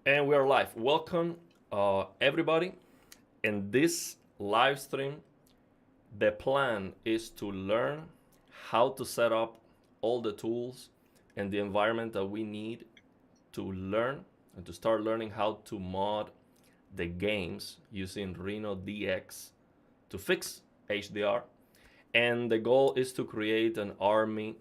And we are live. Welcome, everybody. In this live stream, the plan is to learn how to set up all the tools and the environment that we need to learn and to start learning how to mod the games using RenoDX to fix HDR. And the goal is to create an army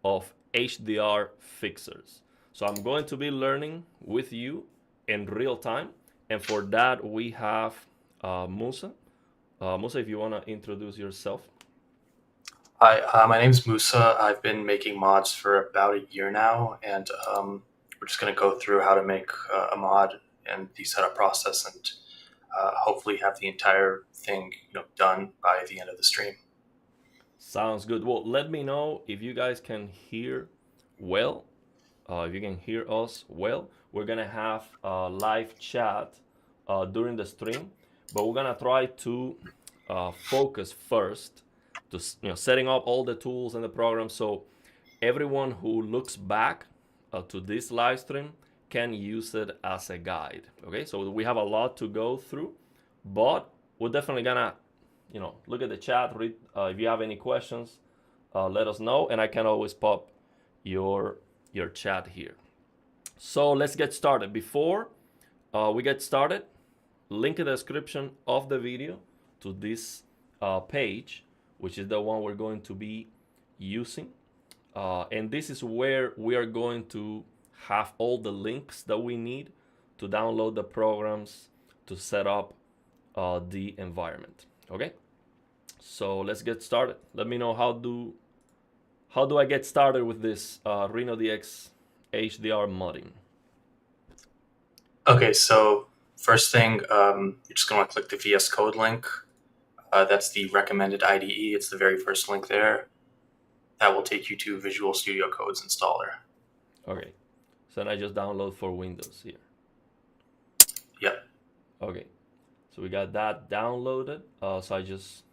of HDR fixers. So I'm going to be learning with you in real time. And for that, we have Musa. Musa, if you want to introduce yourself. Hi, my name is Musa. I've been making mods for about a year now, and we're just going to go through how to make a mod and the setup process, and hopefully have the entire thing done by the end of the stream. Sounds good. Well, let me know if you guys can hear well. If you can hear us well, we're gonna have a live chat during the stream, but we're gonna try to focus first to setting up all the tools and the programs, so everyone who looks back to this live stream can use it as a guide. Okay, so we have a lot to go through, but we're definitely gonna look at the chat, read. If you have any questions, let us know, and I can always pop your chat here. So let's get started. Before we get started, link in the description of the video to this page, which is the one we're going to be using. And this is where we are going to have all the links that we need to download the programs to set up the environment. Okay, so let's get started. Let me know how do I get started with this RenoDX HDR modding. Okay, so first thing, you're just going to click the VS Code link. That's the recommended IDE. It's the very first link there. That will take you to Visual Studio Code's installer. Okay, so then I just download for Windows here. Yep. Okay, so we got that downloaded. So I just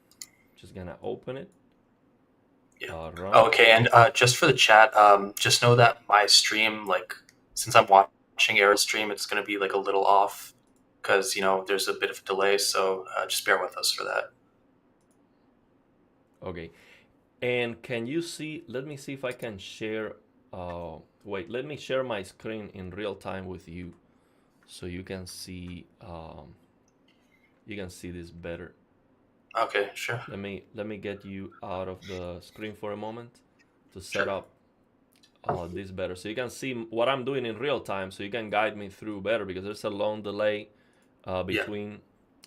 gonna open it. Yeah. Run. Okay, and just for the chat, just know that my stream, since I'm watching Arrow's stream, it's going to be a little off because there's a bit of a delay. So just bear with us for that. Okay, and can you see? Let me see if I can share. Wait, let me share my screen in real time with you, so you can see. You can see this better. Okay, sure. Let me get you out of the screen for a moment to set up this better, so you can see what I'm doing in real time, so you can guide me through better, because there's a long delay between. Yeah.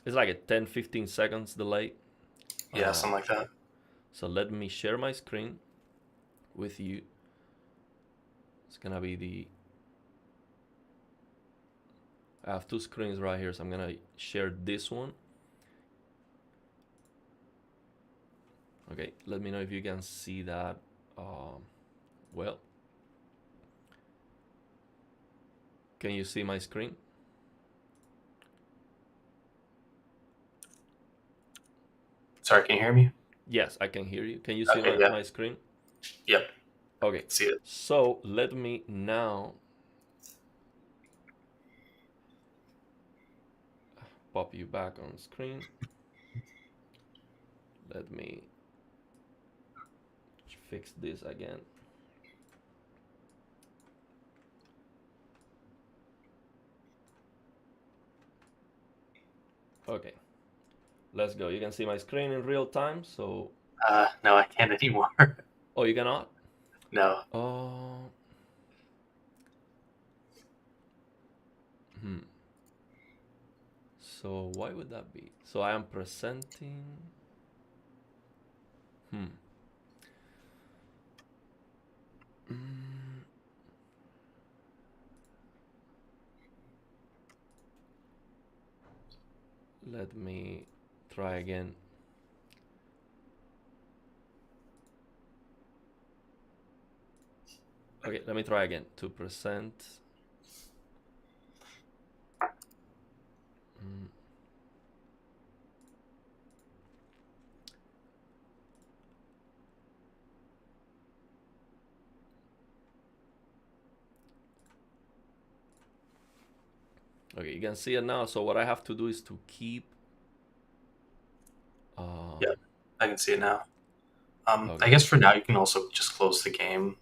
It's like a 10-15 seconds delay. Yeah, something like that. So let me share my screen with you. It's gonna be the. I have two screens right here, so I'm gonna share this one. Okay, let me know if you can see that well. Can you see my screen? Sorry, can you hear me? Yes, I can hear you. Can you see my screen? Yep. Okay. See it. So let me now pop you back on screen. Let me fix this again. Okay, let's go. You can see my screen in real time, so. No, I can't anymore. Oh, you cannot? No. Oh. So why would that be? So I am presenting. Let me try again. Okay, let me try again to present. Okay, you can see it now. So what I have to do is to keep. Yeah, I can see it now. I Okay. guess for now you can also just close the game.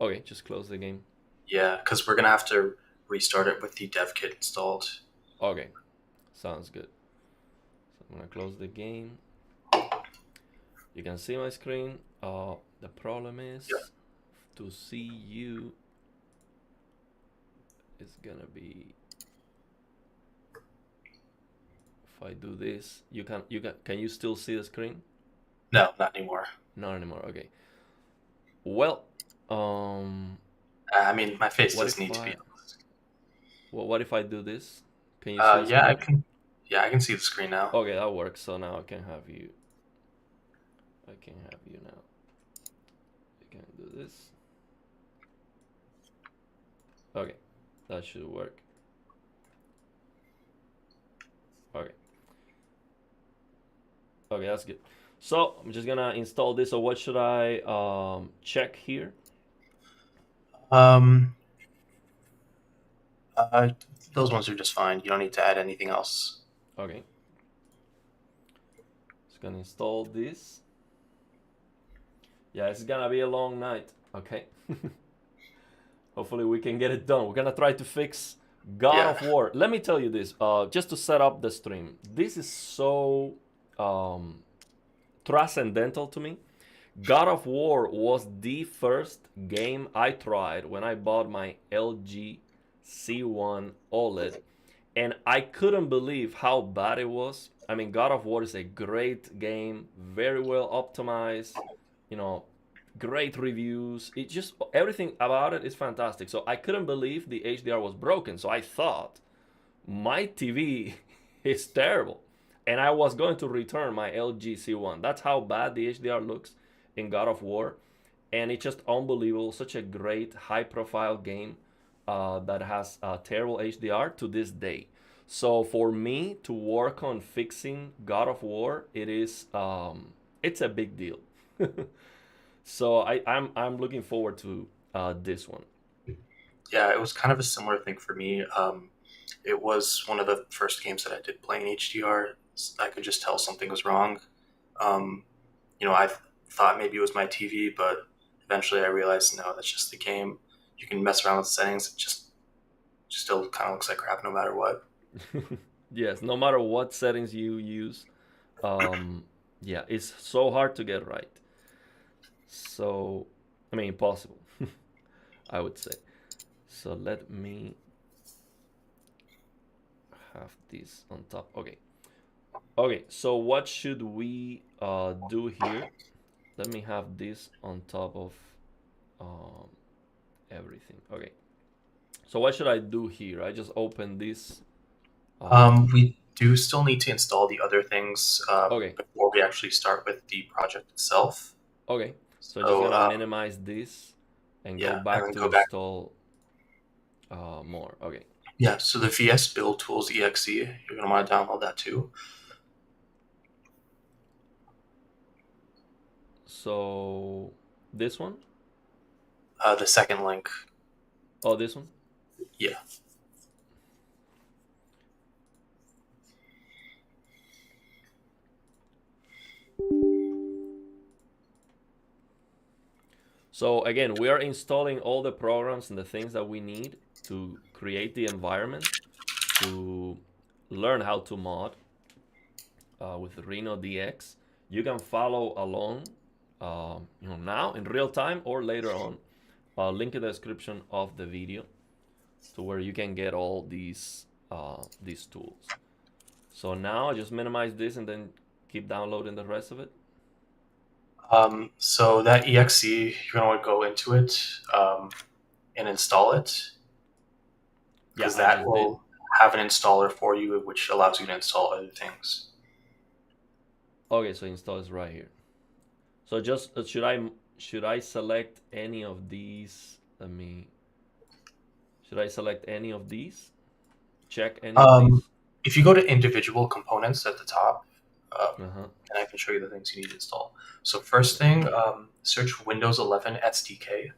Okay, just close the game. Yeah, because we're gonna have to restart it with the dev kit installed. Okay, sounds good. So I'm gonna close the game. You can see my screen. The problem Yeah. is to see you is gonna be if I do this. Can you still see the screen? No, not anymore. Not anymore. Okay. Well, um, I mean, my face what does if need to I be. what if I do this? Can you see the Yeah, I screen? can. Yeah, I can see the screen now. Okay, that works. So now I can have you. I can have you now. You can do this. Okay, that should work. Okay. Okay, that's good. So I'm just gonna install this. So what should I check here? Um, uh, those ones are just fine. You don't need to add anything else. Okay. Just gonna install this. Yeah, it's gonna be a long night. Okay. Hopefully we can get it done. We're gonna try to fix God Yeah. of War. Let me tell you this, just to set up the stream. This is so transcendental to me. God of War was the first game I tried when I bought my LG C1 OLED, and I couldn't believe how bad it was. I mean, God of War is a great game, very well optimized, you know, great reviews. It just everything about it is fantastic. So I couldn't believe the HDR was broken. So I thought my TV is terrible, and I was going to return my LG C1. That's how bad the HDR looks in God of War, and it's just unbelievable. Such a great high-profile game that has terrible HDR to this day. So for me to work on fixing God of War, it's a big deal. So I'm looking forward to this one. Yeah, it was kind of a similar thing for me. It was one of the first games that I did play in HDR. I could just tell something was wrong. Um, I thought maybe it was my TV, but eventually I realized no, that's just the game. You can mess around with settings; it just still kind of looks like crap no matter what. Yes, no matter what settings you use, um, yeah, it's so hard to get right. So, I mean, impossible, I would say. So let me have this on top. Okay. Okay, so what should we do here? Let me have this on top of um, everything. Okay. So what should I do here? I just open this. We do still need to install the other things Okay. before we actually start with the project itself. Okay. So just So gonna minimize this and go yeah, and back then to go back. install more. Okay. Yeah, so the VS Build Tools exe, you're gonna want to download that too. So this one? The second link. Oh, this one? Yeah. So again, we are installing all the programs and the things that we need to create the environment to learn how to mod with RenoDX. You can follow along, now in real time or later on. Link in the description of the video to where you can get all these tools. So now I just minimize this and then keep downloading the rest of it. So that exe, you're gonna want to go into it and install it Yeah, because I that just did. will have an installer for you, which allows you to install other things. Okay, so install is right here. So just should I select any of these? Let me. Should I select any of these? Check any of Um, these? if you go to individual components at the top, Uh huh. and I can show you the things you need to install. So first thing, search Windows 11 SDK.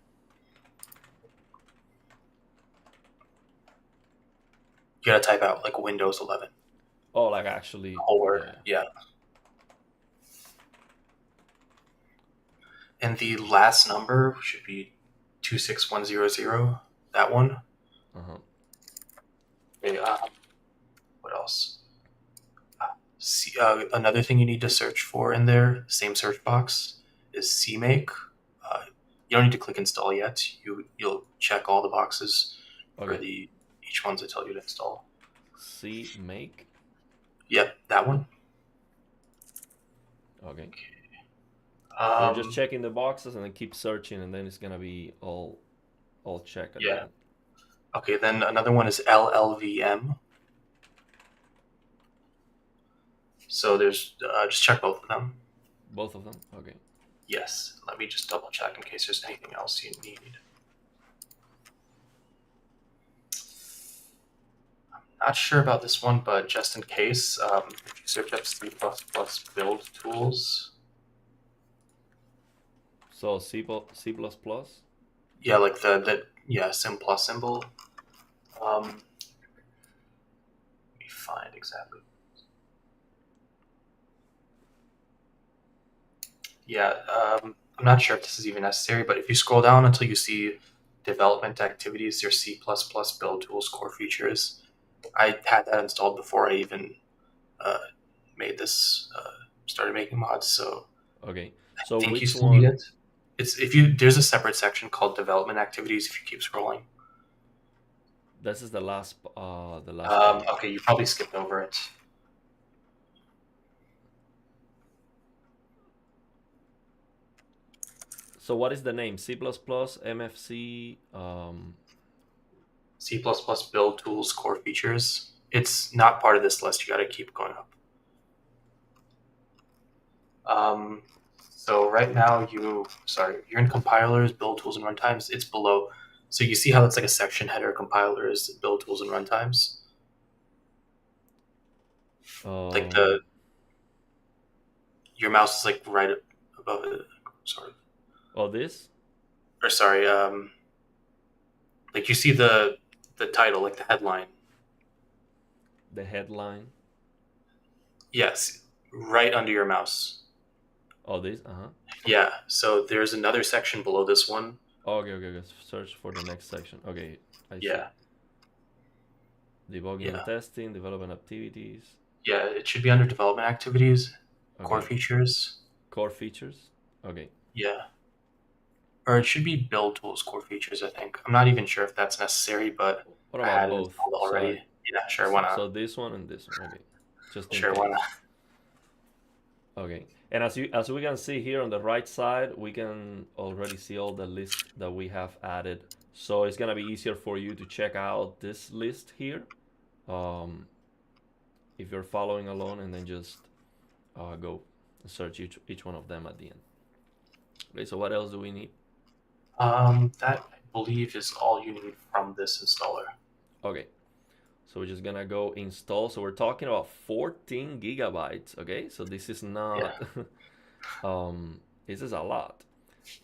You gotta type out like Windows 11. Oh, like actually, Whole word. yeah. Yeah. And the last number should be 26100. That one. Uh-huh. Okay, what else? Another thing you need to search for in there, same search box, is CMake. You don't need to click install yet. You'll check all the boxes for Okay. each ones that tell you to install. C make. Yep, that one. Okay. We're just Um, checking the boxes and then keep searching, and then it's gonna be all check at the yeah. end. Okay, then another one is LLVM. So there's just check both of them. Both of them. Okay. Yes. Let me just double check in case there's anything else you need. Not sure about this one, but just in case, if you search up C++ build tools, So C plus plus. yeah, like the sim plus symbol. Let me find exactly. Yeah, I'm not sure if this is even necessary, but if you scroll down until you see development activities, there's C++ build tools core features. I had that installed before I even uh, made this, started making mods, so Okay. I So think you which still need one? it. It's if you there's a separate section called development activities if you keep scrolling. This is the last page. Okay, you probably skipped over it. So what is the name? C plus plus MFC. C++ build tools core features. It's not part of this list. You got to keep going up. So right now you're in compilers, build tools, and runtimes. It's below. So you see how it's like a section header: compilers, build tools, and runtimes. Like Um. the your mouse is like right above it. Sorry, Oh, this or sorry. Like you see the title, like the headline. the headline. Yes, right under your mouse. Oh, this. Uh huh. Yeah. So there's another section below this one. Okay, okay, okay. Search for the next section. Okay, I see. Yeah. Debugging and Yeah. testing, development activities. Yeah. It should be under development activities, core Okay, features. core features. Okay. Yeah. Or it should be build tools core features, I think. I'm not even sure if that's necessary, but What I about had it both? installed So already. Yeah, sure, why not? so this one and this one. Okay, just in Sure, why not? case. Okay, and as we can see here on the right side, we can already see all the list that we have added. So it's gonna be easier for you to check out this list here, um, if you're following along, and then just go search each one of them at the end. Okay, so what else do we need? That I believe is all you need from this installer. Okay, so we're just gonna go install. So we're talking about 14 gigabytes. Okay, so this is Yeah, not this is a lot.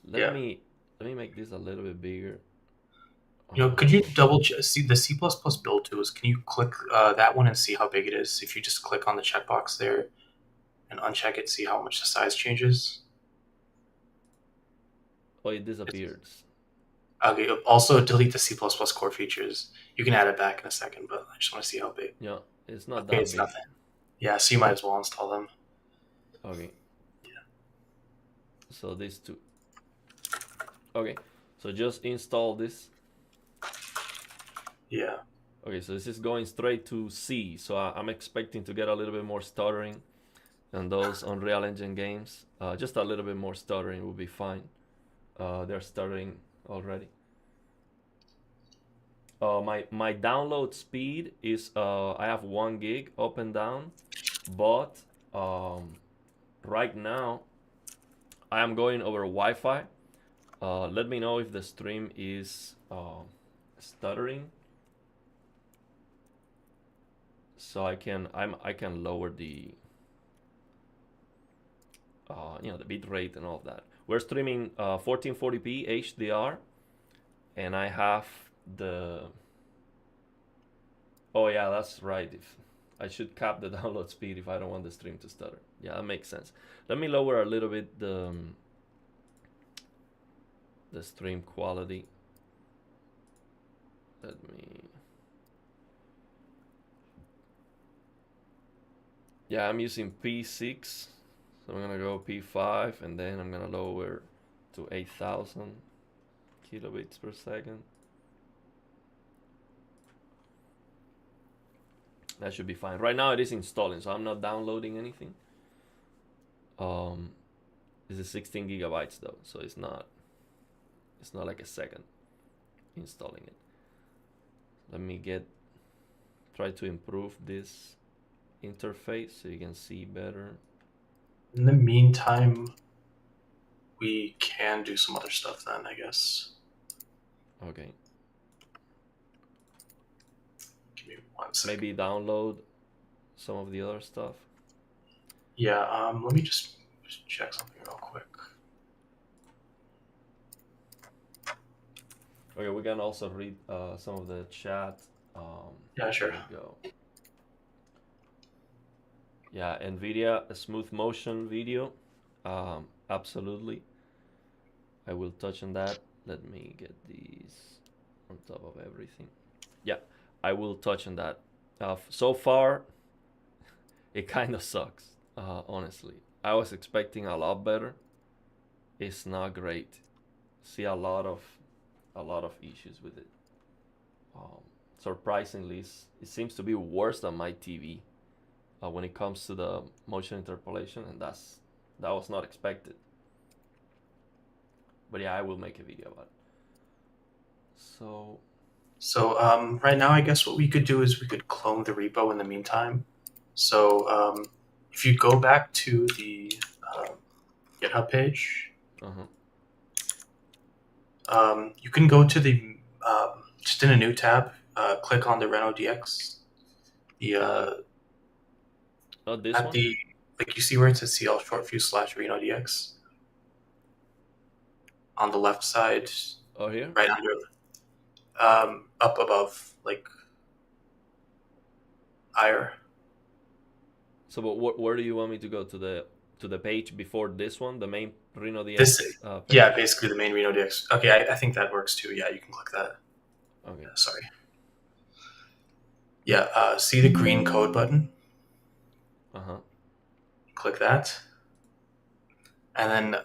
Let yeah. me let me make this a little bit bigger. Could you Uh, double see the C++ build tools? Can you click that one and see how big it is? If you just click on the checkbox there and uncheck it, see how much the size changes. oh, it It's, disappears. okay. Also, delete the C++ core features. You can add it back in a second, but I just want to see how big. Yeah, it's not Okay, that it's big. nothing. Yeah, so you might as well install them. Okay, so these two. Okay, so just install this. Yeah. Okay, so this is going straight to C. So I'm expecting to get a little bit more stuttering than those Unreal Engine games. Just a little bit more stuttering will be fine. They're stuttering already. My download speed is I have 1 gig up and down, but right now I am going over Wi-Fi. Let me know if the stream is stuttering, so I can lower the the bit rate and all of that. We're streaming 1440p HDR, and I have the Oh yeah, that's right. If I should cap the download speed if I don't want the stream to stutter. Yeah, that makes sense. Let me lower a little bit the stream quality. Let me. Yeah, I'm using P6, so I'm gonna go P5, and then I'm gonna lower to 8,000 kilobits per second. That should be fine. Right now it is installing, so I'm not downloading anything. Um, this is 16 gigabytes though, so it's not like a second installing it. Let me try to improve this interface so you can see better. In the meantime, we can do some other stuff then, I guess. Okay. Give me 1 second. Maybe download some of the other stuff. Yeah, let me just check something real quick. Okay, we can also read some of the chat. Yeah, sure. There we go. Yeah, NVIDIA, a smooth motion video. Absolutely. I will touch on that. Let me get these on top of everything. Yeah, I will touch on that. So far, it kind of sucks, honestly. I was expecting a lot better. It's not great. See a lot of issues with it. Surprisingly, it seems to be worse than my TV when it comes to the motion interpolation, and that was not expected. But yeah, I will make a video about it. So right now, I guess what we could do is we could clone the repo in the meantime. So if you go back to the GitHub page, Uh-huh. you can go to the just in a new tab, click on the RenoDX. This At one? the like you see where it says CL short fuse / RenoDX on the left side, Oh, here? right under, up above, like higher. So, but where do you want me to go to the page before this one, the main RenoDX This, page? yeah, basically the main RenoDX. Okay, I think that works too. Yeah, you can click that. Okay. Sorry. Yeah, see the green code button? Uh-huh. Click that. And then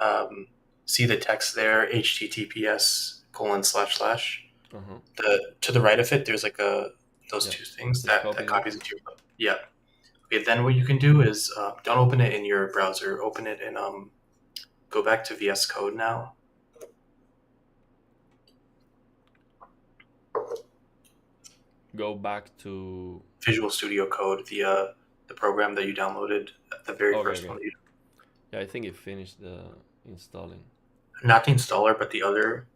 see the text there, HTTPS : Uh-huh. to the right of it, there's like those Yeah. two things Just that copy copies this. into your. Yeah. Okay, then what you can do is don't open it in your browser. Open it in go back to VS Code now. Go back to. Visual Studio Code, the program that you downloaded, the very Okay, first okay. one. Yeah, I think it finished the installing. Not the installer, but the other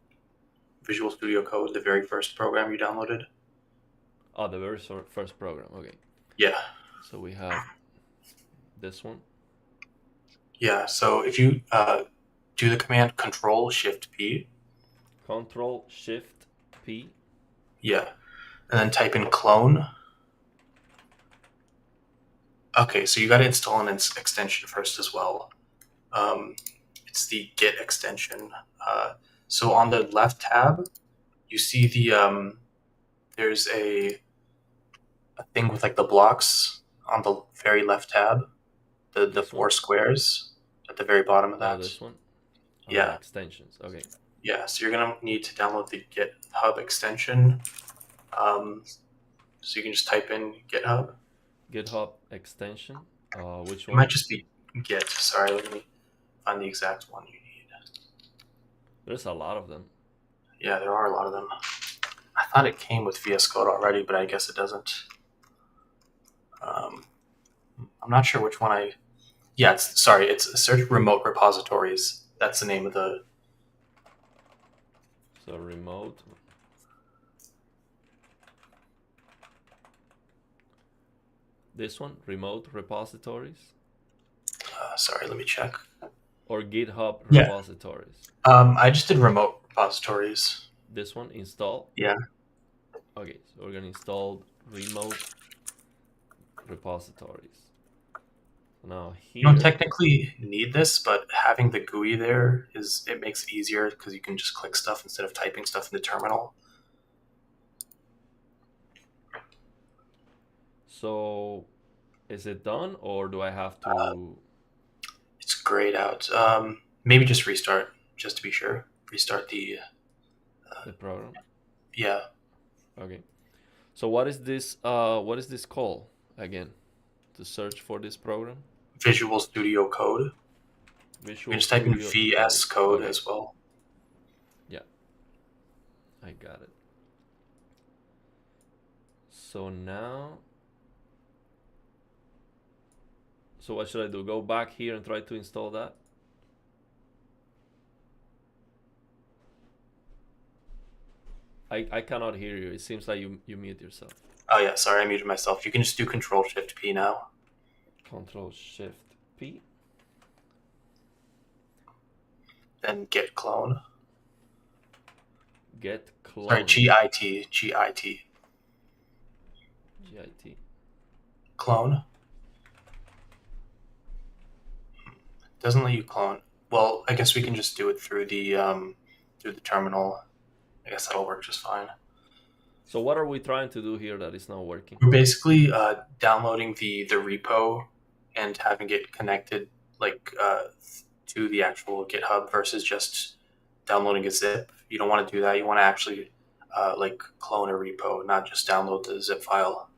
Visual Studio Code, the very first program you downloaded. Oh, the very first program. Okay. Yeah. So we have this one. Yeah. So if you do the command Control Shift P. Control Shift P. Yeah. And then type in clone. Okay, so you got to install an extension first as well. It's the Git extension. So on the left tab, you see there's a thing with like the blocks on the very left tab, the 4 squares at the very bottom of that. Oh, this one. Oh, yeah, Yeah. extensions. Okay. Yeah. So you're gonna need to download the GitHub extension. So you can just type in GitHub. GitHub extension. Which It one? might just be Git. Sorry, let me find the exact one you need. There's a lot of them. Yeah, there are a lot of them. I thought it came with VS Code already, but I guess it doesn't. I'm not sure which one I. Yeah, it's search remote repositories. That's the name of the. So remote. This one, remote repositories. Sorry, let me check. Or GitHub Yeah. repositories. I just did remote repositories. This one, install. Yeah. Okay, Okay, so we're gonna install remote repositories. Now You don't here, technically need this, but having the GUI there it makes it easier because you can just click stuff instead of typing stuff in the terminal. so is it done or do I have to It's grayed out. Maybe just restart, just to be sure. Restart the program? yeah, Okay. So what is this call again to search for this program? Visual Studio Code. You can Visual just type in Studio VS Code. Code Okay. as well. Yeah, I got it. So now, so what should I do? Go back here and try to install that? I cannot hear you. It seems like you mute yourself. Oh yeah, sorry, I muted myself. You can just do Control Shift P now. Control Shift P. Then Git clone. Get Sorry, clone. GIT GIT. clone. Doesn't let you clone. Well, I guess we can just do it through the terminal. I guess that'll work just fine. So what are we trying to do here that is not working? We're basically downloading the repo and having it connected to the actual GitHub versus just downloading a zip. You don't want to do that. You want to actually clone a repo, not just download the zip file.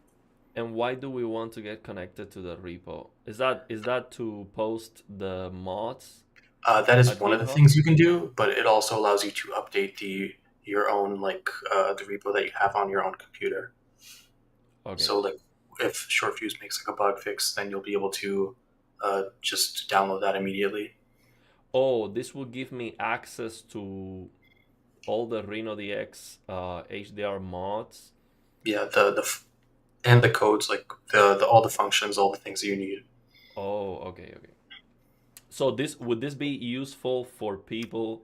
And why do we want to get connected to the repo? Is that to post the mods That is at one of the GitHub? things you can do, but it also allows you to update your own the repo that you have on your own computer. Okay. So like if ShortFuse makes like a bug fix, then you'll be able to just download that immediately. Oh, this will give me access to all the RenoDX HDR mods. Yeah, and the codes, like the all the functions, all the things that you need. Oh, okay. So would this be useful for people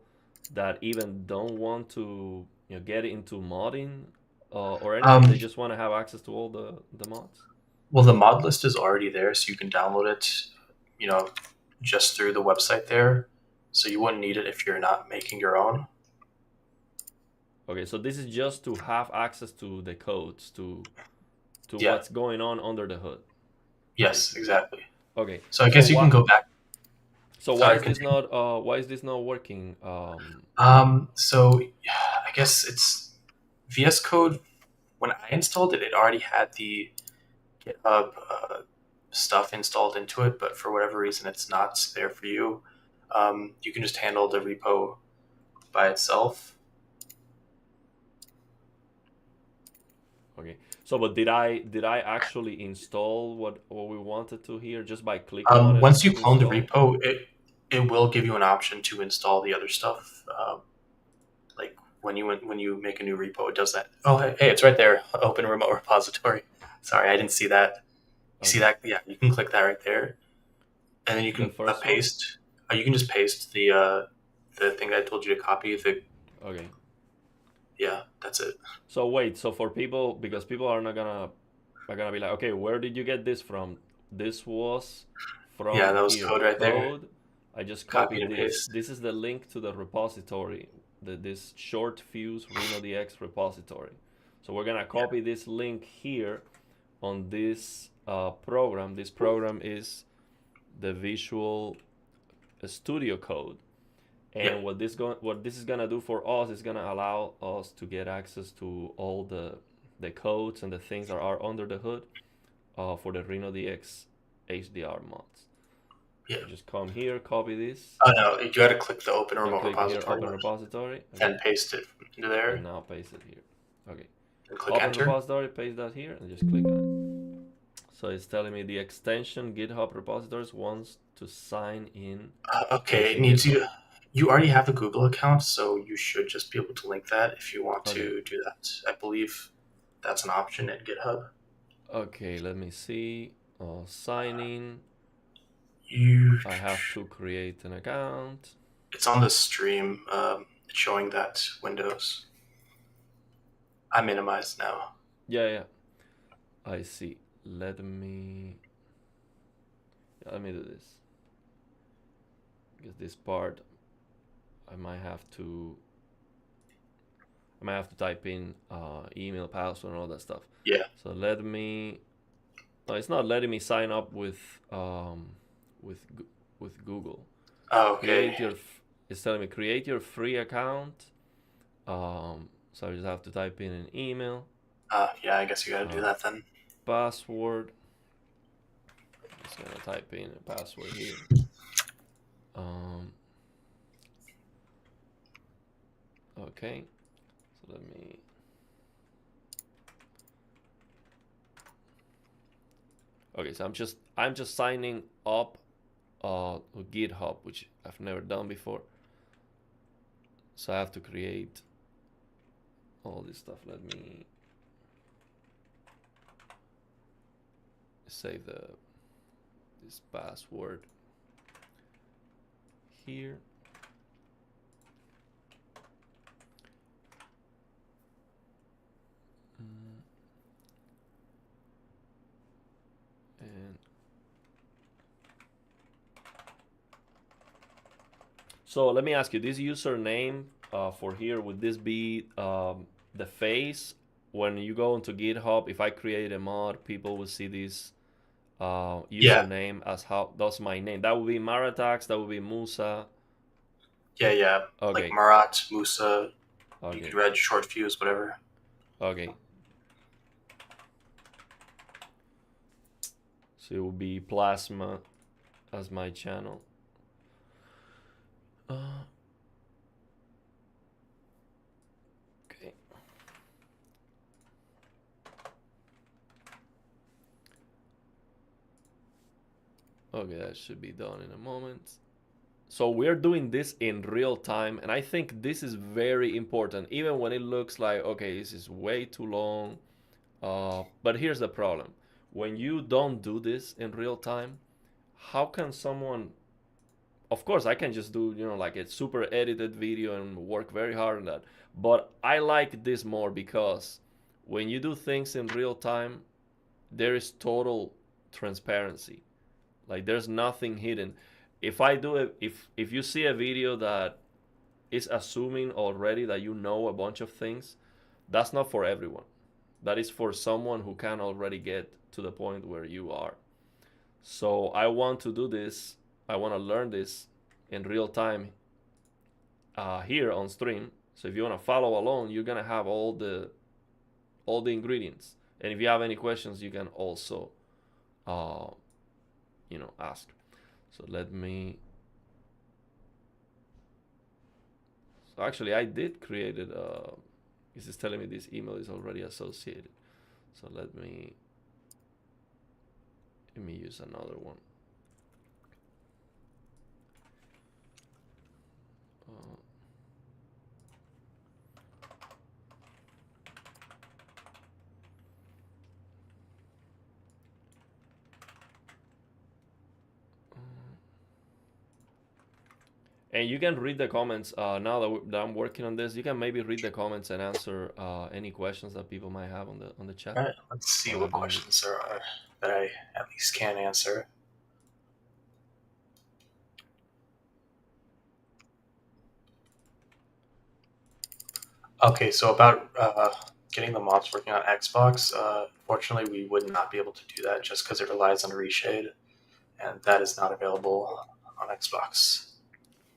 that even don't want to get into modding or anything? Um, They just want to have access to all the mods. well, the mod list is already there, so you can download it, you know, just through the website there. So you wouldn't need it if you're not making your own. Okay, so this is just to have access to the codes to Yeah. what's going on under the hood. Yes, Basically. exactly. Okay. So I So guess you can what? go back. So Sorry, continue. why is this not working? So I guess it's VS Code. When I installed it, it already had the GitHub stuff installed into it, but for whatever reason, it's not there for you. You can just handle the repo by itself. Okay. So, but did I actually install what we wanted to here just by clicking on it Once you and clone the install? repo, it will give you an option to install the other stuff. Like when you make a new repo, it does that. Oh, hey, it's right there. Open remote repository. Sorry, I didn't see that. You see Okay. that? Yeah, you can click that right there, and then you The can first one? paste. You can just paste the thing that I told you to copy. Okay. Yeah, that's it. So wait, so for people, because people are gonna be like, okay, where did you get this from? This was Yeah, from that was here. code right there. Code. I just Copy copied and this. paste. This is the link to the repository, this short fuse RenoDX repository. So we're gonna copy this link here on this program. This program is the Visual Studio Code. And Yep. what this is gonna do for us is gonna allow us to get access to all the codes and the things that are under the hood for the RenoDX HDR mods. Yeah. So just come here, copy this, Oh no, you got to click the open and remote click here, repository open one, repository. Okay, and paste it into and there, now paste it here. Okay, and click open enter. repository, paste that here, and just click on it. So it's telling me the extension GitHub repositories wants to sign in Okay, it using needs GitHub. you. You already have a Google account, so you should just be able to link that if you want Okay, to do that. I believe that's an option in GitHub. okay, let me see. Sign in. You, I have to create an account. it's on the stream. It's showing that Windows. I minimize now. Yeah, I see. Let me do this, because this part I might have to type in email, password, and all that stuff. Yeah. So let me. No, it's not letting me sign up with with with Google. Okay. Create your. It's telling me create your free account. So I just have to type in an email, Yeah, I guess you gotta do uh, that then. password. I'm just gonna type in a password here. Um, okay. So let me. Okay, so I'm just signing up with GitHub, which I've never done before. So I have to create all this stuff. Let me save this password here. And so let me ask you, this username for here, would this be the face? When you go into GitHub, if I create a mod, people will see this Yeah. username as how that's my name. That would be Maratax. That would be Musa. Yeah. Like Okay, Marat, Musa. You could okay, read short fuse, whatever. okay. So it will be Plasma as my channel. Uh, okay. Okay, that should be done in a moment. So we're doing this in real time, and I think this is very important, even when it looks like, okay, this is way too long. But here's the problem. When you don't do this in real time, how can someone, of course I can just do, like a super edited video and work very hard on that, but I like this more because when you do things in real time, there is total transparency. Like there's nothing hidden. If I do it, if you see a video that is assuming already that you know a bunch of things, that's not for everyone. That is for someone who can already get to the point where you are. So I want to do this. I want to learn this in real time here on stream. So if you want to follow along, you're gonna have all the ingredients. And if you have any questions, you can also uh, ask. So let me. So actually, I did create it. This is telling me this email is already associated. So let me use another one. Uh, and you can read the comments now that I'm working on this. You can maybe read the comments and answer any questions that people might have on the chat All right. Let's see while what I'm doing this. questions there are that I at least can answer. Okay, so about getting the mods working on Xbox, fortunately, we would not be able to do that just because it relies on reshade, and that is not available on Xbox.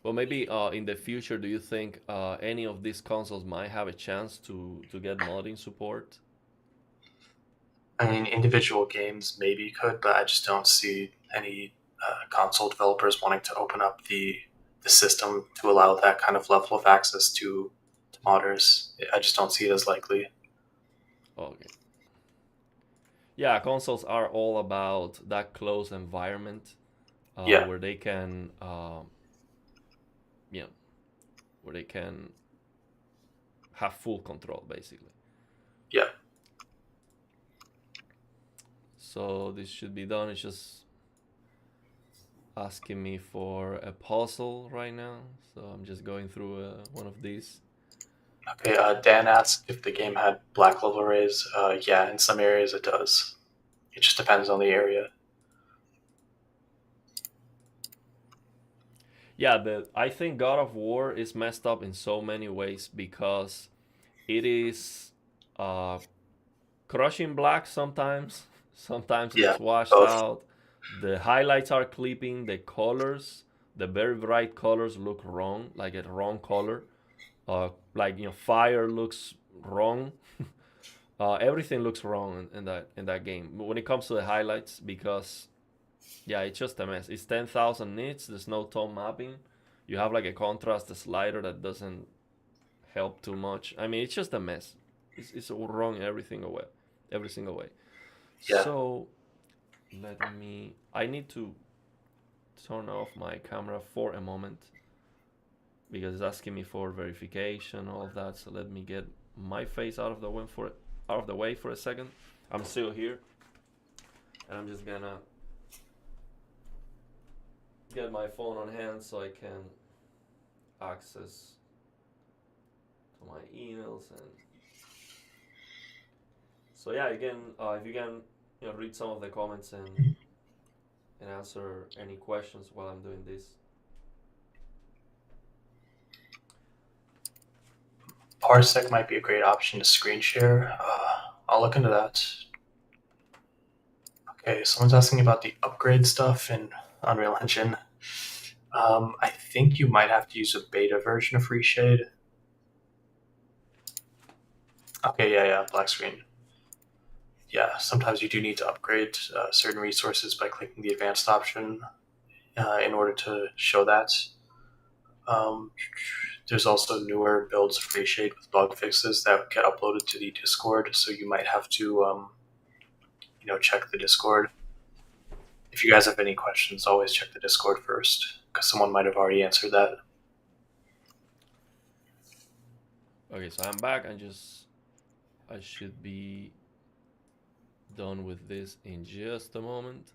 Well, maybe in the future, do you think any of these consoles might have a chance to get modding support? I mean, individual games maybe could, but I just don't see any console developers wanting to open up the system to allow that kind of level of access to modders. I just don't see it as likely. Okay. Yeah, consoles are all about that closed environment Yeah, where they can, you know, where they can have full control, basically. yeah. So this should be done. It's just asking me for a puzzle right now. So I'm just going through one of these. Okay, Dan asked if the game had black level arrays. Yeah, in some areas it does. It just depends on the area. Yeah, I think God of War is messed up in so many ways because it is uh, crushing black sometimes. Sometimes Yeah, it's washed both. out. The highlights are clipping. The colors, the very bright colors, look wrong, like a wrong color. Like fire looks wrong. Everything looks wrong in that game when it comes to the highlights because yeah, it's just a mess. It's 10,000 nits. There's no tone mapping. You have like a contrast slider that doesn't help too much. I mean, it's just a mess. It's wrong every single way. Yeah, So I need to turn off my camera for a moment because it's asking me for verification, all of that. So let me get my face out of the way for a second. I'm still here, and I'm just gonna get my phone on hand so I can access to my emails. And so yeah, again, if you can read some of the comments and answer any questions while I'm doing this. Parsec might be a great option to screen share. I'll look into that. Okay, someone's asking about the upgrade stuff in Unreal Engine. I think you might have to use a beta version of Reshade. Okay, yeah, black screen. Yeah, sometimes you do need to upgrade certain resources by clicking the advanced option in order to show that. Um, there's also newer builds of Reshade with bug fixes that get uploaded to the Discord, so you might have to check the Discord. If you guys have any questions, always check the Discord first, because someone might have already answered that. Okay, so I'm back. I should be done with this in just a moment.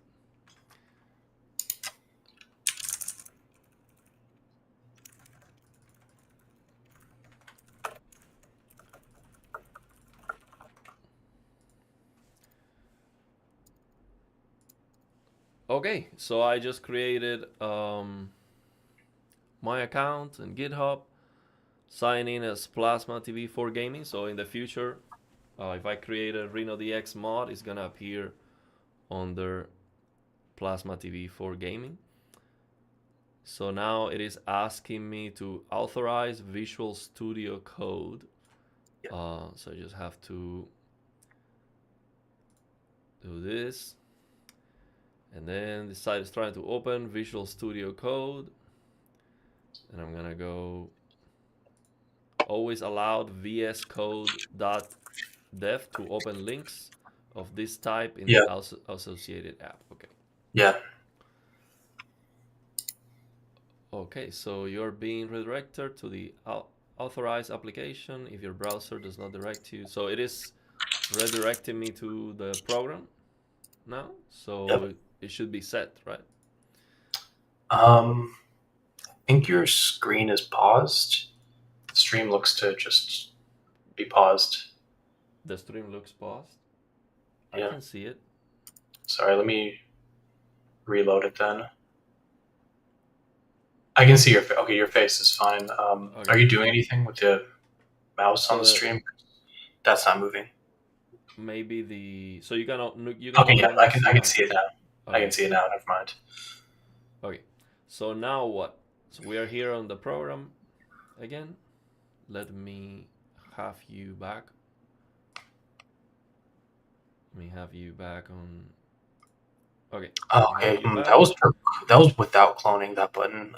Okay, so I just created my account in GitHub, sign in as Plasma TV for gaming. So in the future, if I create a RenoDX mod, it's gonna appear under Plasma TV for gaming. So now it is asking me to authorize Visual Studio Code. So I just have to do this. And then the site is trying to open Visual Studio Code. And I'm gonna go always allowed VS Code.dev to open links of this type in the Yeah, associated app. Okay. yeah. Okay, so you're being redirected to the authorized application if your browser does not direct you. So it is redirecting me to the program now. Yep. So it should be set, right? I think your screen is paused. The stream looks to just be paused. The stream looks paused. I Yeah. can see it. Sorry, let me reload it then. I can see okay. Your face is fine. Okay. Are you doing anything with the mouse on So the the stream? That's not moving. maybe the so you can no Okay, yeah, longer I see can my. see it now. I can Okay. see it now. Never mind. Okay. So now what? So we are here on the program again. Let me have you back. Let me have you back on. Okay. Oh, I have okay. you That back. was without cloning that button.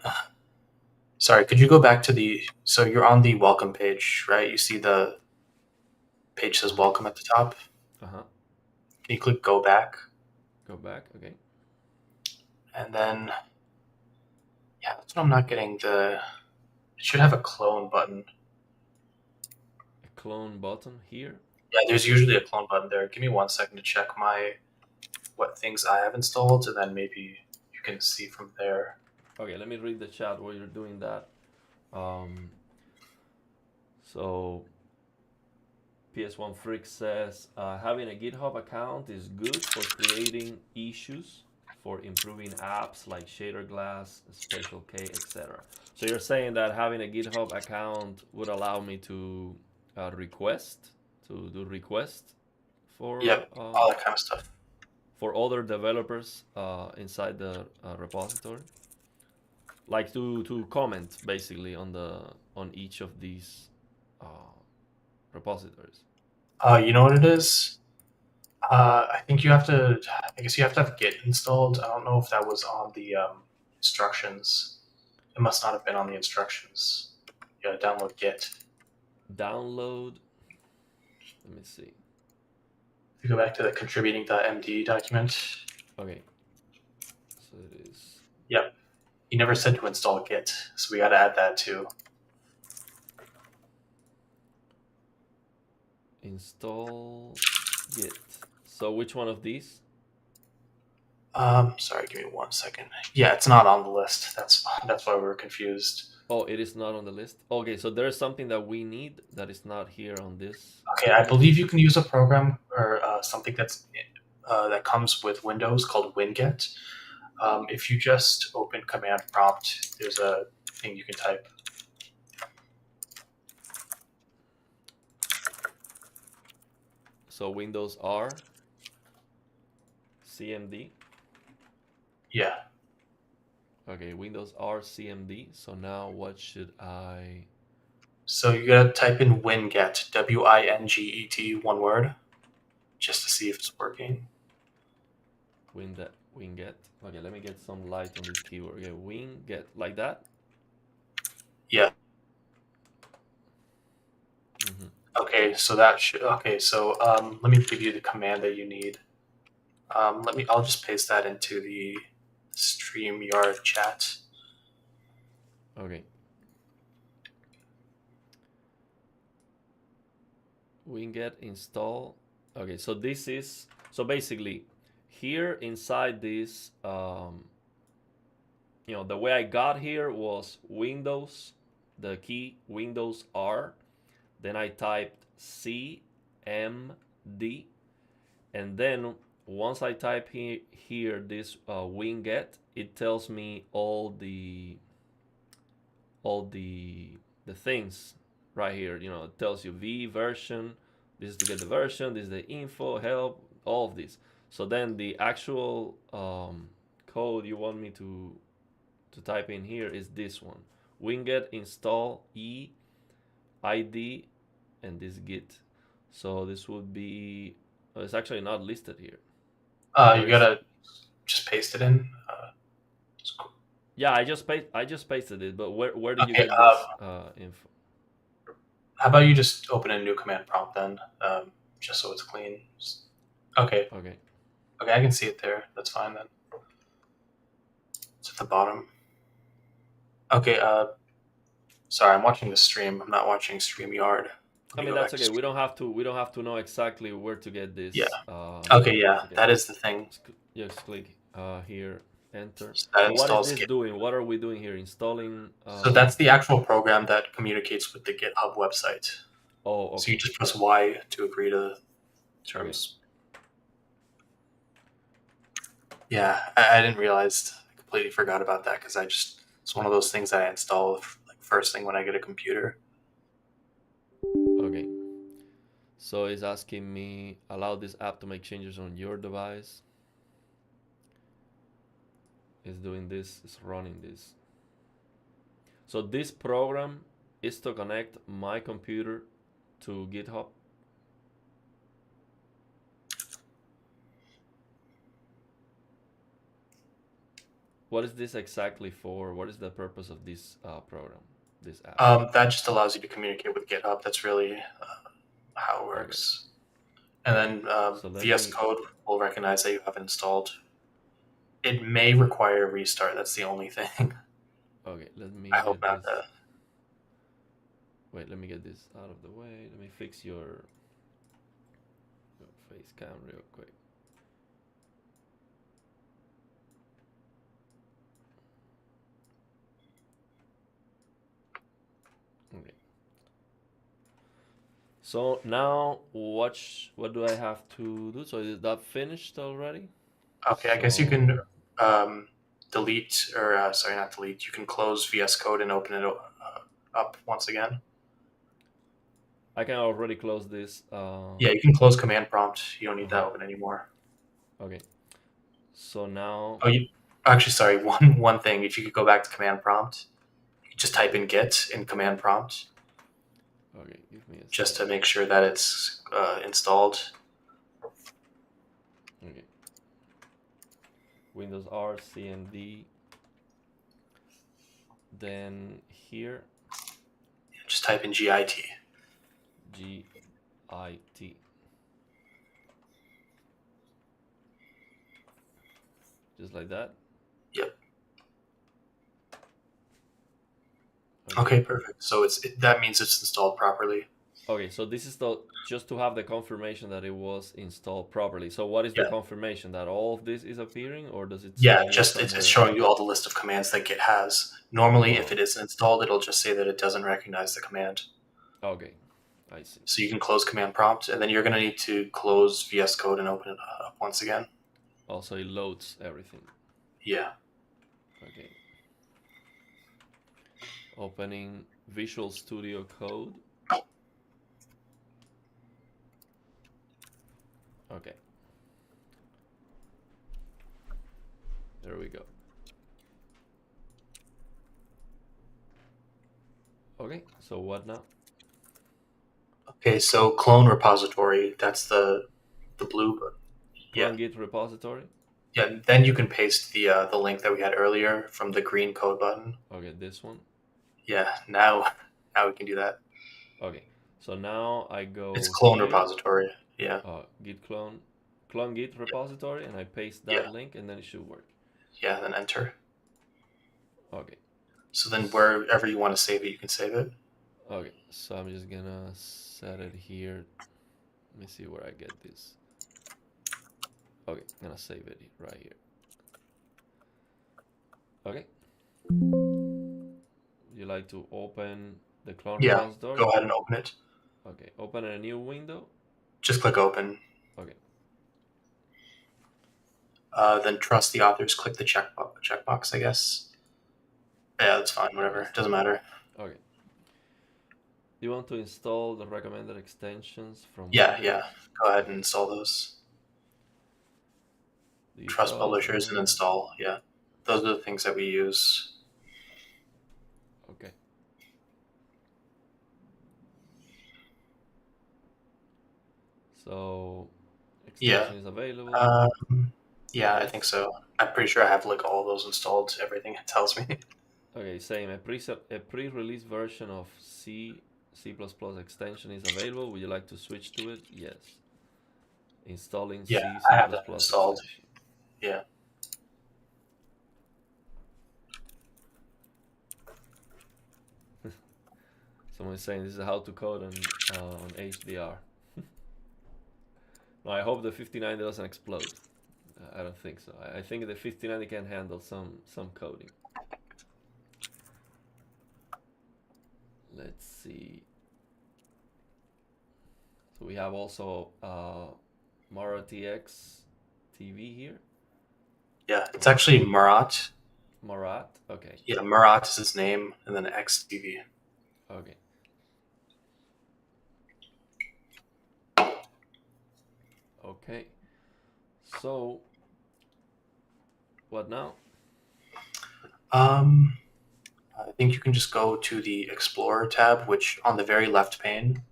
Sorry, could you go back to the? So you're on the welcome page, right? You see the page says welcome at the top. Uh huh. Can you click go back? Go back. Okay. And then, yeah, that's what I'm not getting. It should have a clone button. A clone button here. Yeah, there's usually a clone button there. Give me 1 second to check what things I have installed, and then maybe you can see from there. Okay. Let me read the chat while you're doing that. Um. So PS1 Freak says having a GitHub account is good for creating issues, for improving apps like shader glass, special K, etc. So you're saying that having a GitHub account would allow me to do request Yep, all that kind of stuff. for other developers inside the repository, like to comment basically on each of these uh, repositories. You know what it is? I think you have to. I guess you have to have Git installed. I don't know if that was on the instructions. It must not have been on the instructions. You gotta download Git. Download. Let me see. If you go back to the contributing.md document. Okay, so it is Yep. He never said to install Git, so we got to add that too. install Git. So which one of these? Sorry, give me 1 second. Yeah, it's not on the list. That's why we were confused. Oh, it is not on the list. Okay, so there is something that we need that is not here on this. Okay, I believe you can use a program or something that comes with Windows called Winget. If you just open command prompt, there's a thing you can type. So Windows R CMD. Yeah. Okay, Windows R CMD. So now what should I? So you gotta type in Winget, Winget, one word, just to see if it's working. Winget. Okay, let me get some light on this keyword. Okay, Winget, like that. Yeah. Mm-hmm. Okay, so that should. Okay, so let me give you the command that you need. I'll just paste that into the StreamYard chat. Okay. Winget install. Okay, so this is so basically here inside this. The way I got here was Windows, the key Windows R. Then I typed CMD, and then once I type here this winget, it tells me all the things right here. It tells you V version. This is to get the version. This is the info, help, all of this. So then the actual code you want me to type in here is this one: winget install e id and this git. So this would be. It's actually not listed here. You gotta just paste it in. Yeah, I just pasted it, but where did you Okay. get this info? How about you just open a new command prompt then, just so it's clean. Okay. Okay. Okay, I can see it there. That's fine then. It's at the bottom. Okay. Sorry, I'm watching the stream. I'm not watching StreamYard. I mean that's okay. We don't have to know exactly where to get this. Yeah. Okay. Yeah, Okay. that is the thing. Just click here, enter. So that So what is installs this Git. doing? What are we doing here? Installing. So that's the actual program that communicates with the GitHub website. Oh, okay. So you just press Y to agree to terms. Okay. Yeah, I didn't realize. I completely forgot about that because it's one of those things that I install like first thing when I get a computer. Okay. So it's asking me allow this app to make changes on your device. It's doing this. It's running this. So this program is to connect my computer to GitHub. What is this exactly for? What is the purpose of this program, this app? That just allows you to communicate with GitHub. That's really how it works. Okay. And then So VS Code will recognize that you have installed. It may require a restart. That's the only thing. Okay, let me. I hope not. Wait, let me get this out of the way. Let me fix your face cam real quick. Okay. So now what do I have to do? So is that finished already? Okay, I guess you So can delete, or sorry, not delete. You can close VS Code and open it up once again. I can already close this. Yeah, you can close command prompt. You don't need that Uh-huh. open anymore. Okay. So now, Oh, you actually, sorry. One thing. If you could go back to command prompt, you could just type in Git in command prompt okay, give me a just sec. to make sure that it's installed. Okay. Windows R, CMD. Then here, Just type in Git. GIT. Just like that. Yep. Okay. Okay, perfect. So that means it's installed properly. Okay, so this is just to have the confirmation that it was installed properly. So what is the Yeah. confirmation that all of this is appearing, or does it Yeah, say just it's somewhere? showing you all the list of commands that Git has. Normally, if Oh, it is installed, it'll just say that it doesn't recognize the command. okay, I see. So you can close command prompt, and then you're going to need to close VS Code and open it up once again. Also, it loads everything. Yeah. Okay. Opening Visual Studio Code. Okay. There we go. Okay, so what now? Okay, so clone repository. That's the blue. Yeah, Clone Git repository. yeah. Then you can paste the link that we had earlier from the green code button. Okay, this one. Yeah. Now we can do that. Okay, so now I It's go clone here, repository. Yeah. Git clone Git repository, and I paste Yeah. that link, and then it should work. Yeah. Then enter. Okay. So then wherever you want to save it, you can save it. Okay, so I'm just gonna set it here. Let me see where I get this. Okay, I'm gonna save it right here. Okay. You like to open the clone Yeah. repository? Go ahead and open it. Okay, open a new window. Just click open. Okay. Then trust the authors. Click the checkbox, I guess. Yeah, that's fine. Whatever. It doesn't matter. Okay. You want to install the recommended extensions from Yeah. Windows? Yeah. Go ahead and install those. Trust Debug. publishers and install. Yeah. Those are the things that we use. Okay. So extension Yeah. is available. Yeah, I Yes. think so. I'm pretty sure I have like all those installed. Everything it tells me. Okay, same. A pre-release version of C++ extension is available. Would you like to switch to it? Yes. Installing Yeah, C++ I have that installed. extension. Yeah. Someone is saying this is how to code on HDR. No, I hope the 59 doesn't explode. I don't think so. I think the 59 can handle some coding. Let's see. So we have also RenoDX TV here. Yeah, it's actually Marat. Marat. Okay. Yeah, Marat is his name, and then XTV. Okay. Okay. So what now? I think you can just go to the Explorer tab, which on the very left pane,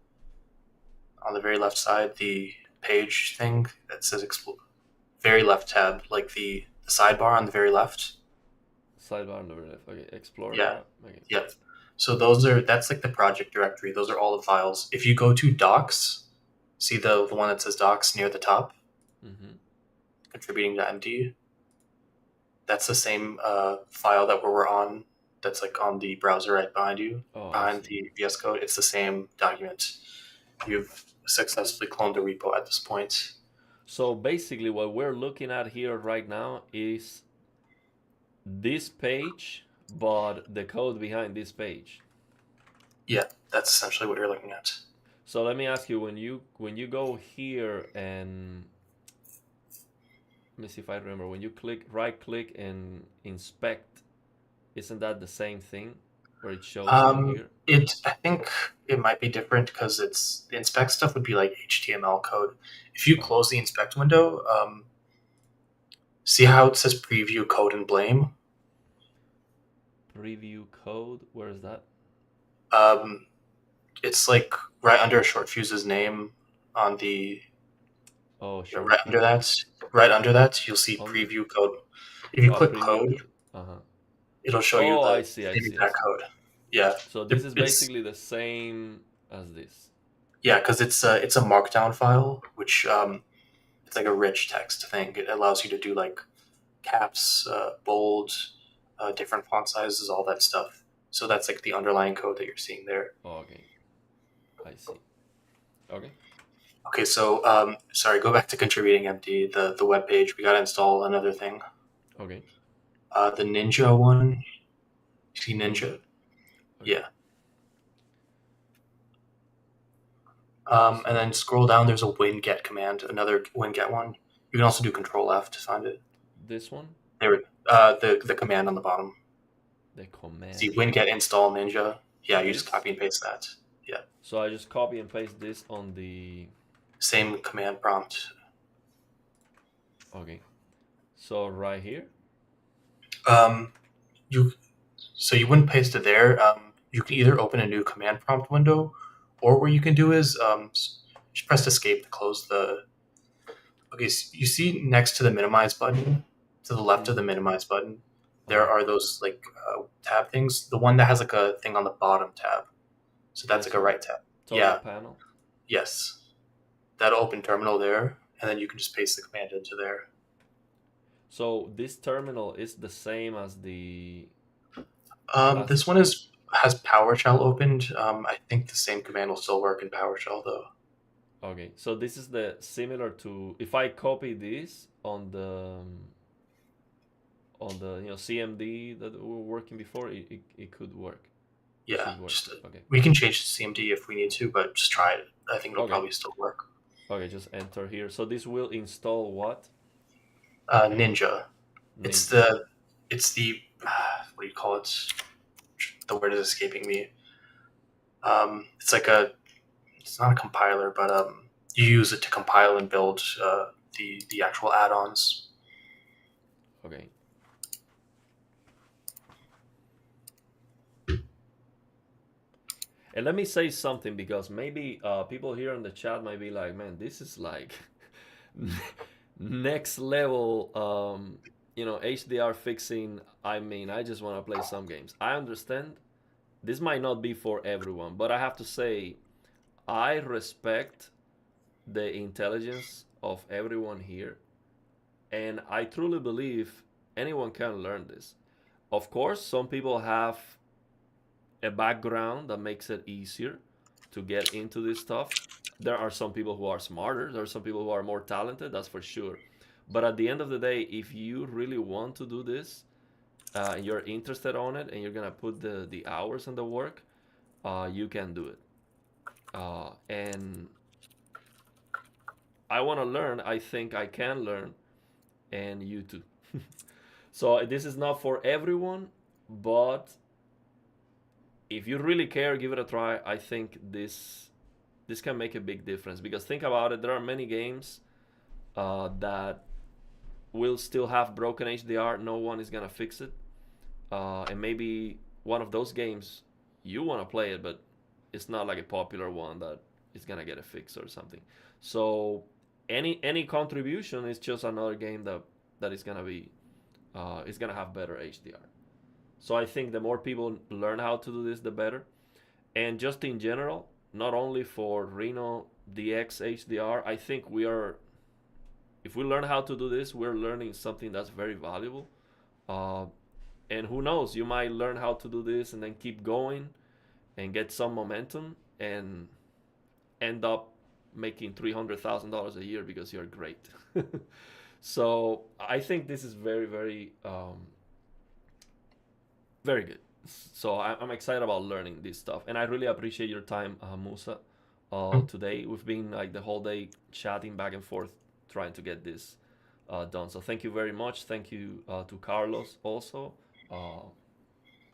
on the very left side, the page thing that says Explore. Very left tab, like the sidebar on the very left. Sidebar on the left. Okay. Explore Yeah, tab. Okay. yeah. So that's like the project directory. Those are all the files. If you go to Docs, see the one that says Docs near the top, Mm-hmm. contributing to MD. That's the same file that we're on. That's like on the browser right behind you, Oh, I behind see. the VS Code. It's the same document. You've successfully cloned the repo at this point. So basically, what we're looking at here right now is this page, but the code behind this page. Yeah, that's essentially what you're looking at. So let me ask you, when you go here and let me see if I remember, when you click right click and inspect, isn't that the same thing where it shows you here? I think it might be different because it's the inspect stuff would be like HTML code. If you Uh-huh. close the inspect window, see how it says preview code and blame. Preview code, where is that? Um, it's like right under Short Fuse's name on the Oh, yeah, short fuse. right under that, you'll see Under. preview code. If you Oh, click preview code, code. Uh-huh. it'll show you Oh, I the see, I same see, I exact see. code. Yeah, So this is it's basically the same as this. yeah, because it's a markdown file, which it's like a rich text thing. It allows you to do like caps, bold, different font sizes, all that stuff. So that's like the underlying code that you're seeing there. Okay, I see. Okay. Okay, so sorry, go back to contributing empty the web page. We got to install another thing. Okay. The Ninja one. You see Ninja. Ninja? Okay. Yeah. And then So scroll down. There's a winget command, another winget one. You can also do Control F to find it. this one, There, the command on the bottom. the See command. winget install Ninja. Yeah, you just This. copy and paste that. Yeah, So I just copy and paste this on the. same command prompt. Okay. So right here. Um, you so you wouldn't paste it there. You can either open a new command prompt window, or what you can do is just press escape to close the. Okay, so you see next to the minimize button, to the left of the Mm-hmm. minimize button, there Uh-huh. are those like tab things. The one that has like a thing on the bottom tab. So that's This like a one. right tab. Total Yeah. panel. Yes. That'll open terminal there, and then you can just paste the command into there. So this terminal is the same as the This last. one has PowerShell opened. I think the same command will still work in PowerShell though. Okay. So this is the similar to if I copy this on the CMD that we were working before, it could work. It Yeah, should work. just Okay. we can change the CMD if we need to, but just try it. I think it'll Okay. probably still work. Okay. Just enter here. So this will install what? Ninja. It's Ninja. the it's the what do you call it? The word is escaping me. It's like a it's not a compiler, but you use it to compile and build the actual add-ons. Okay. And let me say something because maybe people here in the chat might be like, man, this is like next level, HDR fixing. I mean, I just want to play some games. I understand this might not be for everyone, but I have to say, I respect the intelligence of everyone here. And I truly believe anyone can learn this. Of course, some people have a background that makes it easier to get into this stuff. There are some people who are smarter, there are some people who are more talented, that's for sure. But at the end of the day, if you really want to do this, and you're interested on it, and you're gonna put the hours and the work, you can do it. And I want to learn. I think I can learn, and you too. So this is not for everyone, but if you really care, give it a try. I think this can make a big difference because think about it. There are many games that will still have broken HDR. No one is gonna fix it, and maybe one of those games you want to play it, but it's not like a popular one that is gonna get a fix or something. So any contribution is just another game that is gonna be is gonna have better HDR. So I think the more people learn how to do this, the better. And just in general, not only for RenoDX HDR, I think if we learn how to do this, we're learning something that's very valuable. Uh, and who knows, you might learn how to do this and then keep going and get some momentum and end up making $300,000 a year because you're great. So I think this is very, very, very good. So I'm excited about learning this stuff, and I really appreciate your time, Musa. today. We've been like the whole day chatting back and forth, trying to get this done. So thank you very much. Thank you to Carlos also, uh,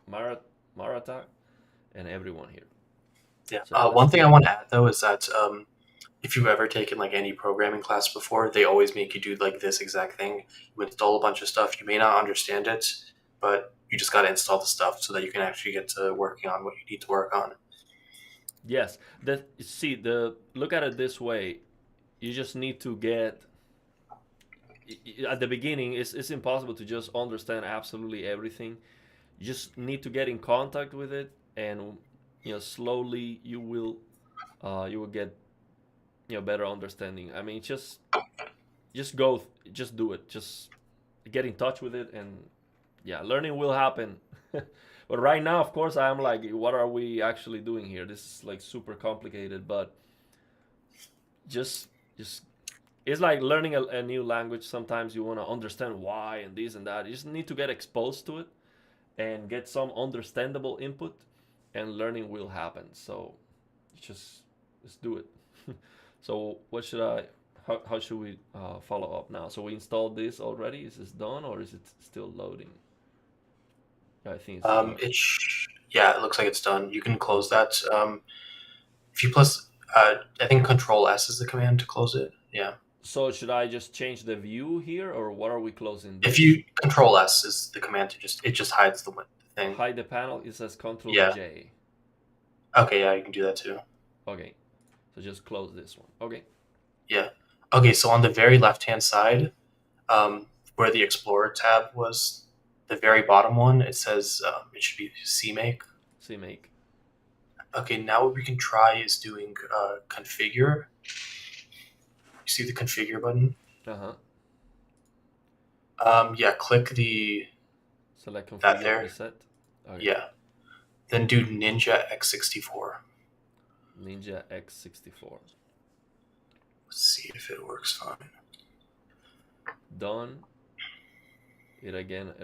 Marat, Marata, and everyone here. Yeah. So yeah, let's One thing do I it. want to add though is that if you've ever taken like any programming class before, they always make you do like this exact thing. You install a bunch of stuff. You may not understand it, but you just got to install the stuff so that you can actually get to working on what you need to work on. Yes, that see the look at it this way. You just need to get at the beginning. It's impossible to just understand absolutely everything. You just need to get in contact with it, and slowly you will get better understanding. I mean, just go, just do it, just get in touch with it, and yeah, learning will happen. But right now, of course, I'm like, what are we actually doing here? This is like super complicated, but just it's like learning a new language. Sometimes you want to understand why and this and that. You just need to get exposed to it and get some understandable input, and learning will happen. So just just do it. So what should I? How should we follow up now? So we installed this already. Is this done or is it still loading? Yeah, I think it's done. Yeah, it looks like it's done. You can close that. If you plus, I think Control S is the command to close it. Yeah. So should I just change the view here, or what are we closing If this? you Control S is the command to just it just hides the thing. Hide the panel. It says Control Yeah. J. Okay. Yeah, you can do that too. Okay, so just close this one. Okay. Yeah. Okay. So on the very left hand side, where the Explorer tab was, the very bottom one, it says it should be CMake. CMake. Okay. Now what we can try is doing configure. You see the configure button? Uh huh. Yeah. Click the Select that configure there. preset. Okay. Yeah. Then do Ninja X64. Ninja X64. Let's see if it works fine. Done. It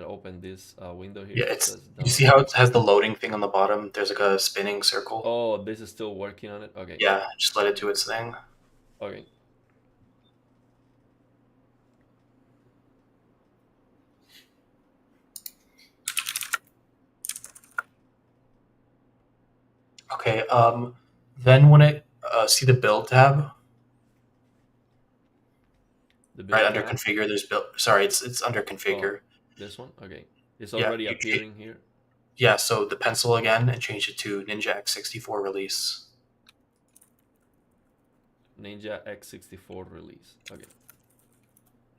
opened this window here. Yeah, It it's says you see done. how it has the loading thing on the bottom? There's like a spinning circle. Oh, this is still working on it. Okay. Yeah, just let it do its thing. Okay. Okay. Then when it see the build tab The right build under tab. configure, there's build. Sorry, it's under Oh, configure. this one. Okay. It's Yeah, already appearing here. yeah. So the pencil again and change it to Ninja X64 release. Ninja X64 release. Okay.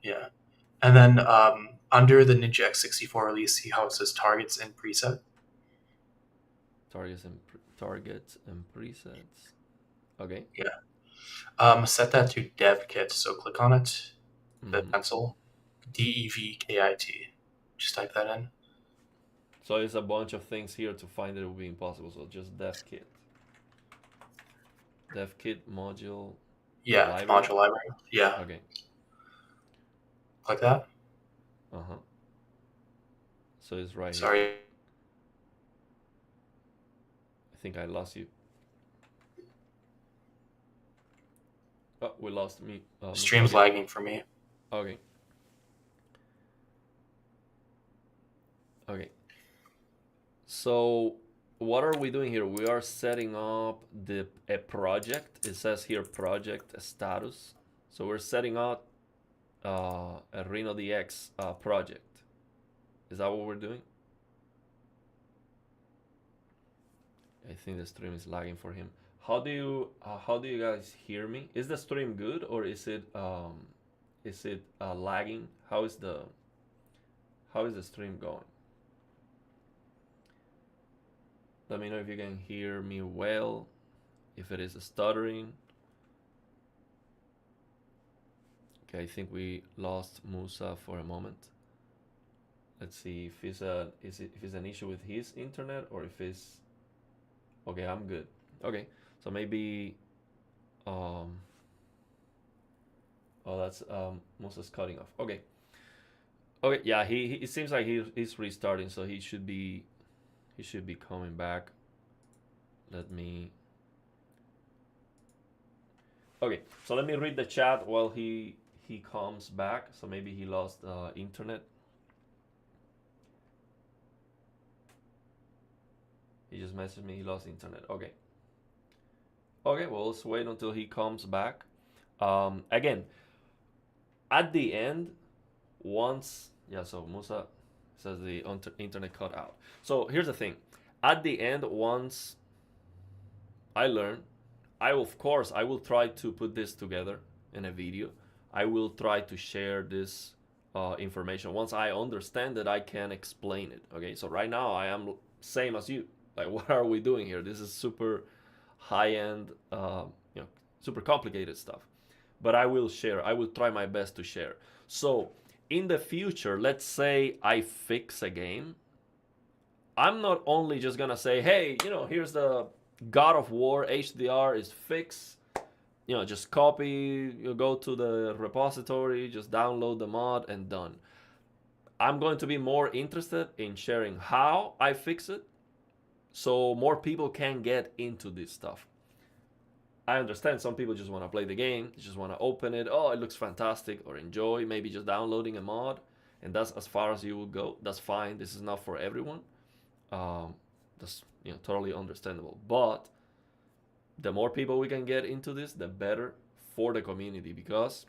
Yeah, and then under the Ninja X64 release, see how it says targets and preset. Targets and presets. Okay. Yeah. Set that to dev kit. So click on it, the Mm-hmm. pencil, DEVKIT. Just type that in. So it's a bunch of things here to find it will be impossible. So just dev kit module Yeah, the library. module library. Yeah, Okay. like that. Uh huh. So it's right here. Sorry, I think I lost you. Oh, we lost me. stream's Okay. lagging for me. Okay. Okay. So what are we doing here? We are setting up a project. It says here project status. So we're setting up a RenoDX project. Is that what we're doing? I think the stream is lagging for him. How do you guys hear me? Is the stream good or is it lagging? How is the stream going? Let me know if you can hear me well. If it is stuttering. Okay, I think we lost Musa for a moment. Let's see if if it's an issue with his internet or if it's okay. I'm good. Okay, so maybe oh, that's Musa's cutting off. Okay, okay, yeah. He it seems like he's restarting, so he should be coming back. Let me Okay, so let me read the chat while he comes back. So maybe he lost internet. He just messaged me he lost internet. Okay. Okay, well, let's wait until he comes back. Again, at the end, once, yeah, so Musa says the internet cut out. So here's the thing. At the end, once I learn, of course, I will try to put this together in a video. I will try to share this information. Once I understand it, I can explain it. Okay, so right now I am same as you. Like, what are we doing here? This is super high-end, super complicated stuff. But I will share. I will try my best to share. So in the future, let's say I fix a game. I'm not only just gonna say, hey, here's the God of War HDR is fixed. Just copy, go to the repository, just download the mod and done. I'm going to be more interested in sharing how I fix it so more people can get into this stuff. I understand some people just want to play the game, just want to open it. Oh, it looks fantastic, or enjoy maybe just downloading a mod, and that's as far as you will go. That's fine. This is not for everyone. That's totally understandable. But the more people we can get into this, the better for the community, because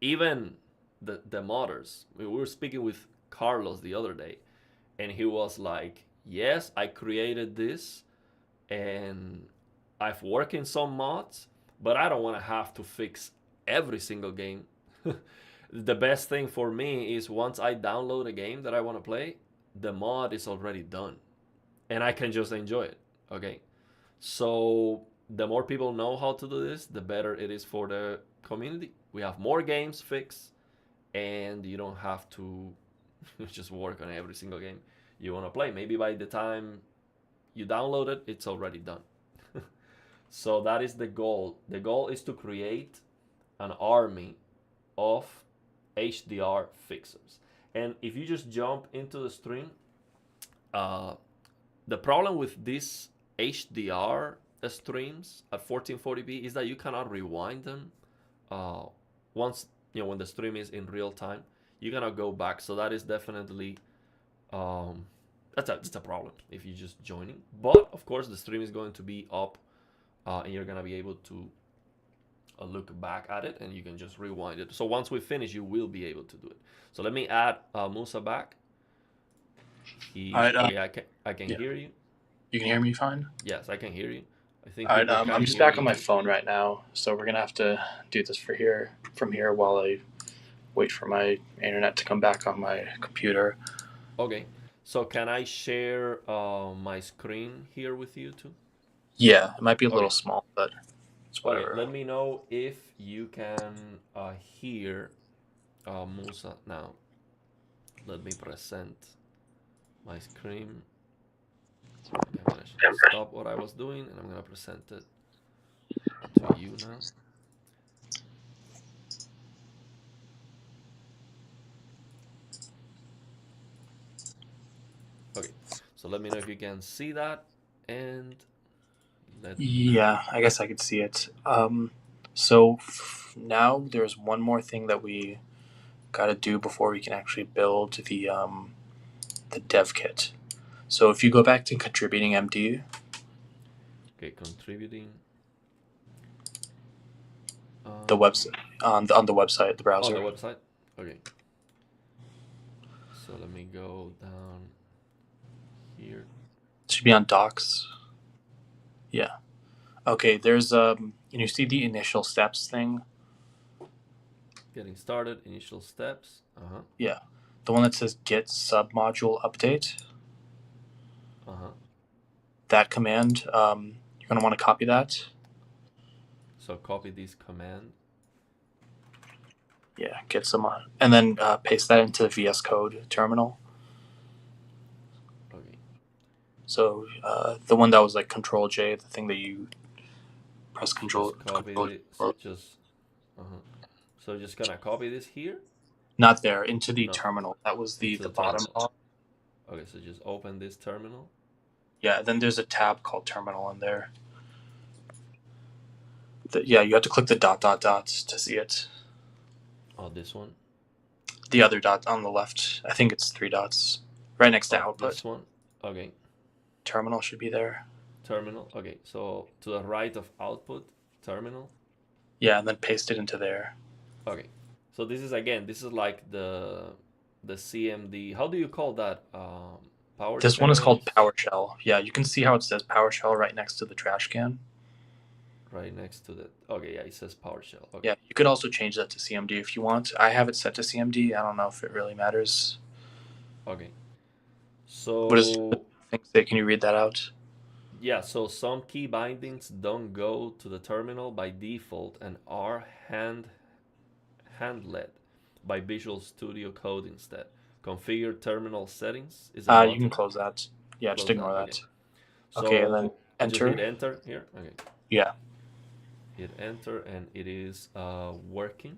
even the modders. We were speaking with Carlos the other day, and he was like, "Yes, I created this, and I've worked in some mods, but I don't want to have to fix every single game." The best thing for me is once I download a game that I want to play, the mod is already done, and I can just enjoy it. Okay, so the more people know how to do this, the better it is for the community. We have more games fixed, and you don't have to just work on every single game you want to play. Maybe by the time you download it, it's already done. So that is the goal. The goal is to create an army of HDR fixers. And if you just jump into the stream, the problem with these HDR streams at 1440p is that you cannot rewind them once when the stream is in real time. You cannot go back, so that is definitely that's a problem if you're just joining. But of course, the stream is going to be up, and you're gonna be able to look back at it, and you can just rewind it. So once we finish, you will be able to do it. So let me add Musa back. All right. Okay, I can Yeah. hear you. You can hear me fine? Yes, I can hear you. I think All right. people can I'm just hear back you on my too. phone right now, so we're gonna have to do this from here while I wait for my internet to come back on my computer. Okay. So can I share my screen here with you too? Yeah, it might be a little Okay. small, but it's Okay. whatever. Let me know if you can hear Musa now. Let me present my screen. Okay, I'm gonna stop what I was doing, and I'm gonna present it to you now. Okay, so let me know if you can see that, and Yeah, I guess I could see it. So now there's one more thing that we got to do before we can actually build the dev kit. So if you go back to contributing MD, okay, contributing. the website on the website, the browser. On the website. Okay. So let me go down here. It should be on docs. Yeah. Okay. There's you see the initial steps thing. Getting started. Initial steps. Yeah. The one that says git submodule update. That command. You're gonna want to copy that. So copy this command. Yeah, get some and then paste that into VS Code terminal. Okay. So the one that was like Control J, the thing that you press Control. Just copy Control it. Just. So just gonna copy this here. Not there, into the No. terminal. That was the Into the bottom. terminal. Okay, so just open this terminal. Yeah, then there's a tab called terminal in there. Yeah, you have to click the dot dot dot to see it. Oh, this one. The other dot on the left. I think it's 3 dots. Right next to Oh, output. this one. Okay. Terminal should be there. Terminal. Okay, so to the right of output, terminal. Yeah, and then paste it into there. Okay. So this is again. This is like the CMD. How do you call that? Power This one is called settings. PowerShell. Yeah, you can see how it says PowerShell right next to the trash can. Right next to the. Okay, yeah, it says PowerShell. Okay. Yeah, you could also change that to CMD if you want. I have it set to CMD. I don't know if it really matters. Okay. What does the So thing say? Can you read that out? yeah, so some key bindings don't go to the terminal by default and are handled by Visual Studio Code instead. Configure terminal settings is a You can button. close that. Yeah, just Close that. ignore Okay. that. Okay, and then So just hit enter. enter here. Okay. Yeah. Hit enter and it is working.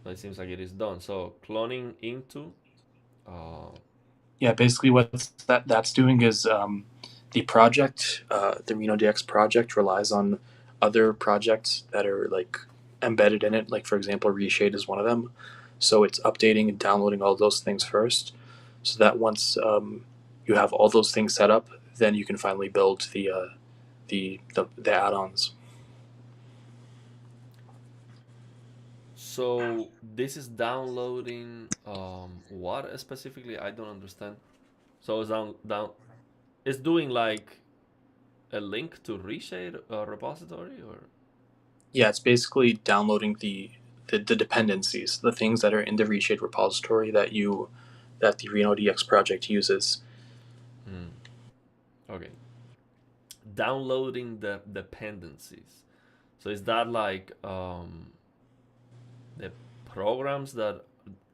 It seems like it is done. So cloning into. Yeah, basically what that's doing is the project, the RenoDX project relies on other projects that are like embedded in it. Like for example, Reshade is one of them. So it's updating and downloading all those things first, so that once you have all those things set up, then you can finally build the add-ons. So this is downloading what specifically? I don't understand. So it's down. It's doing like a link to Reshade repository or. Yeah, it's basically downloading the dependencies, the things that are in the Reshade repository that the RenoDX project uses. Hmm. Okay. Downloading the dependencies. So is that like the programs that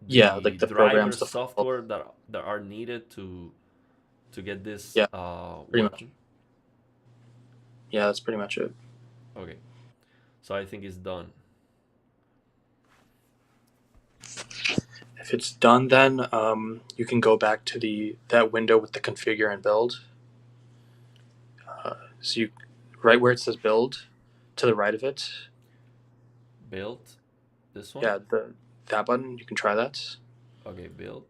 Yeah, the like the driver programs, the file. software that are needed to get this Yeah, pretty much. working? Yeah, that's pretty much it. Okay. So I think it's done. If it's done, then you can go back to that window with the configure and build. So you, right where it says build, to the right of it. Build this one. Yeah, that button. You can try that. Okay, build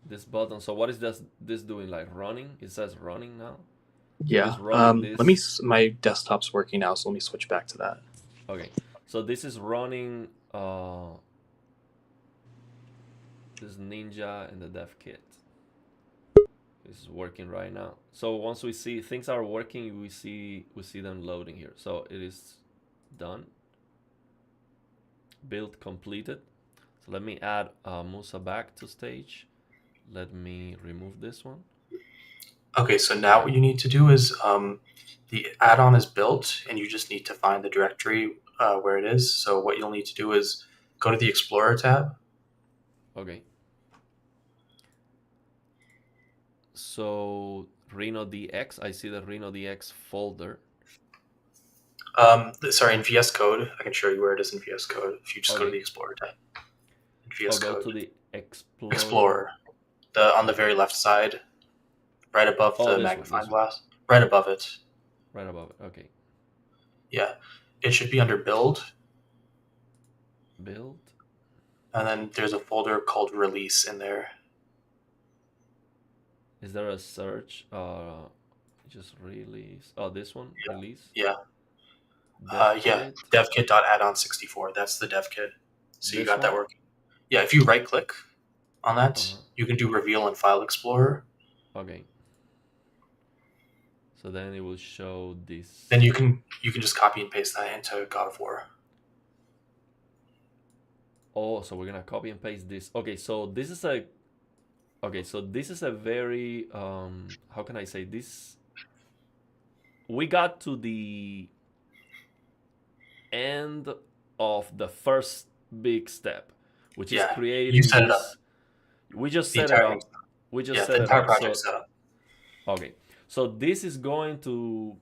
this button. So what is this doing? Like running? It says running now. So Yeah. it's running Let me. this. My desktop's working now, so let me switch back to that. Okay. So this is running this Ninja and the dev kit. This is working right now. So once we see things are working, we see them loading here. So it is done. Build completed. So let me add Musa back to stage. Let me remove this one. Okay, so now what you need to do is the add-on is built, and you just need to find the directory where it is. So what you'll need to do is go to the Explorer tab. Okay. So RenoDX, I see the RenoDX folder. Sorry, in VS Code, I can show you where it is in VS Code. If you just go to Okay. the Explorer tab, in I'll VS go Code, to the Explorer. Explorer, on the very left side, right above the magnifying glass, right above it. Right above it. Okay. Yeah, it should be under Build, Build. and then there's a folder called Release in there. Is there a search? Just release. Oh, this one. Yeah. Release. Yeah. DevKit. devkit.addon64. That's the dev kit. So you This got that one. working. Yeah, if you right click on that, you can do Reveal in File Explorer. Okay. So then it will show this. Then you can just copy and paste that into God of War. Oh, so we're gonna copy and paste this. Okay, so this is a. Okay, so this is a very how can I say this? We got to the end of the first big step, which is creating you set this. It up. We just set it up. We just set the it entire up. project So set up. okay, so this is going to.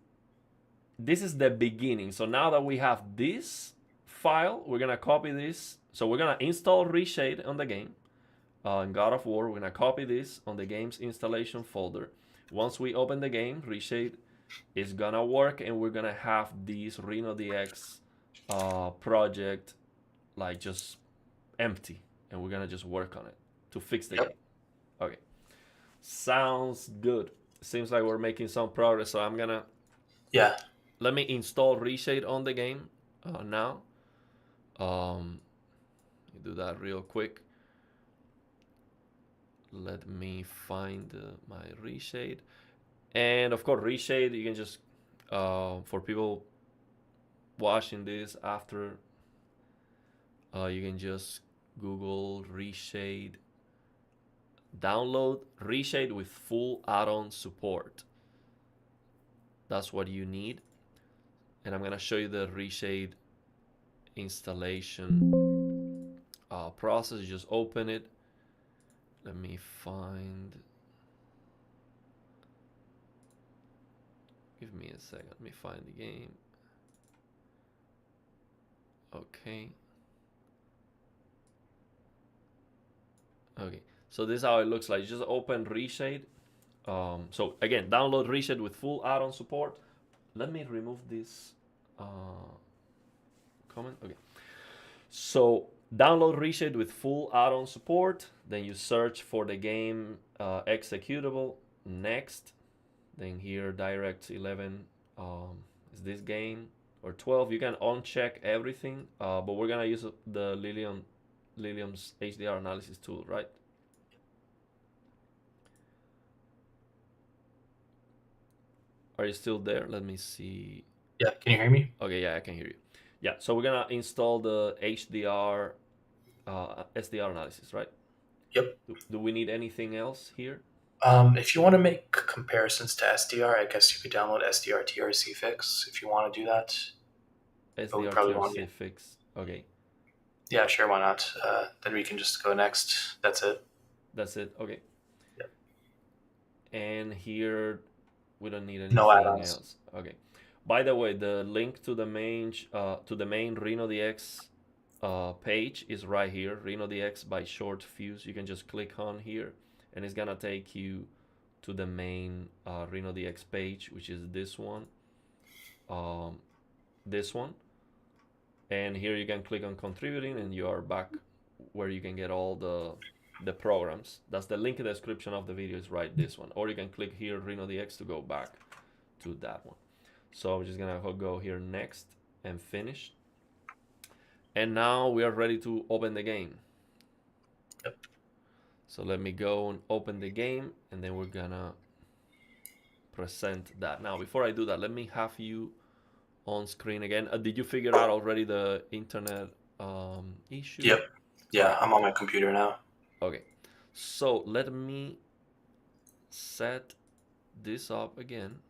This is the beginning. So now that we have this file, we're gonna copy this. So we're gonna install Reshade on the game. In God of War, we're gonna copy this on the game's installation folder. Once we open the game, Reshade is gonna work, and we're gonna have this RenoDX project like just empty, and we're gonna just work on it to fix the game. Yep. Okay, sounds good. Seems like we're making some progress. So I'm gonna Yeah. let me install Reshade on the game now. Do that real quick. Let me find my Reshade, and of course Reshade. You can just for people watching this after, you can just Google Reshade. Download Reshade with full add-on support. That's what you need. And I'm going to show you the Reshade installation process. You just open it. Let me find. Give me a second. Let me find the game. Okay. Okay. So this is how it looks like. You just open Reshade. So again, download Reshade with full add-on support. Let me remove this comment. Okay. So download Reshade with full add-on support. Then you search for the game executable. Next. Then here DirectX 11 is this game, or 12. You can uncheck everything, but we're gonna use the Lilium's HDR analysis tool, right? Are you still there? Let me see. Yeah. Can you hear me? Okay, yeah, I can hear you. Yeah, so we're gonna install the HDR SDR analysis, right? Yep. Do we need anything else here? If you want to make comparisons to SDR, I guess you could download SDR TRC fix if you want to do that. But we SDR probably want you. TRC fix. Okay. Yeah, sure. Why not? Then we can just go next. That's it. That's it. Okay. Yep. And here we don't need No anything add-ons. else. Okay. By the way, the link to the main RenoDX page is right here. RenoDX by short fuse. You can just click on here, and it's gonna take you to the main RenoDX page, which is this one. This one. And here you can click on contributing, and you are back where you can get all the programs. That's the link in the description of the video, is right, this one. Or you can click here RenoDX to go back to that one. So I'm just gonna go here next and finish. And now we are ready to open the game. Yep. So let me go and open the game, and then we're gonna present that. Now before I do that, let me have you on screen again. Did you figure out already the internet issue? Yep. Yeah, right. I'm on my computer now. Okay, so let me set this up again.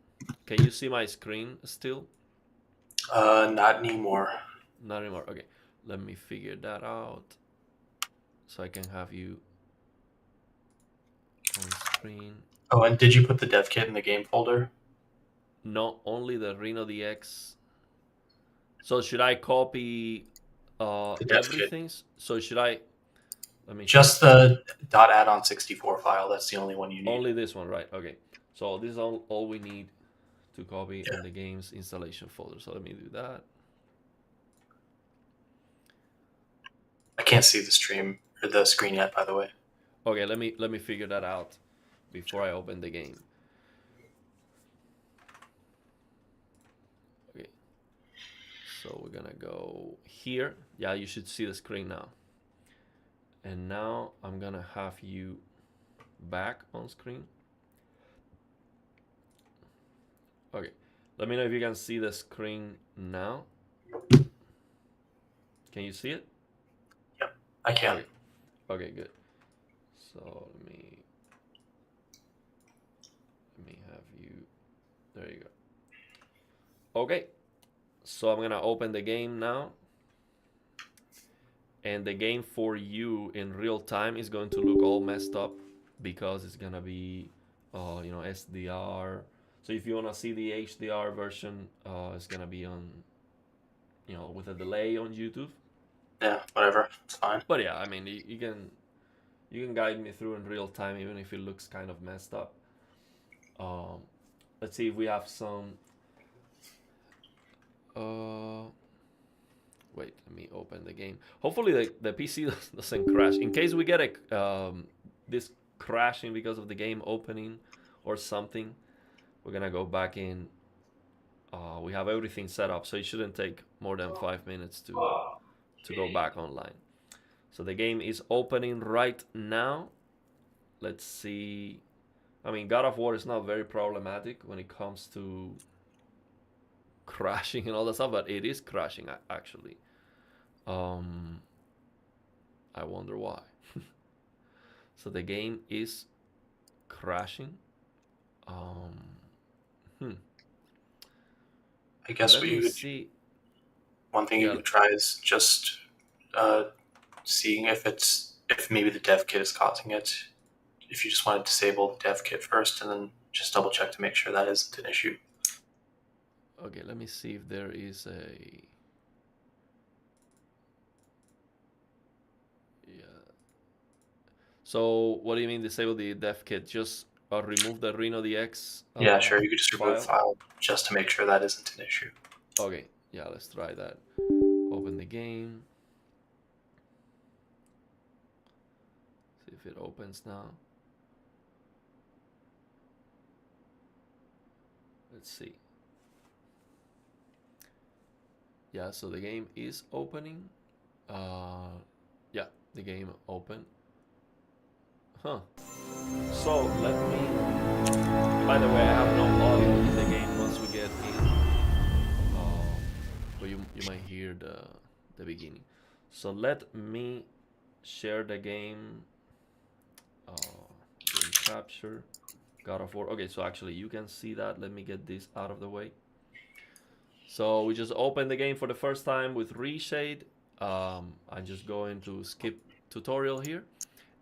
Can you see my screen still? Not anymore. Not anymore. Okay, let me figure that out so I can have you on screen. Oh, and did you put the dev kit in the game folder? No, only the RenoDX. So should I copy The dev kit. everything? So should I? Let me Just see. the .addon64 file. That's the only one you need. Only this one, right? Okay. So this is all we need to copy Yeah. in the game's installation folder. So let me do that. I can't see the stream or the screen yet, by the way. Okay, let me figure that out before I open the game. Okay. So we're gonna go here. Yeah, you should see the screen now. And now I'm gonna have you back on screen. Okay. Let me know if you can see the screen now. Can you see it? Yep, I can. Okay. Okay, good. So let me have you. There you go. Okay. So I'm gonna open the game now. And the game for you in real time is going to look all messed up because it's gonna be SDR. So if you wanna see the HDR version, it's gonna be on with a delay on YouTube. Yeah, whatever, it's fine. But yeah, I mean you can guide me through in real time even if it looks kind of messed up. let's see if we have some. Wait, let me open the game. Hopefully the PC doesn't crash. In case we get this crashing because of the game opening or something, we're gonna go back in. We have everything set up, so it shouldn't take more than 5 minutes to go back online. So the game is opening right now. Let's see. I mean, God of War is not very problematic when it comes to crashing and all that stuff, but it is crashing actually. I wonder why. So the game is crashing. I guess Let me see. one thing you could try is just seeing if maybe the dev kit is causing it. If you just want to disable the dev kit first, and then just double check to make sure that isn't an issue. Okay, let me see if there is a. Yeah. So what do you mean disable the dev kit? Just remove the RenoDX. Yeah, sure. You could just remove the file file just to make sure that isn't an issue. Okay, yeah, let's try that. Open the game. See if it opens now. Let's see. Yeah, so the game is opening. Yeah, the game open. Huh. So let me. By the way, I have no audio in the game once we get in. But you might hear the beginning. So let me share the game. Game capture. God of War. Okay, so actually you can see that. Let me get this out of the way. So we just opened the game for the first time with reshade. I'm just going to skip tutorial here.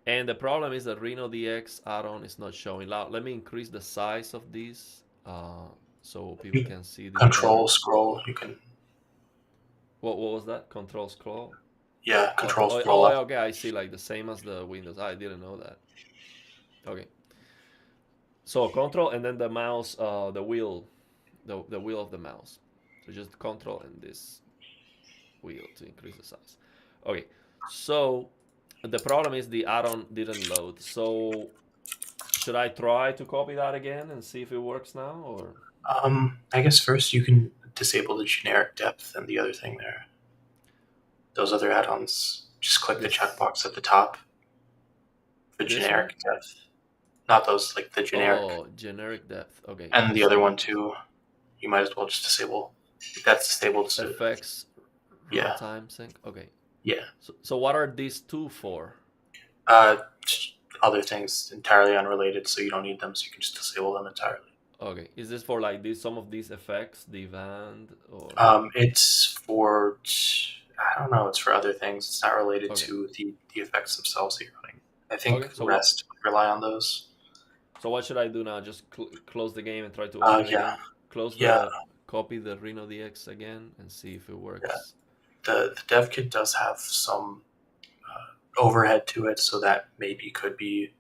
And the problem is that RenoDX add-on is not showing. Let me increase the size of this so people can see this Control better. scroll, you can. What was that? Control scroll? Yeah, control scroll oh, left. okay, I see, like the same as the Windows. I didn't know that. Okay. So control and then the mouse, the wheel of the mouse. So just control and this wheel to increase the size. Okay, so the problem is the add-on didn't load. So should I try to copy that again and see if it works now, or? I guess first you can disable the generic depth and the other thing there. Those other add-ons, just click the checkbox at the top. The generic depth. Not those, like the generic. Oh, generic depth. Okay. And the other one too, you might as well just disable. If that's disabled. Effects, runtime sync. Okay. Yeah. So what are these two for? Other things entirely unrelated, so you don't need them, so you can just disable them entirely. Okay. Is this for like some of these effects, the band, or? It's for, I don't know, it's for other things. It's not related to the effects themselves that you're running. I think REST would rely on those. So what should I do now? Just close the game and try to open it again? Copy the RenoDX again and see if it works. Yeah. The dev kit does have some overhead to it, so that maybe could be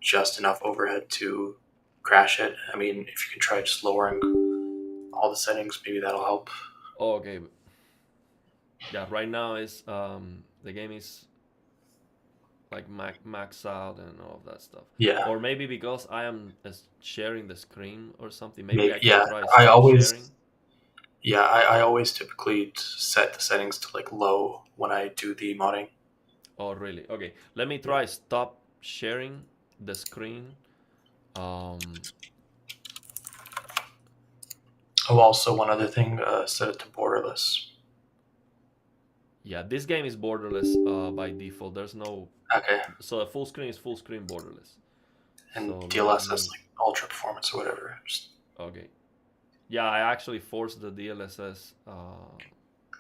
just enough overhead to crash it. I mean, if you can try just lowering all the settings, maybe that'll help. Oh, okay. Yeah, right now is the game is like max out and all of that stuff. Yeah. Or maybe because I am sharing the screen or something. Maybe I can try sharing. Yeah, I always typically set the settings to like low when I do the modding. Oh, really? Okay. Let me try stop sharing the screen. Also, one other thing, set it to borderless. Yeah, this game is borderless by default. There's no. Okay. So the full screen is full screen borderless. And so DLSS like ultra performance or whatever. Okay. Yeah, I actually forced the DLSS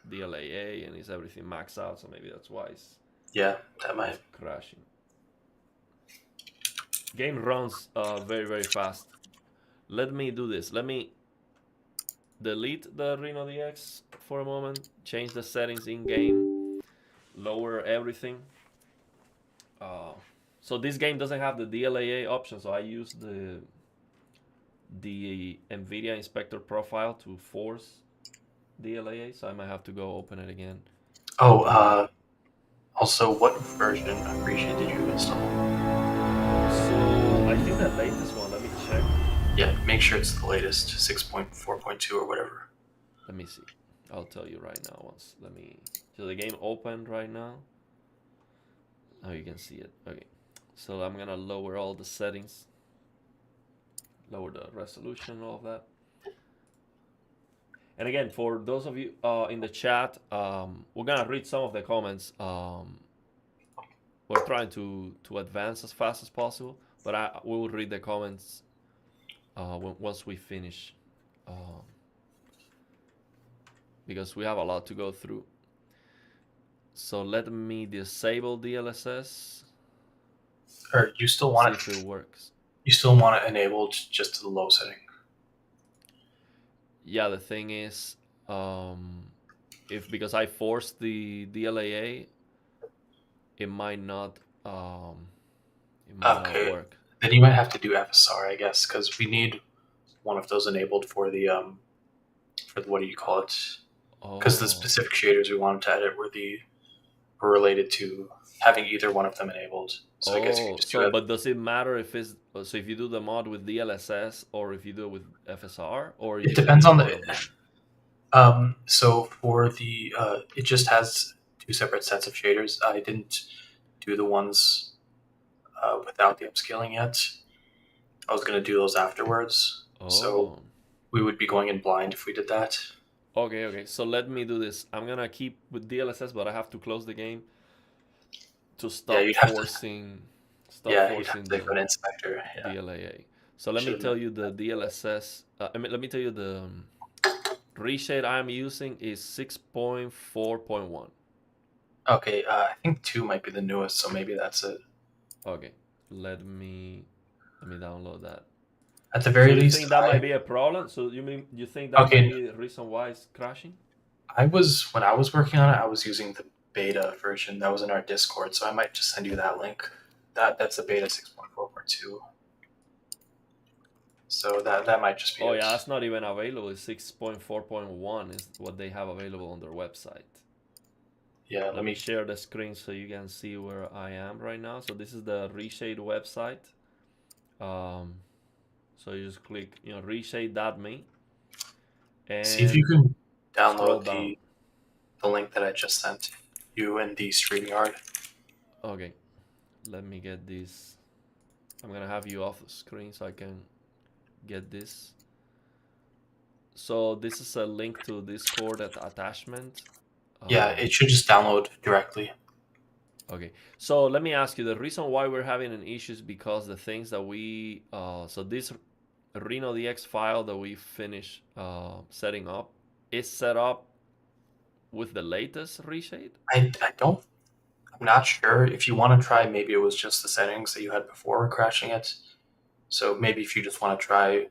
DLAA and it's everything maxed out, so maybe that's why it's that might crashing. Game runs very, very fast. Let me do this. Let me delete the RenoDX for a moment, change the settings in game, lower everything. So this game doesn't have the DLAA option, so I use the the NVIDIA inspector profile to force DLAA, so I might have to go open it again. Oh, also, what version of Reshade did you install? So I think the latest one, let me check. Yeah, make sure it's the latest, 6.4.2 or whatever. Let me see. I'll tell you right now once. So the game opened right now. Oh, you can see it. Okay. So I'm gonna lower all the settings. Lower the resolution, all of that. And again, for those of you in the chat, we're gonna read some of the comments. We're trying to advance as fast as possible, but we will read the comments once we finish, because we have a lot to go through. So let me disable DLSS. Or you still See want if it it? works. You still want it enabled just to the low setting? Yeah, the thing is, if because I forced the DLAA, it might not Okay, work. then you might have to do FSR, I guess, because we need one of those enabled for the what do you call it? Because the Oh, specific shaders we wanted to edit were related to having either one of them enabled. So I guess you could just do so it. but does it matter if you do the mod with DLSS or if you do it with FSR, or It you can depends use on one the. of them? So for the it just has two separate sets of shaders. I didn't do the ones without the upscaling yet. I was going to do those afterwards. So Oh, we would be going in blind if we did that. okay. So let me do this. I'm gonna keep with DLSS, but I have to close the game to Yeah, stop you'd have to. forcing Yeah, you'd have to the go to inspector. Yeah, DLAA. So let me should have. tell you the DLSS. Let me tell you the reshade I'm using is 6.4.1. Okay, I think two might be the newest, so maybe that's it. Okay, let me download that. At the So very you least, think that might I be a problem? So you think that might okay. be the reason why it's crashing? I was when I was working on it, I was using the beta version that was in our Discord, so I might just send you that link. That's the beta 6.4.2. So that might just be Oh it. yeah, that's not even available. It's 6.4.1 is what they have available on their website. Yeah, Let me share the screen so you can see where I am right now. So this is the Reshade website. Um, so you just click, reshade.me see if you and can scroll download down. the link that I just sent you in the StreamYard. Okay, let me get this. I'm gonna have you off the screen so I can get this. So this is a link to Discord attachment. Yeah, Um, it should just download directly. okay, so let me ask you. The reason why we're having an issue is because the things that so this RenoDX file that we finished setting up is set up with the latest reshade. I don't. I'm not sure. If you want to try, maybe it was just the settings that you had before crashing it. So maybe if you just want to try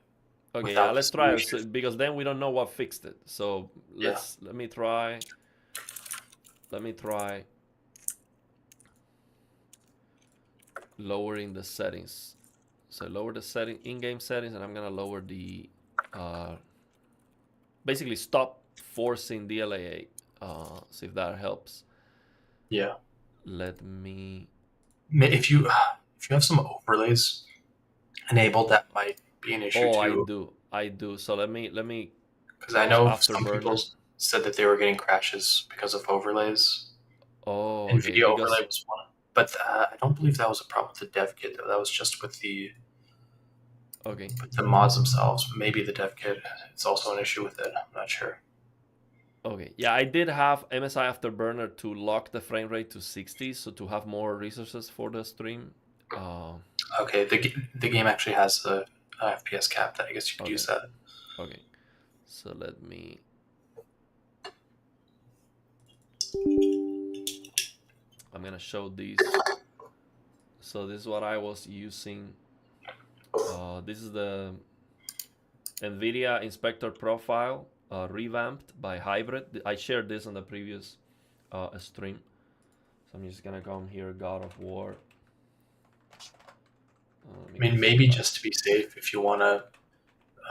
Okay, yeah, without let's this try new it because then we don't know what fixed it. So yeah. let me try. Let me try lowering the settings. So lower the in-game settings, and I'm gonna lower the uh, basically stop forcing DLAA. See if that helps. Yeah. Let me. If you have some overlays enabled, that might be an issue Oh, too. I do. So let me Because I close know some people Afterburner. said that they were getting crashes because of overlays. Oh, okay. NVIDIA overlay Because was one, but I don't believe that was a problem with the dev kit though. That was just okay, with the mods themselves. Maybe the dev kit is also an issue with it. I'm not sure. okay. Yeah, I did have MSI Afterburner to lock the frame rate to 60, so to have more resources for the stream. Uh, Okay, the game actually has a FPS cap that I guess you could use okay, that. okay. So let me. I'm gonna show this. So this is what I was using. This is the NVIDIA Inspector Profile revamped by Hybrid. I shared this on the previous stream. So I'm just gonna come here, God of War. Let me I mean, get some maybe just to lights. be safe, if you want to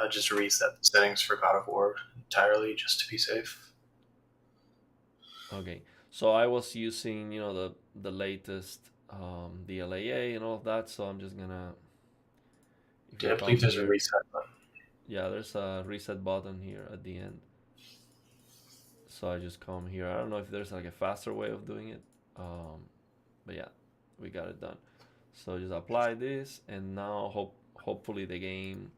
just reset the settings for God of War entirely just to be safe. Okay, so I was using the latest DLAA and all of that, so I'm just gonna, if Yeah, you I come believe there's a here, reset button. yeah, there's a reset button here at the end. So I just come here. I don't know if there's like a faster way of doing it, but yeah, we got it done. So just apply this, and now hopefully the game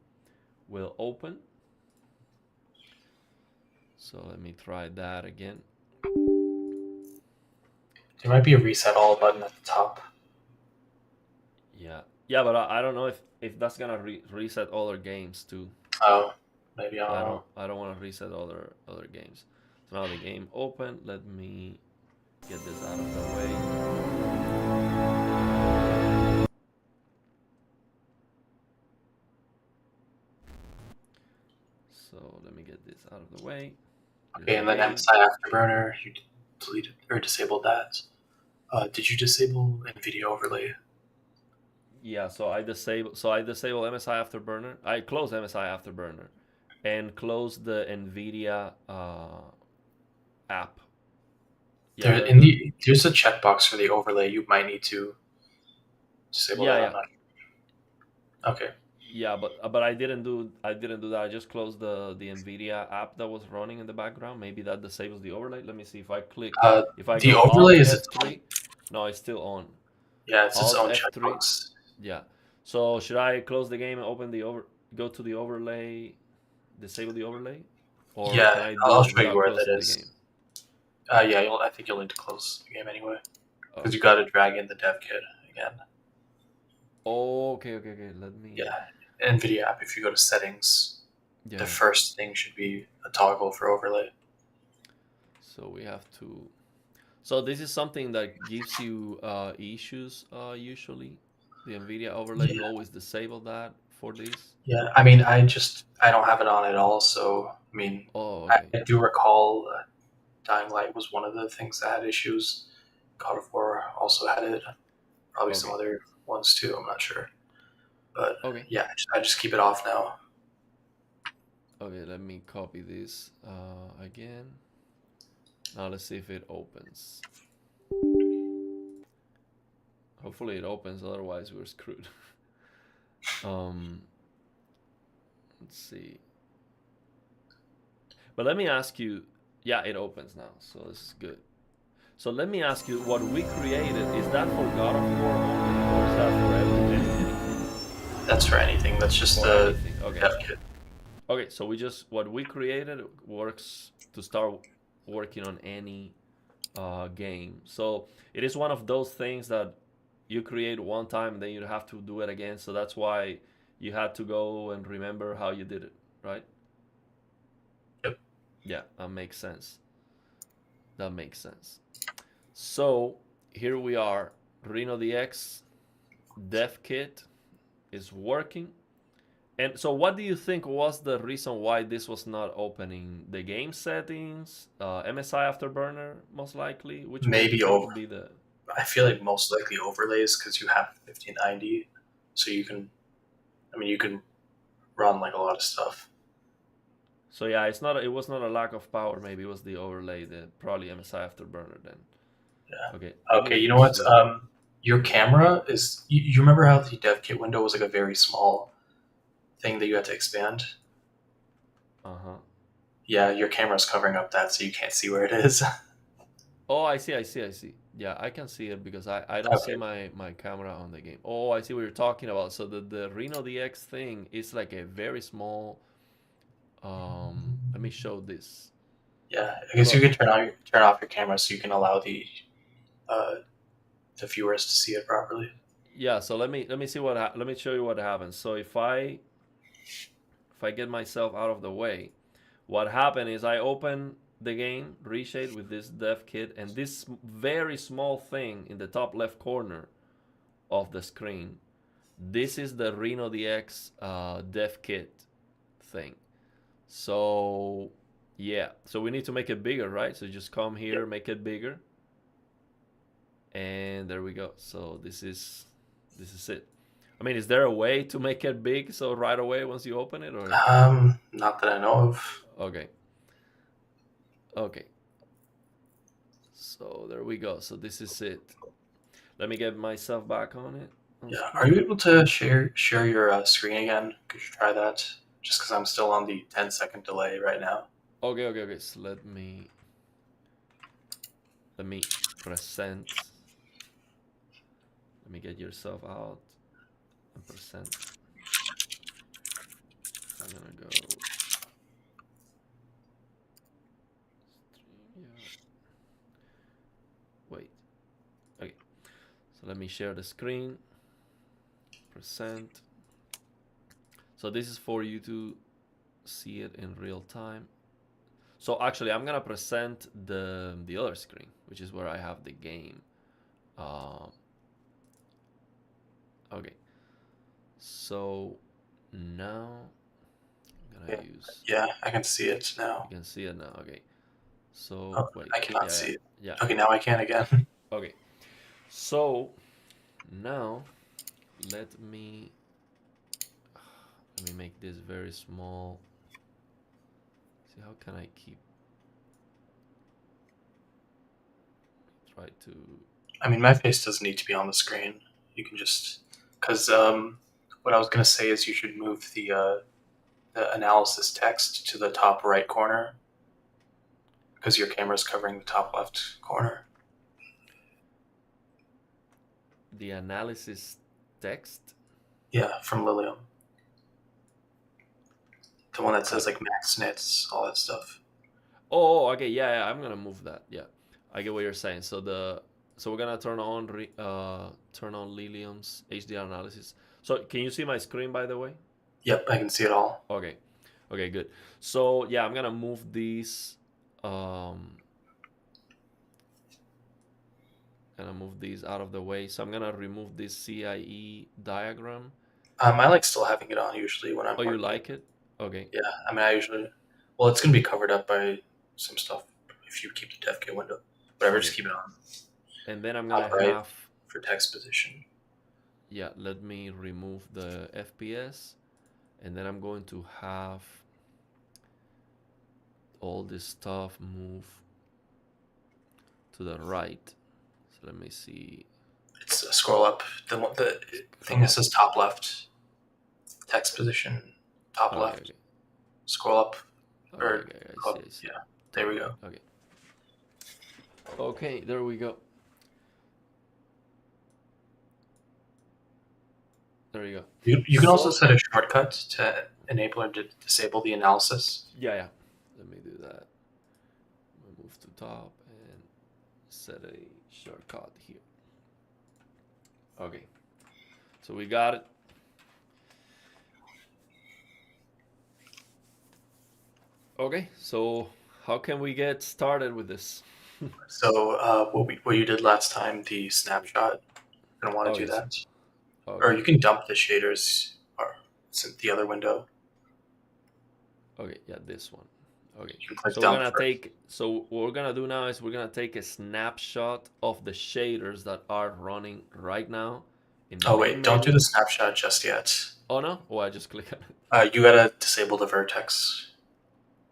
will open. So let me try that again. There might be a reset all button at the top. Yeah, yeah, but I don't know if that's gonna reset other games too. Oh, maybe, I So don't know. I don't want to reset other games. So now the game open. Let me get this out of the way. So let me get this out of the way. Here's Okay, the and then game. MSI Afterburner, you deleted or disabled that. Did you disable NVIDIA overlay? Yeah, so I disable MSI Afterburner. I close MSI Afterburner and close the NVIDIA app. Yeah, There's a checkbox for the overlay. You might need to disable yeah, that. yeah, I'm not. Okay. yeah, but I didn't do that. I just closed the NVIDIA app that was running in the background. Maybe that disables the overlay. Let me see if I click, if I The go overlay Alt is its own. F3. No, it's still on. Yeah, it's its Alt own F3. checkbox. Yeah. So should I close the game and go to the overlay, disable the overlay, or Yeah, can I I'll do it show you without where that closing the game? is. Yeah, I think you'll need to close the game anyway because you Okay. got to drag in the dev kit again. Okay, okay, okay. Let Yeah, me. NVIDIA app. If you go to settings, Yeah, the yeah. first thing should be a toggle for overlay. So we have to. So this is something that gives you issues usually. The NVIDIA overlay, you Yeah, always disable that for this. yeah. I mean, I don't have it on at all. So I mean, Oh, I, okay. I do recall Dying Light was one of the things that had issues. God of War also had it. Probably some Okay. other ones too. I'm not sure, but Okay. yeah, I just keep it off now. Okay, let me copy this again. Now let's see if it opens. Hopefully it opens, otherwise we're screwed. um, let's see. But let me ask you, yeah, it opens now, so this is good. So let me ask you, what we created, is that for God of War only, or is that for anything? That's for anything. That's just For the anything, okay. dev kit. Okay, so what we created works to start working on any game. So it is one of those things that you create one time and then you have to do it again. So that's why you had to go and remember how you did it, right? Yep. Yeah, that makes sense. That makes sense. So here we are. RenoDX dev kit is working. And so, what do you think was the reason why this was not opening? The game settings, MSI Afterburner, most likely. Which one do you Maybe think over. would be the? I feel like most likely overlays because you have 1590, so you can. I mean, you can run like a lot of stuff. So yeah, it's not. It was not a lack of power. Maybe it was the overlay. The probably MSI Afterburner then. Yeah. Okay, let me Okay. You know fix what? the. Your camera is. You remember how the dev kit window was like a very small thing that you had to expand? Uh huh. Yeah, your camera's covering up that, so you can't see where it is. Oh, I see. I see. I see. Yeah, I can see it because I don't see Okay. my camera on the game. Oh, I see what you're talking about. So the Reno DX thing is like a very small. Let me show this. Yeah, I guess you Look, could turn off your camera so you can allow uh, the viewers to see it properly. yeah. So let me see let me show you what happens. So if I get myself out of the way, what happened is I open the game reshade with this dev kit, and this very small thing in the top left corner of the screen, this is the Reno DX dev kit thing. So yeah, so we need to make it bigger, right? So just come here, Yep. make it bigger, and there we go. So this is it. I mean, is there a way to make it big so right away once you open it, or? Not that I know of. Okay. Okay. So there we go. So this is it. Let me get myself back on it on Yeah. Are screen. you able to share your screen again? Could you try that? Just because I'm still on the 10-second delay right now. Okay. So let me present. Let me get yourself out and present. So I'm gonna go. StreamYard. Wait. Okay. So let me share the screen. Present. So this is for you to see it in real time. So actually, I'm gonna present the other screen, which is where I have the game. Okay. So now I'm gonna Yeah. use. Yeah, I can see it now. You can see it now. Okay. So Oh, wait. I cannot Yeah. see it. Yeah. Okay, now I can again. Okay. So now let me make this very small. See, how can I keep try to. I mean, my face doesn't need to be on the screen. You can just because what I was gonna say is you should move the analysis text to the top right corner because your camera is covering the top left corner. The analysis text. Yeah, from Lilium, the one that says Okay. like max nits, all that stuff. Okay. Yeah. I'm gonna move that. Yeah. I get what you're saying. So we're gonna turn on Lilium's HDR analysis. So can you see my screen, by the way? Yep, I can see it all. Okay. Okay. Good. So yeah, I'm gonna move these. Um, gonna move these out of the way. So I'm gonna remove this CIE diagram. I like still having it on usually when I'm Oh, you working. like it? Okay. Yeah, I mean, I usually. Well, it's gonna be covered up by some stuff if you keep the DevKit window. Whatever, just Okay. keep it on. And then I'm gonna Top right have. for text position. Yeah. Let me remove the FPS, and then I'm going to have all this stuff move to the right. So let me see. It's scroll up. The thing that Scroll. says top left, text position, top Okay. left. Scroll up or Okay. I go see. up. I see. Yeah, there we go. Okay. Okay. There we go. There you go. You can also So set a shortcut to enable or disable the analysis. yeah. Let me do that. Move to top and set a shortcut here. Okay. So we got it. Okay. So how can we get started with this? So what you did last time, the snapshot, you're gonna want to Okay. do that, or Okay. you can dump the shaders or it's in the other window. Okay. Yeah. This one. Okay. You can click So we're dump gonna first. take. So what we're gonna do now is we're gonna take a snapshot of the shaders that are running right now in the Oh main wait, don't do menu. the snapshot just yet. Oh no! Oh, I just click on it. You gotta disable the vertex.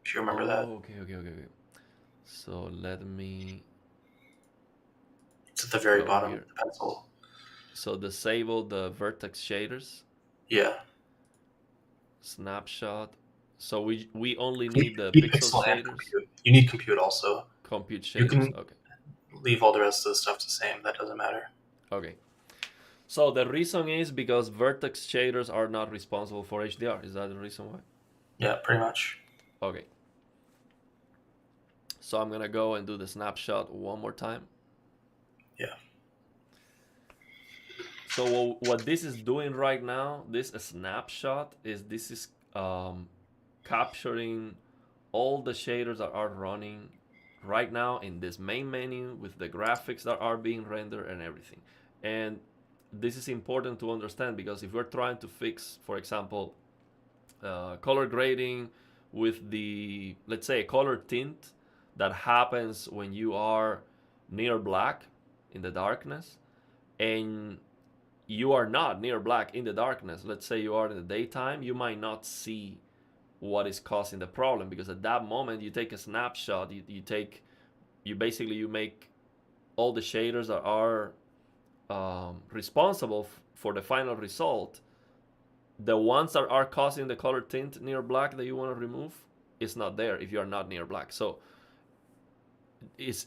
If you remember that, Oh, okay. So let me it's at the very go bottom of here. the pencil. So disable the vertex shaders, Yeah, snapshot. So we only you need the need pixel pixel and shaders, compute. You need compute also. compute You shaders. can Okay, leave all the rest of the stuff the same. That doesn't matter. okay. So the reason is because vertex shaders are not responsible for HDR. Is that the reason why? Yeah, pretty much. Okay. So I'm gonna go and do the snapshot one more time. Yeah. So what this is doing right now, this snapshot is capturing all the shaders that are running right now in this main menu with the graphics that are being rendered and everything. And this is important to understand because if we're trying to fix, for example, color grading with the, let's say, a color tint that happens when you are near black in the darkness, and you are not near black in the darkness. Let's say you are in the daytime, you might not see what is causing the problem, because at that moment you take a snapshot, you basically you make all the shaders that are responsible for the final result. The ones that are causing the color tint near black that you want to remove is not there if you are not near black. So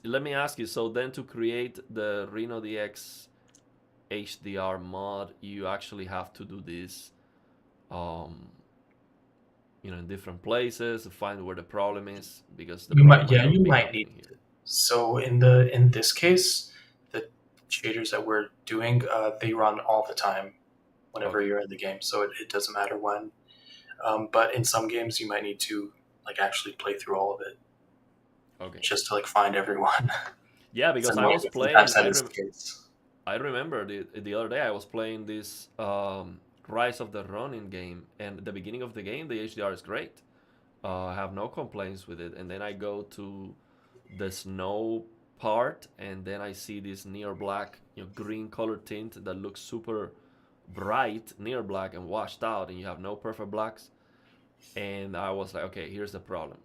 let me ask you, so then to create the RenoDX HDR mod, you actually have to do this um, in different places to find where the problem is, because the You problem might, might yeah, not you be might need. happening here. So in this case, the shaders that we're doing, they run all the time whenever Okay. you're in the game, so it doesn't matter when. But in some games, you might need to like actually play through all of it Okay. just to like find everyone. Yeah, It's because I annoying, was but playing. sometimes that is the case. I remember the other day I was playing this Rise of the Ronin game, and at the beginning of the game the HDR is great. I have no complaints with it, and then I go to the snow part, and then I see this near black, green color tint that looks super bright, near black and washed out, and you have no perfect blacks. And I was like, okay, here's the problem.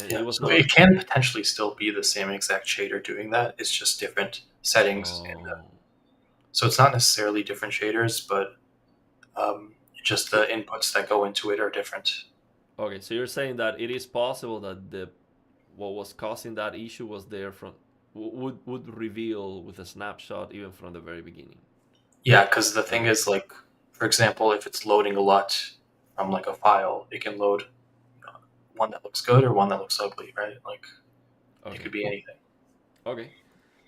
Yeah, It was so not. it can potentially still be the same exact shader doing that. It's just different settings, Oh, so it's not necessarily different shaders, but just the so inputs that go into it are different. okay, so you're saying that it is possible that the what was causing that issue was there from would reveal with a snapshot even from the very beginning. Yeah, because the thing Okay. is, like, for example, if it's loading a lot from like a file, it can load one that looks good or one that looks ugly, right? Like, it Okay. could be anything. Okay.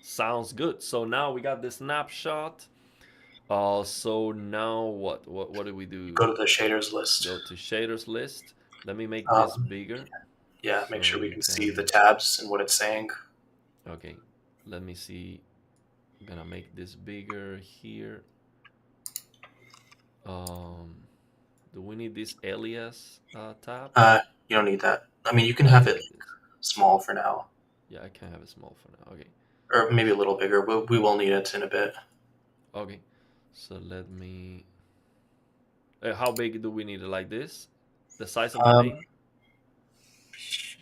Sounds good. So now we got the snapshot. So now what do we You do? go to the shaders list. Go to shaders list. Let me make this Um, bigger yeah, make so sure we you can see the can. tabs and what it's saying. Okay. Let me see. I'm gonna make this bigger here. Um, do we need this alias tab? You don't need that. I mean, you can I have don't it need like, this. small for now, Yeah, I can have it small for now. Okay. or maybe a little bigger. We will need it in a bit. Okay. So let me. How big do we need it? Like this? The size of the Um, name?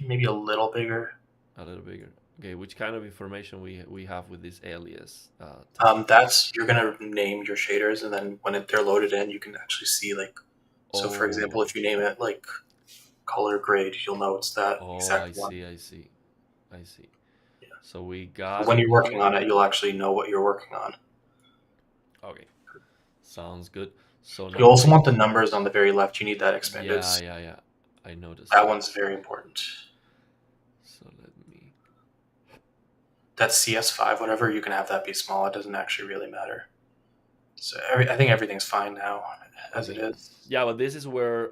maybe a little bigger. A little bigger. Okay. Which kind of information we have with this alias tab? That's you're gonna name your shaders, and then when they're loaded in, you can actually see like. So, for example, Oh. if you name it like color grade, you'll know it's that Oh, exact I one. see. I see. I see. Yeah. So we So got when it you're working here. on it, you'll actually know what you're working on. Okay. Sounds good. So You now also want make. the numbers on the very left. You need that expanded. Yeah, yeah, yeah. I noticed That that. one's very important. So let me. That's CS5, whatever. You can have that be small. It doesn't actually really matter. So I think everything's fine now as it Okay. is. Yeah, but this is where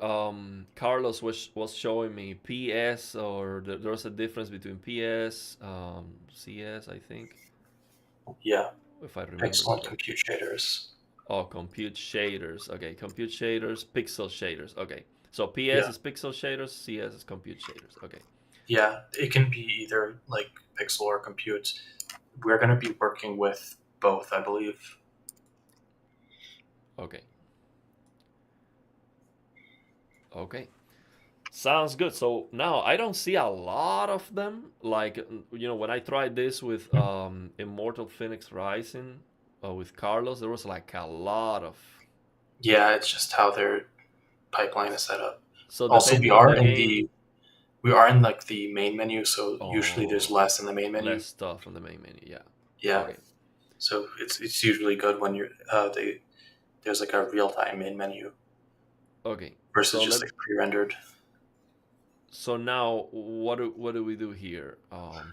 Carlos was showing me PS, or there's a difference between PS, CS, I think, Yeah, if I remember excellent correctly. compute shaders. Oh, compute shaders. Okay, compute shaders, pixel shaders. Okay, so PS Yeah, is pixel shaders, CS is compute shaders. Okay, yeah. It can be either like pixel or compute. We're going to be working with both, I believe. okay, okay. Sounds good. So now I don't see a lot of them. Like when I tried this with Immortal Phoenix Rising with Carlos, there was like a lot of. Yeah, it's just how their pipeline is set up. So Also, depending on the game, we are in like the main menu, so usually there's oh, less in the main menu. less stuff on the main menu. Yeah. Yeah, Okay. so it's usually good when you're there's like a real time main menu Okay. versus just like pre-rendered. So now what do we do here?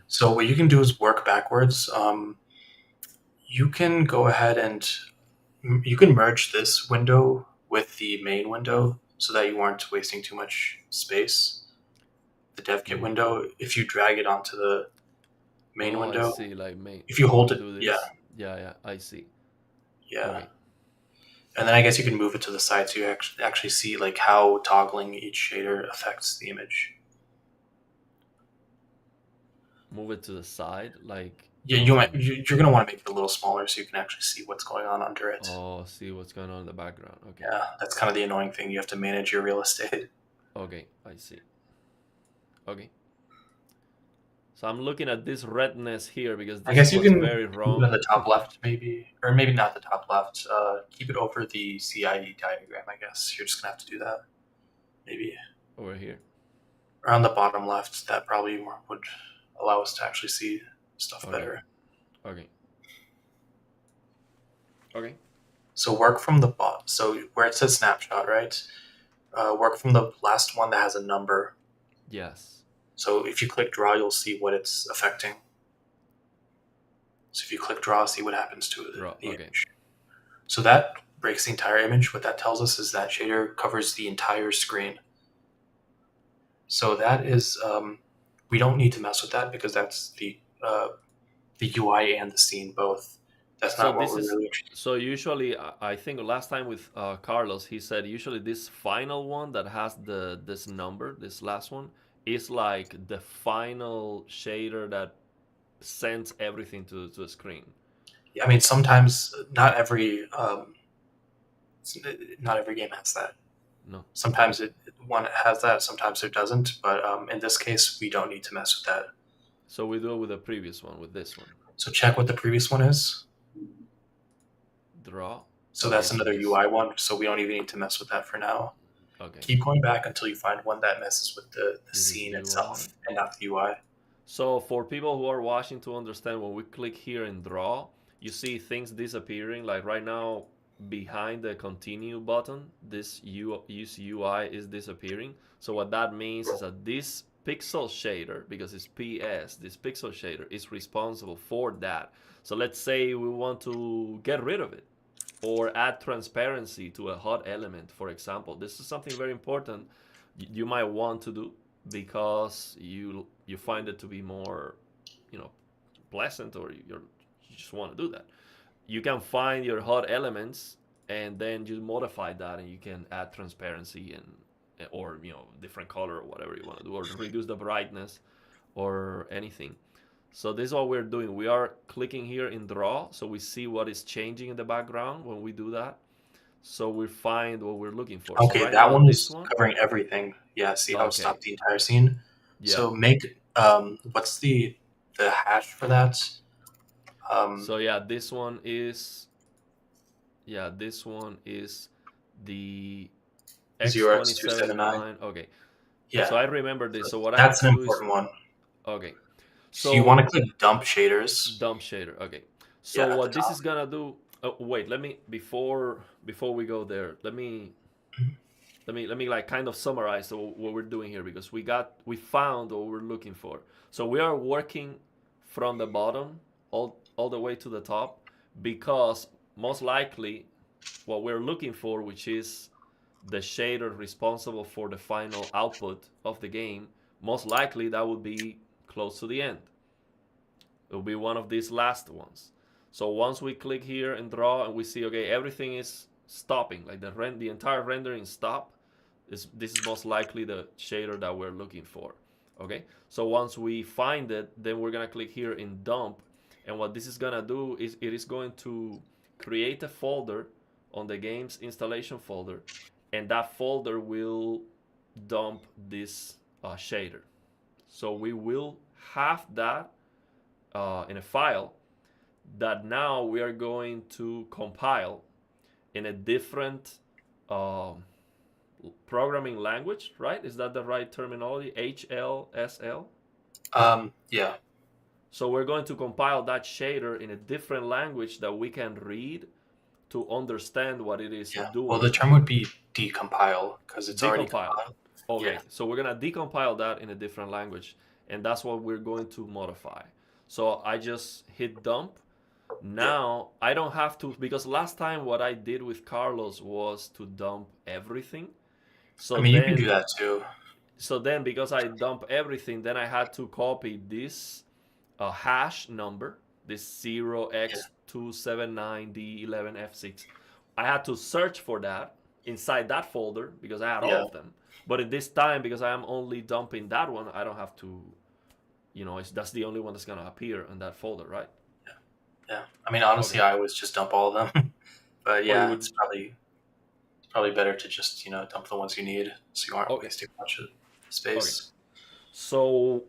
So what you can do is work backwards. You can go ahead and you can merge this window with the main window so that you aren't wasting too much space. The dev kit Mm. window, if you drag it onto the main Oh, I window, see. Like main. if you hold it, Do yeah, this. Yeah, yeah. I see. yeah. Okay. And then I guess you can move it to the side so you actually see like how toggling each shader affects the image. Move it to the side, like. Yeah, you're gonna want to make it a little smaller so you can actually see what's going on under it. Oh, see what's going on in the background. Okay. Yeah, that's kind of the annoying thing. You have to manage your real estate. Okay, I see. Okay. So I'm looking at this redness here because I this is guess you what's can very move it wrong. on the top left, maybe, or maybe not the top left. Keep it over the CIE diagram. I guess you're just gonna have to do that. Maybe Over here. or on the bottom left. That probably would allow us to actually see stuff Okay. better. Okay. Okay. So work from the bottom. So where it says snapshot, right? Work from the last one that has a number. Yes. So if you click draw, you'll see what it's affecting. So if you click draw, see what happens to Draw. the Okay. image. So that breaks the entire image. What that tells us is that shader covers the entire screen. So that is, we don't need to mess with that because that's the UI and the scene both. That's So not what this we're is really interested so usually I think last time with Carlos he said usually this final one that has this number, this last one, is like the final shader that sends everything to the screen. in. I mean, sometimes not every game has that. No. Sometimes one has that, sometimes it doesn't. But in this case, we don't need to mess with that. So we do it with the previous one, with this one. So check what the previous one is. Draw. So Okay, that's so another this. UI one. So we don't even need to mess with that for now. Okay. Keep going back until you find one that messes with the This is scene UI. itself and not the UI. So for people who are watching to understand, when we click here in draw, you see things disappearing. Like right now, behind the continue button, this use UI is disappearing. So what that means is that this pixel shader, because it's PS, this pixel shader is responsible for that. So let's say we want to get rid of it or add transparency to a hot element, for example. This is something very important you might want to do because you find it to be more, you know, pleasant, or you just want to do that. You can find your hot elements and then you modify that, and you can add transparency and or different color or whatever you want to do, or reduce the brightness or anything. So this is what we're doing. We are clicking here in draw, so we see what is changing in the background when we do that. So we find what we're looking for. So Okay, right that now, one this is one. covering everything. Yeah, see how it Okay. stopped the entire scene? Yeah. So make what's the hash for that? Um, So yeah, this one is the 0x279. X279. Okay. So Yeah, I remember this. so So what I have that's to an do is, important one. okay. So you want So to click dump shaders. dump shader. Okay. So Yeah, at the what this top. is gonna do? Oh, wait. Let me before we go there. Let me like kind of summarize what we're doing here, because we found what we're looking for. So we are working from the bottom all the way to the top, because most likely what we're looking for, which is the shader responsible for the final output of the game, most likely that would be close to the end. It will be one of these last ones. So once we click here and draw and we see, okay, everything is stopping, like the entire rendering stop, this is most likely the shader that we're looking for. Okay, so once we find it, then we're gonna click here in dump, and what this is gonna do is it is going to create a folder on the game's installation folder, and that folder will dump this shader. So we will have that in a file that now we are going to compile in a different um, programming language, right? Is that the right terminology? HLSL. Yeah, So we're going to compile that shader in a different language that we can read to understand what it is yeah. Well, the doing. term would be decompile because it's already Decompile. compiled. Yeah, Okay, so we're gonna decompile that in a different language, and that's what we're going to modify. So I just hit dump. yeah. Now I don't have to, because last time what I did with Carlos was to dump everything. I So mean, you can do then that too. so then because I dump everything, then I had to copy this hash number, this Yeah, 0x279D11F6. I had to search for that inside that folder because I had all yeah. of them. But in this time, because I am only dumping that one, I don't have to you know, that's the only one that's gonna appear in that folder, right? Yeah. I mean, honestly, Okay. I always just dump all of them. But Oh, you yeah, would. it's probably better to just dump the ones you need, so you aren't Okay. wasting much of Okay. space. So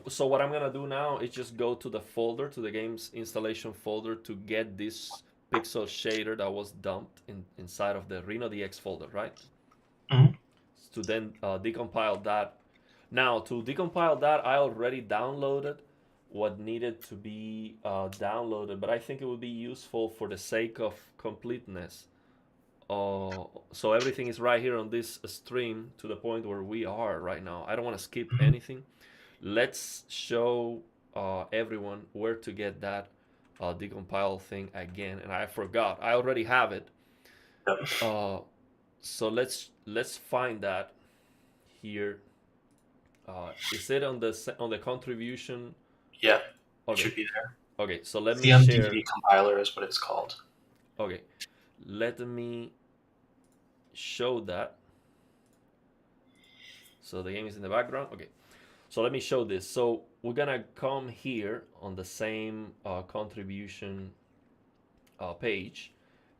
so what I'm gonna do now is just go to the folder, to the game's installation folder, to get this pixel shader that was dumped inside of the RenoDX folder, right? Hmm. To then decompile that. Now, to decompile that, I already downloaded what needed to be downloaded, but I think it would be useful for the sake of completeness. So everything is right here on this stream to the point where we are right now. I don't want to skip Hmm. anything. Let's show everyone where to get that decompile thing again. And I forgot. I already have it. Yep. Uh, so let's find that here. Is it on the contribution? Yeah, it Okay. should be there. Okay. So let me share. CMD compiler is what it's called. Okay. Let me show that. So the game is in the background. Okay. So let me show this. So we're gonna come here on the same contribution page,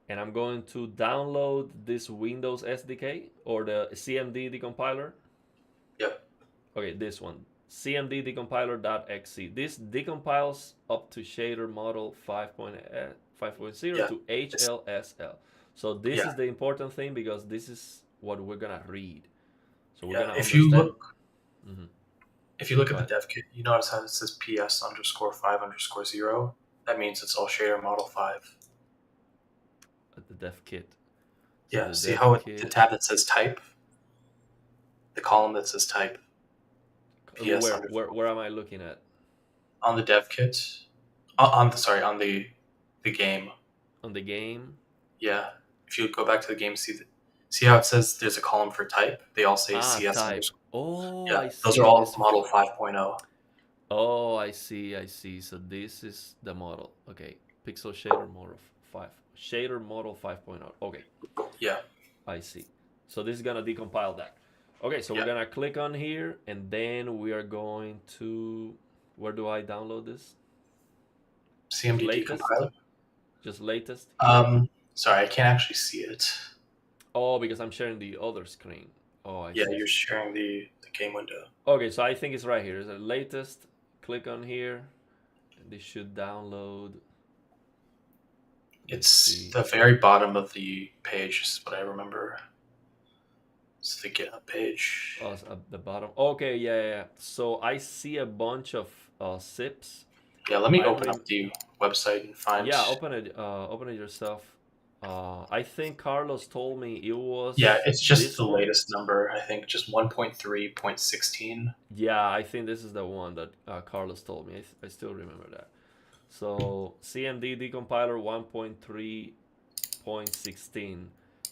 and I'm going to download this Windows SDK or the CMD decompiler. Yep. Okay, this one, CMD decompiler.exe. This decompiles up to shader model 5.0 Yeah. to It's, HLSL. So this yeah. is the important thing because this is what we're gonna read. So we're Yeah. gonna If you understand. look Mm-hmm. if you look Go at the ahead. dev kit, you notice how it says PS_5_0. That means it's all shader model 5. At the dev kit. So Yeah. the See dev how the kit. tab that says type, the column that says type, PS underscore Where am I looking at? on the dev kit. On the game. On the game. Yeah. If you go back to the game, see how it says there's a column for type. They all say Ah, CS type. underscore. Oh, Yeah, I those are see. all This. model 5.0. Oh, I see. I see. So this is the model. Okay. Pixel shader model 5. Shader model 5.0. Okay. Yeah. I see. So this is gonna decompile that. Okay. So we're Yeah. gonna click on here, and then we are going to. Where do I download this? CMD Latest. decompiler. Just latest here. Sorry, I can't actually see it. Oh, because I'm sharing the other screen. Oh, I Yeah, see. you're sharing the game window. Okay, so I think it's right here. Is it latest? Click on here, and this should download. Let me It's see. the very bottom of the page, is what I remember. It's the GitHub page. Oh, it's at the bottom. Okay, yeah, yeah. So I see a bunch of zips. Yeah, let me I open rem up the website and find. Yeah, open it. Open it yourself. I think Carlos told me it Yeah, was it's just this the one. latest number. I think just 1.3.16. Yeah, I think this is the one that Carlos told me. I still remember that. So CMD decompiler 1.3.16.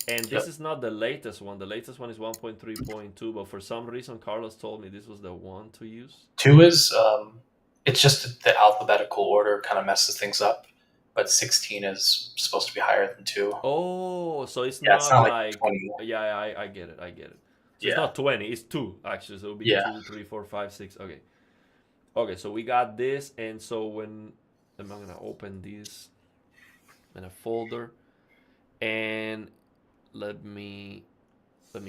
And this Yep. is not the latest one. The latest one is 1.3.2, but for some reason Carlos told me this was the one to use. 2 is it's just the alphabetical order kind of messes things up, but 16 is supposed to be higher than 2. Oh, so it's Yeah, it's not not like like 20. yeah, I get it, I get it. So it's Yeah. not 20, it's 2 actually. So it'll be Yeah. 2, 3, 4, 5, 6. Okay. Okay, so we got this, and so when I'm gonna open this in a folder, and let me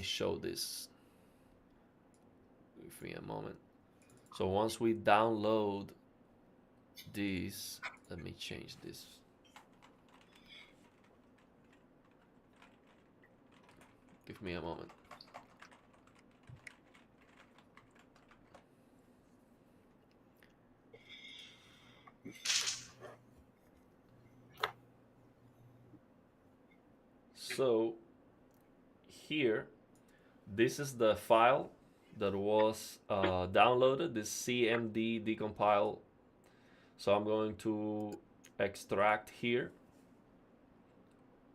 show this. Give me a moment. So once we download this, let me change this. Give me a moment. So here, this is the file that was downloaded, this CMD decompile. So I'm going to extract here.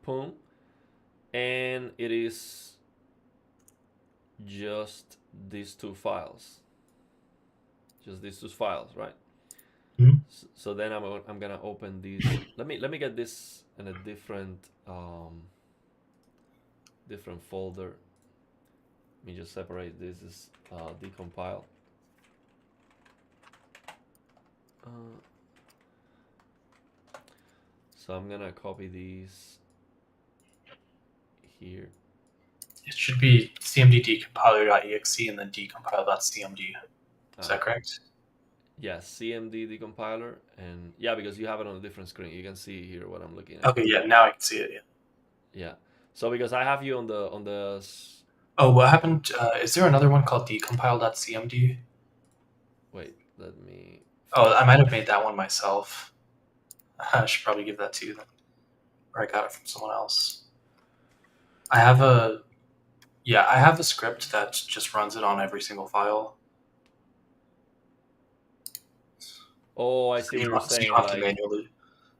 Boom. And it is just these two files. Just these two files, right? Mhm. So then I'm gonna open these. Let me get this in a different folder. Let me just separate this as decompile. Uh, so I'm gonna copy these here. It should be cmd decompiler.exe and then decompile.cmd. Is Uh, that correct? yeah, CMD decompiler, and yeah, because you have it on a different screen, you can see here what I'm looking at. Okay, yeah, now I can see it. Yeah. Yeah. So because I have you on the. Oh, what happened? Is there another one called decompile.cmd? Wait, let me Oh, I fix might that. have made that one myself. I should probably give that to you then. Or I got it from someone else. I have a I have a script that just runs it on every single file. Oh, I So see what you're you saying. don't have to Like, manually.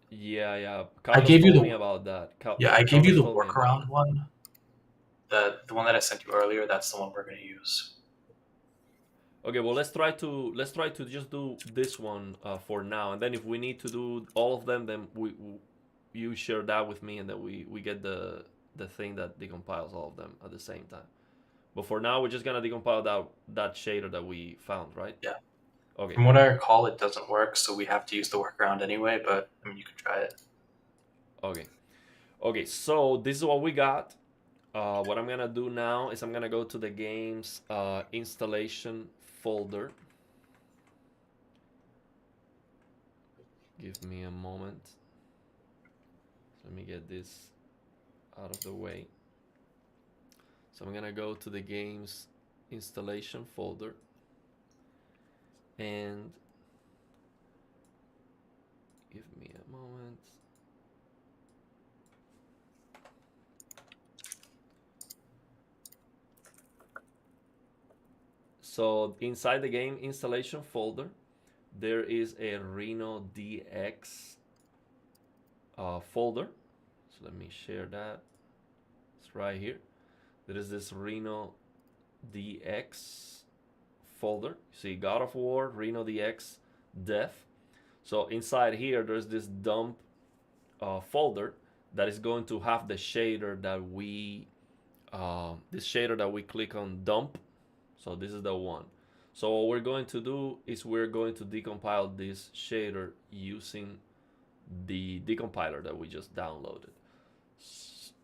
yeah, yeah. I Carlos gave you told me the about that. I gave you Carlos the told me about workaround that. one. The one that I sent you earlier, that's the one we're gonna use. Okay, well, let's try to just do this one for now, and then if we need to do all of them, then you share that with me, and then we get the thing that decompiles all of them at the same time. But for now, we're just gonna decompile that shader that we found, right? Yeah. Okay, From what I recall, it doesn't work, so we have to use the workaround anyway. But I mean, you can try it. okay, okay. So this is what we got. What I'm gonna do now is I'm gonna go to the game's installation folder. Give me a moment. Let me get this out of the way. So I'm gonna go to the game's installation folder and give me a moment. So inside the game installation folder, there is a RenoDX folder. So let me share that. It's right here. There is this RenoDX folder. You see God of War, RenoDX, Dev. So inside here, there's this dump folder that is going to have the shader that we this shader that we click on dump. So this is the one. So what we're going to do is we're going to decompile this shader using the decompiler that we just downloaded.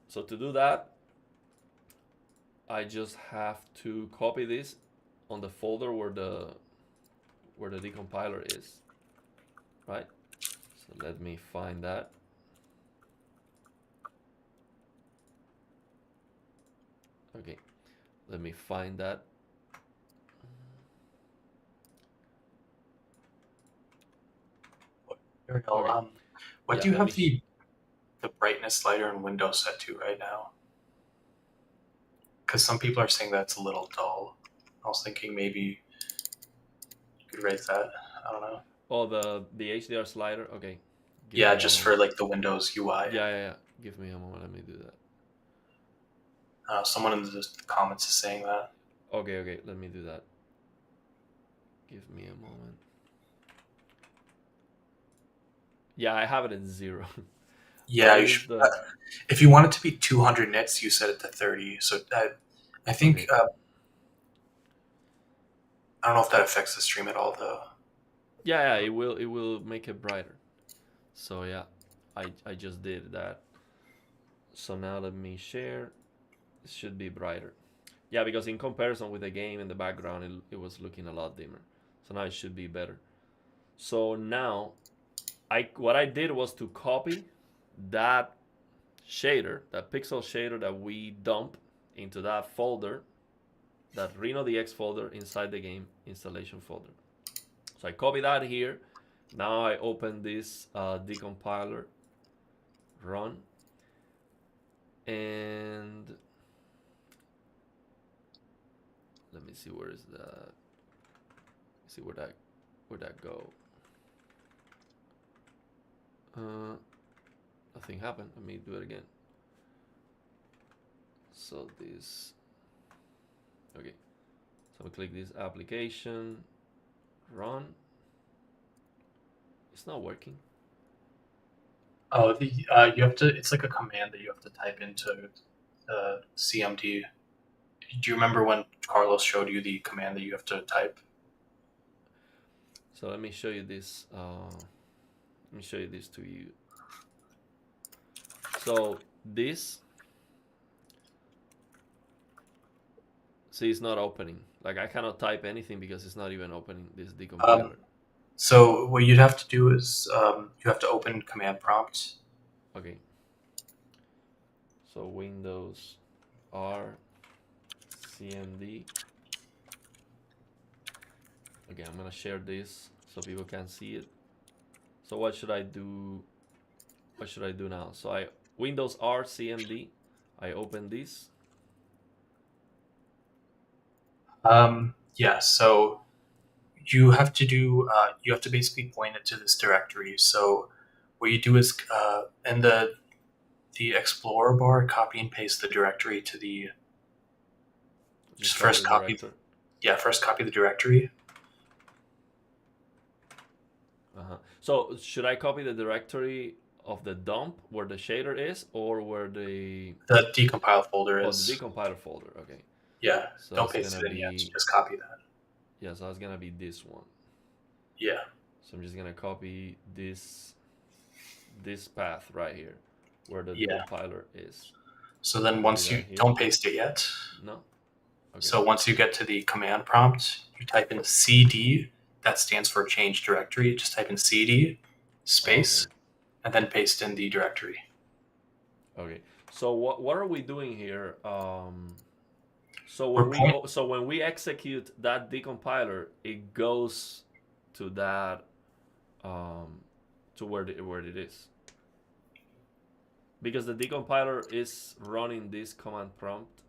So to do that, I just have to copy this on the folder where the decompiler is, right? So let me find that. Okay, let me find that. Here we go. Okay, What yeah, do you let have me. the brightness slider in Windows set to right now? Because some people are saying that's a little dull. I was thinking maybe you could raise that. I don't know. Oh, the HDR slider. Okay, give Yeah, me a just for moment. like the Windows UI. Yeah, yeah, yeah. Give me a moment. Let me do that. Someone in the comments is saying that. Okay, okay. Let me do that. Give me a moment. Yeah, I have it at 0. Yeah, What you is should. the? If you want it to be 200 nits, you set it to 30. So I think Okay. I don't know if that affects the stream at all, though. Yeah, yeah. It will make it brighter. So yeah, I just did that. So now let me share. It should be brighter. Yeah, because in comparison with the game in the background, it was looking a lot dimmer. So now it should be better. So now, what I did was to copy that shader, that pixel shader that we dump into that folder, that RenoDX folder inside the game installation folder. So I copy that here. Now I open this decompiler, run, and let me see where is that. See where that go. Uh, Nothing happened. Let me do it again. So this, okay. So we click this application, run. It's not working. Oh, the you have to. It's like a command that you have to type into CMD. Do you remember when Carlos showed you the command that you have to type? So let me show you this. Let me show you this to you. So this, see, it's not opening. Like I cannot type anything because it's not even opening this Um, decompiler. so what you'd have to do is you have to open command prompt. Okay. So Windows R CMD. Okay, I'm gonna share this so people can see it. So what should I do? What should I do now? So I Windows R CMD. I open this. Yeah, so you have to do you have to basically point it to this directory. So what you do is in the Explorer bar, copy and paste the directory to the Just just copy first the copy. director. Yeah, first copy the directory. So should I copy the directory of the dump where the shader is, or where the The decompile folder oh the is. decompiler folder? Okay, Yeah, so don't it's paste gonna it in yet. be Just copy that. yeah. So it's gonna be this one. Yeah, So I'm just gonna copy this path right here, where the yeah. decompiler is. So then Copy once that you here. don't paste it yet. No. Okay. So once you get to the command prompt, you type in cd. That stands for change directory. Just type in cd Oh, okay. space and then paste in the directory. Okay. So what are we doing here? So We're point. when we execute that decompiler, it goes to that um, to where it is, because the decompiler is running this command prompt.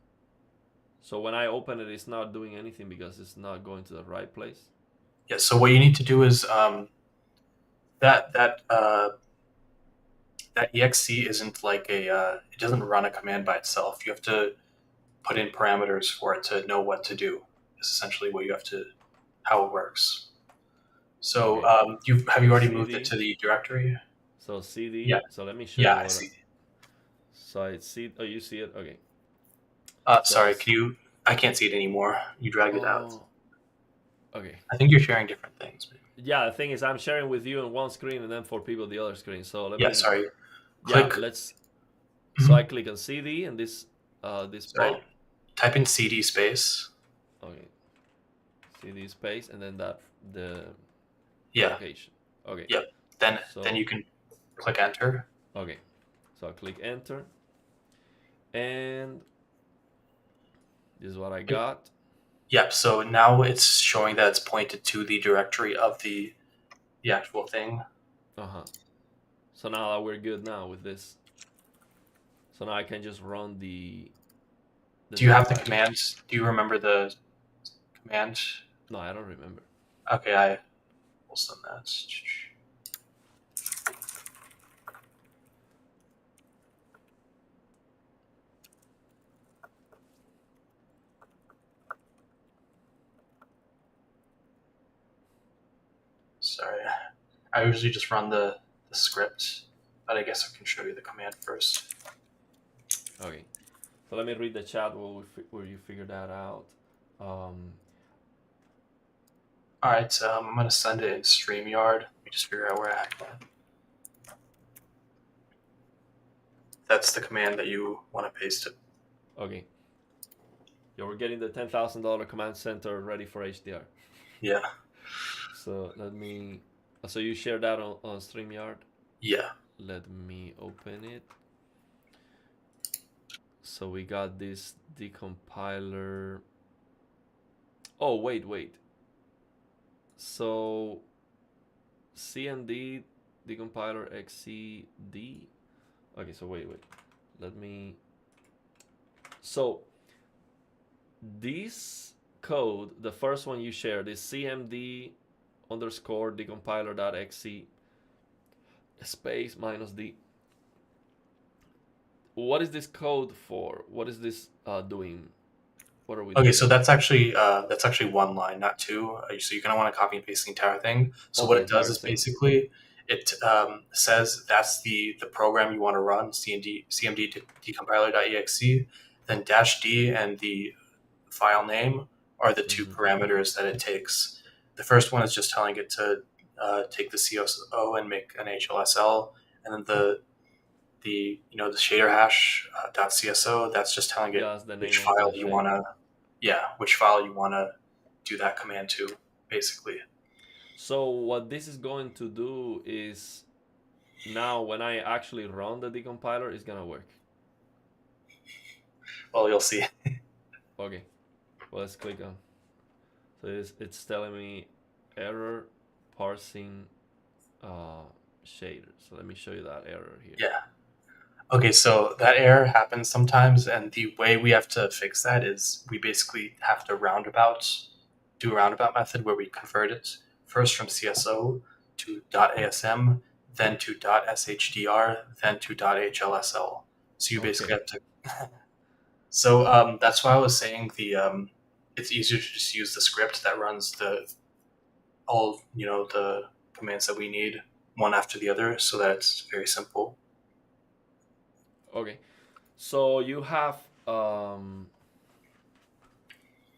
So when I open it, it's not doing anything because it's not going to the right place. Yeah. So what you need to do is that that that exe isn't like a it doesn't run a command by itself. You have to put in parameters for it to know what to do. Is essentially what you have to how it works. So Okay. you have you So already moved it cd. to the directory? So Yeah. cd. So let me show Yeah, you I what. see. So I see. Oh, you see it. Okay. So Sorry, can you? I can't see it anymore. You dragged it out. oh. Okay. I think you're sharing different things. Maybe. Yeah. The thing is, I'm sharing with you on one screen and then for people the other screen. So let Yeah, me. sorry. Yeah. Click. Let's. So I Mhm. click on cd and this Sorry. pop. Type in cd space. Okay. Cd space and then the Yeah. location. Okay. Yep. Then So you can click enter. okay. So I click enter and this is what I got. Yep. So now it's showing that it's pointed to the directory of the actual thing. Uh huh. So now that we're good now with this. So now I can just run the Do you have the decompiler. commands? Do you remember the command? No, I don't remember. Okay, I will send that. Sorry. I usually just run the script, but I guess I can show you the command first. Okay. So let me read the chat where you figure that out. All right, I'm gonna send it in StreamYard. Let me just figure out where I have that. That's the command that you want to paste it. Okay. Yeah, we're getting the $10,000 command center ready for HDR. Yeah. So let me. So you share that on StreamYard. Yeah. Let me open it. So we got this decompiler. Oh wait. So CMD decompiler XCD. Okay, so wait. Let me. So this code, the first one you shared, is CMD underscore decompiler.exe space minus D. What is this code for? What is this doing? What are we Okay, doing so here? that's actually one line, not two. So you're gonna want to copy and paste the entire thing. So Oh, what the it does entire is thing. basically it says that's the program you want to run, cmd decompiler.exe, then dash d and the file name are the two Mm-hmm. parameters that it takes. The first one is just telling it to take the CSO and make an HLSL, and then the the shader hash .cso, that's just telling it Yeah, that's the which name of file the you shader. want to which file you want to do that command to, basically. So what this is going to do is now when I actually run the decompiler, it's gonna work. Well, you'll see. Okay, well, let's click on. So it's telling me error parsing shader. So let me show you that error here. Yeah. Okay, so that error happens sometimes, and the way we have to fix that is we basically have to do a roundabout method where we convert it first from CSO to .asm, then to .shdr, then to .hlsl. So you basically Okay. have to. So that's why I was saying it's easier to just use the script that runs the commands that we need one after the other, so that it's very simple. Okay. So you have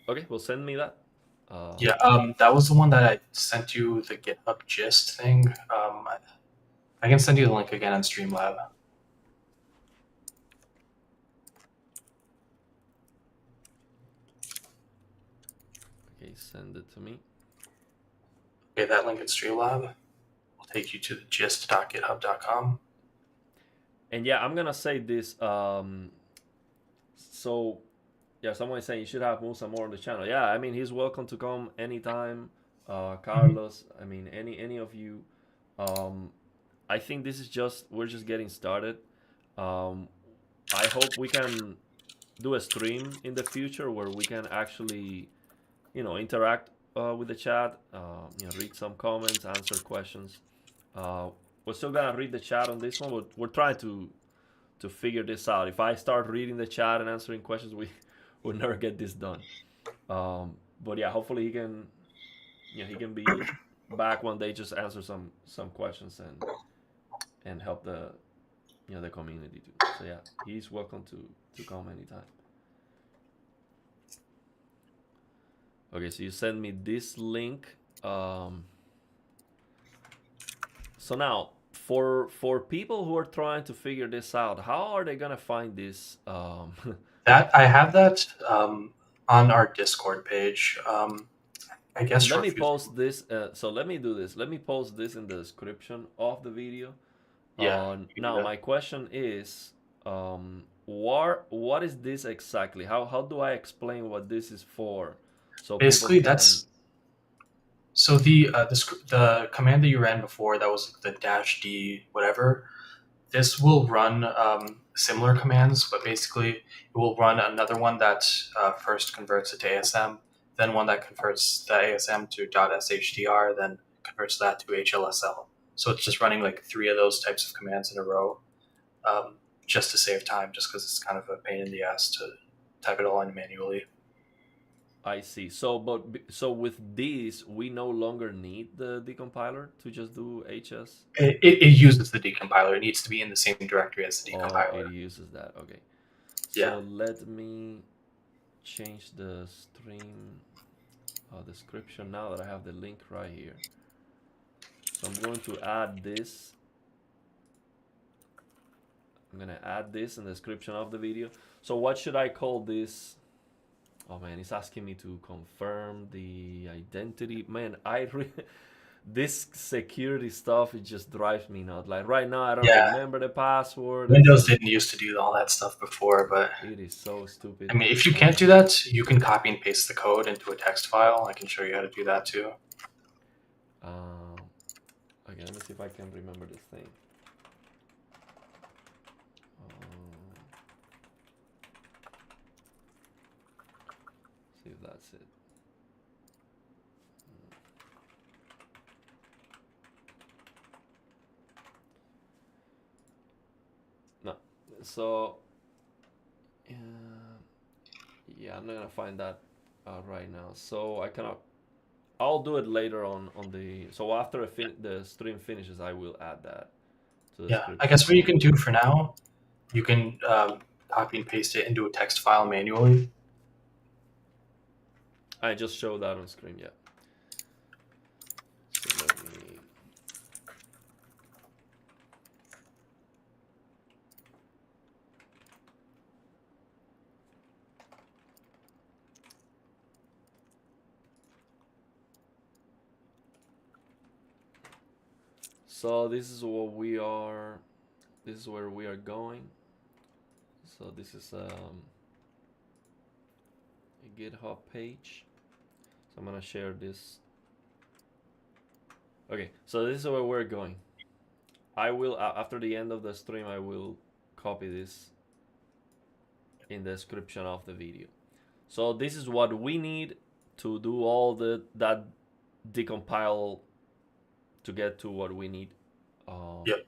okay, well send me that. Yeah, that was the one that I sent you, the GitHub gist thing. I can send you the link again on Streamlab. Okay, send it to me. Okay, that link in Streamlab will take you to the gist.github.com. And yeah, I'm gonna say this. So yeah, someone is saying you should have Musa more on the channel. Yeah, I mean he's welcome to come anytime. Mhm. Carlos, I mean any of you. Um, I think this is just we're just getting started. Um, I hope we can do a stream in the future where we can actually interact with the chat. Read some comments, answer questions. Uh, we're still gonna read the chat on this one. We're trying to figure this out. If I start reading the chat and answering questions, we will never get this done. But yeah, hopefully he can be back one day, just answer some questions and help the community too. So yeah, he's welcome to come anytime. Okay, so you send me this link. So now for people who are trying to figure this out, how are they gonna find this? That I have that on our Discord page. I guess Let me Short Fuse. post this. So let me do this. Let me post this in the description of the video. Yeah, you can do Now that. my question is, what is this exactly? How do I explain what this is for, so people Basically, can? that's so the command that you ran before, that was the dash d whatever. This will run similar commands, but basically it will run another one that first converts it to ASM, then one that converts the ASM to .shdr, then converts that to HLSL. So it's just running like three of those types of commands in a row, just to save time, just because it's kind of a pain in the ass to type it all in manually. I see. So with these, we no longer need the decompiler to just do HS. It uses the decompiler. It needs to be in the same directory as the Oh, it decompiler. uses that. Okay. Yeah. So let me change the stream description now that I have the link right here. So I'm going to add this. I'm gonna add this in the description of the video. So what should I call this? Oh man, it's asking me to confirm the identity. Man, this security stuff, it just drives me nuts. Like right now, I don't Yeah. remember the password. Windows didn't used to do all that stuff before, but It is so stupid. I mean, if you can't do that, you can copy and paste the code into a text file. I can show you how to do that too. Um, okay, let me see if I can remember this thing. See if that's it. No. So, uh, yeah, I'm not gonna find that right now. So I cannot. I'll do it later on the. So after the stream finishes, I will add that to the Yeah, I description guess what you of can the do video. for now, you can copy and paste it into a text file manually. I just showed that on screen. Yeah. So this is what we are. This is where we are going. So this is a GitHub page. So I'm gonna share this. Okay, so this is where we're going. I will after the end of the stream I will copy this in the description of the video. So this is what we need to do all that decompile to get to what we need. Yep.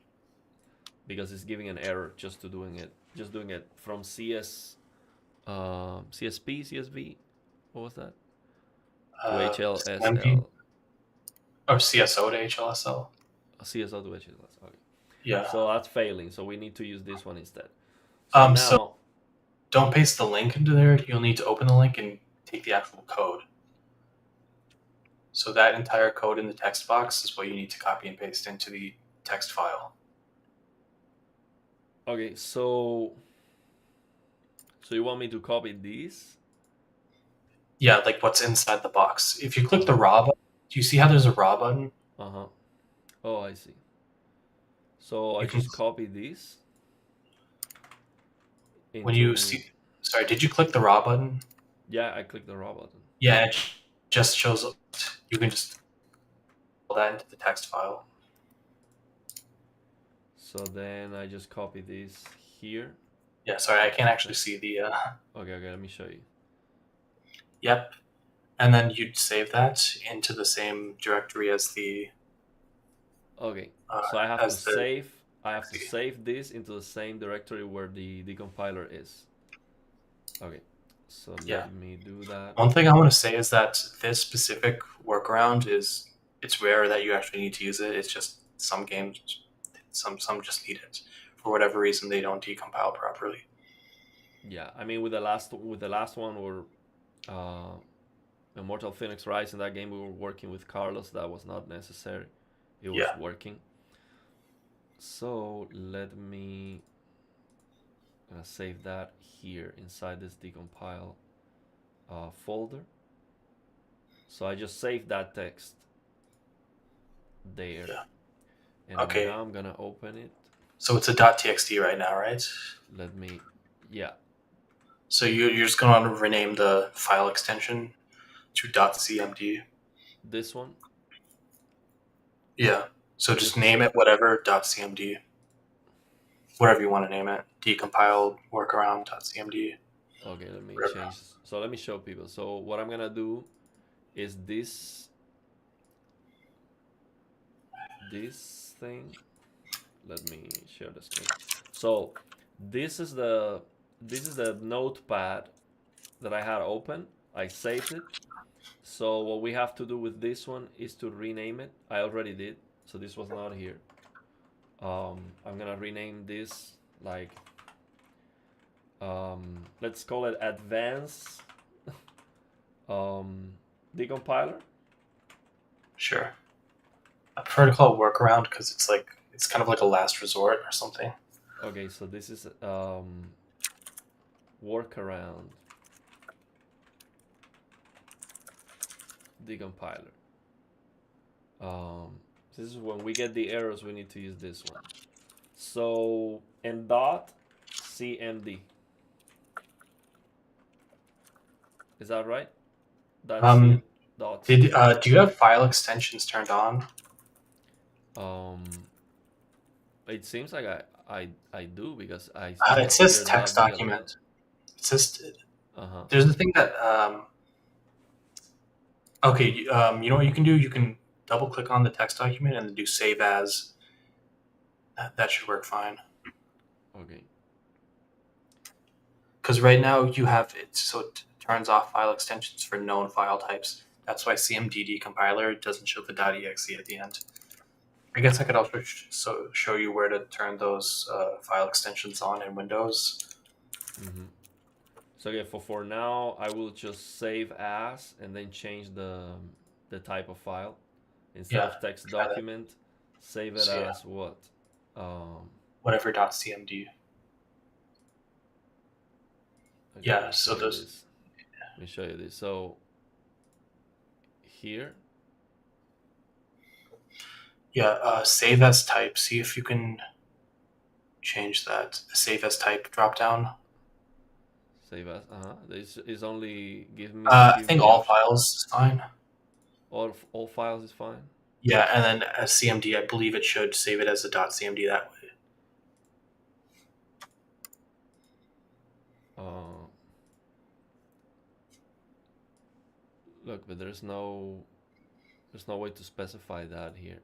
Because it's giving an error just doing it from CSP, CSV. What was that? To CMD HLSL. or CSO to HLSL. CSO to HLSL. Okay. Yeah. So that's failing. So we need to use this one instead. So now. So don't paste the link into there. You'll need to open the link and take the actual code. So that entire code in the text box is what you need to copy and paste into the text file. Okay, so you want me to copy these? Yeah, like what's inside the box. If you click the raw button, do you see how there's a raw button? Uh-huh. Oh, I see. So I You can just copy these. when you see. Sorry, did you click the raw button? Yeah, I clicked the raw button. Yeah, it just shows. You can just pull that into the text file. So then I just copy this here. Yeah, sorry, I can't actually see the. Okay, let me show you. Yep, and then you'd save that into the same directory as the. Okay, so I have to save. I have to save this into the same directory where the decompiler is. Okay, so let me do that. One thing I want to say is that this specific workaround it's rare that you actually need to use it. It's just some games, some just need it for whatever reason they don't decompile properly. Yeah, I mean with the last one or Immortal Phoenix Rise, in that game we were working with Carlos. That was not necessary. It was working. So let me save that here inside this decompile folder. So I just saved that text there. And now I'm gonna open it. So it's a .txt right now, right? Let me, yeah. So you're just gonna rename the file extension to .cmd. This one? Yeah. So just name it whatever .cmd. Whatever you want to name it. Decompile workaround .cmd. Okay, let me change. So let me show people. So what I'm gonna do is this thing. Let me share the screen. So this is the notepad that I had open. I saved it. So what we have to do with this one is to rename it. I already did. So this was not here. I'm gonna rename this like let's call it advanced decompiler. Sure. I prefer to call it workaround because it's kind of like a last resort or something. Okay, so this is workaround decompiler. This is when we get the errors, we need to use this one. So and .cmd. Is that right? Do you have file extensions turned on? It seems like I do because I. It says text document. It says. There's the thing that. Okay, you know what you can do? You can double click on the text document and do save as. That should work fine. Okay. Because right now you have it, so it turns off file extensions for known file types. That's why CMD decompiler doesn't show the .exe at the end. I guess I could also show you where to turn those file extensions on in Windows. Mm-hmm. So okay, for now, I will just save as and then change the type of file. Instead of text document, save it as what? Whatever .cmd. Okay, so those. Let me show you this. So here. Yeah, save as type. See if you can change that. Save as type drop down. Save as. This is only giving me I give me think the all option. files is fine. All files is fine. Yeah, and then as CMD, I believe it should save it as a .cmd that way. Uh, Look, but there's no way to specify that here.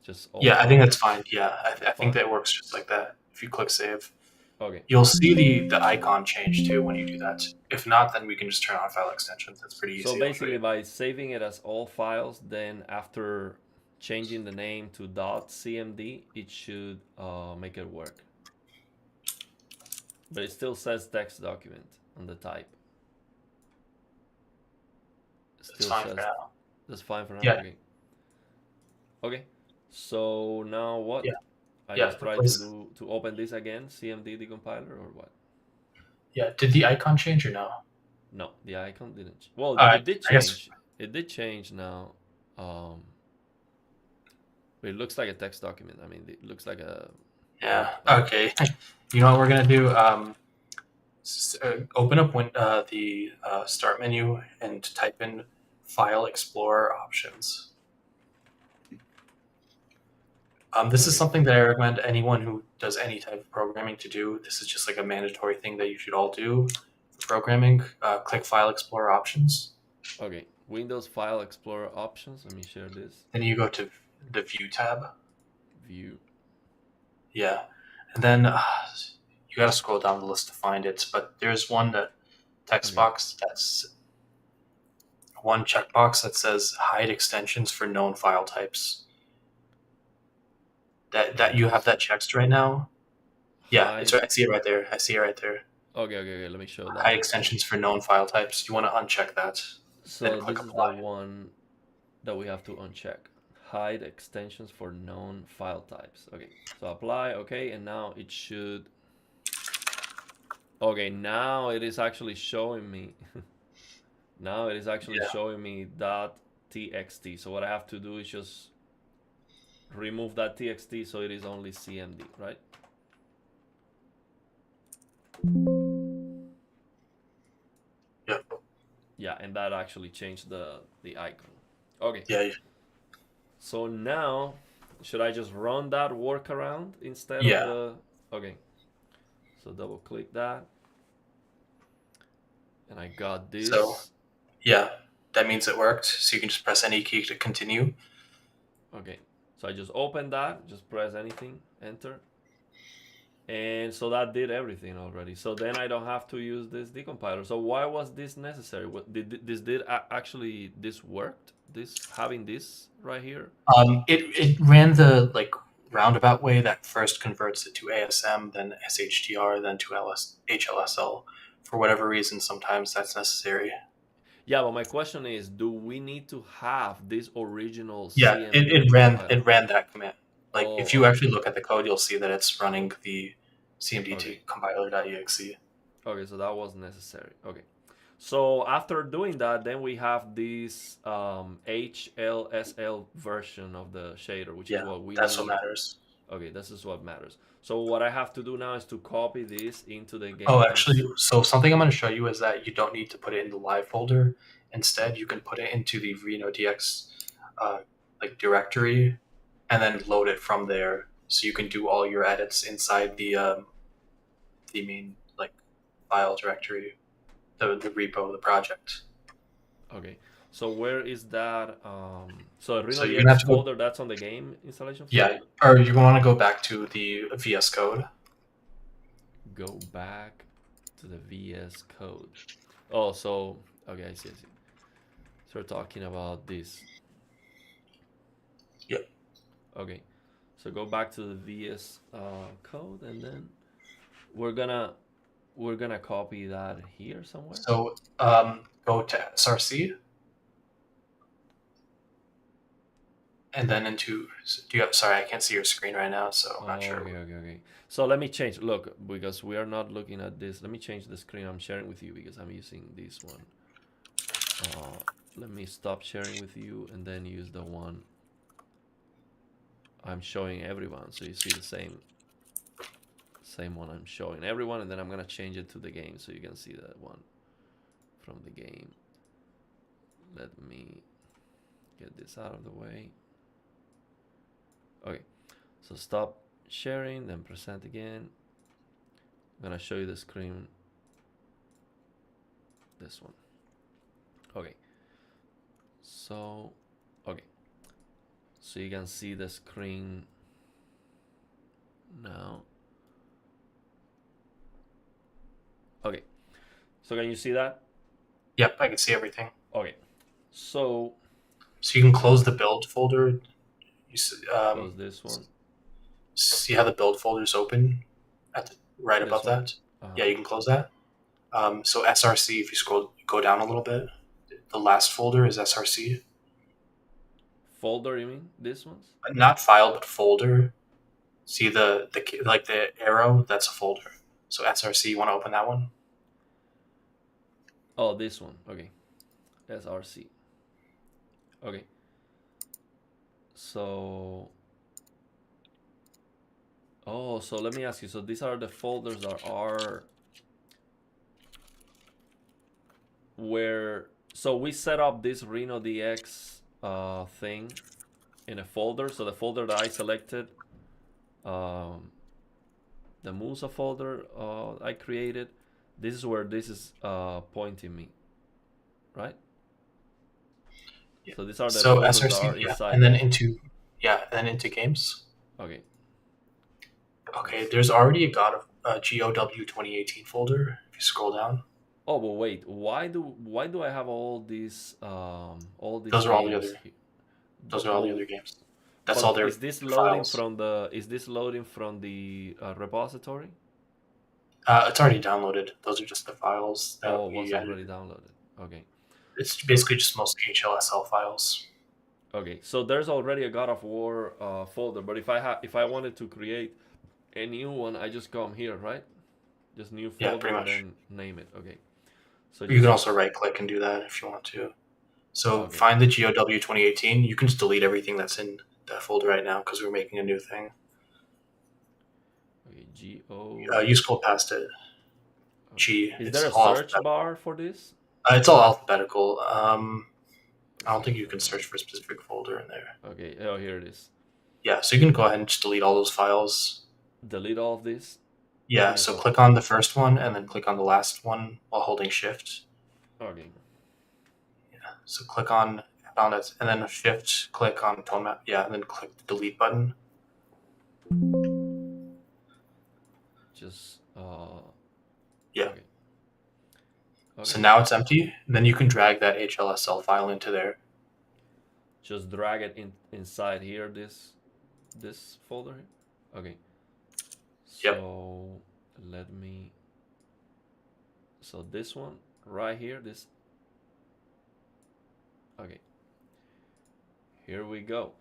Just all Yeah, I think that's files. fine. Yeah, I think Fine. that works just like that. If you click save, Okay. you'll see the icon change too when you do that. If not, then we can just turn on file extensions. That's pretty So easy. I'll show basically, you. by saving it as all files, then after changing the name to .cmd, it should make it work. But it still says text document on the type. It That's still fine for says now. that's fine for now. Yeah, Okay. Okay. So now what? yeah, I yeah. just try Replace. to open this again, CMD decompiler or what? Yeah, did the icon change or no? No, the icon didn't. Well, All right, it did I guess. change. It did change now. Um, but it looks like a text document. I mean, it looks like a Yeah. like Okay. You know what we're gonna do? Open up the start menu and type in File Explorer options. This is okay. something that I recommend anyone who does any type of programming to do. This is just like a mandatory thing that you should all do for programming. Click File Explorer options. Okay. Windows File Explorer options. Let me share this. Then you go to the View tab. View. Yeah. And then you got to scroll down the list to find it. But there's one text Okay. box that's one checkbox that says hide extensions for known file types. That you have that checked right now. Yeah, it's Hide. right. I see it right there. I see it right there. Okay. Okay. Okay. Let me show Hide that. extensions for known file types. You want to uncheck that, then So click this is the apply. one that we have to uncheck. Hide extensions for known file types. Okay. So apply. Okay. And now it should. Okay. Now it is actually showing me. Now it is actually Yeah. showing me .txt. So what I have to do is just remove that txt so it is only cmd, right? Yep. Yeah, and that actually changed the icon. Okay. Yeah. So now, should I just run that workaround instead of Yeah. the? Okay. So double click that, and I got So this. yeah, that means it worked. So you can just press any key to continue. Okay. So I just open that, just press anything, enter. And so that did everything already. So then I don't have to use this decompiler. So why was this necessary? What did this actually this worked? This having this right here? It ran the like roundabout way that first converts it to ASM, then SHDR, then to HLSL. For whatever reason, sometimes that's necessary. Yeah, but my question is, do we need to have this original Yeah, CMD it decompiler? ran that command. Like Oh, if you okay. actually look at the code, you'll see that it's running the Okay. cmd compiler.exe. Okay, so that was necessary. Okay. So after doing that, then we have this HLSL version of the shader, which is Yeah, what we that's what need. matters. Okay, this is what matters. So what I have to do now is to copy this into the Oh, actually, games. so something I'm going to show you is that you don't need to put it in the live folder. Instead, you can put it into the RenoDX like directory, and then load it from there. So you can do all your edits inside the main like file directory, the repo, the project. Okay. So where is that? So So you're gonna RenoDX have to go, folder, that's on the game installation yeah, folder? or you want to go back to the VS Code. Go back to the VS Code. Oh, so, okay, I see, I see. So we're talking about this. Yep. Okay. So go back to the VS Code, and then we're gonna copy that here somewhere. So go to SRC, and then into. Do you have? Sorry, I can't see your screen right now, so I'm not Oh, sure. okay, okay, okay. So let me change. Look, because we are not looking at this. Let me change the screen I'm sharing with you because I'm using this one. Let me stop sharing with you and then use the one I'm showing everyone, so you see the same one I'm showing everyone, and then I'm gonna change it to the game so you can see that one from the game. Let me get this out of the way. Okay, so stop sharing, then present again. I'm gonna show you the screen. This one. Okay. So, okay. So you can see the screen now. Okay. So can you see that? Yep, I can see everything. Okay. So you can close the build folder. close this one. See how the build folder is open right This above one. that? Yeah, you can close that. So SRC, if you go down a little bit, the last folder is SRC. Folder, you mean? This one's? Not file, but folder. See the arrow? That's a folder. So SRC, you want to open that one? Oh, this one. Okay. SRC. Okay. So so let me ask you. So these are the folders that are where. So we set up this RenoDX thing in a folder. So the folder that I selected, the Musa folder I created, this is where this is pointing me, right? Yeah. So these are the So folders SRC, that are yeah, inside. and then into games. Okay. Okay, there's already a GOW 2018 folder. If you scroll down, Oh, but wait. Why do I have all these those are all the games other here? those are all the other games. That's all But their is this loading files. from the repository? It's already downloaded. Those are just the files Oh, that it was we already edited. downloaded. Okay. It's basically just most HLSL files. Okay. So there's already a God of War folder, but if I wanted to create a new one, I just come here, right? Just new Yeah, folder pretty and much. then name it. Okay. So You can just also right click and do that if you want to. So okay. find the GOW 2018. You can just delete everything that's in that folder right now because we're making a new thing. Okay. GO. You scroll past it. Okay. G. Is It's there a all search alphabetical. bar for this? It's all alphabetical. I don't think Search you can bar. search for a specific folder in there. Okay. Oh, here it is. Yeah, so you can go ahead and just delete all those files. Delete all of this. Yeah, Okay. so So click on the first one and then click on the last one while holding shift. okay. So click on it and then shift click on tone map. Yeah, and then click the delete button. Just Yeah. okay. So Okay. now it's empty. Then you can drag that HLSL file into there. Just drag it inside here. This folder here. Okay. Yep. So let me. So this one right here. This. Okay. Here we go.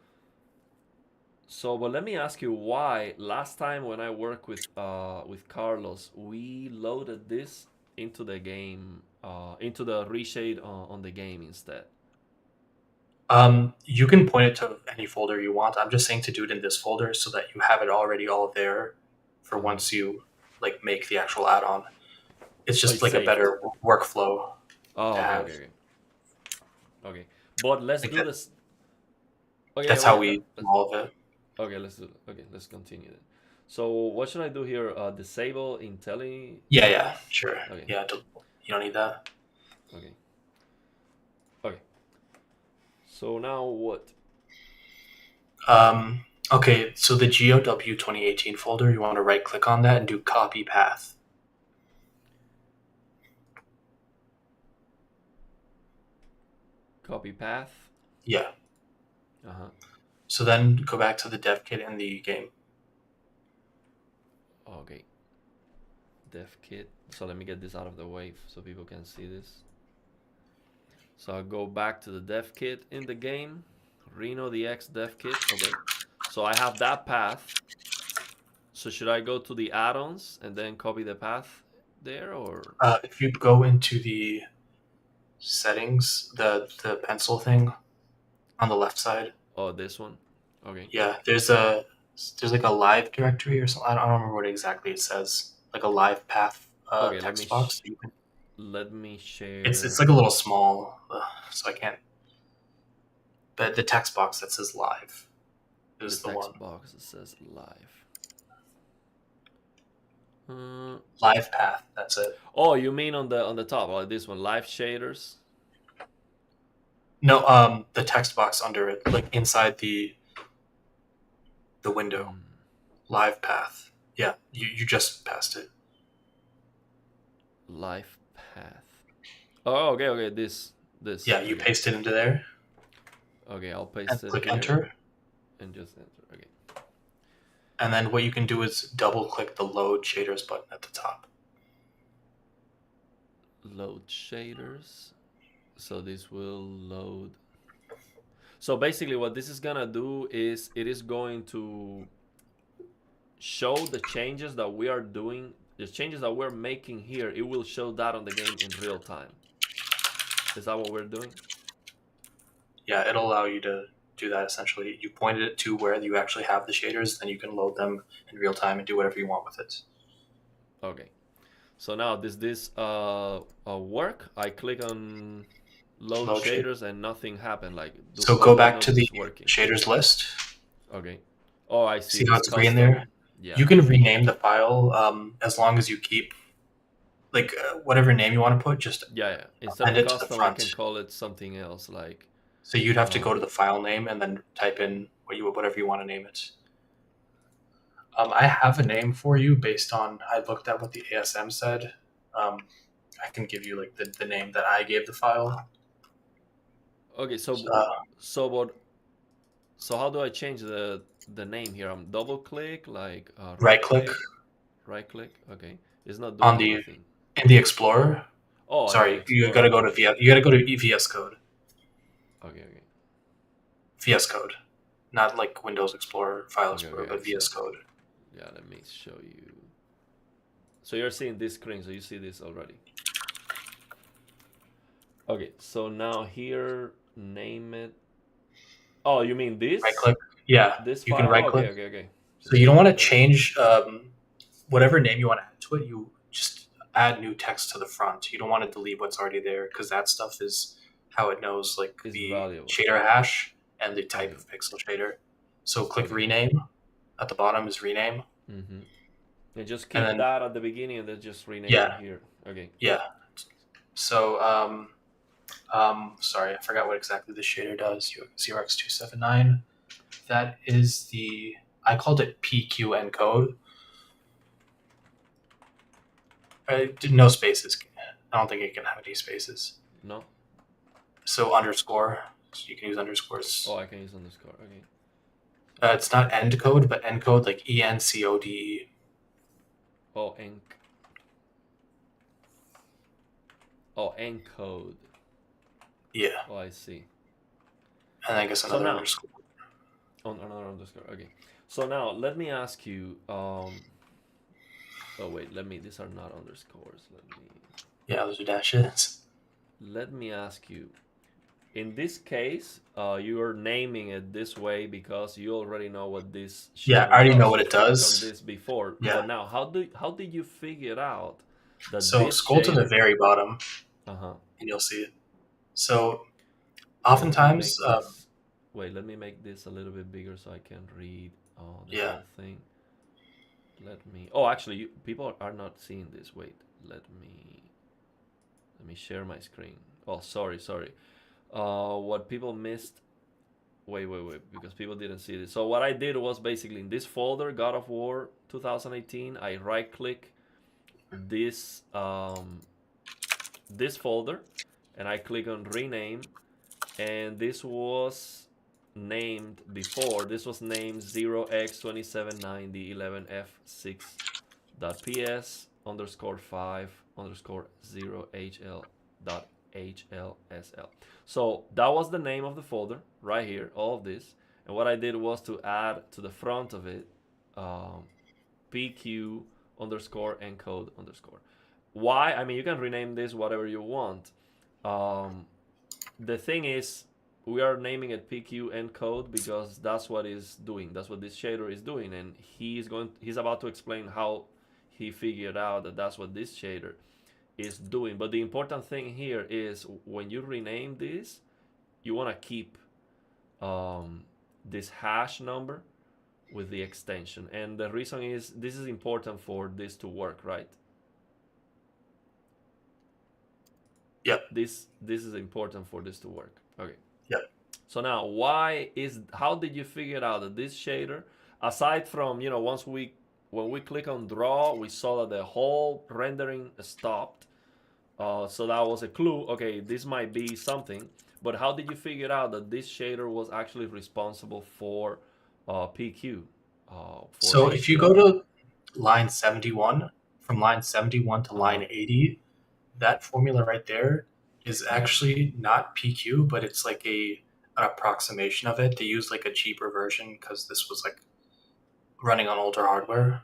So, but let me ask you why last time when I worked with Carlos, we loaded this into the game, into the reshade on the game instead. You can point it to any folder you want. I'm just saying to do it in this folder so that you have it already all there for Uh-huh. once you make the actual add-on. It's Oh, just it's like a saved. better workflow Oh, to okay, have. okay, okay. Okay, but let's Like do this. Okay, that's how okay, we do all of it. okay. Let's do. Okay, let's continue then. So, what should I do here? Disable Yeah, IntelliSense. sure. Okay, Yeah, you don't need that. okay, okay. So now what? Um, okay, so the GOW 2018 folder, you want to right click on that and do copy path. Copy path. Yeah. Uh huh. So then go back to the dev kit in the game. Okay. Dev kit. So let me get this out of the way so people can see this. So I'll go back to the dev kit in the game. RenoDX dev kit. Okay. So I have that path. So should I go to the add-ons and then copy the path there, or? If you go into the settings, the pencil thing on the left side. Oh, this one. Okay. Yeah, there's like a live directory or something. I don't remember what exactly it says. Like a live path Okay. text box. Let me It's share like a little small, so I can't. But the text box that says live the is the one. text box that says live. Uh, Live path. That's it. oh, you mean on the top, like this one, live shaders? No, the text box under it, like inside the window. Hmm. Live path. Yeah, you just passed it. Live path. Oh, okay, okay. This. Yeah, you Okay, paste it into there okay. I'll and paste it click here enter. and just enter. Okay. And then what you can do is double click the load shaders button at the top. Load shaders. So this will load. So basically, what this is gonna do is it is going to show the changes that we are doing, the changes that we're making here. It will show that on the game in real time. Is that what we're doing? Yeah, it'll allow you to do that essentially. You pointed it to where you actually have the shaders, then you can load them in real time and do whatever you want with it. Okay. So now this work? I click on load Load shader. shaders and nothing happened. Like, So how go do I back know to this the is working? shaders list. Okay. Oh, I see See how this it's green there? custom. Yeah. You can rename the file as long as you keep like whatever name you want to put. Just Yeah, yeah. Instead append of it to the custom, I can front. call it something else like So you'd have to go um to the file name and then type in whatever you want to name it. I have a name for you based on I looked at what the ASM said. Um, I can give you like the name that I gave the file. okay, Uh, so what so how do I change the name here? I'm double click, like right click right click. Okay. It's not on doing the anything. in the Explorer. Oh, in the Sorry, you got Explorer. to go to Okay. VS, you got to go to VS Code. Okay, okay. VS Code, not like Windows Explorer, File Okay, Explorer, okay, I but see. VS Code. Yeah, let me show you. So you're seeing this screen, so you see this already. Okay, so now here, name it. Oh, you mean Right this? click. Yeah, This you can file? right Oh, click. okay, okay, okay. So Just you don't want to got it. change whatever name you want to add to it. You just add new text to the front. You don't want to delete what's already there because that stuff is how it knows like It's the valuable. shader hash and the type Okay, of pixel shader. So click okay. rename. At the bottom is rename, Mm-hmm. And just and keep then that at the beginning and then just rename it yeah, here. Okay. yeah. So sorry, I forgot what exactly the shader does. UX279. That is the I called it PQ encode. No spaces. I don't think it can have any spaces. No? So underscore. So you can use underscores. Oh, I can use underscore. Okay. It's not end code, but encode like ENCODE. Oh, oh, encode. Yeah, Oh, I see. and I guess So another now, underscore. on another underscore. Okay. So now let me ask you. Oh wait, let me. These are not underscores. Yeah, those are dashes. Let me ask you. In this case, you are naming it this way because you already know what this Yeah, I shader already know does. what it You've worked on does. this before. Yeah. But now, how did you figure out that So this scroll to the shader? very bottom, Uh huh. and you'll see it. So Wait, let me oftentimes, make this. Wait, let me make this a little bit bigger so I can read the yeah. whole thing. Let me. Oh, actually, people are not seeing this. Wait, let me share my screen. Oh, sorry. What people missed. Wait, because people didn't see this. So what I did was basically in this folder, God of War 2018, I right click this this folder, and I click on rename, and this was named before. This was named 0x279d11f6.ps underscore 5 underscore 0hl dot HLSL. So that was the name of the folder right here, all of this. And what I did was to add to the front of it um, PQ underscore encode underscore. Why? I mean, you can rename this whatever you want. Um, the thing is, we are naming it PQ encode because that's what is doing. That's what this shader is doing, and he's about to explain how he figured out that that's what this shader is doing. But the important thing here is when you rename this, you want to keep this hash number with the extension, and the reason is this is important for this to work, right? Yep. This is important for this to work. Okay. Yep. So now, how did you figure out that this shader, aside from once when we click on draw, we saw that the whole rendering stopped. So that was a clue. Okay, this might be something. But how did you figure out that this shader was actually responsible for PQ, for So if you go HDR? to line 71, from line 71 to Uh huh. line 80, that formula right there is actually not PQ, but it's like an approximation of it. They used like a cheaper version because this was like running on older hardware.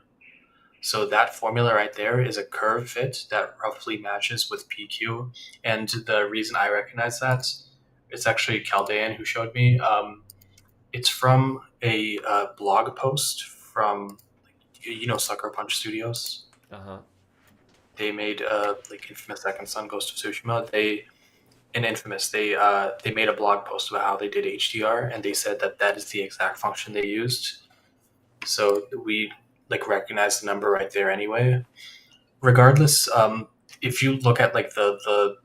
So that formula right there is a curve fit that roughly matches with PQ. And the reason I recognize that, it's actually Caldean who showed me. It's from a blog post from, Sucker Punch Studios. Uh huh. They made like Infamous Second Son, Ghost of Tsushima. In Infamous, they made a blog post about how they did HDR, and they said that that is the exact function they used. So we like recognize the number right there anyway. Regardless, if you look at like the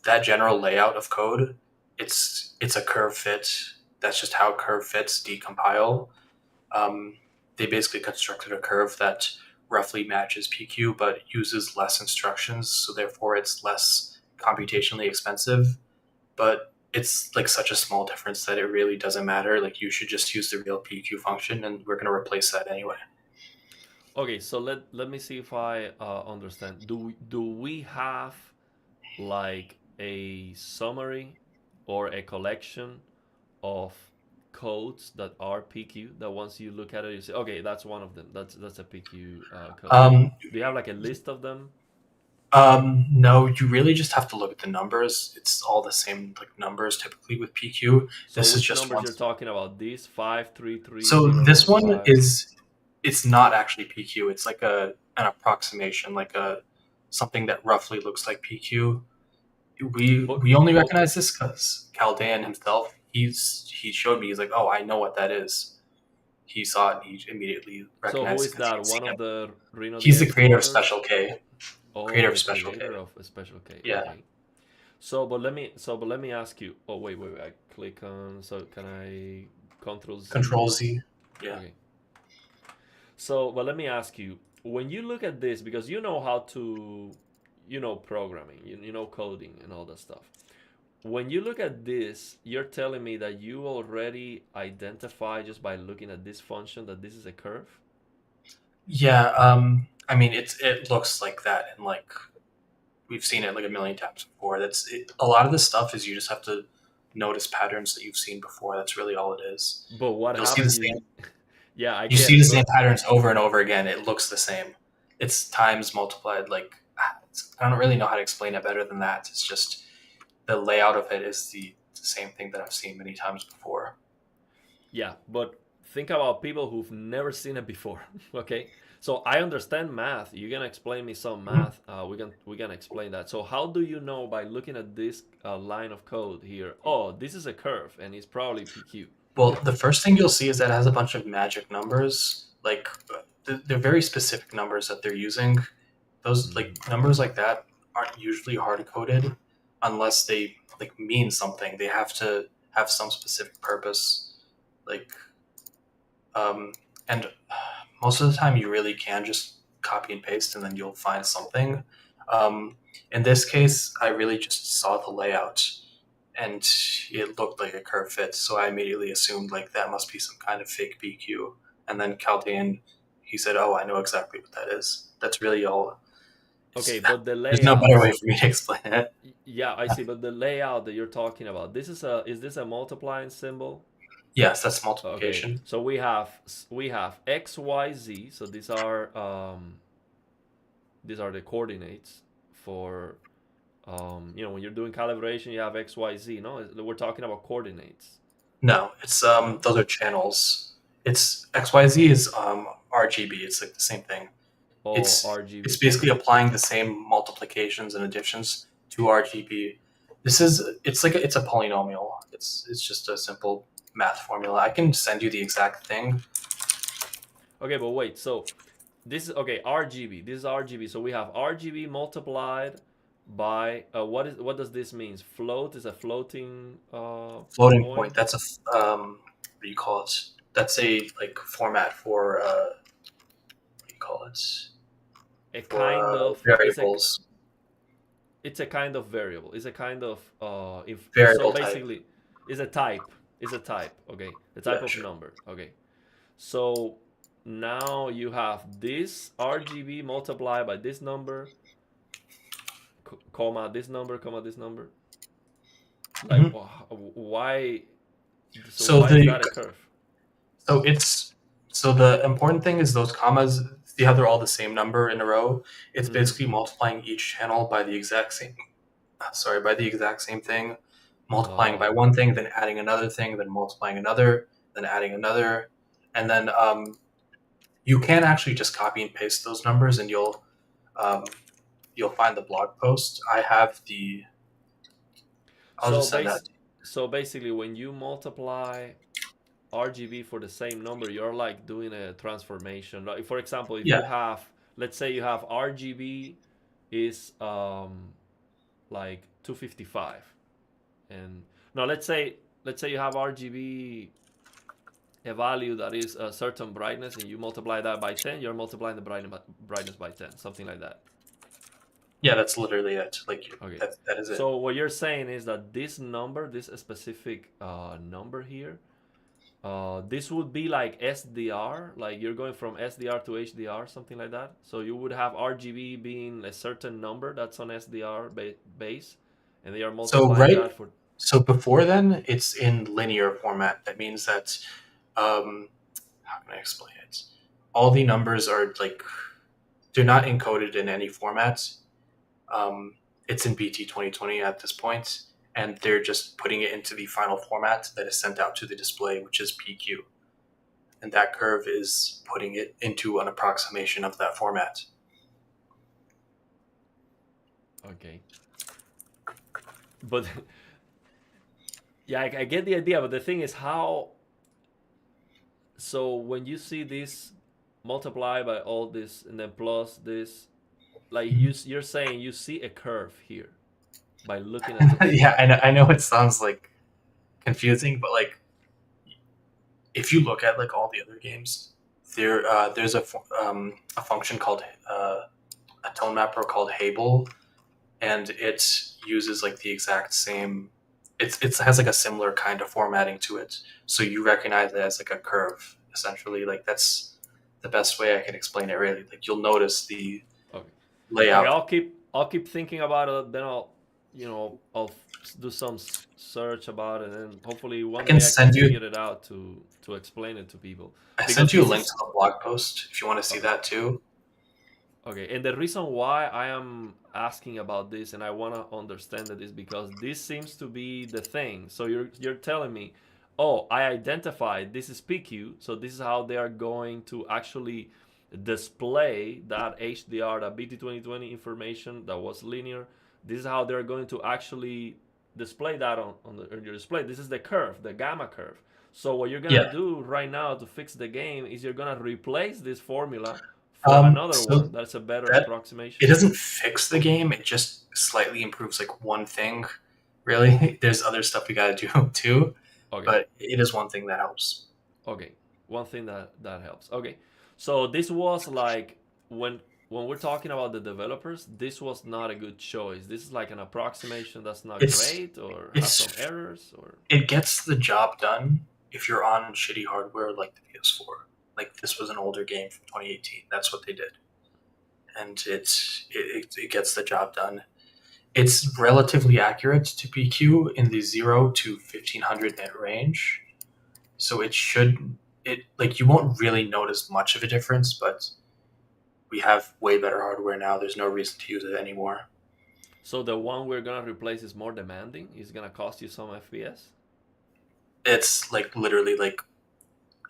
that general layout of code, it's a curve fit. That's just how curve fits decompile. Um, they basically constructed a curve that roughly matches PQ but uses less instructions, so therefore it's less computationally expensive. But it's like such a small difference that it really doesn't matter. Like you should just use the real PQ function, and we're going to replace that anyway. Okay, so let me see if I understand. Do we have like a summary or a collection of codes that are PQ that once you look at it you say, okay, that's one of them. That's a PQ code. Um, Do you have like a list of them? no, you really just have to look at the numbers. It's all the same like numbers typically with PQ. So This is which just numbers one. you're talking about? These five three three So zero this nine one five. is it's not actually PQ. It's like an approximation, like a something that roughly looks like PQ. We only But recognize this because Caldan himself he showed me. He's like, oh, I know what that is. He saw it. And he immediately so who recognized it is because that? he'd One seen of it. the He's the RenoDX creator of modders? Special K. Oh, Creator of the Special creator K. of a Special K. Yeah. Okay. But let me ask you. Oh, wait. I click on. So can I Control Z? Control Z. Yeah. Okay. So, but let me ask you. When you look at this, because you know how to, programming, you know coding and all that stuff. When you look at this, you're telling me that you already identify just by looking at this function that this is a curve. Yeah. I mean, it looks like that, and like we've seen it like a million times before. A lot of this stuff is you just have to notice patterns that you've seen before. That's really all it is. But what You'll see the happens is, same. yeah, I You get see the it. same But patterns over and over again. It looks the same. It's times multiplied. Like I don't really know how to explain it better than that. It's just the layout of it is the same thing that I've seen many times before. yeah, but think about people who've never seen it before. Okay, so I understand math. You can explain me some Mhm. math. We can explain that. So how do you know by looking at this line of code here? Oh, this is a curve, and it's probably PQ. Well, the first thing you'll see is that it has a bunch of magic numbers. Like they're very specific numbers that they're using. Those like Mm. numbers like that aren't usually hard coded unless they like mean something. They have to have some specific purpose. Like um, and most of the time you really can just copy and paste and then you'll find something. Um, in this case, I really just saw the layout and it looked like a curve fit, so I immediately assumed like that must be some kind of fake BQ. And then Chaldean, he said, "Oh, I know exactly what that is." That's really all. Okay, It's but the there's no better way layout. for me to explain it. Yeah, I see. But the layout that you're talking about, is this a multiplying symbol? Yes, that's Okay, multiplication. so we have x, y, z. So these are the coordinates for When you're doing calibration, you have X, Y, Z. No, we're talking about coordinates. No, it's No. those are channels. It's XYZ is RGB. It's like the same thing. Oh, It's RGB. basically Okay. applying the same multiplications and additions to RGB. It's a polynomial. It's just a simple math formula. I can send you the exact thing. Okay, but wait. So this is okay. RGB. This is RGB. So we have RGB multiplied by what does this mean? Float is a floating Floating point. point. That's what do you call it? That's a like format for what do you call it? A For kind of variables, it's a kind of variable. It's a kind of if so variable type. basically is a type. Is a type. Okay, the Yeah, type of sure. number. Okay, so now you have this RGB multiplied by this number, comma this number, comma this number. Like Mhm. why? So So why is the that a curve? so it's so the important thing is those commas. See how they're all the same number in a row. It's Mm-hmm. basically multiplying each channel by the exact same. Sorry, by the exact same thing, multiplying by Oh, one thing, then adding another thing, then multiplying another, then adding another, and then you can actually just copy and paste those numbers, and um, you'll find the blog post. I have the. I'll so just send base that. so basically when you multiply RGB for the same number, you're like doing a transformation. Like for example, if you Yeah. have, let's say you have RGB is like 255, and no, let's say you have RGB a value that is a certain brightness, and you multiply that by 10, you're multiplying the brightness by 10, something like that. Yeah, that's literally it. Like Okay. that is it. So what you're saying is that this number, this specific number here, this would be like SDR, like you're going from SDR to HDR, something like that. So you would have RGB being a certain number that's on SDR base, and they are So multiplying right, that for. so before then, it's in linear format. That means that how can I explain it? All the numbers are like they're not encoded in any format. Um, it's in BT 2020 at this point, and they're just putting it into the final format that is sent out to the display, which is PQ. And that curve is putting it into an approximation of that format. Okay, but yeah, I get the idea, but the thing is how. So when you see this multiply by all this and then plus this, like you're saying you see a curve here by looking at this. Yeah, I know it sounds like confusing, but like if you look at like all the other games, there's a function called a tone mapper called Hable, and it uses like the exact same. It has like a similar kind of formatting to it, so you recognize it as like a curve. Essentially, like that's the best way I can explain it. Really, like you'll notice the Okay. Okay, layout. I'll keep thinking about it. Then I'll do some search about it, and hopefully I one can day I can send you. figure it out to explain it to people. I Because sent you a this link to is the blog post if you want to see okay. that too. Okay, and the reason why I am asking about this and I want to understand it is because this seems to be the thing. So you're telling me, oh, I identified this is PQ, so this is how they are going to actually display that HDR, that BT2020 information that was linear. This is how they're going to actually display that on your display. This is the curve, the gamma curve. So what you're gonna Yeah. do right now to fix the game is you're gonna replace this formula for another one So that's a better that it approximation. doesn't fix the game. It just slightly improves like one thing. Really, there's other stuff we got to do too, Okay, but it is one thing that helps. okay. One thing that helps. Okay, so this was like when when we're talking about the developers, this was not a good choice. This is like an approximation that's not It's great or has some it's errors or. it gets the job done if you're on shitty hardware like the PS4. Like this was an older game from 2018. That's what they did, and it gets the job done. It's relatively accurate to PQ in the 0 to 1500 nit range, so it should it like you won't really notice much of a difference, but we have way better hardware now. There's no reason to use it anymore. So the one we're gonna replace is more demanding. It's gonna cost you some FPS. It's like literally like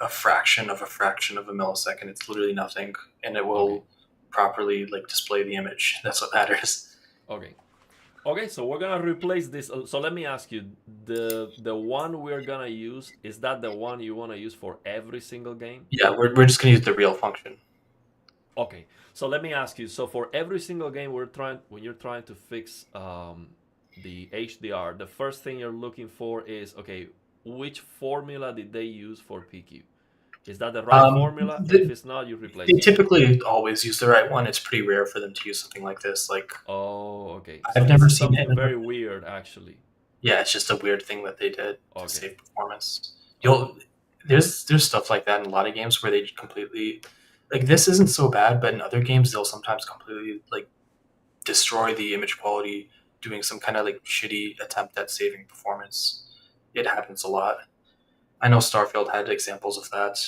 a fraction of a millisecond. It's literally nothing, and it Okay. will properly like display the image. That's what matters. Okay. Okay. So we're gonna replace this. So let me ask you: the one we're gonna use, is that the one you wanna use for every single game? Yeah, we're just gonna use the real function. Okay. So let me ask you. So for every single game when you're trying to fix the HDR, the first thing you're looking for is, okay, which formula did they use for PQ? Is that the right Um, formula? And if they, it's not, you they replace it. typically always use the right one. It's pretty rare for them to use something like this. Like Oh, okay. So I've this never is seen it. something very weird, actually. Yeah, it's just a weird thing that they did to Okay. save performance. Okay. You'll there's stuff like that in a lot of games where they completely like this isn't so bad, but in other games they'll sometimes completely like destroy the image quality doing some kind of like shitty attempt at saving performance. It happens a lot. I know Starfield had examples of that.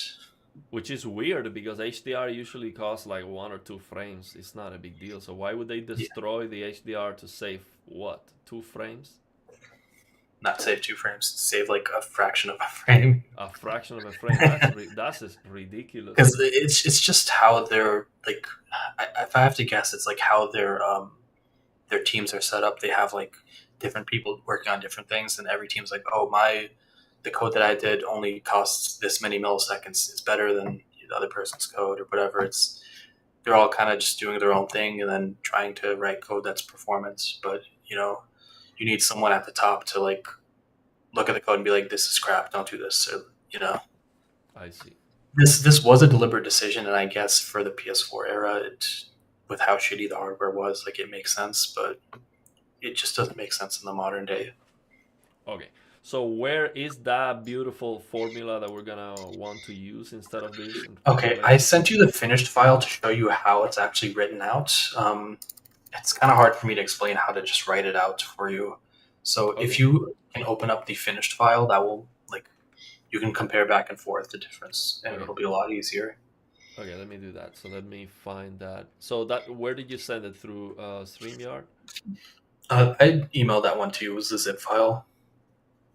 Which is weird because HDR usually costs like 1 or 2 frames. It's not a big deal. So why would they Yeah, destroy the HDR to save what? 2 frames? not save 2 frames, save like a fraction of a frame. A fraction of a frame. That's ridiculous. Because it's just how they're like. If I have to guess, it's like how their teams are set up. They have like different people working on different things, and every team's like, oh, the code that I did only costs this many milliseconds. It's better than the other person's code or whatever. It's they're all kind of just doing their own thing and then trying to write code that's performance. But you need someone at the top to like look at the code and be like, this is crap. Don't do this. Or, I see. this was a deliberate decision, and I guess for the PS4 era, with how shitty the hardware was, like it makes sense, but it just doesn't make sense in the modern day. Okay. So where is that beautiful formula that we're gonna want to use instead of this and Okay, I replace it? sent you the finished file to show you how it's actually written out. It's kind of hard for me to explain how to just write it out for you. So if Okay. you can open up the finished file, that will like you can compare back and forth the difference, and Okay. it'll be a lot easier. Okay, let me do that. So let me find that. So that where did you send it through StreamYard? I emailed that one to you. It was the zip file.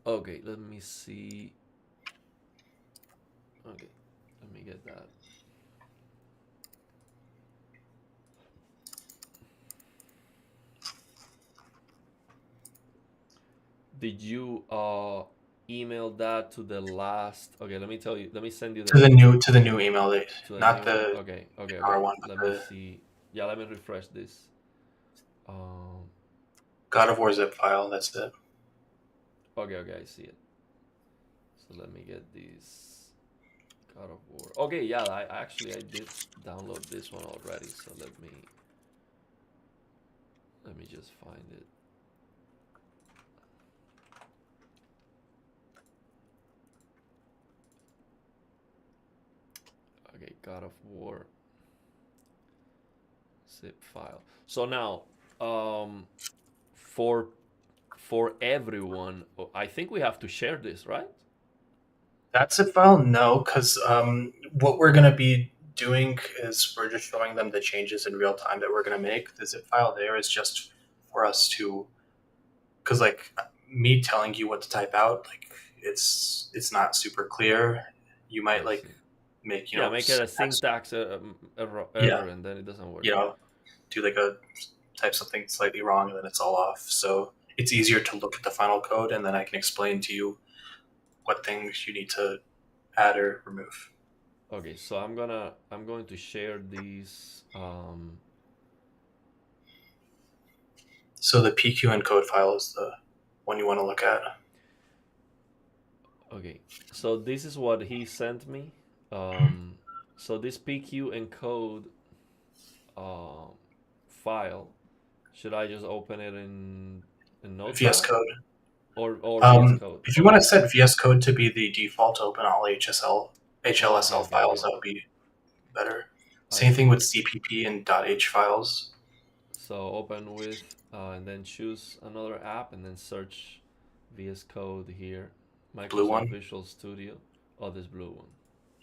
Okay, let me see. Okay, let me get that. Did you email that to the last? Okay, let me tell you. Let me send you To the the new email, to the not new one. the Okay, okay, R okay. one, but Let me the see. Yeah, let me refresh this. Um, God of War zip file. That's it. okay, okay, I see it. So let me get this God of War. Okay, yeah, I did download this one already. So let me just find it. Okay, God of War zip file. So now, um, for everyone, I think we have to share this, right? That zip file, no, because what we're gonna be doing is we're just showing them the changes in real time that we're gonna make. The zip file there is just for us to, because like me telling you what to type out, like it's not super clear. You might I like see. make Yeah, make it a syntax, syntax yeah, error, and then it doesn't work. you know, do like a type something slightly wrong and then it's all off. So it's easier to look at the final code and then I can explain to you what things you need to add or remove. Okay, so I'm going to share these. So the PQ encode file is the one you want to look at. Okay, so this is what he sent me. Um, so this PQ encode uh, file, should I just open it in VS Notepad Code. or VS Code? If you want Okay. to set VS Code to be the default to open all Oh, okay, HLSL okay, files, okay. that would be better. I Same thing see. with CPP and .h files. So open with and then choose another app and then search VS Code here. Blue Microsoft one. Visual Studio. Oh, this blue one.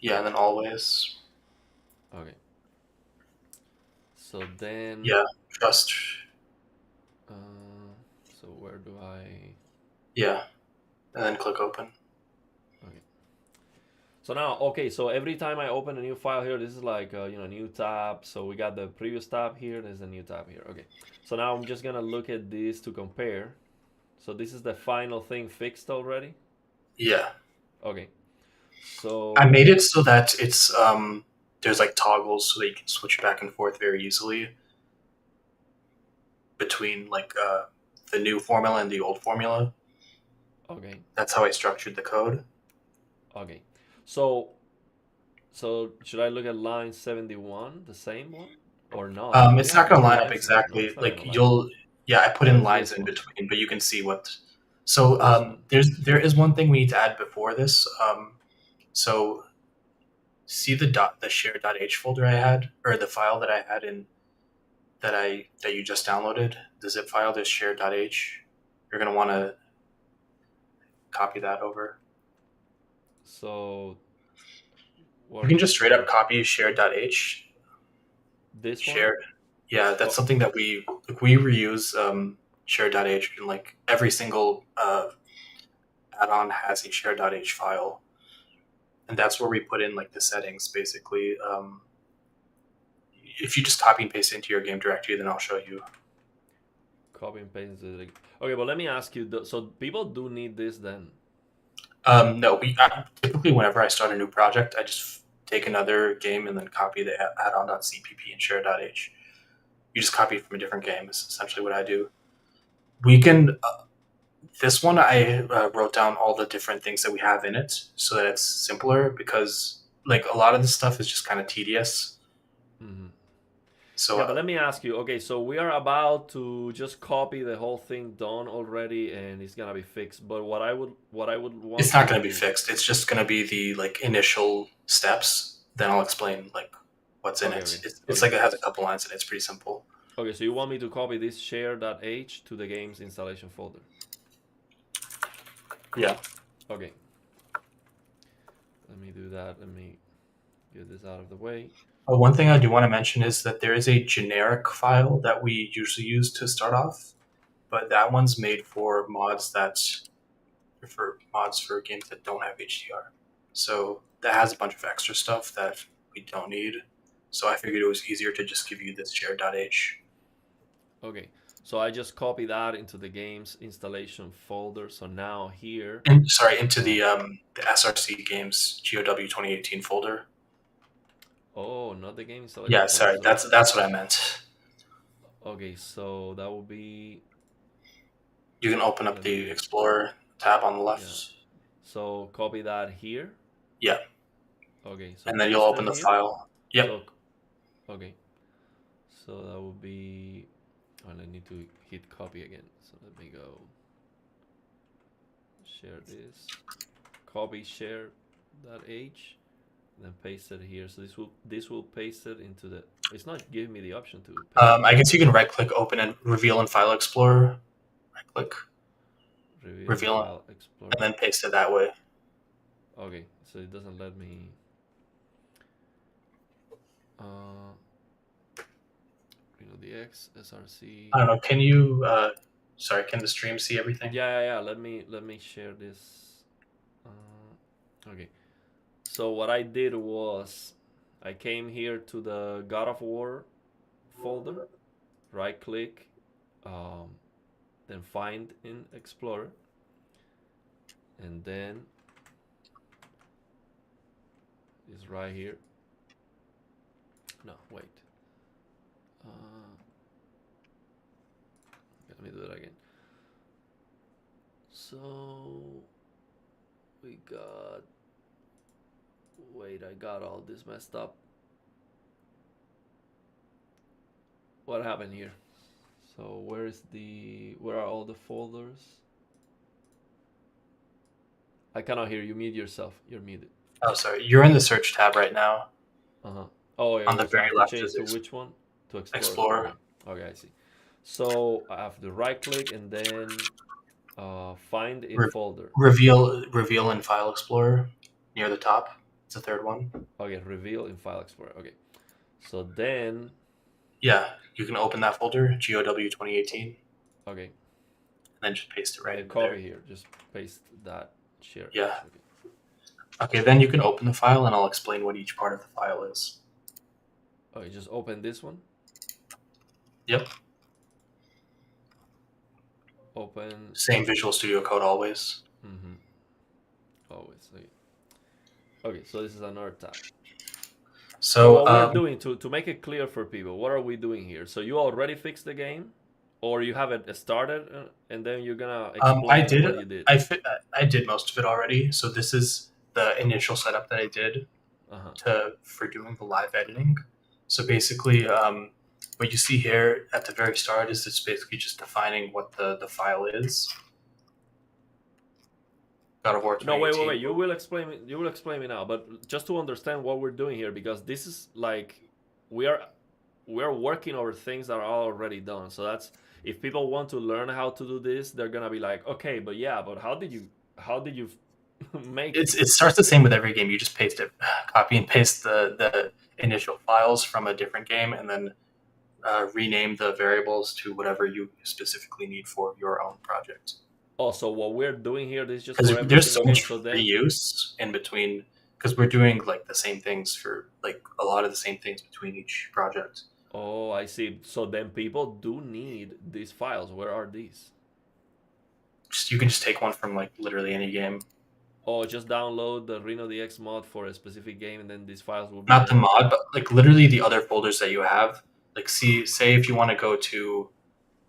Yeah, and then always. Okay. So then Yeah, trust. where do I? Yeah, and then click open. Okay. So now, okay, so every time I open a new file here, this is like a new tab. So we got the previous tab here. There's a new tab here. Okay. So now I'm just gonna look at this to compare. So this is the final thing fixed already. Yeah, Okay. I So made it so that it's there's like toggles so that you can switch back and forth very easily between like the new formula and the old formula. okay, That's how I structured the code. okay. So should I look at line 71, the same one, or not? We It's have not going to more line up lines here. No, exactly. it's not Like gonna line up. you'll, yeah, I put Oh, in it's lines this in one. between, but you can see what. So This one. there is one thing we need to add before this. So see the share.h folder I had, or the file that I had in that you just downloaded, the zip file, this share.h. You're going to want to copy that over. So You what? can just straight up Okay, copy share.h. this one. Shared. Yeah, that's Oh, something that we reuse share.h, and like every single add-on has a share.h file, and that's where we put in like the settings basically. If you just copy and paste into your game directory, then I'll show you. copy and paste it. Okay, but let me ask you. So people do need this then? No, typically whenever I start a new project, I just take another game and then copy the add-on.cpp and share.h. You just copy it from a different game. Is essentially what I do. We can This one I wrote down all the different things that we have in it so that it's simpler, because like a lot of this stuff is just kind of tedious. Hmm. So Yeah, but let me ask you. Okay, so we are about to just copy the whole thing done already, and it's gonna be fixed. But what I would it's want not to going to be do. fixed. It's just going to be the like initial steps. Then I'll explain like what's in Okay, it. okay, It's okay. like it has a couple lines in it. It's pretty simple. Okay, so you want me to copy this share.h to the game's installation folder? Yeah. Okay, let me do that. Let me get this out of the way. One thing I do want to mention is that there is a generic file that we usually use to start off, but that one's made for mods for games that don't have HDR. So that has a bunch of extra stuff that we don't need. So I figured it was easier to just give you this share.h. Okay, so I just copy that into the game's installation folder. So now here, And sorry, into uh, the SRC games GOW 2018 folder. oh, not the game installation Yeah, folder. sorry, So that's what I meant. okay, so that will be. You can open up Let the me, Explorer tab on the yeah. left. So copy that here. Yeah, Okay, so and then you'll paste open it the here. file. Yep. So okay, so that will be. And I need to hit copy again. So let me go share this. Copy share that h, then paste it here. So this will paste it into the. It's not giving me the option to paste it I here. guess you can right click, open, and reveal in File Explorer. Right click, Reveal in reveal, file and explorer. then paste it that way. Okay, so it doesn't let me. Uh, RenoDX I SRC. don't know. Can you? Sorry, can the stream see everything? Yeah. Let me share this. Okay. So what I did was, I came here to the God of War folder, right click, um, then find in Explorer, and then it's right here. No, wait. Uh, let me do that again. So we got. Wait, I got all this messed up. What happened here? So where are all the folders? I cannot hear you. Mute yourself. You're muted. Oh, sorry. You're in the search tab right now. Uh huh. Oh, yeah, On the okay. So I very have to left change is to which one? To Explorer. Explorer. Okay. Okay, I see. So I have to right click and then find in Re- folder. reveal in File Explorer near the top. It's the third one. Okay, reveal in File Explorer. Okay. So then, Yeah, you can open that folder, GOW 2018, okay. then just paste it and right then into copy there. here. Just paste that share Yeah. H. Okay. Okay, then you can open the file and I'll explain what each part of the file is. Okay, just open this one. Yep. Open. Same Visual Studio Code always. Mm-hmm. Always. Okay. Okay, so this is another tab. So So what we're doing to make it clear for people, what are we doing here? So you already fixed the game, or you have it started, and then you're gonna I explain did what you did. I did most of it already. So this is the initial setup that I did Uh huh. for doing the live editing. So basically, what you see here at the very start is it's basically just defining what the file is. God of War No, wait. 2018. You will explain. You will explain me now. But just to understand what we're doing here, because this is like we are we are working over things that are already done. So that's if people want to learn how to do this, they're gonna be like, okay, but yeah, but how did you make? It starts the same with every game. You just paste it, copy and paste the initial files from a different game, and then rename the variables to whatever you specifically need for your own project. Also, what we're doing here, this is just Because for every there's so single game. much So then, reuse in between. Because we're doing like the same things for like a lot of the same things between each project. oh, I see. So then people do need these files. Where are these? You can just take one from like literally any game. Oh, just download the RenoDX mod for a specific game, and then these files will be Not the there. mod, but like literally the other folders that you have. Like, say if you want to go to,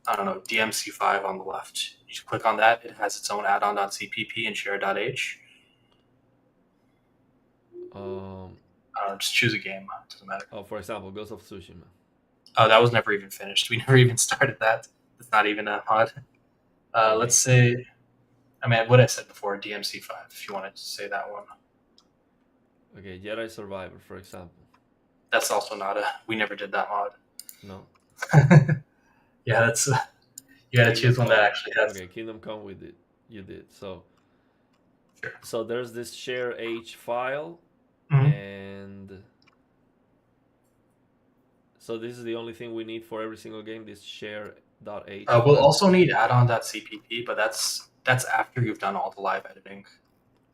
I don't know, DMC5 on the left. You just click on that. It has its own addon.cpp and share.h. Um, I don't know, just choose a game. It doesn't matter. oh, for example, Ghost of Tsushima. Oh, that was never even finished. We never even started that. It's not even a mod. Let's Okay. say, I mean, what I said before, DMC5, if you wanted to say that one. Okay, Jedi Survivor, for example. That's also not a, we never did that mod. No. Yeah, that's, you gotta Kingdom choose one that Come. actually has. Okay, Kingdom Come we did. You did. So Sure. so there's this share H file, Mm-hmm. and so this is the only thing we need for every single game, this share.h We'll file. also need addon.cpp, but that's after you've done all the live editing.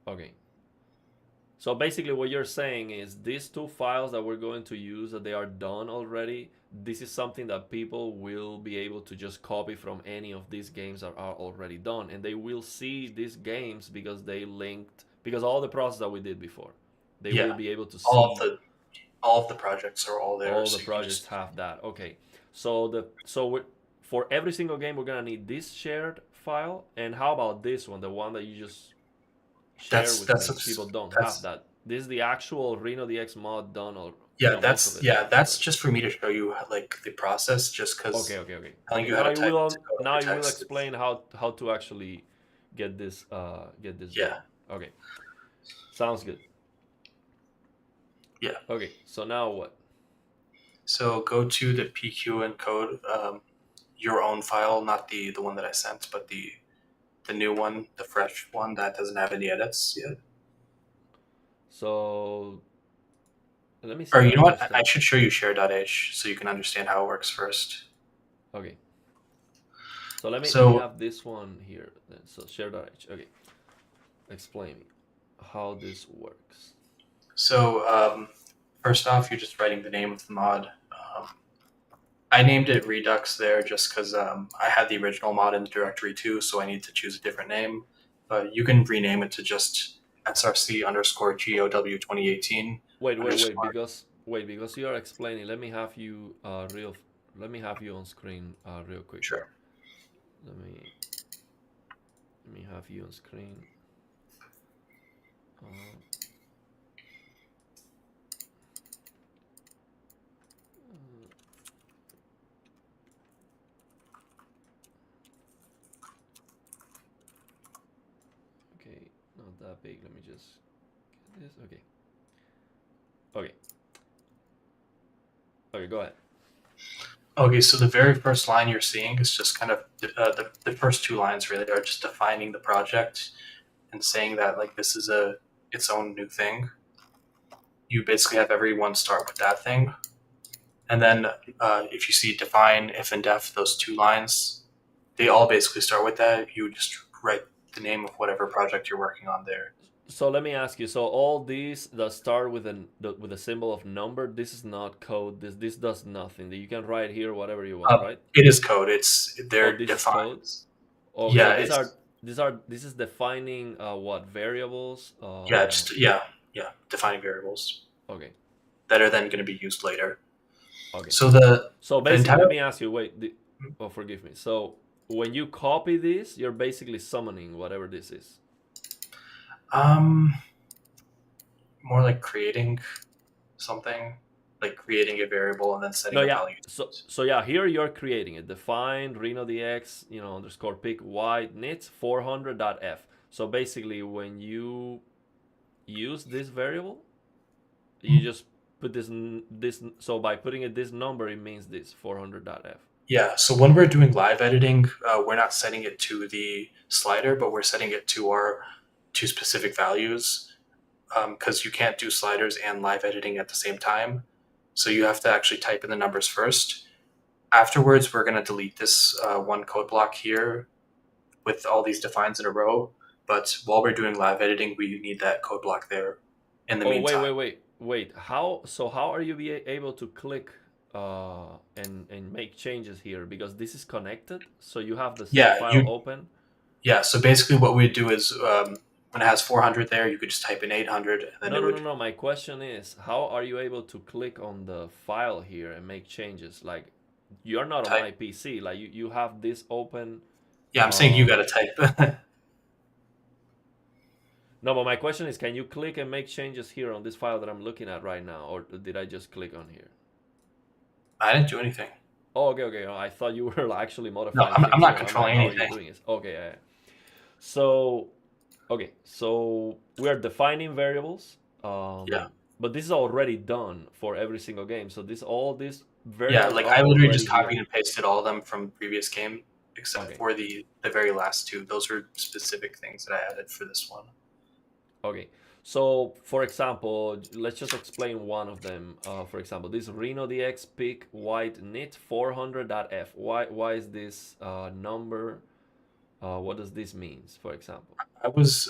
Okay. So basically what you're saying is these two files that we're going to use, that they are done already, this is something that people will be able to just copy from any of these games that are already done, and they will see these games because they linked, because all the process that we did before, they will Yeah, be able to all of see the all of the projects are all there, all the so you can projects just have that. Okay. So for every single game we're gonna need this shared file, and how about this one, the one that you just share that's with that's me? People don't have that's that. This is the actual RenoDX mod done, or yeah, most of it that's already. just for me to show you like the process, just Okay, because okay, okay, telling okay. you how to type into code Now over you will text is explain how to actually get this done. yeah, Okay, sounds good. yeah. Okay, so now what? So go to the PQ and code your own file, not the one that I sent, but the new one, the fresh one that doesn't have any edits yet. So let me see Or if you I know what? I understand. should show you share.h so you can understand how it works first. Okay, so let me So have this one here. Then. So share.h. Okay, explain me how this works. so first off, you're just writing the name of the mod. I named it Redux there just because I had the original mod in the directory too, so I need to choose a different name. But you can rename it to just src underscore GOW 2018 Wait, underscore. because you are explaining. Let me have you Let me have you on screen real quick. Sure. Let me let me have you on screen. Uh, okay, not that big. Let me just get this. Okay. Okay. Okay, go ahead. Okay, so the very first line you're seeing is just kind of the first two lines really are just defining the project and saying that like this is its own new thing. You basically have everyone start with that thing, and then if you see define, if and def, those two lines, they all basically start with that. You just write the name of whatever project you're working on there. So let me ask you. So all these that start with with a symbol of number, this is not code. This does nothing. You can write here whatever you want, right? It is code. Oh, They're this is defined. code. Oh, so Yeah, this is defining what variables. defining variables Okay, that are then going to be used later. okay. So So the basically, entire let me ask you. Wait. Oh, forgive me. So when you copy this, you're basically summoning whatever this is. um more like creating something, like creating a variable and then No, setting a yeah. value. So yeah, here you're creating it. Define RenoDX, underscore pick white nits 400.f. So basically, when you use this variable, you just put this. So by putting it this number, it means this 400.f. Yeah, so when we're doing live editing, we're not setting it to the slider, but we're setting it to our two specific values because you can't do sliders and live editing at the same time. So you have to actually type in the numbers first. Afterwards, we're going to delete this one code block here with all these defines in a row. But while we're doing live editing, we need that code block there in the Oh, wait, meantime. wait, wait, wait. How are you able to click and make changes here? Because this is connected, so you have the Yeah, file open. yeah. So basically, what we do is when it has 400 there, you could just type in 800, and then No, it no, no, would no. My question is, how are you able to click on the file here and make changes? Like, you're not on type. my PC. Like, you have this open. Yeah, I'm saying you got Uh, to type. no, but my question is, can you click and make changes here on this file that I'm looking at right now, or did I just click on here? I didn't do anything. Oh, okay, okay. I thought you were actually No, modifying I'm things not here. I'm like, controlling how are you anything. doing this? Okay, yeah, yeah. So, okay, so we are defining variables, Yeah, but this is already done for every single game. So all these yeah. variables Like are I literally already just here. copied and pasted all of them from previous game, except Okay, for the very last two. Those are specific things that I added for this one. okay. So, for example, let's just explain one of them. For example, this RenoDX pick white knit 400.f. Why is this number? What does this means, for example? I was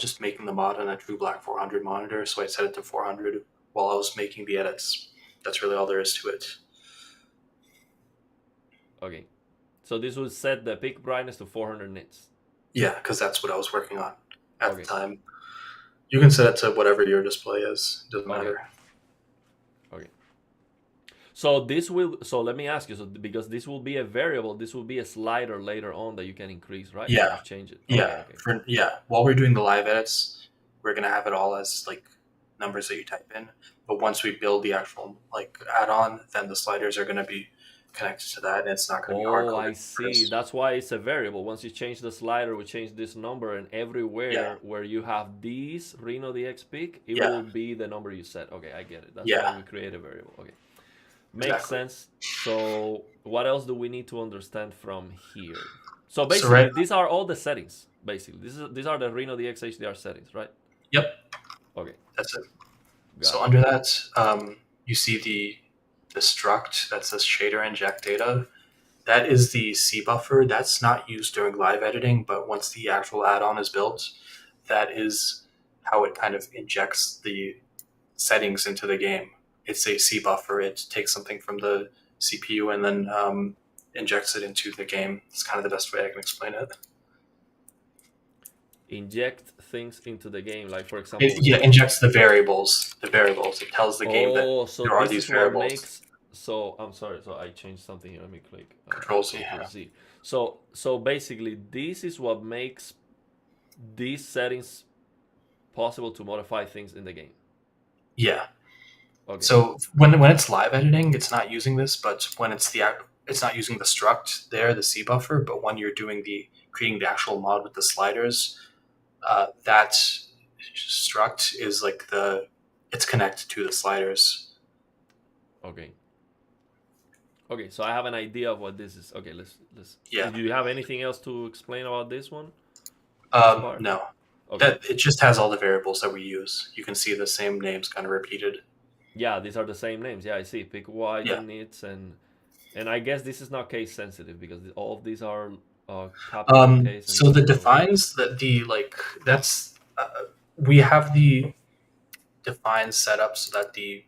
just making the mod on a True Black 400 monitor, so I set it to 400 while I was making the edits. That's really all there is to it. Okay. So this would set the peak brightness to 400 nits. Yeah, because that's what I was working on at the Okay. time. You can set it to whatever your display is. Doesn't Okay. matter. Okay. So this will. So let me ask you. So because this will be a variable, this will be a slider later on that you can increase, right? You can Yeah, just change it. Okay. yeah. Okay. While we're doing the live edits, we're gonna have it all as like numbers that you type in. But once we build the actual like add-on, then the sliders are gonna be connected to that, and it's not gonna be hard Oh, coded I for see. us. That's why it's a variable. Once you change the slider, we change this number, and Yeah, everywhere where you have these Reno DX peak, it yeah, will be the number you set. Okay, I get it. That's why yeah. we create a variable. Okay. Makes Exactly. sense. So, what else do we need to understand from here? So So right, basically, these are all the settings. Basically, these are the RenoDX HDR settings, right? yep, Okay, that's it. got So it. under that, you see the struct that says shader inject data. That is the C buffer. That's not used during live editing, but once the actual add-on is built, that is how it kind of injects the settings into the game. It's a C buffer. It takes something from the CPU and then injects it into the game. It's kind of the best way I can explain it. Inject things into the game, like for It example, yeah, injects the variables. The variables. It tells the game that oh, so there are this these is what variables. makes. So I'm sorry. So I changed something here. Let me click Controls. Control Yeah. Z. So basically, this is what makes these settings possible to modify things in the game. Yeah. Okay. So when it's live editing, it's not using this, but when it's not using the struct there, the C buffer. But when you're doing the creating the actual mod with the sliders, that struct is like it's connected to the sliders. Okay. Okay, so I have an idea of what this is. Okay, let's. Yeah. Do you have anything else to explain about this one? This part? No, Okay. that it just has all the variables that we use. You can see the same names kind of repeated. Yeah, these are the same names. Yeah, I see. Pick white Yeah. and nits and I guess this is not case sensitive because all of these are copy and paste and So the disable. defines that the like that's we have the defines set up so that the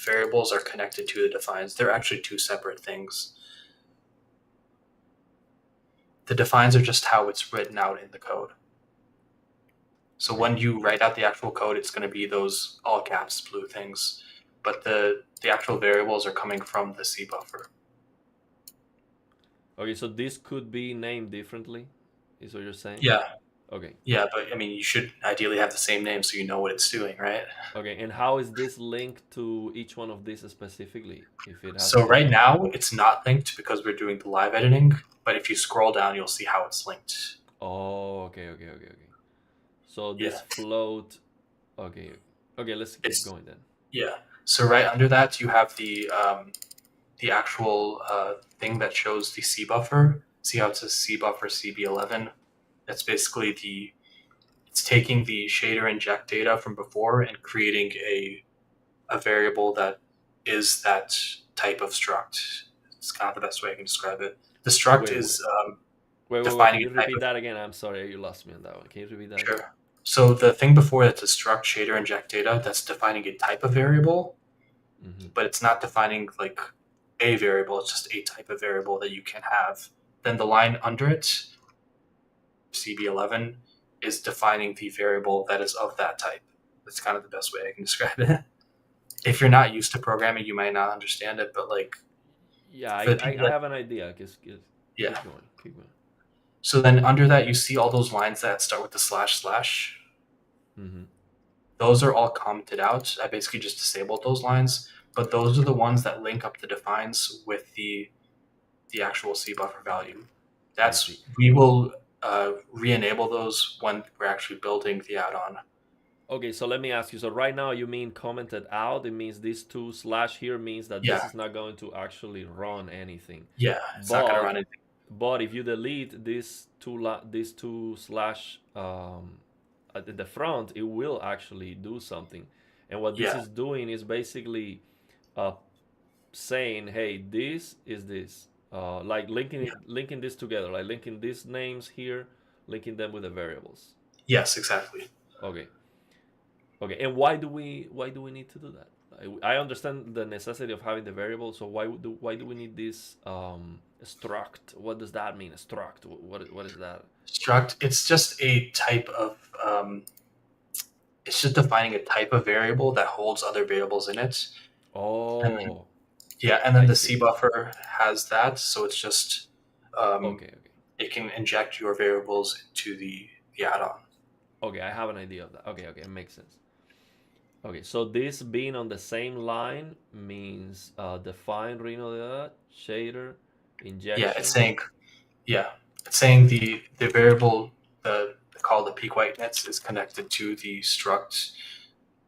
variables are connected to the defines. They're actually two separate things. The defines are just how it's written out in the code. So Okay. when you write out the actual code, it's going to be those all caps blue things, but the actual variables are coming from the C buffer. Okay, so this could be named differently, is what you're saying? Yeah, Okay. yeah, but I mean, you should ideally have the same name so you know what it's doing, right? Okay, and how is this linked to each one of these specifically? If it has So to. right now it's not linked because we're doing the live editing, but if you scroll down, you'll see how it's linked. Oh, okay. So Yeah, this float. Okay, okay. Let's keep it's going then. yeah. So right under that, you have the actual thing that shows the C buffer. See how it says C buffer CB11? That's basically it's taking the shader inject data from before and creating a variable that is that type of struct. It's kind of the best way I can describe it. The struct Wait, wait, is wait. Can defining you a type repeat of that again? I'm sorry, you lost me on that one. Can you repeat that again? sure. So the thing before that's a struct shader inject data, that's defining a type of variable, Mm-hmm. but it's not defining like a variable. It's just a type of variable that you can have. Then the line under it, CB11, is defining the variable that is of that type. That's kind of the best way I can describe it. If you're not used to programming, you might not understand it, but like Yeah, for the people I that have an idea. yeah. Keep going. Keep going. So then under that, you see all those lines that start with the slash slash. Mm-hmm. Those are all commented out. I basically just disabled those lines, but those are the ones that link up the defines with the actual C buffer value. I see. That's we will re-enable those when we're actually building the add-on. Okay, so let me ask you. So right now you mean commented out? It means this two slash here means that this Yeah, is not going to actually run anything. yeah, it's not going to But run it. but if you delete these two slash at the front, it will actually do something. And what this Yeah, is doing is basically uh, saying, hey, this is this. Like yeah, linking this together, like linking these names here, linking them with the variables. yes, exactly. Okay. Okay, and why do we need to do that? I understand the necessity of having the variable. So why do we need this struct? What does that mean? A struct? What is that? Struct. It's just a type of. It's just defining a type of variable that holds other variables in it, and then, Oh, yeah, and then I the C see. buffer has that, so it's just um, Okay, okay, it can inject your variables into the add-on. okay. I have an idea of that. Okay, okay, it makes sense. Okay, so this being on the same line means define Reno shader Yeah, it's injection. saying yeah, it's saying the variable called the peak whiteness is connected to the struct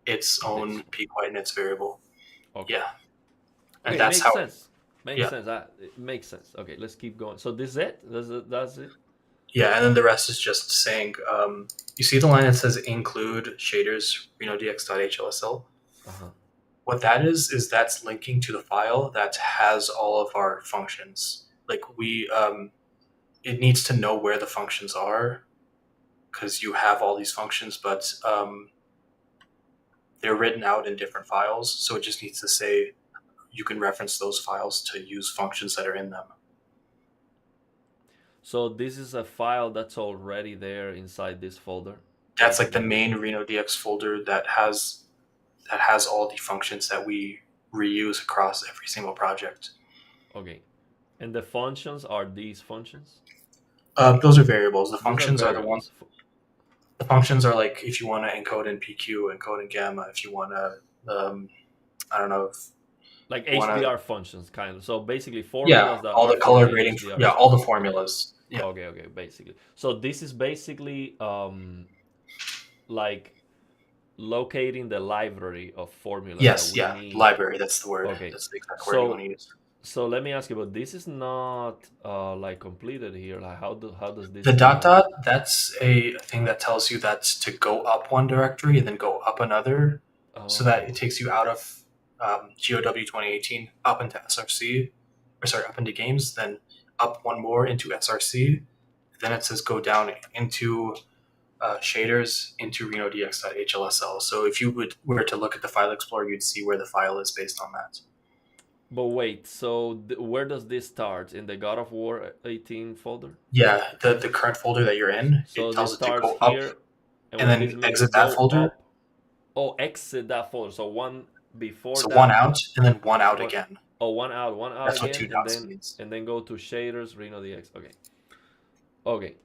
its This own one. peak whiteness variable. Okay. Yeah, and Okay, that's makes how. sense. Makes Yeah, sense. It makes sense. Okay, let's keep going. So this is it? That's it? yeah, and then the rest is just saying. You see the line that says include shaders RenoDX.HLSL. Uh-huh. What that is that's linking to the file that has all of our functions. Like it needs to know where the functions are because you have all these functions, but they're written out in different files. So it just needs to say you can reference those files to use functions that are in them. So this is a file that's already there inside this folder, That's like the basically. main RenoDX folder that has all the functions that we reuse across every single project. Okay. And the functions are these functions? Those are variables. The Those are functions are the ones. variables. The functions are like if you want to encode in PQ, encode in gamma. If you want to, I don't know, if Like you want to, HDR functions, kind of. So basically yeah, formulas that all are the for color the grading, HDR yeah, all stuff. the formulas. Yeah. Okay, okay, basically. So this is basically like locating the library of formulas that Yes, we yeah, need. library. That's the word. Okay. That's the exact word you want So to use. so let me ask you, but this is not like completed here. Like how does The this dot work? dot, that's a thing that tells you that's to go up one directory and then go up another, so that it Oh, takes you out of GOW 2018 up into SRC, or sorry, up into games, then up one more into SRC. then it says go down into shaders into RenoDX.HLSL. So if you were to look at the file explorer, you'd see where the file is based on that. But wait, so where does this start? In the God of War 18 folder? Yeah, the current folder that you're in, So it this tells it to starts go up here, and and what this then means, exit that go folder. up. Oh, exit that folder. So one before So one that, out and then one out one, again. oh, one out That's what again, two dots means. and then go to shaders, RenoDX. Okay, okay.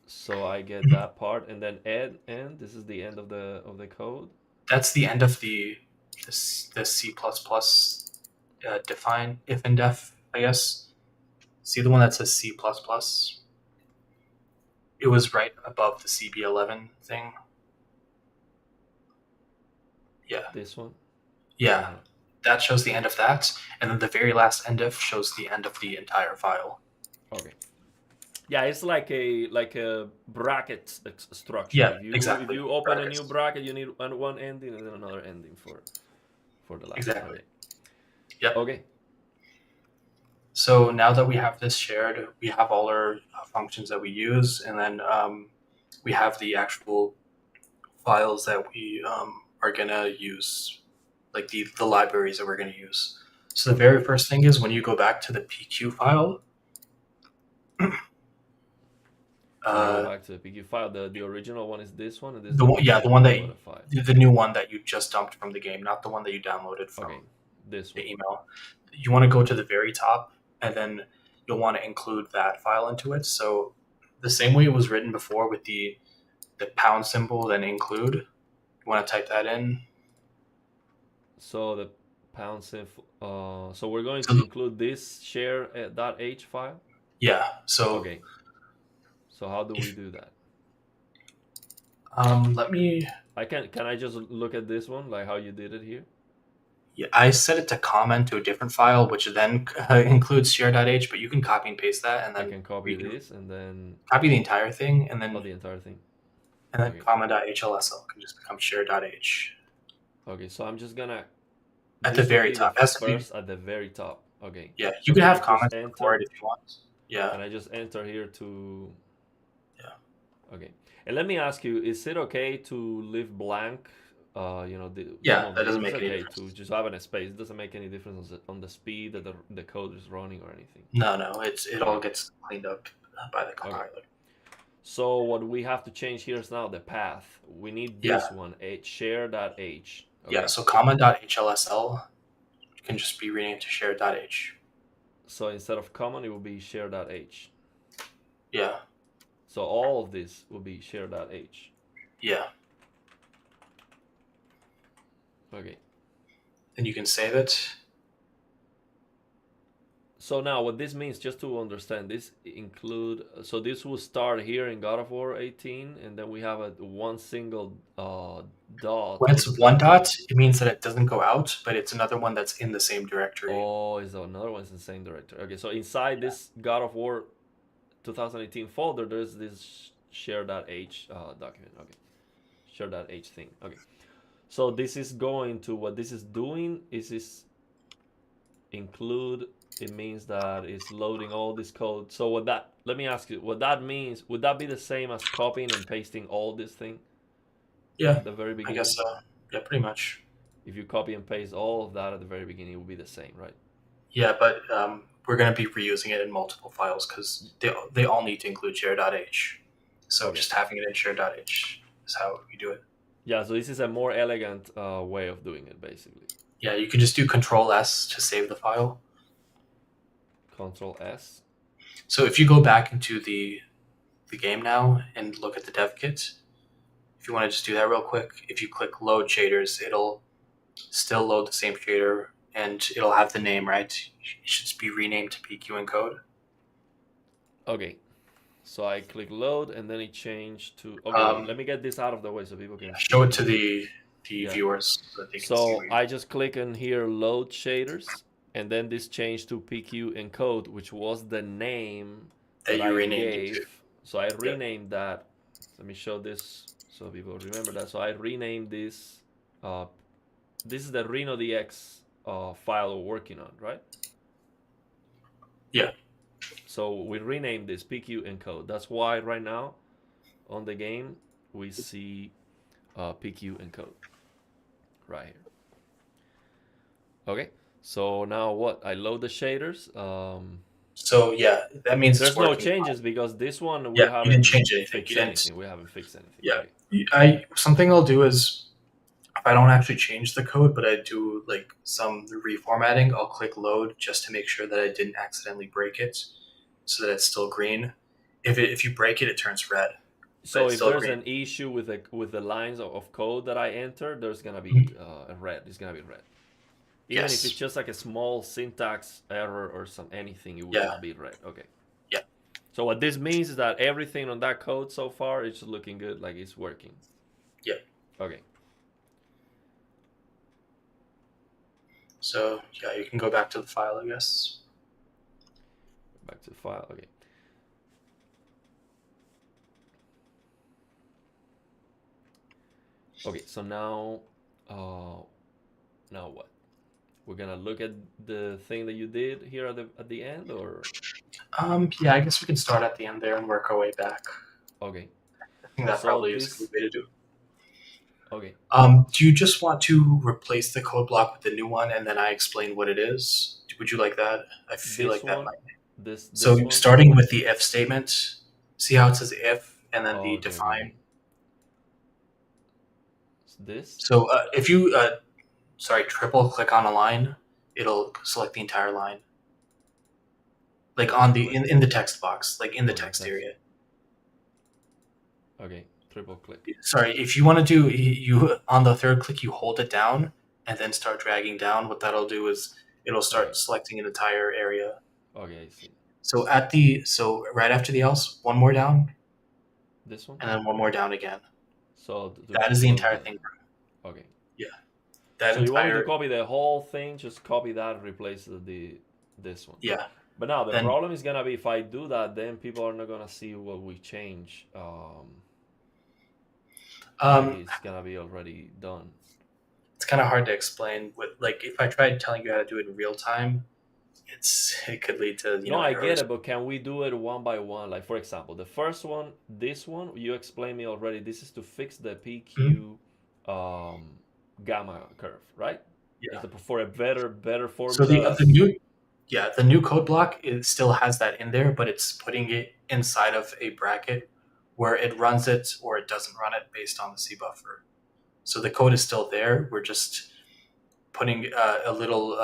So I get that part, and then end. This is the end of the code. That's the end of the C++ define if and def, I guess. See the one that says C++? It was right above the CB11 thing. Yeah. This one. Yeah. Uh-huh. That shows the end of that, and then the very last end if shows the end of the entire file. Okay. Yeah, it's like a bracket structure. Yeah, If exactly. you open Brackets. a new bracket, you need one ending and then another ending for the last. Exactly. Okay. Yep. Okay. So now that we have this shared, we have all our functions that we use, and then we have the actual files that we are gonna use, like the libraries that we're gonna use. So the very first thing is when you go back to the PQ file. Go back to the PQ file. The original one is this one, and this is The one, yeah, the one that the new one that you just dumped from the game, not the one that you downloaded from this the one. email. You want to go to the very top, and then you'll want to include that file into it. So the same way it was written before with the pound symbol, then include. You want to type that in. So the pound symbol. So we're going to include this share.h file. Yeah. So okay. So how do we do that? Let me. Can I just look at this one, like how you did it here? Yeah, I set it to comment to a different file, which then includes share.h, but you can copy and paste that, and then I can copy this and then copy the entire thing, and then the entire thing, and then comma.hlsl can just become share.h. Okay, so I'm just gonna at the very top. It has to be at the very top. Okay. Yeah, you can have comments before it if you want. Yeah. And I just enter here to. Yeah. Okay. And let me ask you: is it okay to leave blank? Yeah, that doesn't make any difference. To just have a space. It doesn't make any difference on the speed that the code is running or anything. No, it all gets cleaned up by the compiler. Okay. So what we have to change here is now the path. We need this one, share.h. Okay. Yeah, so comma.hlsl can just be renamed to share.h. So instead of common, it will be share.h. Yeah. So all of this will be share.h. Yeah. Okay. And you can save it. So now what this means, just to understand, this include, so this will start here in God of War 18, and then we have one single dot. When it's one dot, it means that it doesn't go out, but it's another one that's in the same directory. Oh, it's another one's in the same directory. Okay, so inside this God of War 2018 folder, there's this share.h document. Okay, share.h thing. Okay, so this is going to, what this is doing is this include. It means that it's loading all this code. So let me ask you, what that means, would that be the same as copying and pasting all this thing? Yeah, at the very beginning? I guess so. Yeah, pretty much. If you copy and paste all of that at the very beginning, it will be the same, right? Yeah, but we're going to be reusing it in multiple files because they all need to include share.h. So just having it in share.h is how you do it. Yeah, so this is a more elegant way of doing it, basically. Yeah, you can just do Control S to save the file. Control S. So if you go back into the game now and look at the dev kit, if you want to just do that real quick, if you click load shaders, it'll still load the same shader and it'll have the name, right? It should be renamed to PQ encode. Okay. So I click load and then it changed to, okay, let me get this out of the way so people can show it to the viewers so that they can see. So I just click on here, load shaders, and then this changed to PQ encode, which was the name that you renamed it to. So I renamed that. Let me show this so people remember that. So I renamed this. This is the RenoDX file we're working on, right? Yeah. So we renamed this PQ encode. That's why right now on the game we see PQ encode right here. Okay, so now what? I load the shaders. So yeah, that means it's There's no working changes fine. because this one we Yeah, you didn't haven't change anything. You fixed didn't. anything. We haven't fixed anything. Yeah, Okay. I something I'll do is if I don't actually change the code, but I do like some reformatting, I'll click load just to make sure that I didn't accidentally break it, so that it's still green. If you break it, it turns red, but So it's if still there's green. an issue with the lines of code that I enter, there's gonna be Mhm. a red. It's gonna be red. Even if it's Yes. just like a small syntax error or some anything, it will Yeah. just be red. Okay. Yeah. So what this means is that everything on that code so far is looking good, like it's working. Yeah. Okay. So yeah, you can go back to the file, I guess. Back to the file. Okay. Okay. So now what? We're gonna look at the thing that you did here at the end, or Yeah, I guess we can start at the end there and work our way back. okay. I think that So probably is a good this way to do it. okay. Do you just want to replace the code block with the new one and then I explain what it is? Would you like that? I feel This like that one, might. this So one. starting with the if statement, see how it says if and then Oh, the okay, okay, define. okay. This. So if you triple click on a line, it'll select the entire line, like Triple on the click. in the text box, like in the Okay, text text. area. Okay, triple click. Sorry, if you want to do you on the third click, you hold it down and then start dragging down. What that'll do is it'll Okay, start selecting an entire area. okay, I see. So right after the else, one more down, This one. and then one more down again. So That to is the close entire the. thing. Okay. Yeah, that So you want me to entire copy the whole thing? Just copy that and replace the this one. yeah. But now the Then problem is gonna be if I do that, then people are not gonna see what we change. Like um, it's gonna be already done. it's kind of hard to explain. With like if I tried telling you how to do it in real time, it could lead to No, I get errors. it, but can we do it one by one? Like for example, the first one, this one, you explained me already. This is to fix the Mhm. PQ um, gamma curve, right? Is Yeah. for a better So formula. the new code block it still has that in there, but it's putting it inside of a bracket where it runs it or it doesn't run it based on the C buffer. So the code is still there. We're just putting a little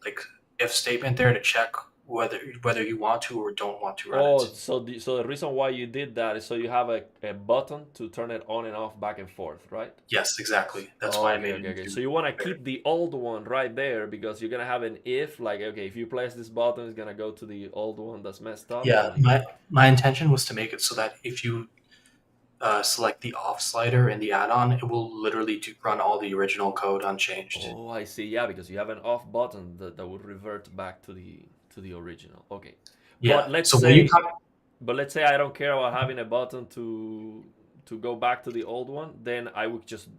like if statement there to check whether you want to or don't want to run it. Oh, so the reason why you did that is so you have a button to turn it on and off back and forth, right? Yes, exactly. That's why I Okay, made it okay, okay. So into you want to there. keep the old one right there because you're gonna have an if, like, okay, if you press this button, it's gonna go to the old one that's messed up, Yeah, and my intention was to make it so that if you select the off slider in the add-on, it will literally run all the original code unchanged. oh, I see. Yeah, because you have an off button that would revert back to the original. Okay, Yeah. but let's So when you say, copy, I don't care about having a button to go back to the old one. Then I would just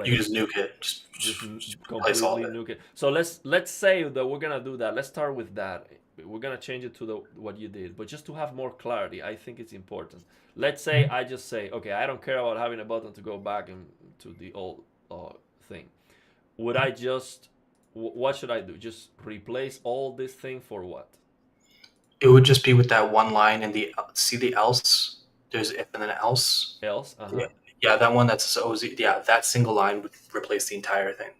you just replace, nuke it, just replace all of completely it. nuke it. So let's say that we're gonna do that. Let's start with that. We're gonna change it to the what you did, but just to have more clarity, I think it's important. Let's say Mhm. I just say, okay, I don't care about having a button to go back and to the old thing. Would I just what should I do? Just replace all this thing for what? It would just be with that one line in the see the else. There's if and then else. Else? Uh Yeah, huh. yeah, that one that's OZ. Yeah, that single line would replace the entire thing.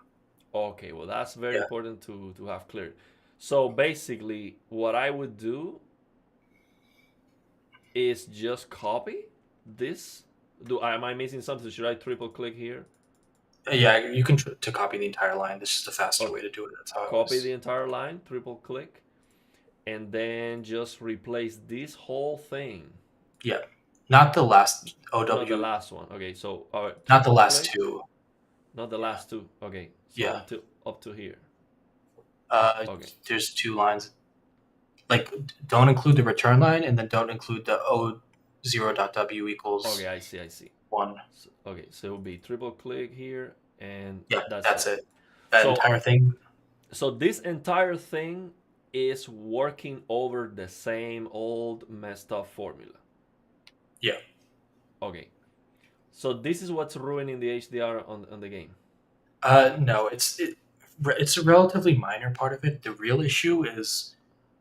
Okay, well that's very Yeah, important to have clear. So basically, what I would do is just copy this. Do am I missing something? Should I triple click here? yeah. You can to copy the entire line. This is the faster Okay, way to do it. That's how it copy the was. entire line, triple click, and then just replace this whole thing. Yeah, not the last Not the OW, last one. Okay, so not the triple last click, two. not the Yeah, last two. Okay, so yeah. until up to here. Okay. There's two lines. Like, don't include the return line, and then don't include the O0.W Okay, equals I see. I see. one. So, okay, so it will be triple click here, and Yeah, that's that's it. it. That So entire thing. this entire thing is working over the same old messed up formula. Yeah. Okay. So this is what's ruining the HDR on the game. No, it's a relatively minor part of it. The real issue is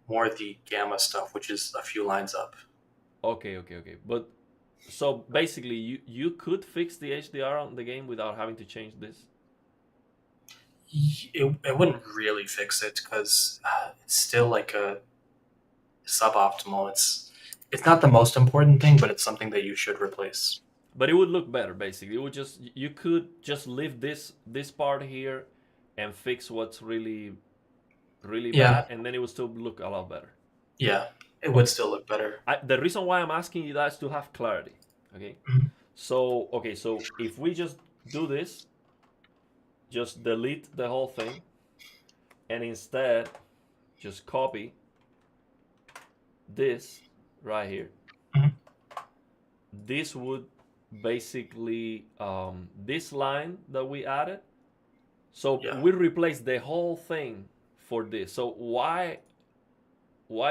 more the gamma stuff, which is a few lines up. Okay. But so basically, you could fix the HDR on the game without having to change this. It wouldn't really fix it because it's still like a suboptimal. It's not the most important thing, but it's something that you should replace. But it would look better. Basically, it would just you could just leave this part here and fix what's really Yeah, bad, and then it would still look a lot better. yeah, it would Okay. still look better. The reason why I'm asking you that is to have clarity. Okay. Mhm. So if we just do this, just delete the whole thing, and instead just copy this right here. Mhm. This would basically this line that we added. So Yeah, we replace the whole thing for this. So why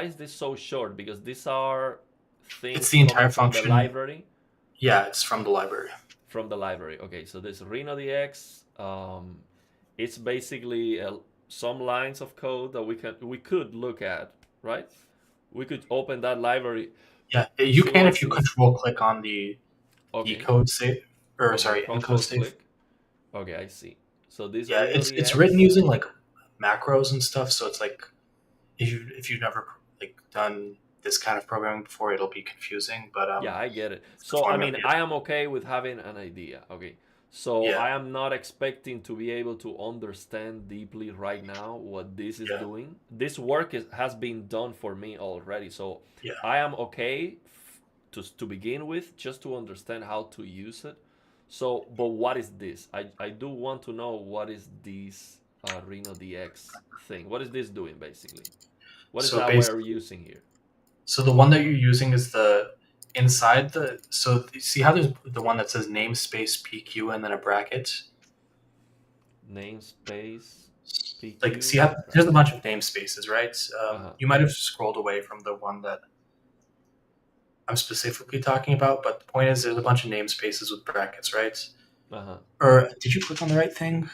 is this so short? Because these are it's things the coming entire from the function. library. Yeah, it's from the library. Okay, so this RenoDX, it's basically some lines of code that we could look at, right? We could open that library. Yeah, you See can once if you this. control click on the Okay, decode save, or okay, sorry, encode control save. click. Okay, I see. So this Yeah, it's written RenoDX. using like macros and stuff. So it's like if you've never like done this kind of programming before, it'll be confusing. But Yeah, I get it. it's the So I formula. mean, I am okay with having an idea. Okay. So Yeah, I am not expecting to be able to understand deeply right now what this is yeah, doing. This work has been done for me already. So yeah. I am okay to begin with, just to understand how to use it. So, but what is this? I do want to know what is this RenoDX thing. What is this doing basically? What is So that we're basically, using here? so the one that you're using is the inside the. So you see how there's the one that says namespace PQ and then a bracket. Namespace Like, see PQ how there's a bracket. bunch of namespaces, right? Uh-huh. You might have scrolled away from the one that I'm specifically talking about, but the point is, there's a bunch of namespaces with brackets, right? Uh-huh. Or did you click on the right thing?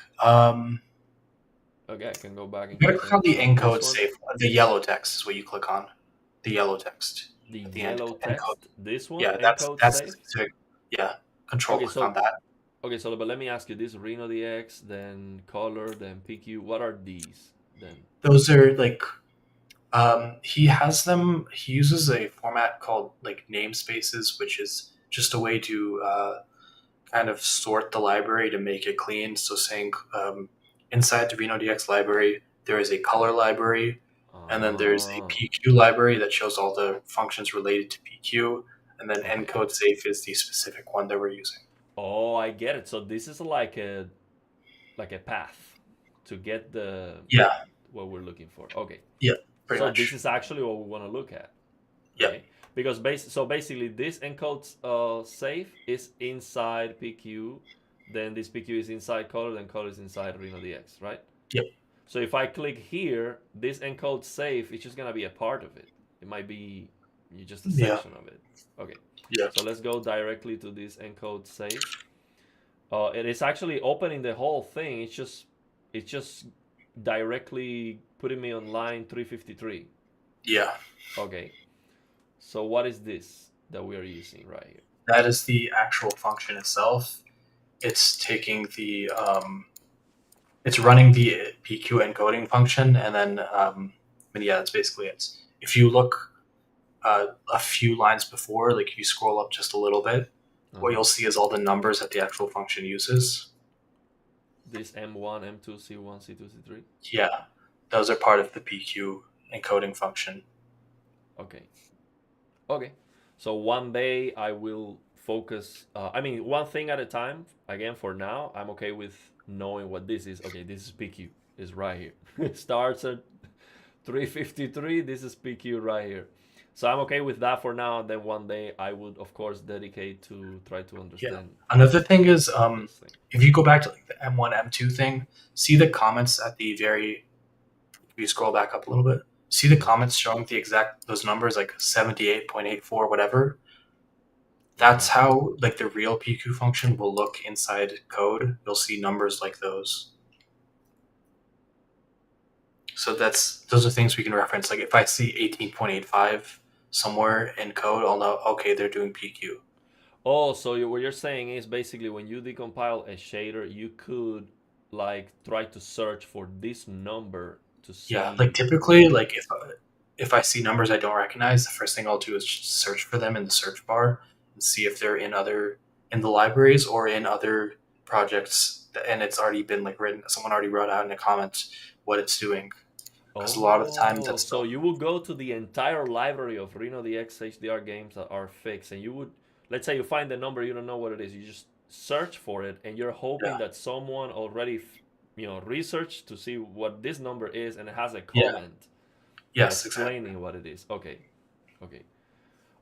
Okay, I can go back You and gotta click click on on the this encode one. safe. The yellow text is what you click on. The yellow text The at the end. yellow Encode. text. This one, Yeah, encode that's the safe. specific. Yeah, control Okay, click on so that. but let me ask you this: RenoDX, then color, then PQ. What are these then? Those are like he has them. He uses a format called like namespaces, which is just a way to kind of sort the library to make it clean. So saying inside the RenoDX library, there is a color library, and then there's a Oh, PQ library that shows all the functions related to PQ, and then okay. encode safe is the specific one that we're using. Oh, I get it. So this is like a path to get the Yeah, what we're looking for. Okay. yeah, pretty So this much. is actually what we want to look at. Yeah, Okay. Because basically this encode safe is inside PQ, then this PQ is inside color, then color is inside RenoDX, right? yeah, So if I click here, this encode safe is just gonna be a part of it. It might be just a yeah, section of it. Okay. yeah, So let's go directly to this encode safe. It is actually opening the whole thing. It's just directly putting me on line 353. yeah. Okay. So what is this that we are using right here? That is the actual function itself. It's taking it's running the PQ encoding function, and then, but yeah, that's basically it. If you look a few lines before, like if you scroll up just a little bit, what Uh-huh. you'll see is all the numbers that the actual function uses. This M1, M2, C1, C2, C3. Yeah, those are part of the PQ encoding function. Okay. Okay. So one day I will focus. I mean, one thing at a time. Again, for now, I'm okay with knowing what this is. Okay, this is PQ. It's right here. It starts at 353. This is PQ right here. So I'm okay with that for now. And then one day I would, of course, dedicate to try to Yeah. understand Another thing is, this thing. if you go back to like the M1, M2 thing, see the comments at the very. If you scroll back up a little bit, See the comments showing the exact those numbers like 78.84 whatever. That's Uh-huh. how like the real PQ function will look inside code. You'll see numbers like those. So those are things we can reference. Like if I see 18.85 somewhere in code, I'll know okay they're doing PQ. Oh, so what you're saying is basically when you decompile a shader, you could like try to search for this number to Yeah, like see typically, what. like if I see numbers I don't recognize, the first thing I'll do is just search for them in the search bar and see if they're in the libraries or in other projects, and it's already been like written. Someone already wrote out in a comment what it's doing, because a lot of the time Oh, that's so still you would go to the entire library of RenoDX HDR games that are fixed, and you would, let's say you find the number, you don't know what it is, you just search for it, and you're hoping yeah that someone already, researched to see what this number is, and it has a yeah comment yes exactly explaining what it is. Okay, okay,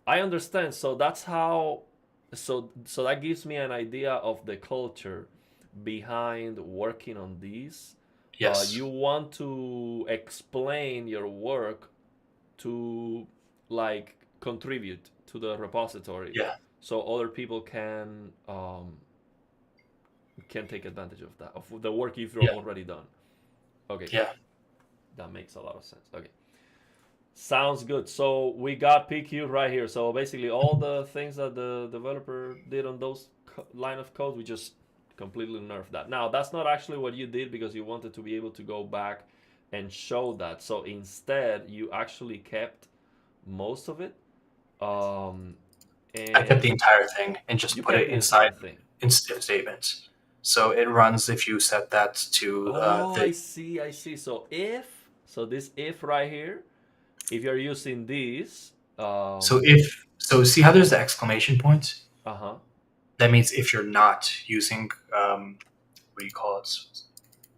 I understand. So that's how. So that gives me an idea of the culture behind working on these. You yes want to explain your work to like contribute to the repository, yeah so other people can take advantage of that of the work you've yeah already done. Okay, yeah that makes a lot of sense. Okay. Sounds good. So we got PQ right here. So basically, all the things that the developer did on those line of code, we just completely nerfed that. Now, that's not actually what you did because you wanted to be able to go back and show that. So instead, you actually kept most of it, um, I kept the and entire thing and just you put kept it the entire inside thing. in if statements. So it runs if you set that to Oh, I the see. I see. So this if right here, if you're using this, see how there's the exclamation point. uh huh. That means if you're not using what do you call it?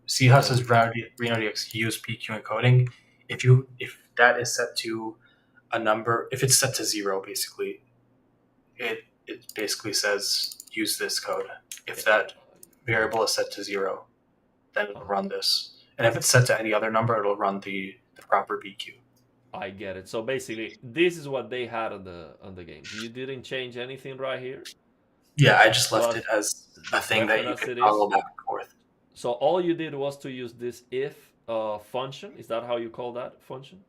See how it says Code. RenoDX use PQ encoding. If that is set to a number, if it's set to zero, basically, it basically says use this code. If that Yeah. variable is set to zero, then it'll Uh-huh. run this. And if it's set to any other number, it'll run the proper PQ. I get it. So basically, this is what they had on the game. You didn't change anything right here. Yeah, I just left it Was as a just thing left that it you as could it is. toggle back and forth. So all you did was to use this if function. Is that how you call that function?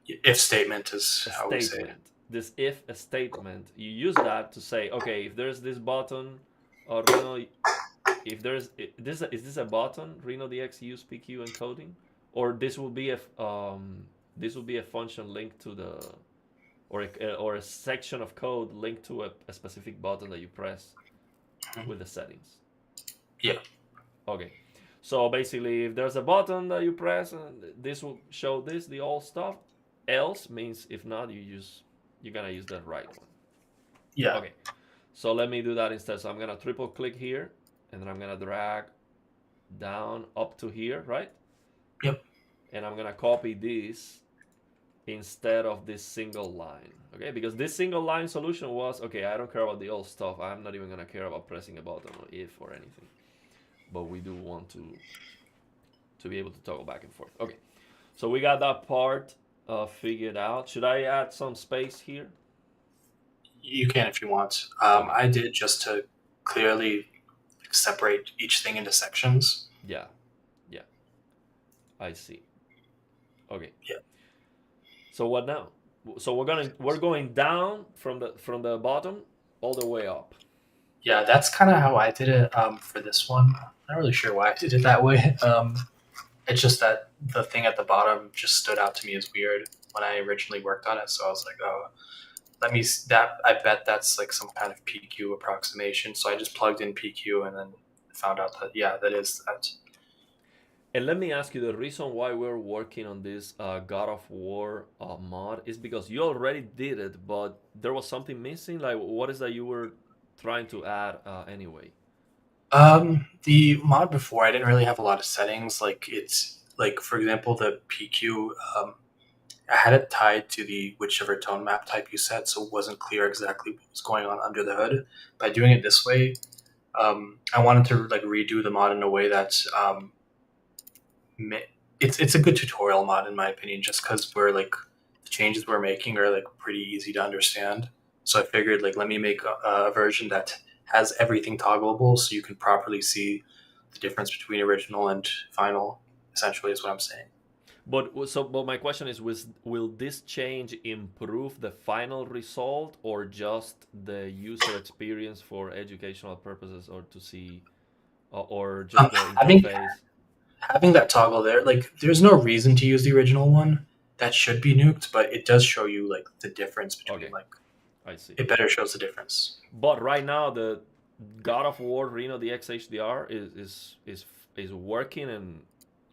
If statement is A how we say it. statement. This if a statement. You use that to say, okay, if there's this button, Reno, if there's this is this a button Reno DX use PQ encoding, or this will be a function linked to the or a section of code linked to a specific button that you press Mhm. with the settings. Yeah, Okay. So basically, if there's a button that you press, this will show the old stuff. Else means if not, you're gonna use the right one. yeah, Okay. So let me do that instead. So I'm gonna triple click here, and then I'm gonna drag down up to here, right? yep, And I'm gonna copy this instead of this single line. Okay, because this single line solution was okay, I don't care about the old stuff. I'm not even gonna care about pressing a button or if or anything. But we do want to be able to toggle back and forth. Okay, so we got that part figured out. Should I add some space here? you can if you want. Okay, I did just to clearly separate each thing into sections. yeah, yeah, I see. Okay, Yeah, so what now? So we're going down from the bottom all the way up. yeah, that's kind of how I did it for this one. I'm not really sure why I did it that way. It's just that the thing at the bottom just stood out to me as weird when I originally worked on it. So I was like, oh, that I bet that's like some kind of PQ approximation. So I just plugged in PQ and then found out that yeah, that is that. And let me ask you, the reason why we're working on this God of War mod is because you already did it, but there was something missing. Like, what is that you were trying to add anyway? The mod before I didn't really have a lot of settings. Like it's like for example the PQ. I had it tied to the whichever tone map type you set, so it wasn't clear exactly what was going on under the hood. By doing it this way, I wanted to like redo the mod in a way that it's a good tutorial mod in my opinion, just because we're like the changes we're making are like pretty easy to understand. So I figured like let me make a version that has everything toggleable, so you can properly see the difference between original and final. Essentially, is what I'm saying. But my question is, will this change improve the final result or just the user experience for educational purposes, or to see, or just the Having interface? having that toggle there, like there's no reason to use the original one. That should be nuked, but it does show you like the difference between Okay, like I see. it better shows the difference. But right now, the God of War RenoDX HDR is working, and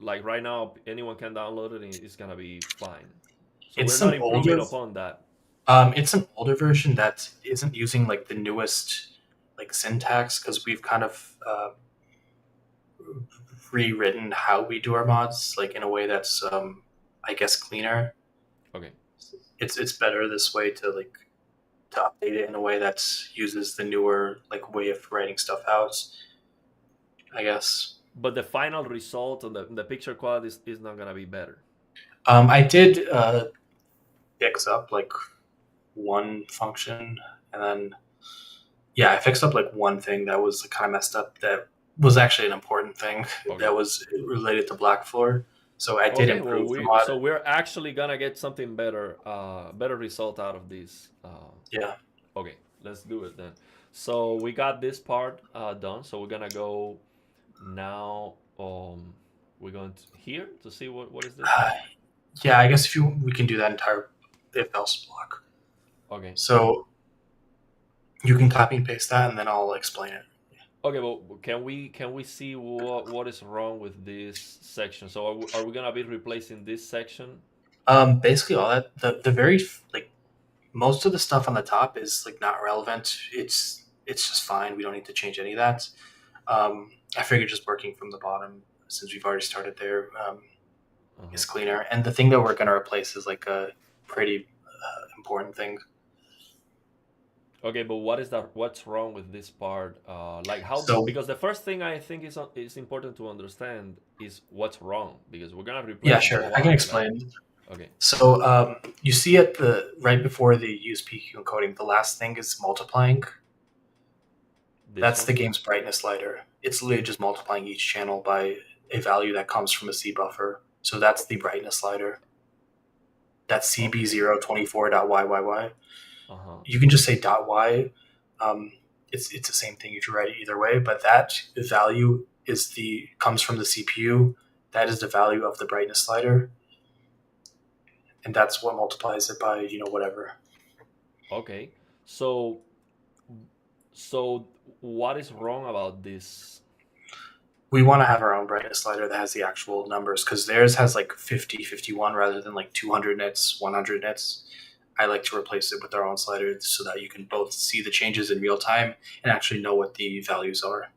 like right now, anyone can download it and it's gonna be fine. So we're It's not an improving older upon that. it's an older version that isn't using like the newest like syntax because we've kind of rewritten how we do our mods like in a way that's I guess cleaner. Okay. It's better this way to update it in a way that uses the newer like way of writing stuff out. I guess. But the final result on the picture quality is not gonna be better. I did fix up like one function, and then yeah, I fixed up like one thing that was kind of messed up. That was actually an important thing Okay. that was related to Black Floor. So I did Okay. Well, improve the mod. we're actually gonna get something better, better result out of this. Yeah. Okay, let's do it then. So we got this part done. So we're gonna go now. We're going to here to see what is this Uh, part. yeah, I guess if you we can do that entire if else block. Okay. So you can copy and paste that, and then I'll explain it. Okay, well, can we see what is wrong with this section? So are we gonna be replacing this section? Basically, all that the very like most of the stuff on the top is like not relevant. It's just fine. We don't need to change any of that. I figured just working from the bottom since we've already started there Uh-huh. is cleaner. And the thing that we're gonna replace is like a pretty important thing. Okay, but what is that? What's wrong with this part? Like how? So Because the first thing I think is important to understand is what's wrong, because we're gonna yeah, replace sure, I can why. Like, explain. okay, So you see at the right before the use PQ encoding, the last thing is multiplying. this That's the one. game's brightness slider. It's literally just multiplying each channel by a value that comes from a C buffer. So that's the brightness slider. That's Okay. CB024.YYY. Uh huh. You can just say .y. Um, it's the same thing. You can write it either way, but that value is the comes from the CPU. That is the value of the brightness slider, and that's what multiplies it by whatever. Okay. So so what is wrong about this? We want to have our own brightness slider that has the actual numbers because theirs has like 50, 51 rather than like 200 nits, 100 nits. I like to replace it with our own slider so that you can both see the changes in real time and actually know what the values are.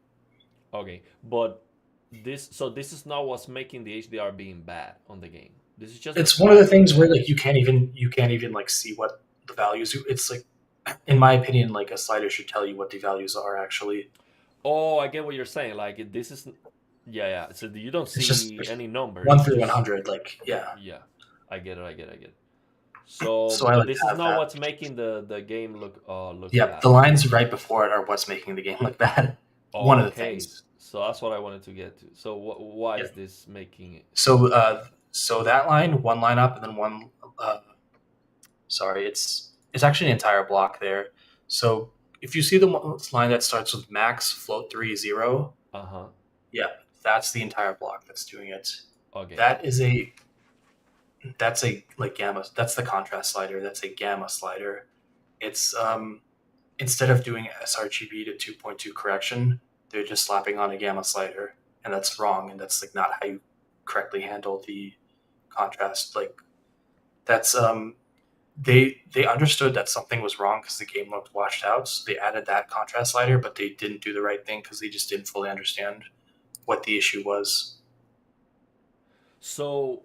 Okay, but this is not what's making the HDR being bad on the game. This is just the It's one of the fact things where that. like you can't even like see what the values. It's like, in my opinion, like a slider should tell you what the values are actually. Oh, I get what you're saying. Like this is, yeah, yeah. So you don't It's just see any number. one It's through one just, hundred. Like yeah. yeah. I get it. I get it. I get it. So, So I but like to this is have not that. what's making the game look Yep, bad. the lines right before it are what's making the game look bad. One of the Okay, things. so that's what I wanted to get to. So why Yeah. is this making it? So that line, one line up, and then one. Uh, sorry, it's actually an entire block there. So if you see the line that starts with max float 30, Uh huh. yeah, that's the entire block that's doing it. Okay. That is a that's a like gamma. That's the contrast slider. That's a gamma slider. It's instead of doing sRGB to 2.2 correction, they're just slapping on a gamma slider, and that's wrong. And that's like not how you correctly handle the contrast. Like that's they understood that something was wrong because the game looked washed out. So they added that contrast slider, but they didn't do the right thing because they just didn't fully understand what the issue was. So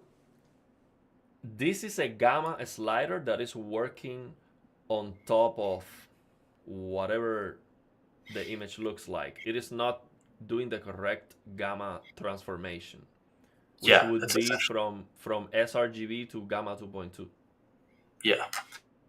this is a gamma slider that is working on top of whatever the image looks like. It is not doing the correct gamma transformation. which Yeah, would that's be essentially. from sRGB to gamma 2.2. Yeah.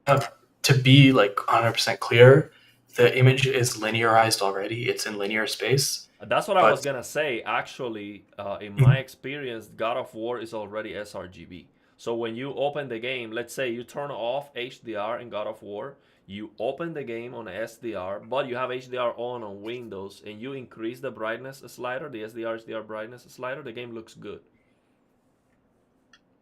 Uh, to be like 100% clear, the image is linearized already. It's in linear space, That's what I was but gonna say. Actually, in my experience, God of War is already sRGB. So when you open the game, let's say you turn off HDR in God of War, you open the game on SDR, but you have HDR on Windows, and you increase the brightness slider, the SDR HDR brightness slider, the game looks good.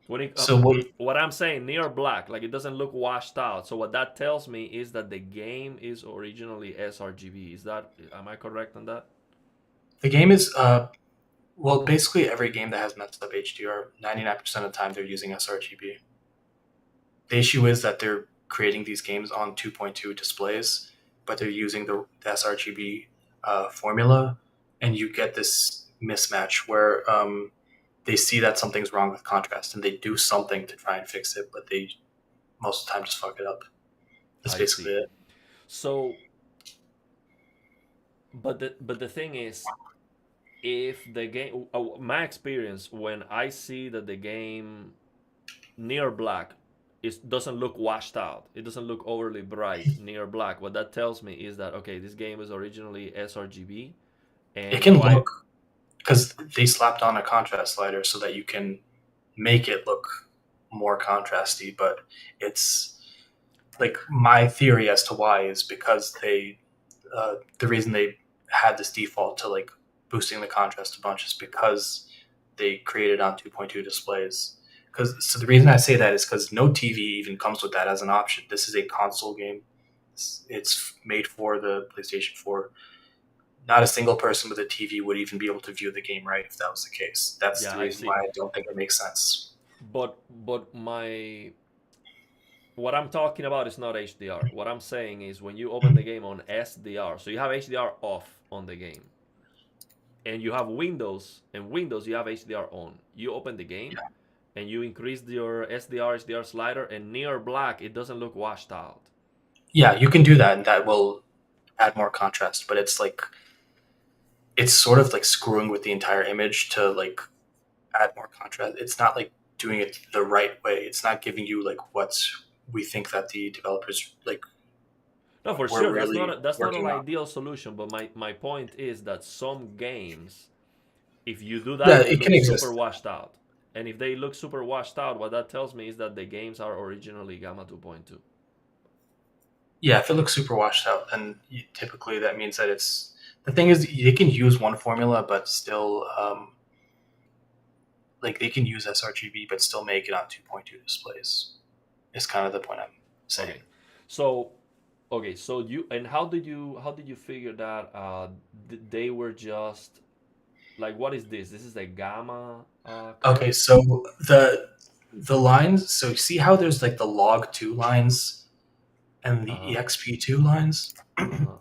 When so what what I'm saying, near black, like it doesn't look washed out. So what that tells me is that the game is originally sRGB. Is that, am I correct on that? the game is well, basically every game that has messed up HDR, 99% of the time they're using sRGB. The issue is that they're creating these games on 2.2 displays, but they're using the sRGB formula, and you get this mismatch where they see that something's wrong with contrast and they do something to try and fix it, but they most of the time just fuck it up. That's I see. basically it. So, but the thing is, if the game, my experience when I see that the game near black, it doesn't look washed out. It doesn't look overly bright near black. What that tells me is that okay, this game is originally sRGB, It and can why? look because they slapped on a contrast slider so that you can make it look more contrasty, but it's like my theory as to why is because the reason they had this default to like boosting the contrast a bunch is because they created on 2.2 displays. Because so the reason I say that is because no TV even comes with that as an option. This is a console game. It's made for the PlayStation 4. Not a single person with a TV would even be able to view the game right if that was the case. That's Yeah, the I reason see. why I don't think it makes sense. But my what I'm talking about is not HDR. What I'm saying is when you open the game on SDR, so you have HDR off on the game, and you have Windows, and Windows you have HDR on. You open the game, and you increase your SDR HDR slider, and near black it doesn't look washed out. Yeah, you can do that, and that will add more contrast. But it's sort of like screwing with the entire image to like add more contrast. It's not like doing it the right way. It's not giving you like what we think that the developers like No, for were sure, really that's not an working on. ideal solution. But my point is that some games, if you do Yeah, that, they it can look super exist. washed out. And if they look super washed out, what that tells me is that the games are originally Gamma 2.2. Yeah, if it looks super washed out, then typically that means that it's the thing is they can use one formula, but still like they can use sRGB, but still make it on 2.2 displays. Is kind of the point I'm saying. Okay, so so you, and how did you figure that they were just like, what is this? This is a gamma Okay, curve. so the lines. So you see how there's like the log2 lines and Uh the huh. exp2 lines. Uh huh.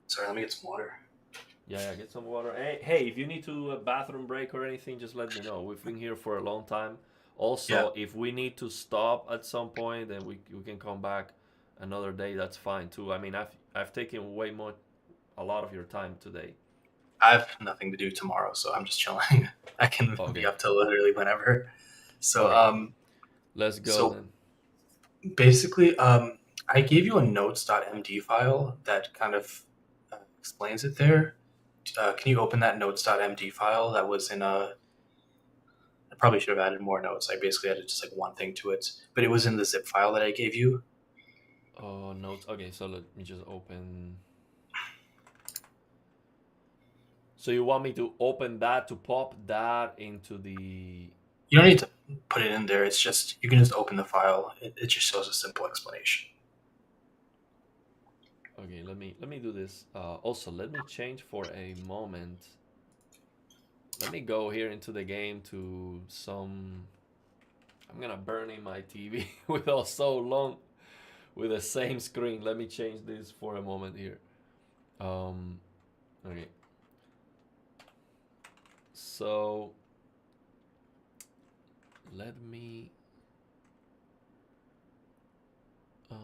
Sorry, let me get some water. Yeah, yeah. Get some water. Hey, if you need to a bathroom break or anything, just let me know. We've been here for a long time. Yeah, Also, if we need to stop at some point, then we can come back another day. That's fine too. I mean, I've taken way more, a lot of your time today. I have nothing to do tomorrow, so I'm just chilling. I can be Okay. up till literally whenever. So Okay. Let's go so then. basically, I gave you a notes.md file that kind of explains it there. Can you open that notes.md file that was in a? I probably should have added more notes. I basically added just like one thing to it, but it was in the zip file that I gave you. Oh, notes. Okay, so let me just open. So you want me to open that to pop that into the? You don't need to put it in there. It's just you can just open the file. It just shows a simple explanation. Okay, let me do this. Also, let me change for a moment. Let me go here into the game to some. I'm gonna burn in my TV with all so long with the same screen. Let me change this for a moment here. Um, okay. So let me. Uh,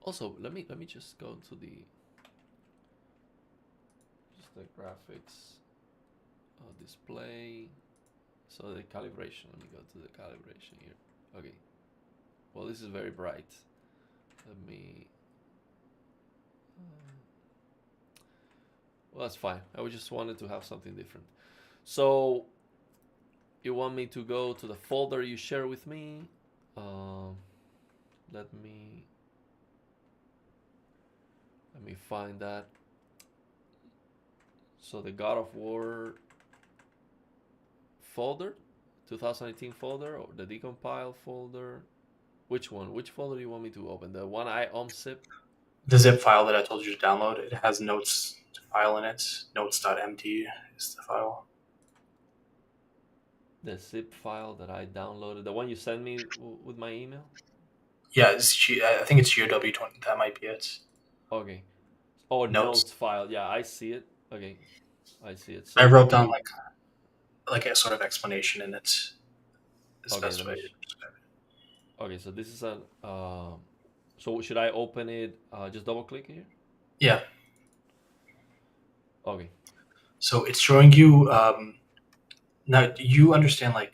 Also, let me just go to the just the graphics. display. So the calibration. Let me go to the calibration here. Okay. Well, this is very bright. Let me. Well, that's fine. I just wanted to have something different. So you want me to go to the folder you share with me? Let me find that. So the God of War folder, 2018 folder, or the decompile folder. Which one? Which folder do you want me to open? The one I unzip? The zip file that I told you to download, it has notes file in it. Notes.md is the file. The zip file that I downloaded, the one you sent me with my email? Yeah, I think it's GW20. That might be it. Okay. Oh, Notes. notes file. Yeah, I see it. Okay, I see it. I So wrote let down me. like a sort of explanation in it. Is the Okay, best let way me. to describe it. Okay, so this is an. So should I open it? Just double click here. Yeah. Okay. So it's showing you. Now you understand like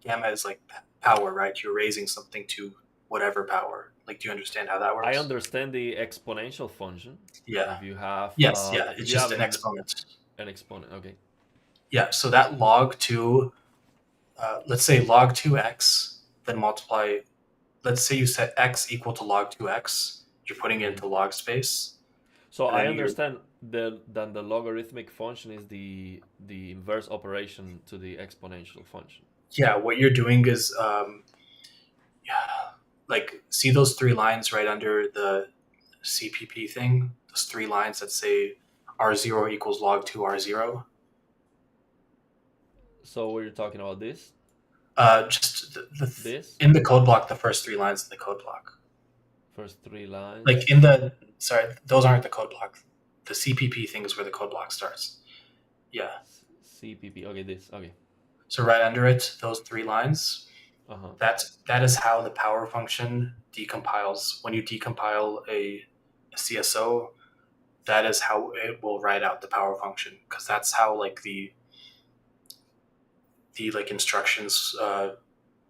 gamma is like power, right? You're raising something to whatever power. Like, do you understand how that I works? understand the exponential function. Yeah. If you have, Yes. Yeah. if It's you just have an exponent. an exponent. Okay. Yeah. So that log two, let's say log two x, then multiply. Let's say you set x equal to log two x. You're putting it Mm-hmm. into log space, So and I then you're understand then the logarithmic function is the inverse operation to the exponential function. yeah. What you're doing is like see those three lines right under the CPP thing. Those three lines that say R0 equals log two R0. So we're talking about this, Just this in the code block, the first three lines in the code block. first three lines. Like in the sorry, those aren't the code block. The CPP thing is where the code block starts. Yeah. CPP. Okay, this. Okay. So right under it, those three lines. Uh huh. That is how the power function decompiles. When you decompile a CSO, that is how it will write out the power function, because that's how like the like instructions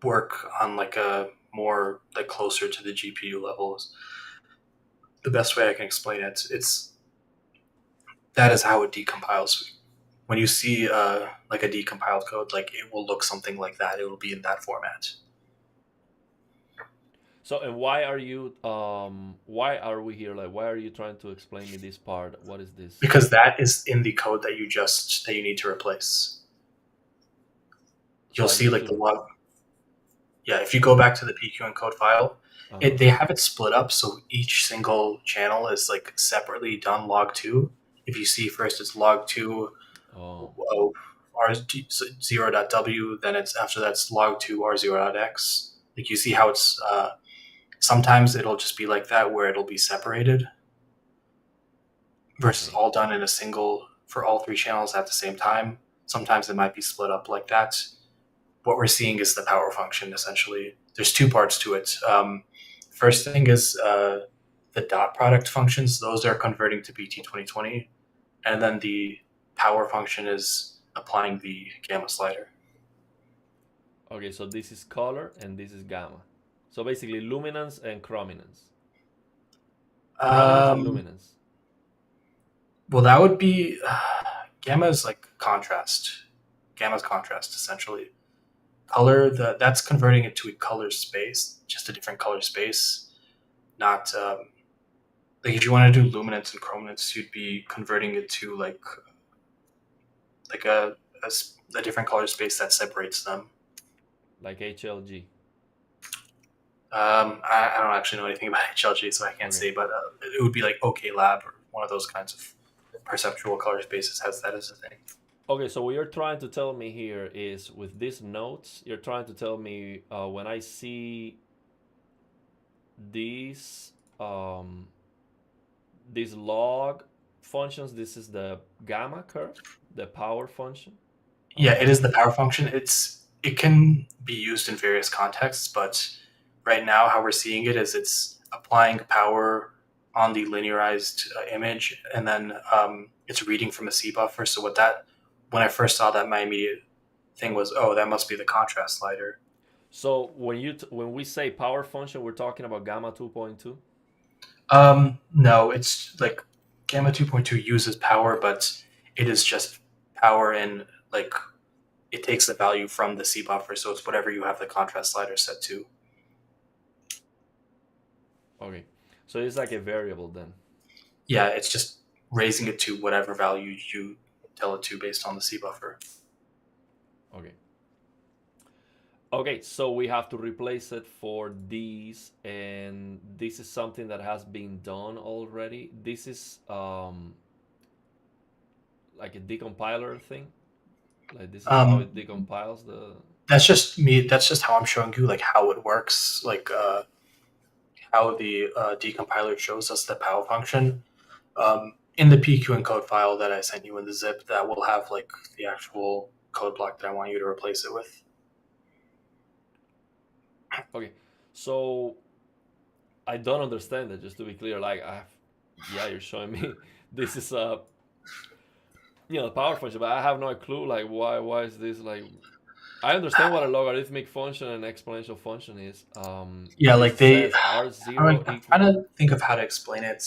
work on like a more like closer to the GPU levels. The best way I can explain it, it's that is how it decompiles. When you see like a decompiled code, like it will look something like that. It will be in that format. So and why are we here? Like why are you trying to explain me this part? What is this? Because that is in the code that you need to replace. So You'll I see need like the to. log. Yeah, if you go back to the PQ and code file, Uh huh. they have it split up so each single channel is like separately done log two. If you see first it's log two Oh. r0.w, then it's after that's log two r0.x. Like you see how it's sometimes it'll just be like that where it'll be separated versus Okay. all done in a single for all three channels at the same time. Sometimes it might be split up like that. What we're seeing is the power function essentially. There's two parts to it. First thing is the dot product functions; those are converting to BT 2020, and then the power function is applying the gamma slider. Okay. So this is color and this is gamma. So basically luminance and chrominance. Chrominance and Um, luminance. well, that would be gamma is like contrast. Gamma's contrast essentially. Color that's converting it to a color space, just a different color space. Not like if you want to do luminance and chrominance, you'd be converting it to like a different color space that separates them. Like HLG. I don't actually know anything about HLG, so I can't Okay. say, but it would be like OK Lab or one of those kinds of perceptual color spaces has that as a thing. Okay, so what you're trying to tell me here is with these notes, you're trying to tell me when I see these these log functions, this is the gamma curve, the power function. Yeah, it is the power function. It can be used in various contexts, but right now how we're seeing it is it's applying power on the linearized image, and then it's reading from a C buffer. So when I first saw that, my immediate thing was, oh, that must be the contrast slider. So when we say power function, we're talking about gamma 2.2. No, it's like Gamma 2.2 uses power, but it is just power in like it takes the value from the C buffer, so it's whatever you have the contrast slider set to. Okay, so it's like a variable then. Yeah, it's just raising it to whatever value you tell it to based on the C buffer. Okay. Okay, so we have to replace it for these, and this is something that has been done already. This is like a decompiler thing. Like this is how Um, it decompiles the. that's just me. That's just how I'm showing you like how it works, like how the decompiler shows us the POW function. In the PQ encode file that I sent you in the zip, that will have like the actual code block that I want you to replace it with. Okay, so I don't understand it. Just to be clear, like yeah, you're showing me this is a the power function, but I have no clue like why is this like. I understand what a logarithmic function and exponential function is. Yeah, This like they. says r I'm zero trying equal. to think of how to explain it.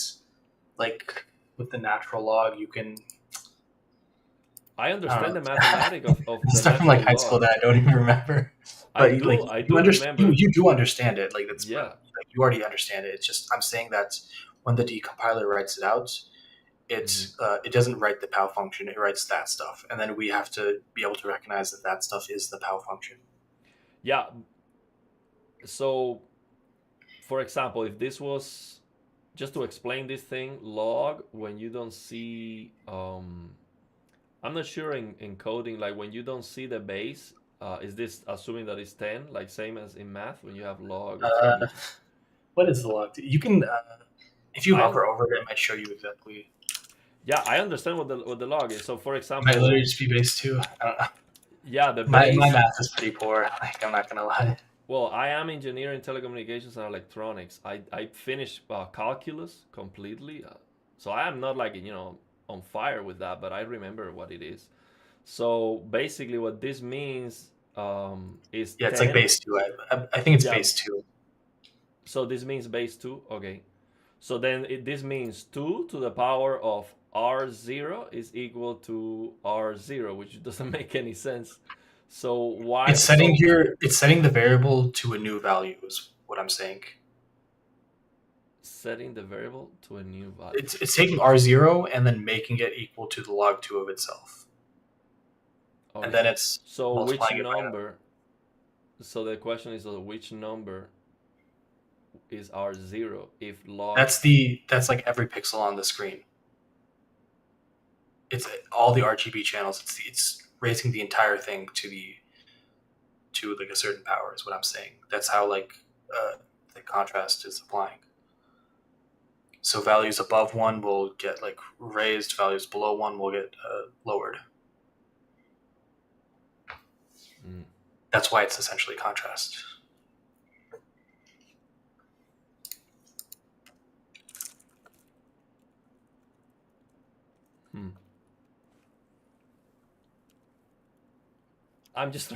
Like with the natural log, you can. I I understand don't the know. mathematic of the Stuff from like natural high school log. that I don't even remember. I But like do I you do understand, you remember. you do understand it. Like that's Yeah. like you already understand it. It's just I'm saying that when the decompiler writes it out, Hmm. it doesn't write the POW function. It writes that stuff, and then we have to be able to recognize that that stuff is the POW function. Yeah. So, for example, if this was just to explain this thing, log when you don't see, I'm not sure in coding, like when you don't see the base, is this assuming that it's 10, like same as in math when you have log of Uh, 3? what is the log? You can if you I hover over it, it might show you exactly. Yeah, I understand what the log is. So, for It might literally example, just be base two. I don't know. yeah, the My base. math is pretty poor. Like I'm not gonna lie. Well, I am engineer in telecommunications and electronics. I finished calculus completely, so I am not like on fire with that, but I remember what it is. So basically, what this means is Yeah, it's like 10. base two. I think it's Yeah. base two. So this means base 2. Okay. So then this means 2 to the power of r0 is equal to r0, which doesn't make any sense. So why? So It's setting the variable to a new value is what I'm saying. setting the variable to a new value. It's taking R0 and then making it equal to the log two of itself. And Okay. then it's So which multiplying it by number? So the question is which number is r0 if log. that's like every pixel on the screen. It's all the RGB channels. It's raising the entire thing to like a certain power is what I'm saying. That's how like the contrast is applying. So values above one will get like raised. Values below one will get lowered. Mm. That's why it's essentially contrast. Hmm. I'm just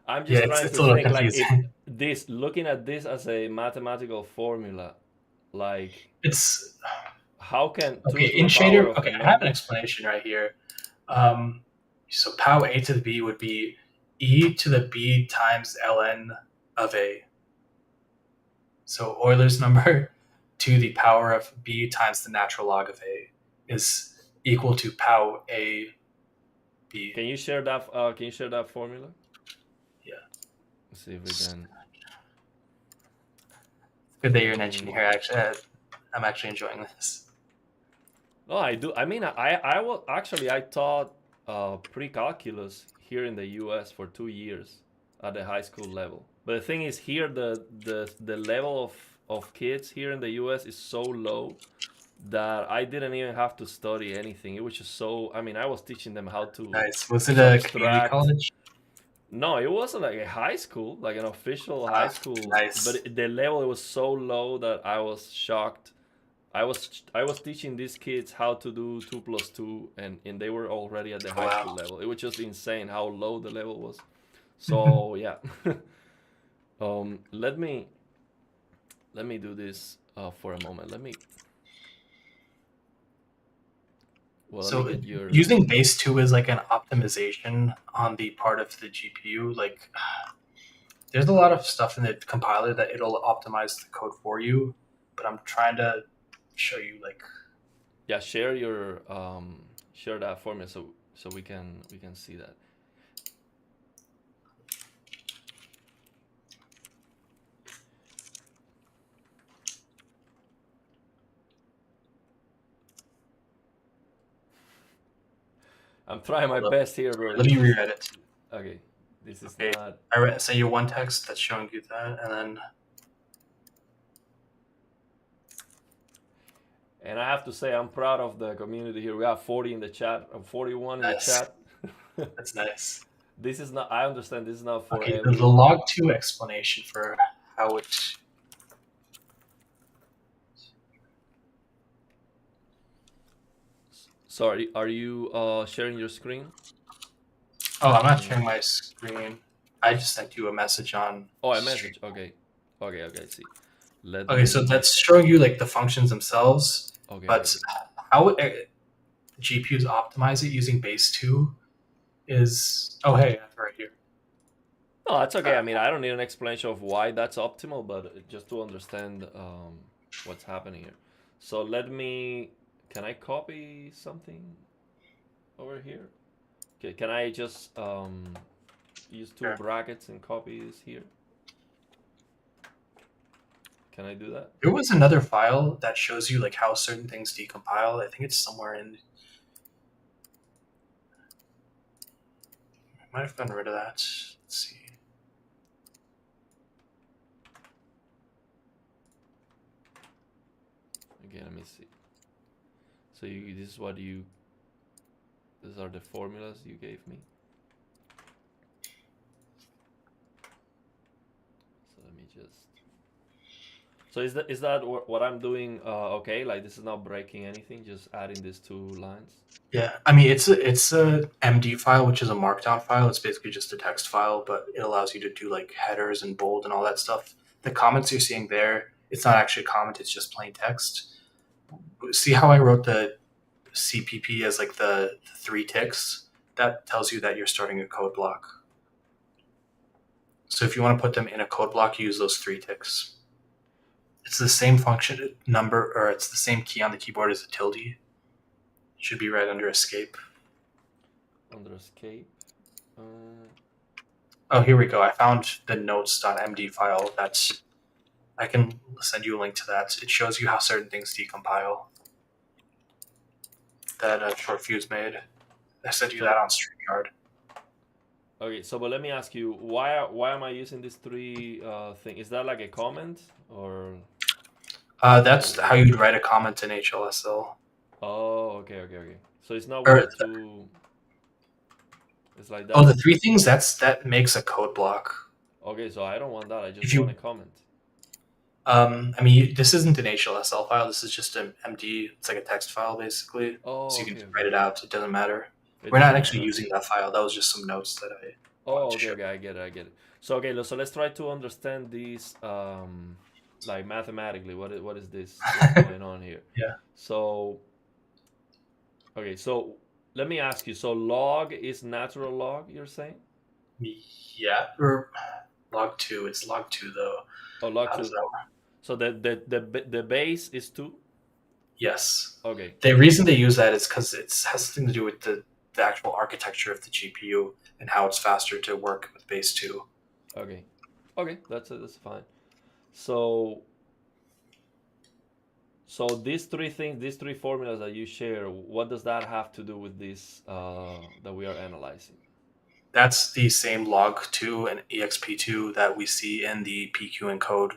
I'm Yeah, just trying it's to a little think like if confusing. this looking at this as a mathematical formula, like It's how can 2 okay to in the power shader. of a Okay, I have an number. explanation right here. Um, so pow a to the b would be e to the b times ln of a. So Euler's number to the power of b times the natural log of a is equal to pow a b. Can you share that formula? Yeah, Let's see if we it's can. good that you're an Coding engineer. mod. Actually, I'm actually enjoying this. No, I do. I mean, I will actually I taught pre-calculus here in the U.S. for 2 years at the high school level. But the thing is, here the level of kids here in the U.S. is so low that I didn't even have to study anything. It was just so. I mean, I was teaching them how to Nice. Was it a community subtract. college? No, it wasn't like a high school, like an official high school. But Nice. the level it was so low that I was shocked I was teaching these kids how to do 2 plus 2, and they were already at the Oh, high wow. school level. It was just insane how low the level was. So yeah, let me do this for a moment. Let me So get your. using base 2 is like an optimization on the part of the GPU. Like there's a lot of stuff in the compiler that it'll optimize the code for you, but I'm trying to show you like Yeah, share that for me so we can see that. I'm trying my hold up. best here, bro. Let me rewrite it. Okay. This is Okay. not. Send you one text that's showing you that, and then And I have to say, I'm proud of the community here. We have 40 in the chat, 41 in the nice. chat. That's nice. This is not. I understand this is not for Okay, the everyone. log 2 explanation for how it. Sorry, are you sharing your screen? Oh, I'm not Can sharing you? my screen. I just sent you a message on Oh, a stream. message. Okay, okay. I see. Let Okay, so me. that's showing you like the functions themselves, Okay. but how GPUs optimize it using base 2 is. Oh, hey, I have it right here. No, that's okay. Uh, I mean, I don't need an explanation of why that's optimal, but just to understand what's happening here. So let me. Can I copy something over here? Okay. Can I just use two Here. brackets and copy this here? Can I do that? There was another file that shows you like how certain things decompile. I think it's somewhere in. I might have gotten rid of that. Let's see. Okay, let me see. So this is what you. These are the formulas you gave me. So let me just. So is that what I'm doing? Okay, like this is not breaking anything. Just adding these 2 lines. Yeah, I mean it's a MD file, which is a Markdown file. It's basically just a text file, but it allows you to do like headers and bold and all that stuff. The comments you're seeing there, it's not actually a comment; it's just plain text. See how I wrote the CPP as like the 3 ticks? That tells you that you're starting a code block. So if you want to put them in a code block, use those 3 ticks. It's the same function number, or it's the same key on the keyboard as the tilde. It should be right under escape. Under escape. Oh, here we go. I found the notes.md file. That's I can send you a link to that. It shows you how certain things decompile. That short fuse made. I sent you that So on StreamYard. okay, so but let me ask you, why am I using this three thing? Is that like a comment or That's how you'd write a comment in HLSL. oh, okay. So it's not with Or the two. It's like oh, that. the 3 things. That makes a code block. Okay, so I don't want that. I just If want a you comment. I mean, this isn't an HLSL file. This is just an MD. It's like a text file, basically. So Oh, you can okay, just okay. write it out. It doesn't matter. It We're not doesn't actually matter. Okay. using that file. That was just some notes that I wanted Oh, to okay, show. okay. I get it. So okay, so let's try to understand these like mathematically. What is this? What's going on here? Yeah. So okay, so let me ask you. So log is natural log, you're saying? Yeah. Or log 2. It's log 2, though. Oh, log How does two. that work? So the base is 2. Yes. Okay, The reason they use that is because it has something to do with the actual architecture of the GPU and how it's faster to work with base 2. okay. That's fine. So these three things, these three formulas that you share, what does that have to do with this that we are analyzing? That's the same log 2 and exp2 that we see in the pq encode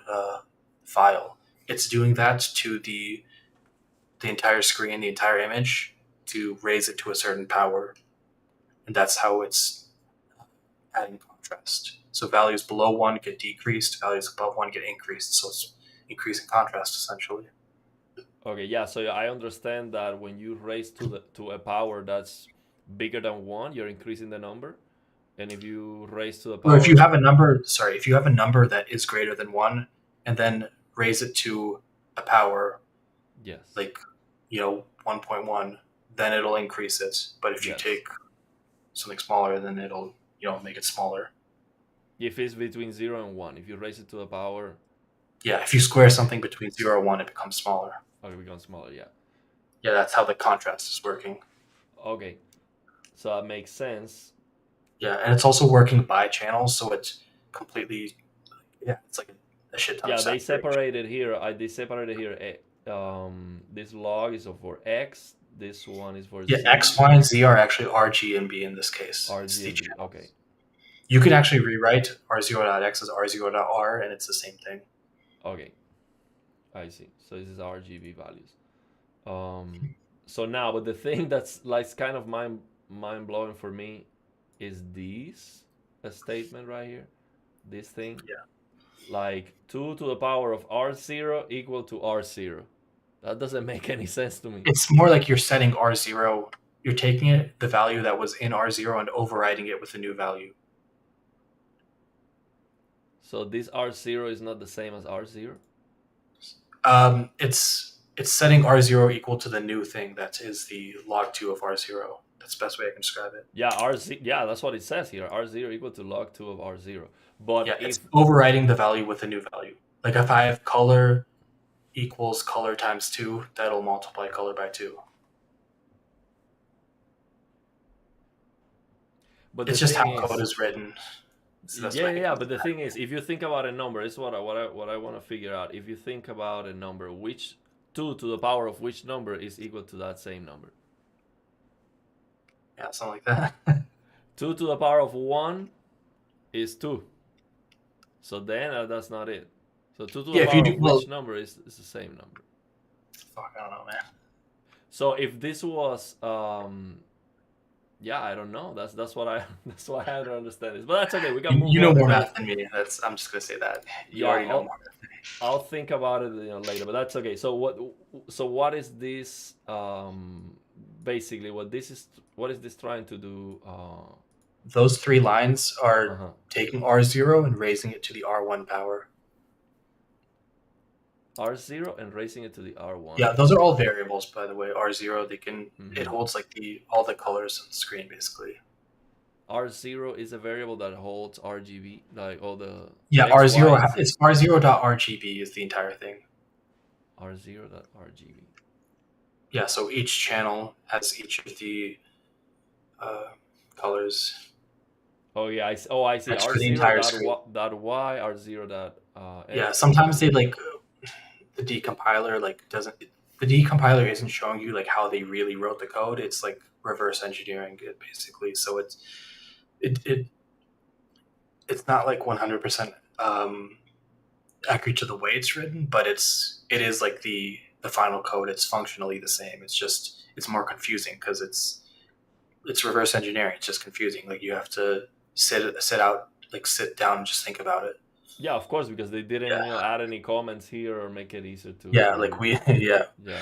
file. It's doing that to the entire screen, the entire image, to raise it to a certain power, and that's how it's adding contrast. So values below 1 get decreased, values above 1 get increased. So it's increasing contrast essentially. Okay, yeah. So I understand that when you raise to a power that's bigger than one, you're increasing the number, and if you raise to the Or if you power, have a number, sorry, if you have a number that is greater than one, and then raise it to a power yes, like 1.1, then it'll increase it. But if you yes. take something smaller, then it'll make it smaller. If it's between 0 and 1, if you raise it to the power, Yeah, if you square something between 0 and 1, it becomes smaller. okay, it becomes smaller. Yeah. Yeah, that's how the contrast is working. Okay, so that makes sense. Yeah, and it's also working by channels, so it's completely, yeah, it's like a shit ton of Yeah, they saturation. separated here. They separated here. This log is for X. This one is for Yeah, X, Z, Y, and Z are actually R, G, and B in this case. R, It's G, the and B. Okay, channels. You could actually rewrite R0.X as R0.R, and it's the same thing. okay, I see. So this is RGB values. Um, so now, but the thing that's like kind of mind blowing for me is this a statement right here. This thing, Yeah. like 2 to the power of R0 equal to R0. That doesn't make any sense to me. It's more like you're setting R0, you're taking the value that was in R0 and overriding it with a new value. So this R0 is not the same as R0. It's setting R0 equal to the new thing that is the log2 of R0. That's the best way I can describe it. Yeah, R0. Yeah, that's what it says here. R0 equal to log2 of R0. But Yeah, it's if overriding the value with a new value. Like if I have color equals color times 2, that'll multiply color by 2. but the It's just how thing code is, is written. It's the best yeah, way yeah, I yeah. can But the describe thing is, if you think about a number, it's what I want to figure out. If you think about a number, which 2 to the power of which number is equal to that same number? it. Yeah, something like that. 2 to the power of 1 is 2. So then that's not it. So 2 to the Yeah, if you power do, of well, which number is the same number? fuck, I don't know, man. So if this was yeah, I don't know. That's what I that's why I don't understand this. But that's okay. We can move You know on more because math than me. I'm just gonna say that. You yeah, already know more. I'll think about it later. But that's okay. So what is this basically what is this trying to do? Those three lines are Uh-huh. taking R0 and raising it to the R1 power. R0 and raising it to the R1. Yeah, those are all variables, by the way. R0, it Mm-hmm. holds like all the colors on the screen, basically. R0 is a variable that holds RGB, like all the Yeah, X, Y, R0, and Z. it's R0.RGB is the entire thing. R0.RGB. Yeah, so each channel has each of the uh, colors. Oh yeah, I see. That's R for the zero entire dot screen. Y, R zero dot Yeah, X, R sometimes zero. they the decompiler doesn't the decompiler isn't showing you like how they really wrote the code. It's like reverse engineering it basically. So it, it it's not like 100% accurate to the way it's written, but it is like the final code. It's functionally the same. It's more confusing because it's reverse engineering. It's just confusing. Like you have to sit down and just think about it. Yeah, of course, because they didn't Yeah, add any comments here or make it easier yeah. to Like yeah. yeah,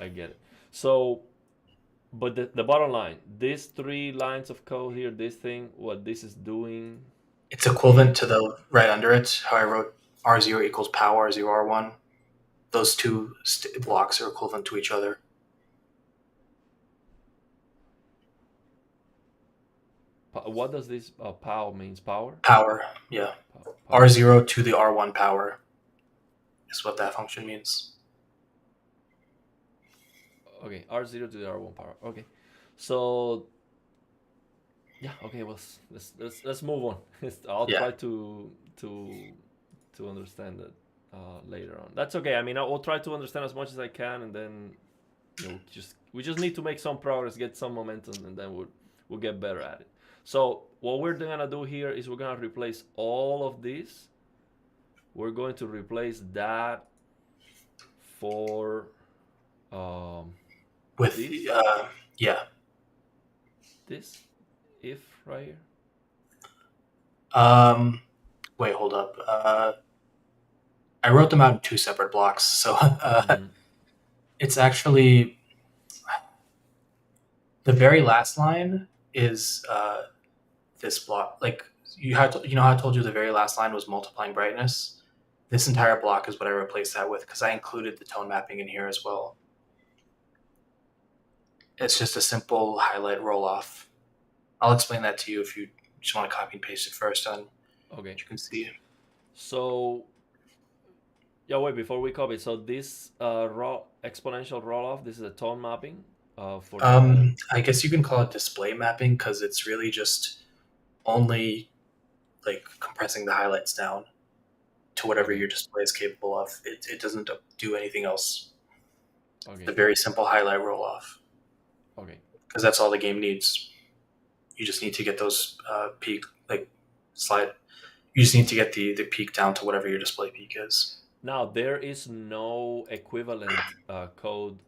I get it. So, but the bottom line, these 3 lines of code here, this thing, what this is doing, It's equivalent to the right under it. How I wrote R0 equals power R0 R1. Those two blocks are equivalent to each other. what does this pow means? Power? Power, yeah. Power. R0 to the R1 power is what that function means. Okay, R0 to the R1 power. Okay, so yeah, okay, well, let's move on. I'll Yeah, try to to understand it later on. That's okay. I mean, I will try to understand as much as I can, and then we just need to make some progress, get some momentum, and then we'll get better at it. So what we're gonna do here is we're gonna replace all of this. We're going to replace that for um, with this yeah. this if right here. Um, wait, hold up. I wrote them out in two separate blocks. So Mm-hmm. It's actually the very last line is this block. Like you know how I told you the very last line was multiplying brightness. This entire block is what I replaced that with because I included the tone mapping in here as well. It's just a simple highlight roll off. I'll explain that to you if you just want to copy and paste it first, and Okay. you can see. So yeah, wait, before we copy, so this raw exponential roll off, this is a tone mapping for the. I guess you can call it display mapping because it's really just only like compressing the highlights down to whatever Okay. your display is capable of. It doesn't do anything else. Okay. The very simple highlight roll off Okay. because that's all the game needs. You just need to get those peak like slide. You just need to get the peak down to whatever your display peak is. Now there is no equivalent code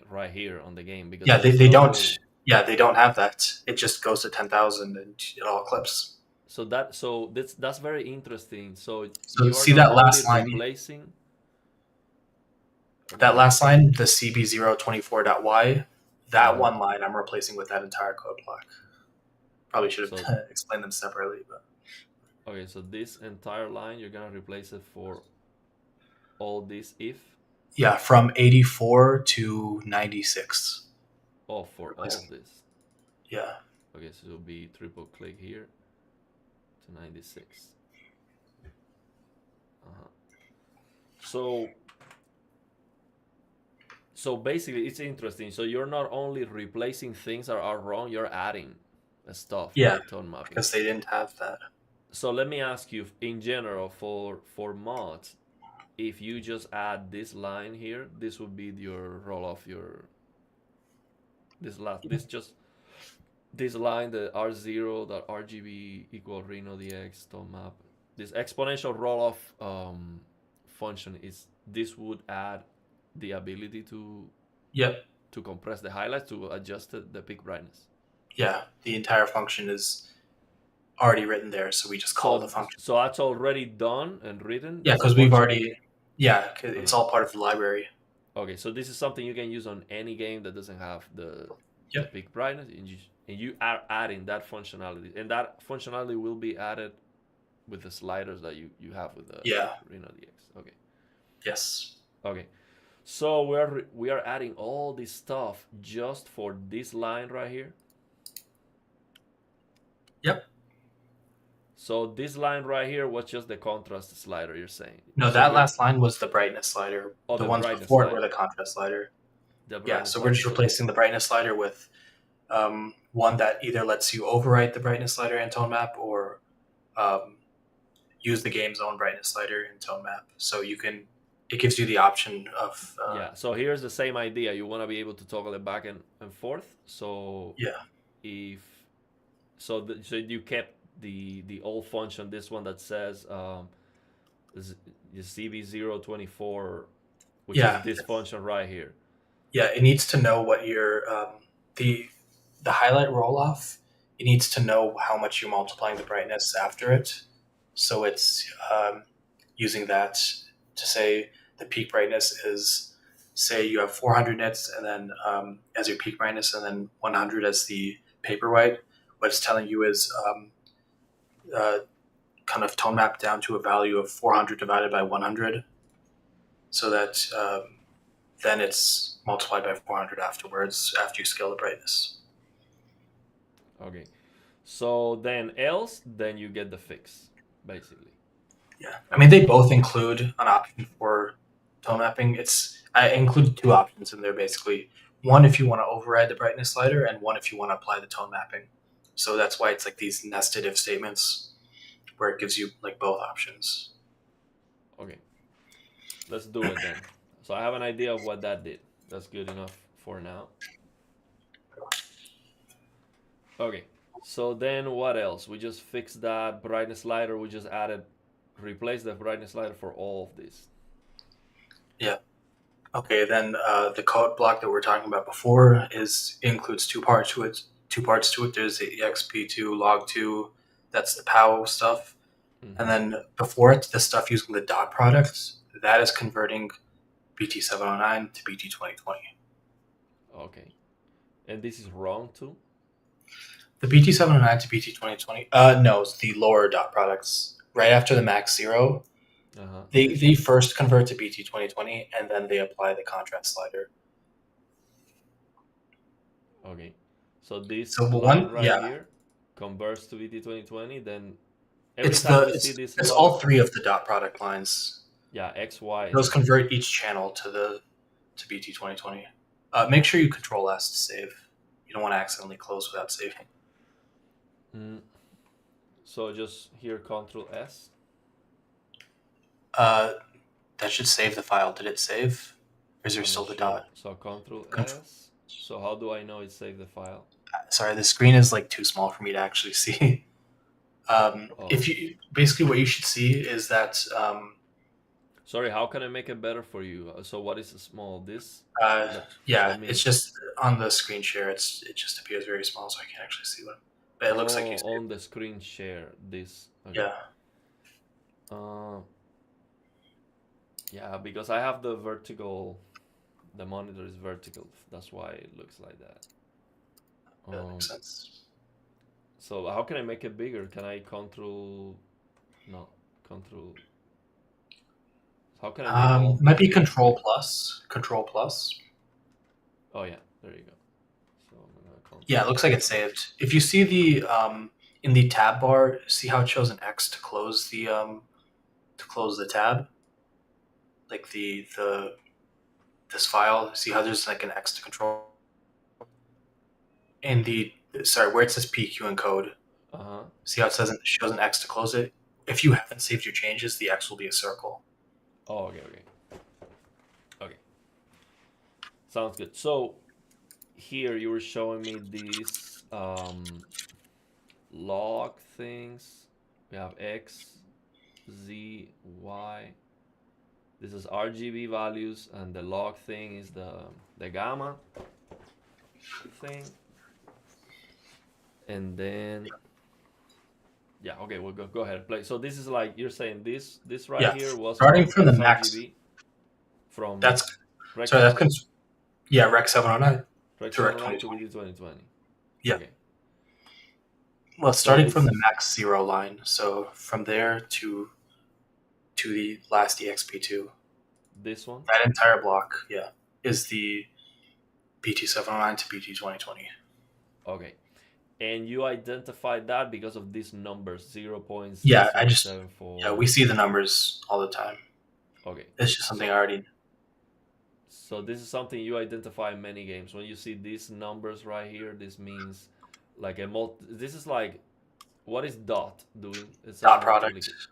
right here on the game because Yeah, there's they don't. no. Yeah, they don't have that. It just goes to 10,000 and it all clips. That's very interesting. So So you are see not that only last line. replacing. Okay, That go ahead. last line, the CB024.y, Uh that huh. one line I'm replacing with that entire code block. Probably should So have explained them separately, but okay, so this entire line you're gonna replace it for all this if. yeah, from 84 to 96. Oh, for all Replace. of this. Yeah, Okay, so it'll be triple click here to 96. Uh-huh. So so basically it's interesting. So you're not only replacing things that are wrong, you're adding stuff yeah, like tone mapping. because they didn't have that. So let me ask you in general for mods, if you just add this line here, this would be your roll off your this just this line, the R0 dot RGB equal RenoDX tone map. This exponential roll off function is this would add the ability Yep. to compress the highlights to adjust the peak brightness. Yeah, the entire function is already written there, so we just call it a So function. so that's already done and written. Yeah, That's a because we've function. already. Yeah, 'cause Uh-huh. it's all part of the library. Okay, so this is something you can use on any game that doesn't have the Yep. peak brightness, and you are adding that functionality, and that functionality will be added with the sliders that you have with the Yeah. RenoDX. Okay, Yes. okay. So we are adding all this stuff just for this line right here. Yep. So this line right here was just the contrast slider. You're saying. No, So that we're last line was the brightness slider. oh The the ones brightness before it were slider, the contrast slider. the Yeah, brightness so we're slider. just So replacing the brightness slider with one that either lets you overwrite the brightness slider in tone map or um, use the game's own brightness slider in tone map. So it gives you the option of yeah, so here's the same idea. You want to be able to toggle it back and forth. So yeah, if so you kept the old function, this one that says CB024, which is yeah, this function right here. yeah. It needs to know what your the the highlight roll off. It needs to know how much you're multiplying the brightness after it. So it's using that to say the peak brightness is, say you have 400 nits and then as your peak brightness and then 100 as the paper white. What it's telling you is uh, kind of tone map down to a value of 400 divided by 100 so that then it's multiplied by 400 afterwards after you scale the brightness. Okay. So then you get the fix, basically. Yeah, I mean Okay. they both include an option for tone mapping. I included two options in there basically. One if you want to override the brightness slider, and one if you want to apply the tone mapping. So that's why it's like these nested if statements where it gives you like both options. Okay. Let's do it then. So I have an idea of what that did. That's good enough for now. Okay. So then what else? We just fixed that brightness slider. We just replaced the brightness slider for all of this. Yeah. Okay. Then the code block that we're talking about before includes two parts to it. Two parts to it. There's the exp2 log2. That's the POW stuff. And Mm-hmm. then before it, the stuff using the dot product, that is converting BT709 to BT2020. Okay. And this is wrong too? The BT709 to BT2020. No, it's the lower dot products. Right after the max zero, Uh-huh. they first convert to BT2020 and then they apply the contrast slider. Okay. So this So line one, right yeah, here converts to BT2020, then every it's time you see this it's all log, three of the dot product lines. yeah, X, Y, and Those Z. convert each channel to BT2020. Make sure you Control S to save. You don't want to accidentally close without saving. Mm. So just here Control S. Uh, that should save the file. Did it save? Or is there I'm not still the sure. dot? So Control Control. S. So how do I know it saved the file? Sorry, the screen is like too small for me to actually see. Oh, If you basically what you should see is that sorry. How can I make it better for you? So what is the small? This. uh, Let yeah, Let it's me. just on the screen share. It just appears very small, so I can't actually see what. But it looks like you Oh, saved. on the screen share this. Okay. Yeah. Uh, yeah, because I have the vertical. The monitor is vertical. That's why it looks like that. That makes Um. sense. So how can I make it bigger? Can I control? No, control. How can I make all Might this be bigger? Control Plus. Control Plus. Oh yeah, there you go. So I'm gonna Yeah, control it looks like plus. it's saved. If you see the in the tab bar, see how it shows an X to close the tab, like the this file. See how there's like an X to control in the sorry where it says PQ encode. Uh huh. See how it says it shows an X to close it. If you haven't saved your changes, the X will be a circle. Oh, okay, okay, okay. Sounds good. So here you were showing me these log things. We have X, Z, Y. This is RGB values, and the log thing is the gamma thing. And then yeah, okay, we'll go ahead and play. So this is like you're saying this right Yeah, here was starting from from the max. sRGB from That's Rec sorry. seven Yeah, Rec 709 Rec to Rec 709 to 2020. BD 2020. Yeah. Okay. Well, So starting from it's the max zero line, so from there to the last EXP2, this one. that entire block, yeah, is the BT709 to BT2020. Okay. And you identified that because of these numbers Yeah, yeah, 0.0074. we see the numbers all the time. Okay. It's just something I So already. so this is something you identify in many games. When you see these numbers right here, this means like a this is like what is dot doing? It's a Dot product. multiplication.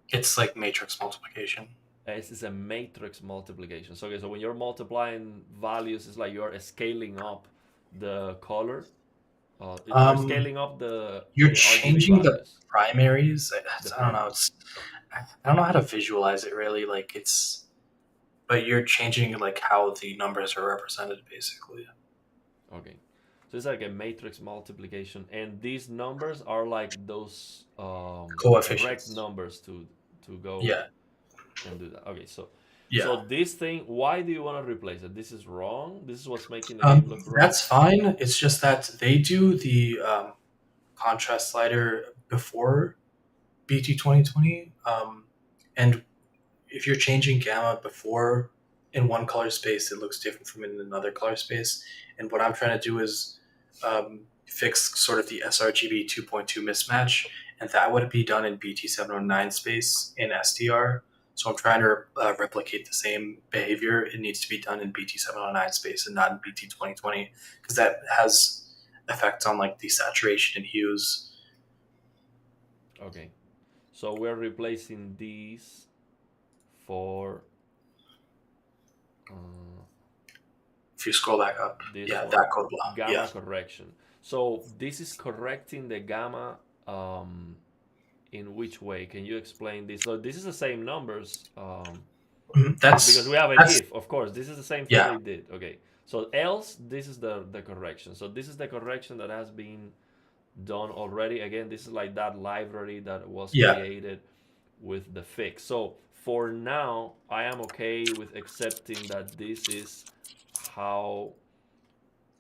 It's like matrix multiplication. This is a matrix multiplication. So okay, so when you're multiplying values, it's like you're scaling up the color. You're Um, scaling up you're the RGB changing the values. primaries. The I don't know. primaries. I don't know how to visualize it really. Like but you're changing like how the numbers are represented basically. Okay. So it's like a matrix multiplication, and these numbers are like those direct Coefficients. numbers to go Yeah. and do that. Okay, so Yeah. this thing, why do you want to replace it? This is wrong. This is what's making the game look wrong. That's fine. It's just that they do the contrast slider before BT2020. And if you're changing gamma before in one color space, it looks different from in another color space. And what I'm trying to do is fix sort of the sRGB 2.2 mismatch. And that would be done in BT709 space in SDR. So I'm trying to replicate the same behavior. It needs to be done in BT709 space and not in BT2020 because that has effects on like the saturation and hues. Okay, so we're replacing these for uh, If you scroll back up, this yeah, for that code block. Yeah. gamma correction. So this is correcting the gamma. In which way? Can you explain this? So this is the same numbers. Because we have an That's if, of course. This is the same thing yeah. they did. Okay. So else, this is the correction. So this is the correction that has been done already. Again, this is like that library that was Yeah. created with the fix. So for now, I am okay with accepting that this is how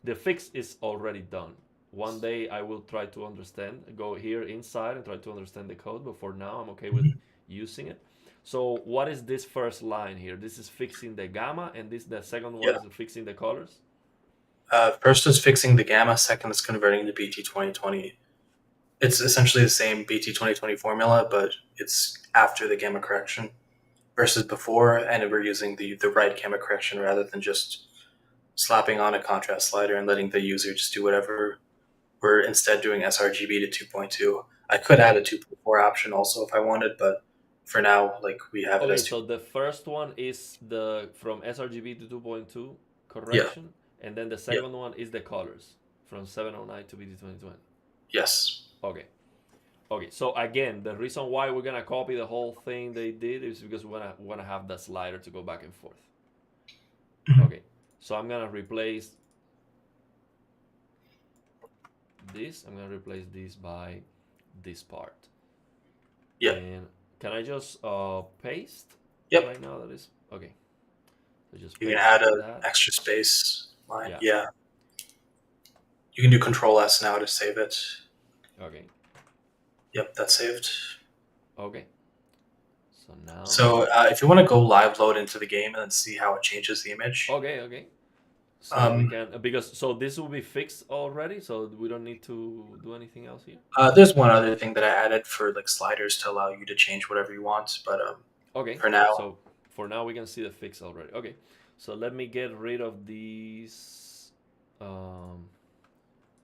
the fix is already done. One day I will try to understand, go here inside and try to understand the code, but for now I'm okay with Mhm. using it. So what is this first line here? This is fixing the gamma, and this the second one Yeah. is fixing the colors. First is fixing the gamma. Second is converting to BT 2020. It's essentially the same BT 2020 formula, but it's after the gamma correction versus before, and we're using the right gamma correction rather than just slapping on a contrast slider and letting the user just do whatever. We're instead doing sRGB to 2.2. I could add a 2.4 option also if I wanted, but for now, like we have it Okay, as two. so the first one is the from sRGB to 2.2 Yeah, correction, and then the yeah, second one is the colors from 709 to BT 2020. yes. Okay. Okay, so again, the reason why we're gonna copy the whole thing they did is because we wanna have that slider to go back and forth. Mhm. Okay, so I'm gonna replace this. I'm gonna replace this by this part. Yep, And can I just paste yep. right now? That is okay. So just You can paste add a that. extra space line. Yeah. Yeah, you can do Control S now to save it. Okay. Yep, that's saved. Okay. So now. So if you want to go live load into the game and then see how it changes the image, Okay. Okay. So we um, can because so this will be fixed already. So we don't need to do anything else here. there's one other thing that I added for like sliders to allow you to change whatever you want, but Okay, for now, so for now we can see the fix already. Okay, so let me get rid of these, um,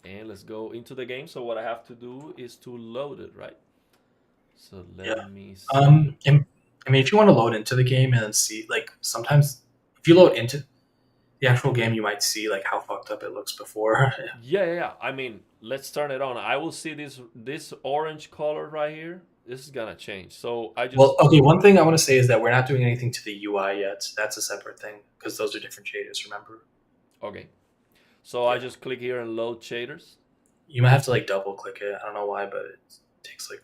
and let's go into the game. So what I have to do is to load it, right? So yeah. let me see. And, I mean, if you want to load into the game and then see, like sometimes if you load into the actual game, you might see like how fucked up it looks before. Yeah, yeah, yeah. I mean, let's turn it on. I will see this orange color right here. This is gonna change. So I Well, just okay. One thing I want to say is that we're not doing anything to the UI yet. That's a separate thing because those are different shaders. Remember? okay. So I Yeah. just click here and load shaders. You might have to like double click it. I don't know why, but it takes like.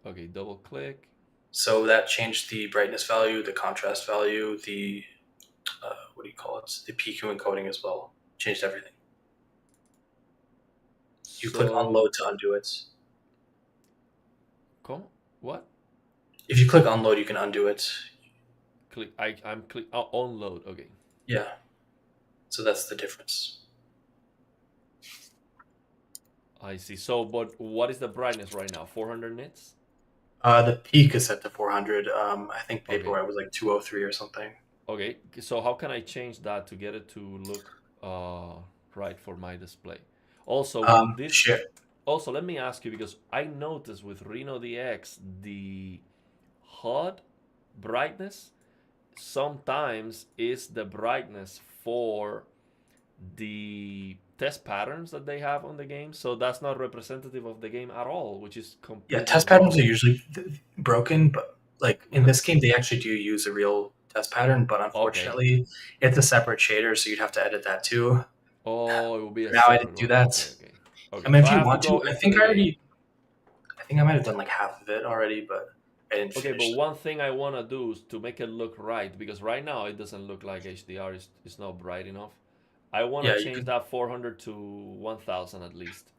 Okay, double click. So that changed the brightness value, the contrast value, the what do you call it? The PQ encoding as well. Changed everything. You click So unload to undo it. come what? If you click unload, you can undo it. Click. I'm click. Oh, on load. Okay. Yeah. So that's the difference. I see. So, but what is the brightness right now? 400 nits? The peak is set to 400. I think Okay. paperwhite was like 203 or something. Okay. So how can I change that to get it to look right for my display? Also, will this Share. also let me ask you because I noticed with RenoDX the HUD brightness sometimes is the brightness for the test patterns that they have on the game. So that's not representative of the game at all, which is Yeah, completely test patterns are wrong. usually broken, but like in this game, they actually do use a real test pattern. But Okay. unfortunately, it's a separate shader, so you'd have to edit that too. Oh, it will be a For now, I separate didn't do one. that. Okay, okay. I Okay, mean, so if I you have to want to, go into the game. I think I might have done like half of it already, but I didn't Okay, but finish them. one thing I want to do is to make it look right because right now it doesn't look like HDR is not bright enough. I want Yeah, to you change can. that 400 to 1000 at least.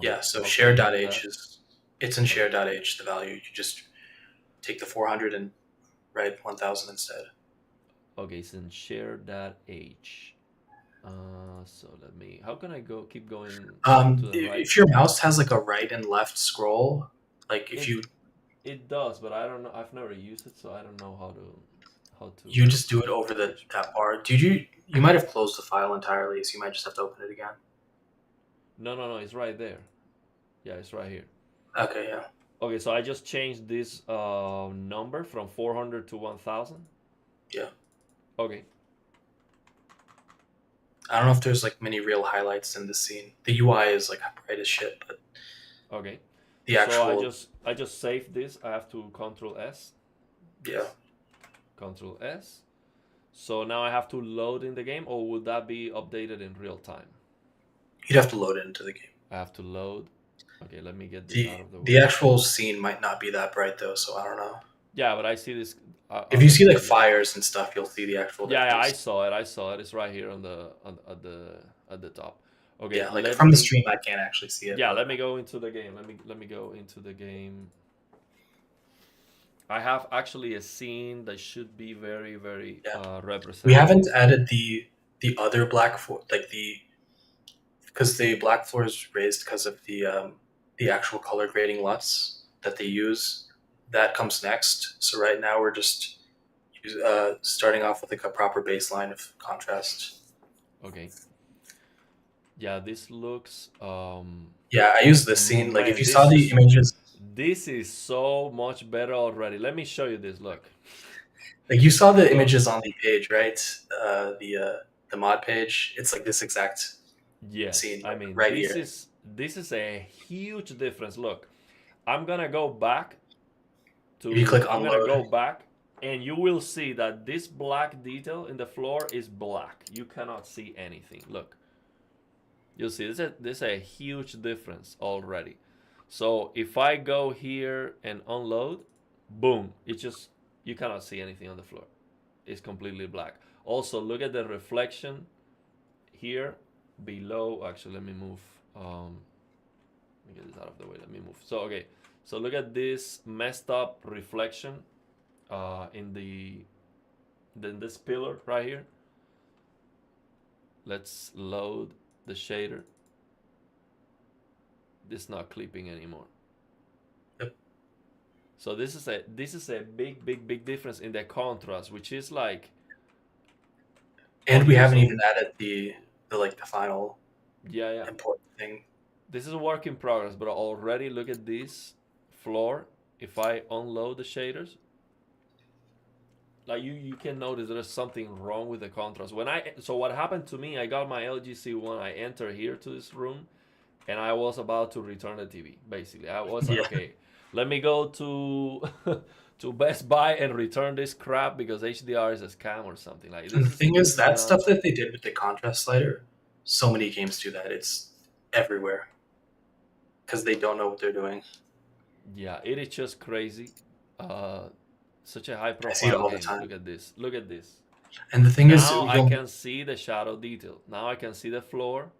Yeah, so How can I do share.h that? is it's in Okay. share.h the value. You just take the 400 and write 1000 instead. Okay, so share that H. So let me. How can I go? Keep going to the right. If your mouse has like a right and left scroll, like if It you it does, but I don't know. I've never used it, so I don't know how to you just do it over the switch. that bar. Did you might have closed the file entirely, so you might just have to open it again. No, no, no. It's right there. Yeah, it's right here. Okay, yeah, Okay, so I just changed this number from 400 to 1000. yeah. Okay. I don't know if there's like many real highlights in the scene. The UI is like bright as shit, but Okay. the So actual I just saved this. I have to Control S yeah, this. Control S. So now I have to load in the game, or would that be updated in real time? you'd have to load it into the game. I have to load. Okay, let me get this The out of the the way. actual scene might not be that bright though, so I don't know. Yeah, but I see this. If you let see me like see it. fires and stuff, you'll see the actual Yeah, I difference. saw it. I saw it. It's right here on at the top. Okay, Yeah, like let from the me. stream, I can't actually see it, Yeah, but let me go into the game. Let me go into the game. I have actually a scene that should be very very yeah, we haven't representative. added the other black floor, like the because the black floor is raised because of the actual color grading LUTs that they use. That comes next. So right now we're just starting off with like a proper baseline of contrast. Okay. Yeah, this looks Yeah, I use this scene. Like if man, you saw the images, this is so much better already. Let me show you this. Look. like you saw the So, images on the page, right? The mod page. It's like this exact yes, scene, I like mean, right this here. is this is a huge difference. Look. I'm going to go back If you click I'm going to unload, go back and you will see that this black detail in the floor is black. You cannot see anything. Look. You'll see this is a huge difference already. So if I go here and unload, boom, it just you cannot see anything on the floor. It's completely black. Also, look at the reflection here below. Actually, let me move. Let me get this out of the way. Let me move. So okay, so look at this messed up reflection in this pillar right here. Let's load the shader. This is not clipping anymore. yep. So this is a big difference in the contrast, which is like And we haven't even so added the like the final yeah. important thing. This is a work in progress, but already look at this floor. If I unload the shaders, like you can notice there's something wrong with the contrast. So what happened to me, I got my LG C1, I enter here to this room and I was about to return the TV. Basically, I was like, Yeah. okay, let me go to to Best Buy and return this crap because HDR is a scam or something. Like And this the is thing this is, is that not. stuff that they did with the contrast slider, so many games do that. It's everywhere because they don't know what they're doing. Yeah, it is just crazy. Uh, Such a high I see it profile all the game. time. Look at this. Look at this. And the thing is, Now I you'll can see the shadow detail. Now I can see the floor.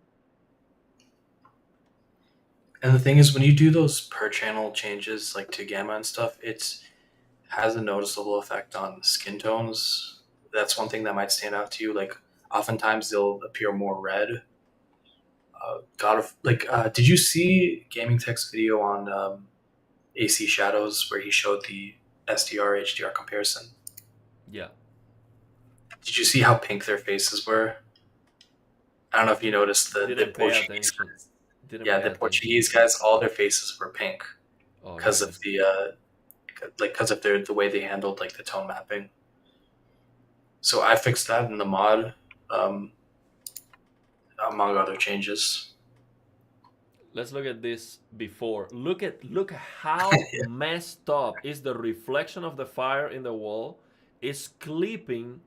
and the thing is when you do those per channel changes like to gamma and stuff, it has a noticeable effect on skin tones. That's one thing that might stand out to you. Like oftentimes they'll appear more red. God of like, did you see Gaming Tech's video on AC Shadows where he showed the SDR HDR comparison? Yeah, Did you see how pink their faces were? I don't know if you noticed the didn't pay Portuguese attention. guys. Didn't Yeah, pay the attention. Portuguese guys, all their faces were pink Oh because really? of the because of the way they handled like the tone mapping. So I fixed that in the mod, um, among other changes. Let's look at this before. Look how messed up is the reflection of the fire in the wall. It's clipping,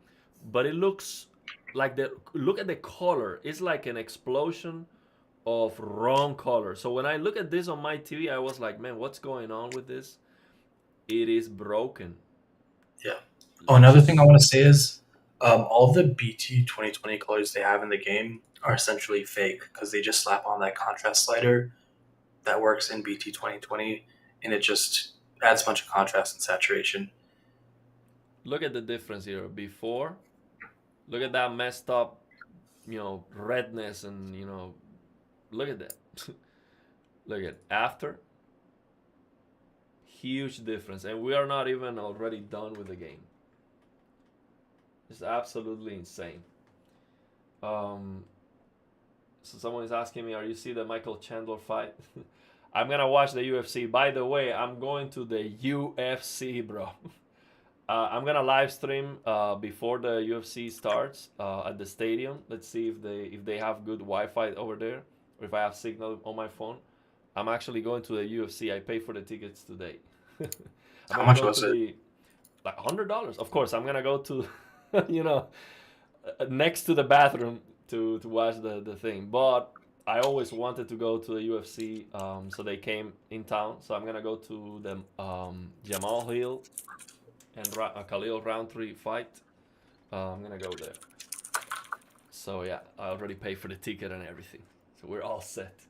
but it looks like the look at the color. It's like an explosion of wrong color. So when I look at this on my TV, I was like, man, what's going on with this? It is broken. Yeah. Oh, It's another thing I just want to say is all the BT 2020 colors they have in the game are essentially fake because they just slap on that contrast slider that works in BT 2020 and it just adds a bunch of contrast and saturation. look at the difference here. Before, look at that messed up, redness and look at that. Look at after, huge difference, and we are not even already done with the game. It's absolutely insane. Um, so someone is asking me, "Are you see the Michael Chandler fight?" I'm gonna watch the UFC. By the way, I'm going to the UFC, bro. I'm gonna live stream before the UFC starts at the stadium. Let's see if they have good Wi-Fi over there, or if I have signal on my phone. I'm actually going to the UFC. I paid for the tickets today. I'm How gonna much go to was it? the like $100. Of course, I'm gonna go to you know next to the bathroom to watch the thing. But I always wanted to go to the UFC, so they came in town. So I'm gonna go to the Jamal Hill and Khalil Roundtree fight. I'm gonna go there. So yeah, I already paid for the ticket and everything, so we're all set.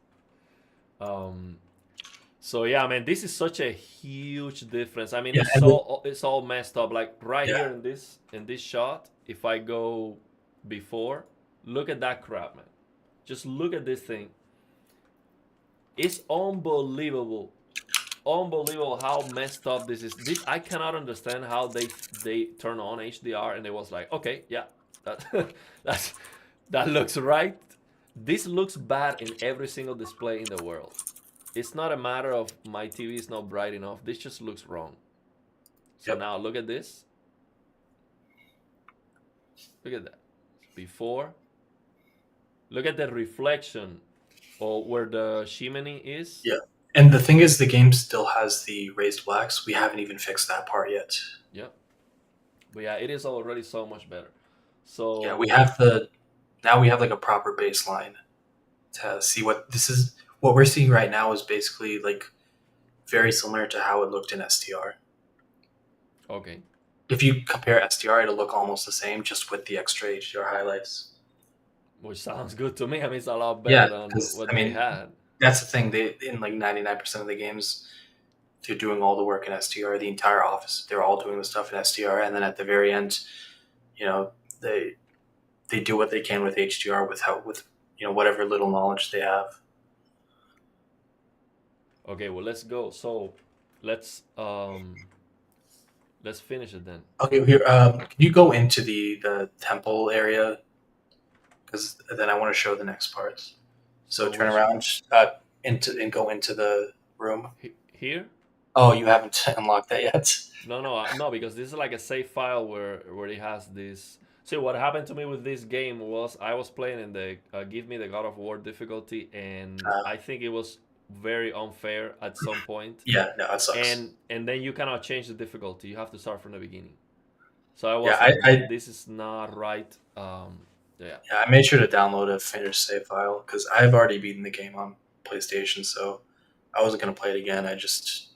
Um, so yeah, man, this is such a huge difference. I mean, Yeah, and the, it's all messed up. Like right yeah, here in this shot, if I go before, look at that crap, man. Just look at this thing. It's unbelievable, unbelievable how messed up this is. This I cannot understand how they turn on HDR and it was like, okay, yeah, that that's that looks right. This looks bad in every single display in the world. It's not a matter of my TV is not bright enough. This just looks wrong. So yep, now look at this. Look at that. Before. Look at the reflection or where the chimney is. yeah. And the thing is, the game still has the raised blacks. We haven't even fixed that part yet. Yep. But yeah, it is already so much better. Yeah, we So have the now we have like a proper baseline to see what this is. What we're seeing right now is basically like very similar to how it looked in STR. okay. If you compare STR, it'll look almost the same, just with the extra HDR highlights. Which sounds good to me. I mean it's a lot better Yeah, than because what I they mean had. that's the thing. They in like 99% of the games, they're doing all the work in STR. The entire office, they're all doing the stuff in STR, and then at the very end, you know, they do what they can with HDR with whatever little knowledge they have. Okay, well let's go. So let's um let's finish it then. Okay, here. Can you go into the temple area? Because then I want to show the next parts. So So turn which around into and go into the room. here? Oh, you haven't unlocked that yet. No, no, no, because this is like a save file where it has this. See, what happened to me with this game was I was playing in the give me the God of War difficulty, and Uh, I think it was very unfair at some point, yeah, no, it sucks. and then you cannot change the difficulty. You have to start from the beginning. So I Yeah, was I, like, I this is not right. Yeah. yeah I made sure to download a finished save file because I've already beaten the game on PlayStation, so I wasn't gonna play it again. I just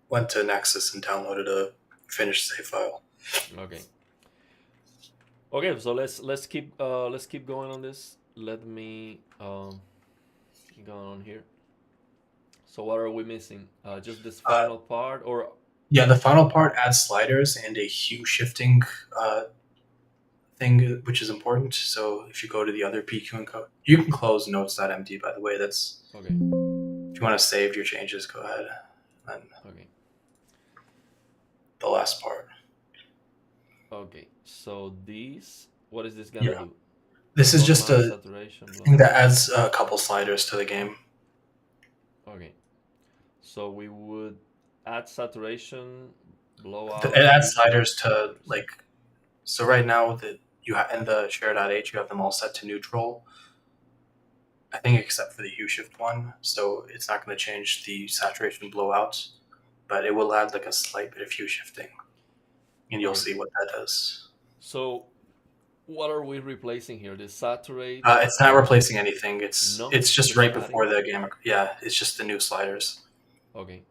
went to Nexus and downloaded a finished save file. Okay. Okay. So let's keep going on this. Let me go on here. So what are we missing? Just this Uh, final part, or yeah, the final part adds sliders and a hue shifting uh, thing, which is important. So if you go to the other PQ and code, you can close notes.md, by the way. That's okay, if you want to save your changes, go ahead. And okay, the last part. okay. So these, what is this gonna Yeah. do? This is Block just mask, a saturation, thing blow. that adds a couple sliders to the game. Okay. So we would add saturation, It blowout, adds hue shift, sliders to sliders. like so right now that you have in the share.h you have them all set to neutral. I think except for the hue shift one, so it's not going to change the saturation blowout, but it will add like a slight bit of hue shifting, and you'll Okay. see what that does. So what are we replacing here? The saturate? It's not replacing anything. It's No, it's just just right adding. before the game. Yeah, it's just the new sliders. Okay.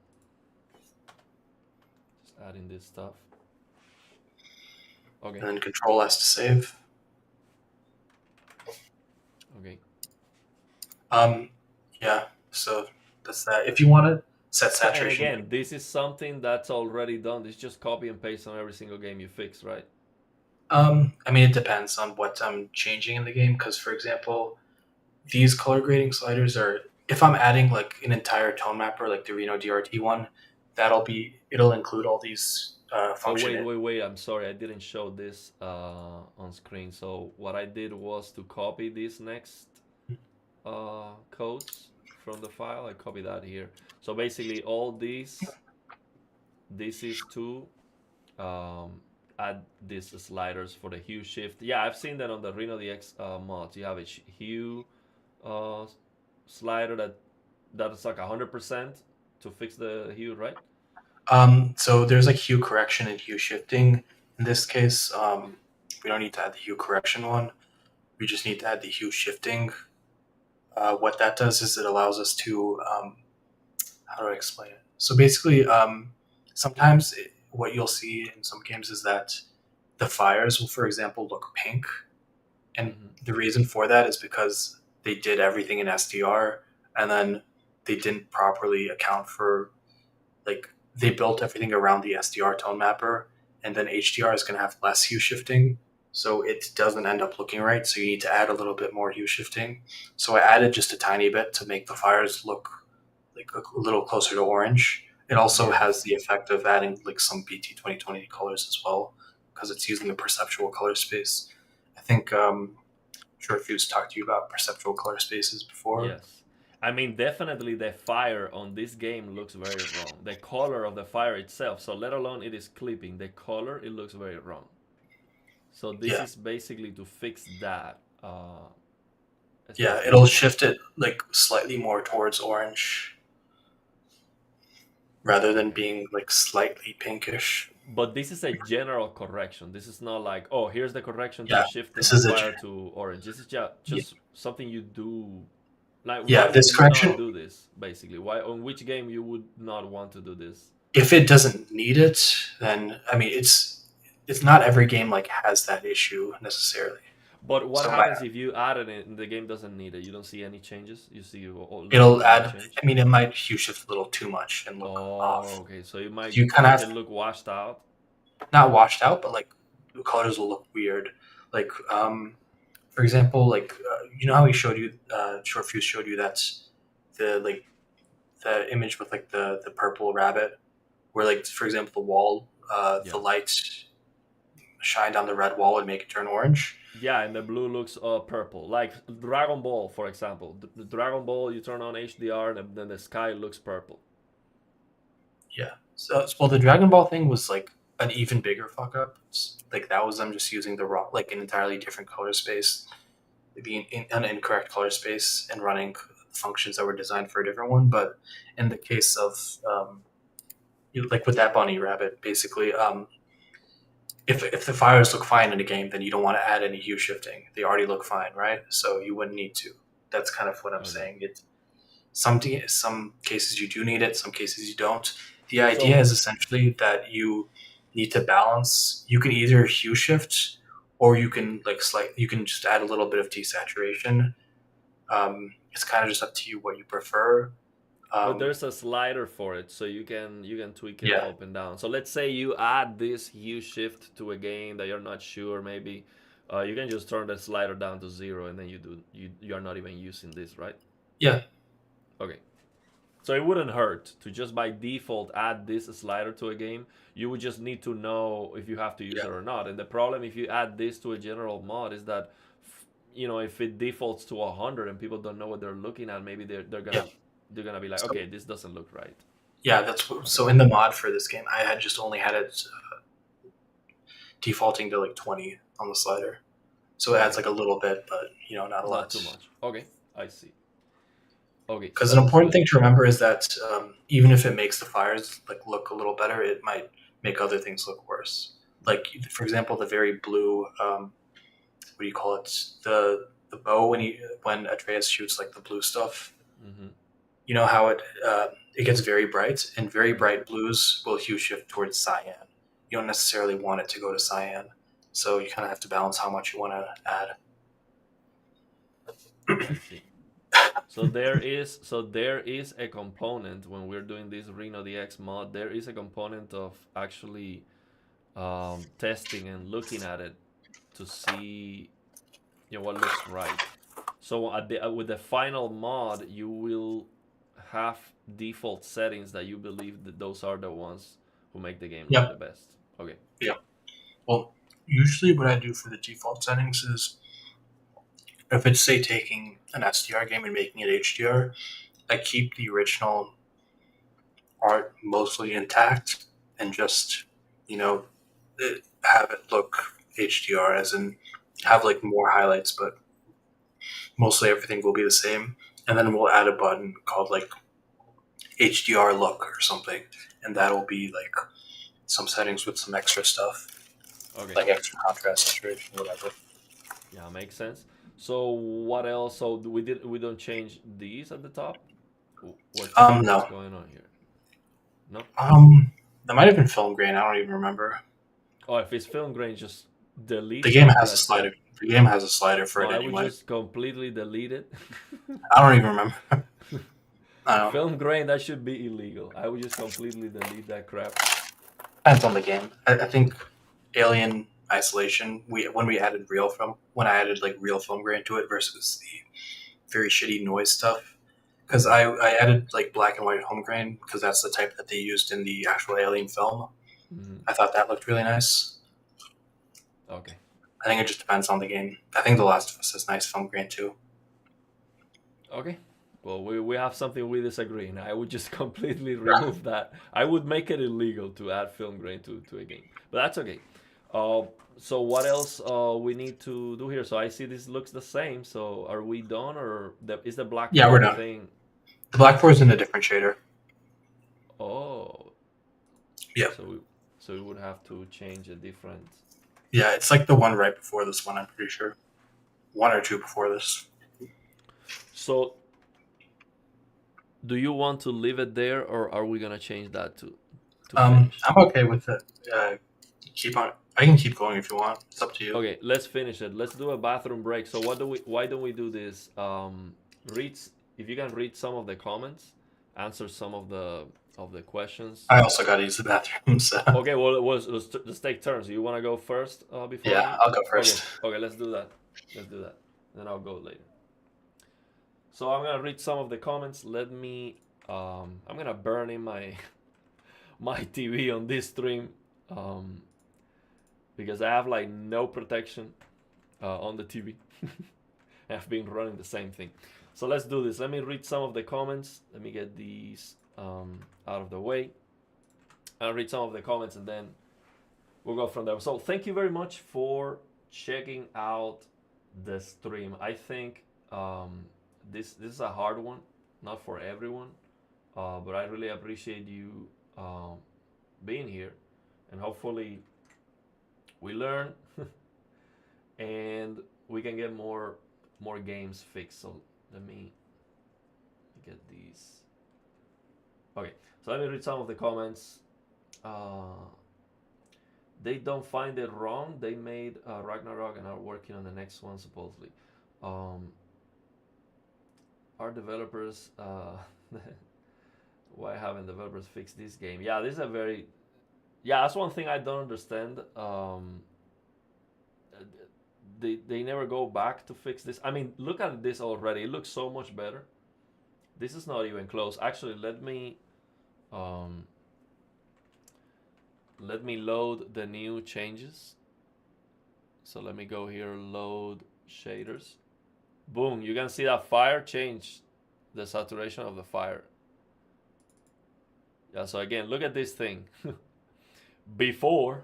Just adding this stuff. Okay. And then Control S to save. Okay. Um, yeah. So that's that. If you want to set So and saturation, again, this is something that's already done. This just copy and paste on every single game you fix, right? I mean, it depends on what I'm changing in the game. Because, for example, these color grading sliders are if I'm adding like an entire tone mapper, like the Reno DRT one, it'll include all these Oh function wait, in. wait, wait! I'm sorry, I didn't show this on screen. So what I did was to copy these next codes from the file. I copy that here. So basically, all these, this is to um, add these sliders for the hue shift. Yeah, I've seen that on the RenoDX mods. You have a hue uh, slider that's like 100% to fix the hue, right? So there's like hue correction and hue shifting. In this case, we don't need to add the hue correction one. We just need to add the hue shifting. What that does is it allows us to how do I explain it? So basically, sometimes what you'll see in some games is that the fires will, for example, look pink, and Hmm. the reason for that is because they did everything in SDR, and then they didn't properly account for, like, they built everything around the SDR tone mapper, and then HDR is going to have less hue shifting, so it doesn't end up looking right. So you need to add a little bit more hue shifting. So I added just a tiny bit to make the fires look like a little closer to orange. It also has Yes. the effect of adding like some BT 2020 colors as well, because it's using a perceptual color space. I think sure if Fuse talked to you about perceptual color spaces before. Yes. I mean, definitely the fire on this game looks very wrong. The color of the fire itself, so let alone it is clipping, the color, it looks very wrong. So this Yeah, is basically to fix that yeah, it'll specifically. shift it like slightly more towards orange rather than Okay. being like slightly pinkish. But this is a general correction. This is not like, oh, here's the correction to Yeah, shifting this the is a fire to orange. This is yeah, just something you do. Like, why yeah. would This you not correction, do this, basically? Why, on which game you would not want to do this? if it doesn't need it, then I mean it's not every game like has that issue necessarily. But what So my happens if you add it and the game doesn't need it? You don't see any changes? You see it'll literally no add. change? I mean, it might hue shift a little too much and look Oh, off. okay. So you So you might kind of make have it look washed out. not washed out, but like the colors will look weird. Like for example, like you know how he showed you, Short Fuse showed you that the like the image with like the purple rabbit, where like for example the wall, the Yeah. light shine down the red wall and make it turn orange. Yeah, and the blue looks purple. Like Dragon Ball, for example. The Dragon Ball, you turn on HDR, and then the sky looks purple. Yeah. So well, the Dragon Ball thing was like an even bigger fuck up. Like that was them just using the raw, like an entirely different color space, being in an incorrect color space and running functions that were designed for a different one. But in the case of like with that bunny rabbit, basically, if the fires look fine in a game, then you don't want to add any hue shifting. They already look fine, right? So you wouldn't need to. That's kind of what I'm Okay. saying. It some cases you do need it, some cases you don't. The idea So, is essentially that you need to balance. You can either hue shift, or you can like you can just add a little bit of desaturation. It's kind of just up to you what you prefer. but Um, there's a slider for it, so you can tweak it yeah, up and down. So let's say you add this hue shift to a game that you're not sure, maybe you can just turn the slider down to 0, and then you're not even using this, right? yeah, Okay. So it wouldn't hurt to just by default add this slider to a game. You would just need to know if you have to use yeah, it or not. And the problem if you add this to a general mod is that, if it defaults to 100 and people don't know what they're looking at, maybe yeah. they're gonna be like, So okay, this doesn't look right. yeah, Okay. so in the mod for this game, I had just only had it defaulting to like 20 on the slider. So it adds Okay. like a little bit, but not a Not lot. too much. Okay, I see. Okay, Because an sounds important good. thing to remember is that even if it makes the fires like look a little better, it might make other things look worse. Yeah. Like for example, the very blue, what do you call it? The bow when Atreus shoots like the blue stuff. Mm-hmm. You know how it gets very bright, and very Yeah. bright blues will hue shift towards cyan. You don't necessarily want it to go to cyan, so you kind of have to balance how much you want to add. I see. So there is a component when we're doing this RenoDX mod. There is a component of actually testing and looking at it to see what looks right. So with the final mod, you will have default settings that you believe that those are the ones who make the game look Yeah, the best. Okay. yeah. Well, usually what I do for the default settings is if it's say taking an SDR game and making it HDR, I keep the original art mostly intact and just you know have it look HDR, as in have like more highlights, but mostly everything will be the same. And then we'll add a button called like HDR look or something, and that'll be like some settings with some extra stuff, Okay. like extra contrast, saturation, whatever. Yeah, makes sense. So what else? So we don't change these at the top? What's No, going on here? No? um, That might have been film grain. I don't even remember. Oh, if it's film grain, just The delete game that. has a That's slider. it. The game has a slider for No, it I would anyway. just completely delete it. I don't even remember. I don't know. Film grain, that should be illegal. I would just completely delete that crap. Depends on the game. I think Alien Isolation. When we added real film, when I added like real film grain to it versus the very shitty noise stuff. Because I added like black and white home grain because that's the type that they used in the actual Alien film. Mm-hmm. I thought that looked really nice. Okay. I think it just depends on the game. I think The Last of Us has nice film grain too. Okay. Well, we have something we disagree, and I would just completely remove that. I would make it illegal to add film grain to a game, but that's okay. Uh, so what else we need to do here? So I see this looks the same. So are we done, or is the black Yeah, we're pour done. thing? The black pour is in a different shader. Oh, Yeah. So we would have to change a different. Yeah, it's like the one right before this one, I'm pretty sure. One or two before this. So do you want to leave it there, or are we gonna change that to finish? I'm okay with it. Keep on. I can keep going if you want. It's up to you. Okay, let's finish it. Let's do a bathroom break. So what do we? Why don't we do this? Read if you can read some of the comments, answer some of the questions. I also got to use the bathroom, so Okay, well, let's take turns. You want to go first before yeah, me? I'll go Okay, first. okay, let's do that. Let's do that. Then I'll go later. So I'm gonna read some of the comments. Let me. I'm gonna burn in my my TV on this stream. Because I have like no protection on the TV. I've been running the same thing. So let's do this. Let me read some of the comments. Let me get these out of the way. I'll read some of the comments and then we'll go from there. So thank you very much for checking out the stream. I think this is a hard one, not for everyone, but I really appreciate you being here, and hopefully we learn and we can get more games fixed. So let me get these. Okay, so let me read some of the comments. They don't find it wrong. They made Ragnarok and are working on the next one supposedly. Our developers, why haven't developers fixed this game? Yeah, this is a very, yeah, that's one thing I don't understand. They never go back to fix this. I mean, look at this already. It looks so much better. This is not even close. Actually, let me load the new changes. So let me go here, load shaders. Boom, you can see that fire changed the saturation of the fire. Yeah, so again, look at this thing. Before,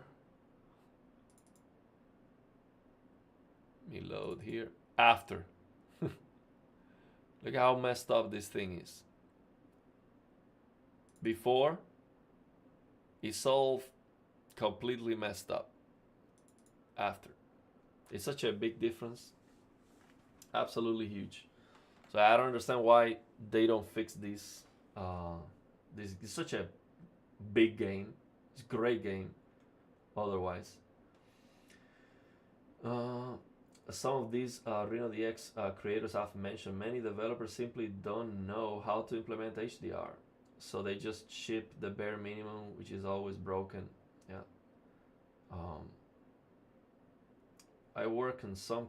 let me load here. After. Look how messed up this thing is. Before, it's all completely messed up. After. It's such a big difference. Absolutely huge. So I don't understand why they don't fix this. This is such a big game. It's a great game. Otherwise, some of these RenoDX creators have mentioned many developers simply don't know how to implement HDR, so they just ship the bare minimum, which is always broken. Yeah. I work in some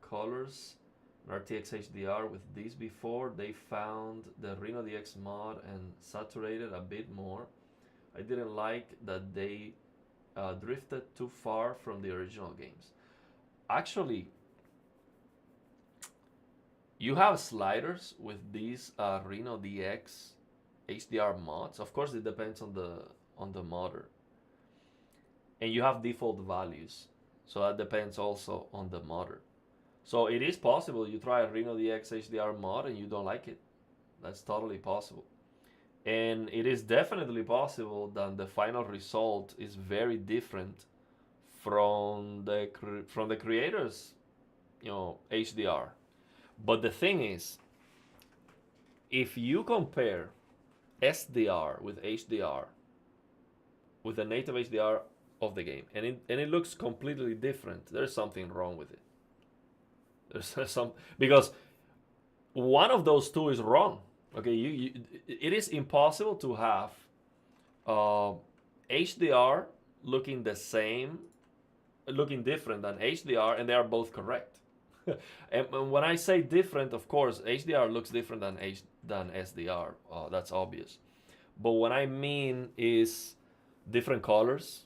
colors RTX HDR with these before. They found the RenoDX mod and saturated a bit more. I didn't like that they drifted too far from the original games. Actually, you have sliders with these RenoDX HDR mods. Of course, it depends on the modder, and you have default values, so that depends also on the modder. So it is possible you try a RenoDX HDR mod and you don't like it. That's totally possible. And it is definitely possible that the final result is very different from the creators, HDR. But the thing is, if you compare SDR with HDR, with the native HDR of the game, and it looks completely different. There's something wrong with it. There's some, because one of those two is wrong. Okay, it is impossible to have HDR looking the same, looking different than HDR, and they are both correct. And when I say different, of course, HDR looks different than SDR. That's obvious. But what I mean is different colors.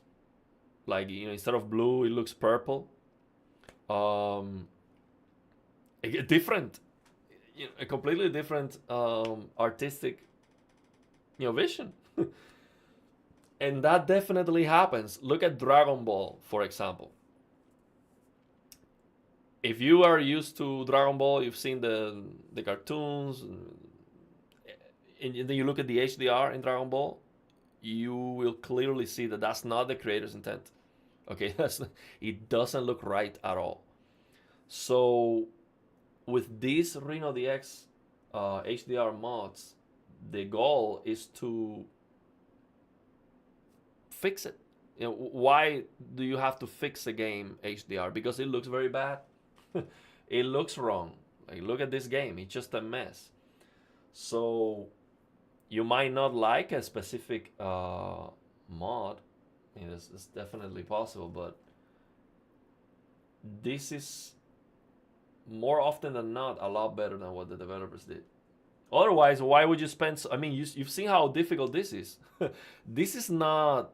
Like, instead of blue, it looks purple. Um, different, a completely different artistic, vision. And that definitely happens. Look at Dragon Ball, for example. If you are used to Dragon Ball, you've seen the cartoons, and then you look at the HDR in Dragon Ball, you will clearly see that that's not the creator's intent. Okay, it doesn't look right at all. So with these RenoDX HDR mods, the goal is to fix it. Why do you have to fix a game HDR? Because it looks very bad. It looks wrong. Like, look at this game. It's just a mess. So you might not like a specific mod. It's definitely possible, but this is more often than not a lot better than what the developers did. Otherwise, why would you spend? I mean, you've seen how difficult this is. This is not.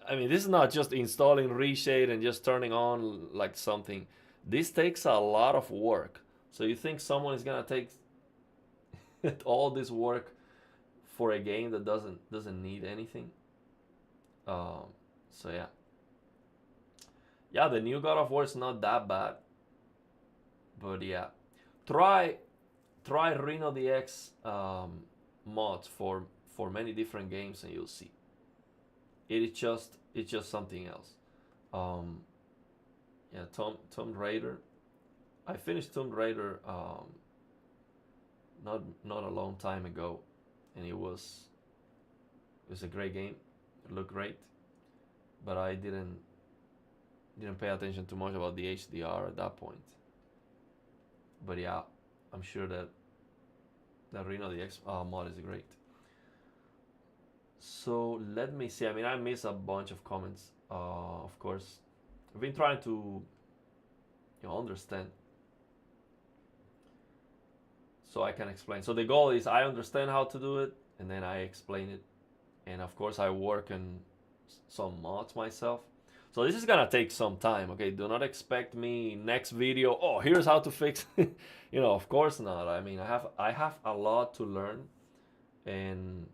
I mean, this is not just installing reshade and just turning on like something. This takes a lot of work. So you think someone is gonna take all this work for a game that doesn't need anything? So yeah, the new God of War is not that bad, but yeah, try RenoDX mods for many different games, and you'll see it's just something else. Um, yeah, Tomb Raider. I finished Tomb Raider not a long time ago, and it was a great game. It looked great, but I didn't pay attention too much about the HDR at that point. But yeah, I'm sure that RenoDX mod is great. So let me see. I mean, I missed a bunch of comments. Of course, I've been trying to understand, so I can explain. So the goal is I understand how to do it, and then I explain it. And of course, I work on some mods myself. So this is gonna take some time. Okay, do not expect me next video. Oh, here's how to fix. Of course not. I mean, I have a lot to learn, and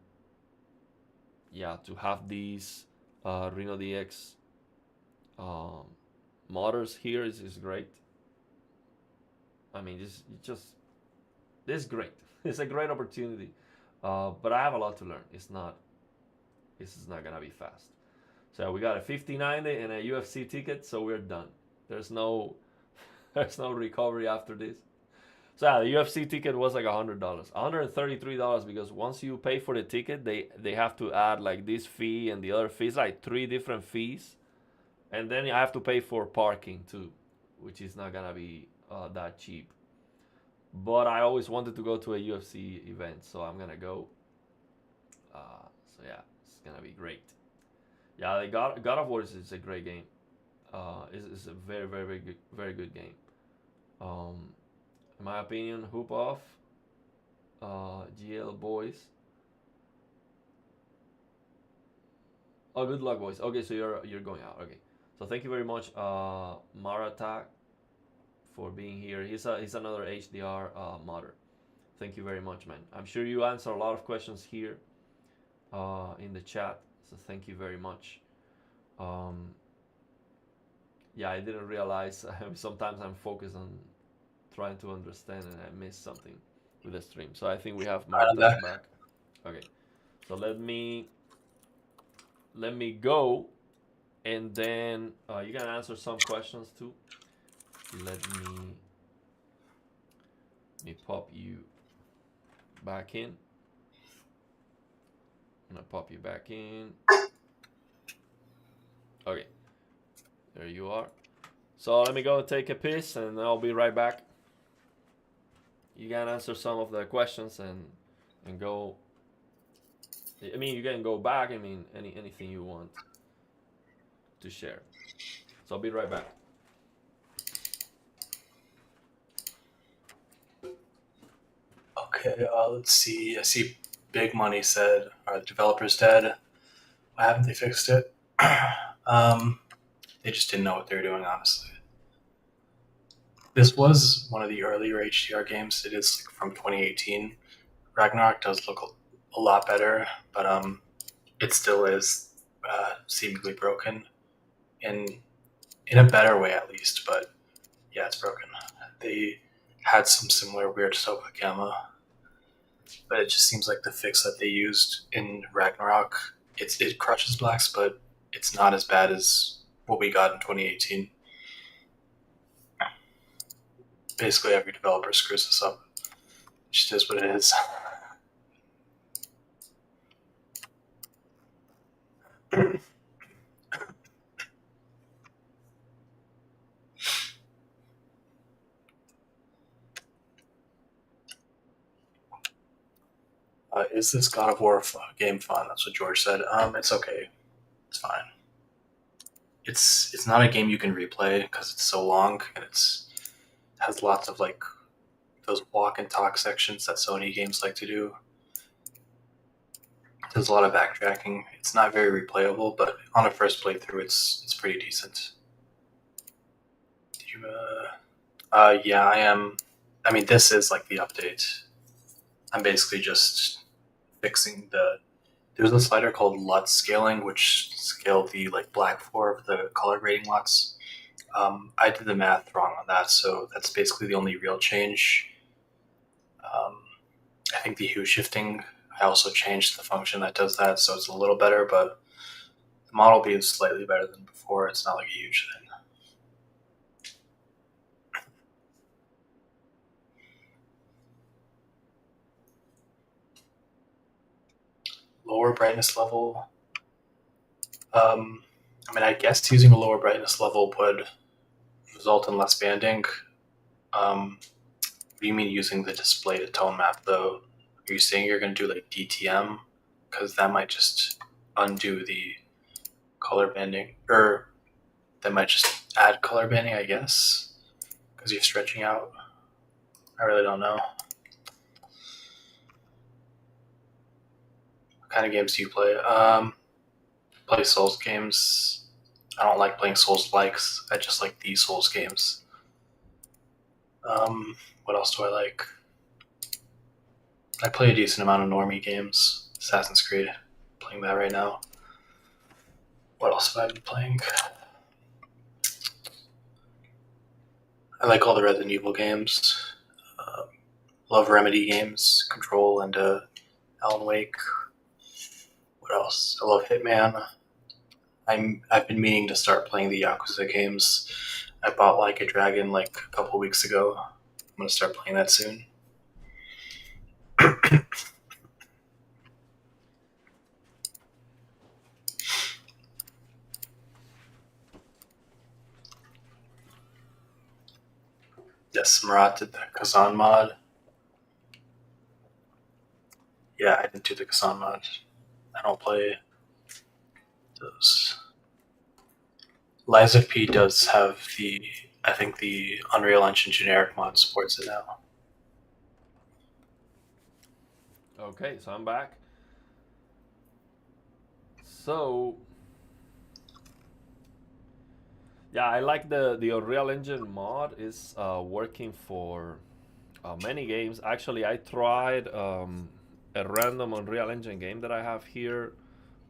yeah, to have these RenoDX modders here is great. I mean, this is great. It's a great opportunity, but I have a lot to learn. This is not gonna be fast. So we got a 5090 and a UFC ticket, so we're done. There's no recovery after this. So yeah, the UFC ticket was like $100, $133, because once you pay for the ticket, they have to add like this fee and the other fees, like 3 different fees, and then you have to pay for parking too, which is not gonna be that cheap. But I always wanted to go to a UFC event, so I'm gonna go. So yeah, it's gonna be great. Yeah, the God of War is a great game. It's a very, very, very good game. In my opinion, hoop off, GL boys. Oh, good luck, boys. Okay, so you're going out. Okay, so thank you very much, Maratak, for being here. He's another HDR modder. Thank you very much, man. I'm sure you answer a lot of questions here in the chat. So thank you very much. Yeah, I didn't realize. Sometimes I'm focused on trying to understand and I miss something with the stream. So I think we have Marta back. Okay, so let me go, and then you can answer some questions too. Let me pop you back in. I'm gonna pop you back in. Okay, there you are. So let me go take a piss, and I'll be right back. You can answer some of the questions and go. I mean, you can go back. I mean, anything you want to share. So I'll be right back. Okay, let's see. I see Big Money said, are the developers dead? Why haven't they fixed it? They just didn't know what they were doing, honestly. This was one of the earlier HDR games. It is like from 2018. Ragnarok does look a lot better, but it still is seemingly broken in a better way at least. But yeah, it's broken. They had some similar weird stuff with Gamma, but it just seems like the fix that they used in Ragnarok, it crushes blacks, but it's not as bad as what we got in 2018. Basically, every developer screws this up. It just is what it is. Is this God of War game fun? That's what George said. It's okay. It's fine. It's not a game you can replay because it's so long and has lots of like those walk and talk sections that Sony games like to do. There's a lot of backtracking. It's not very replayable, but on a first playthrough, it's pretty decent. Yeah, I am. I mean, this is like the update. I'm basically just fixing there's a slider called LUT scaling, which scale the like black floor of the color grading LUTs. I did the math wrong on that, so that's basically the only real change. Um, I think the hue shifting, I also changed the function that does that, so it's a little better, but the model B is slightly better than before. It's not like a huge thing. Lower brightness level. I mean, I guess using a lower brightness level would result in less banding. What do you mean using the display to tone map though? Are you saying you're going to do like DTM? Because that might just undo the color banding, or that might just add color banding, I guess, because you're stretching out. I really don't know. What kind of games do you play? Play Souls games. I don't like playing Souls likes. I just like the Souls games. What else do I like? I play a decent amount of normie games. Assassin's Creed, playing that right now. What else have I been playing? I like all the Resident Evil games. Love Remedy games, Control and Alan Wake. What else? I love Hitman. I've been meaning to start playing the Yakuza games. I bought Like a Dragon like a couple weeks ago. I'm gonna start playing that soon. Yes, Murat did the Kazan mod. Yeah, I didn't do the Kazan mod. I don't play those. Lies of P does have I think the Unreal Engine generic mod supports it now. Okay, so I'm back. So yeah, I like the Unreal Engine mod is working for many games. Actually, I tried a random Unreal Engine game that I have here.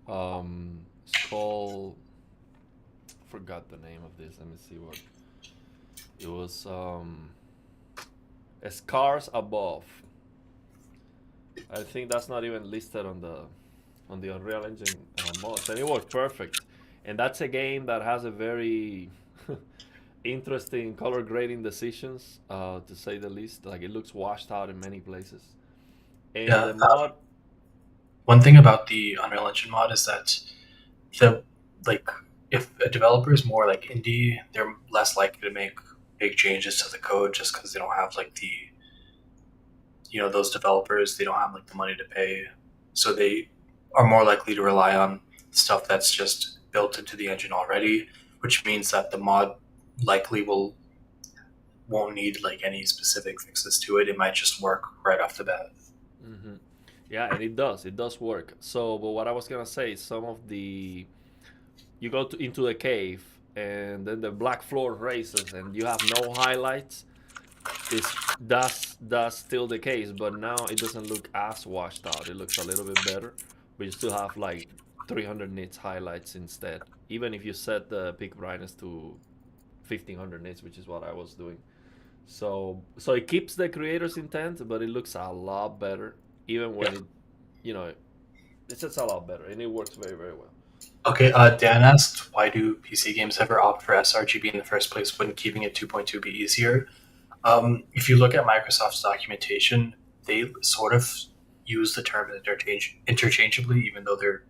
It's called, forgot the name of this. Let me see what it was. Scars Above. I think that's not even listed on the Unreal Engine mods, and it worked perfect. And that's a game that has a very interesting color grading decisions, to say the least. Like it looks washed out in many places. And Yeah. the mod, One thing about the Unreal Engine mod is that the like if a developer is more like indie, they're less likely to make big changes to the code just because they don't have like the those developers, they don't have like the money to pay, so they are more likely to rely on stuff that's just built into the engine already, which means that the mod likely won't need like any specific fixes to it. It might just work right off the bat. Hmm. Yeah, and it does work. So, but what I was gonna say, some of the you go into the cave, and then the black floor raises, and you have no highlights. Is that's still the case, but now it doesn't look as washed out. It looks a little bit better, but you still have like 300 nits highlights instead. Even if you set the peak brightness to 1500 nits, which is what I was doing. So it keeps the creator's intent, but it looks a lot better. Even Yeah. when you know, it's just a lot better, and it works very very well. Okay, Dan asked, why do PC games ever opt for sRGB in the first place? Wouldn't keeping it 2.2 be easier? If you look at Microsoft's documentation, they sort of use the term interchangeably, even though they're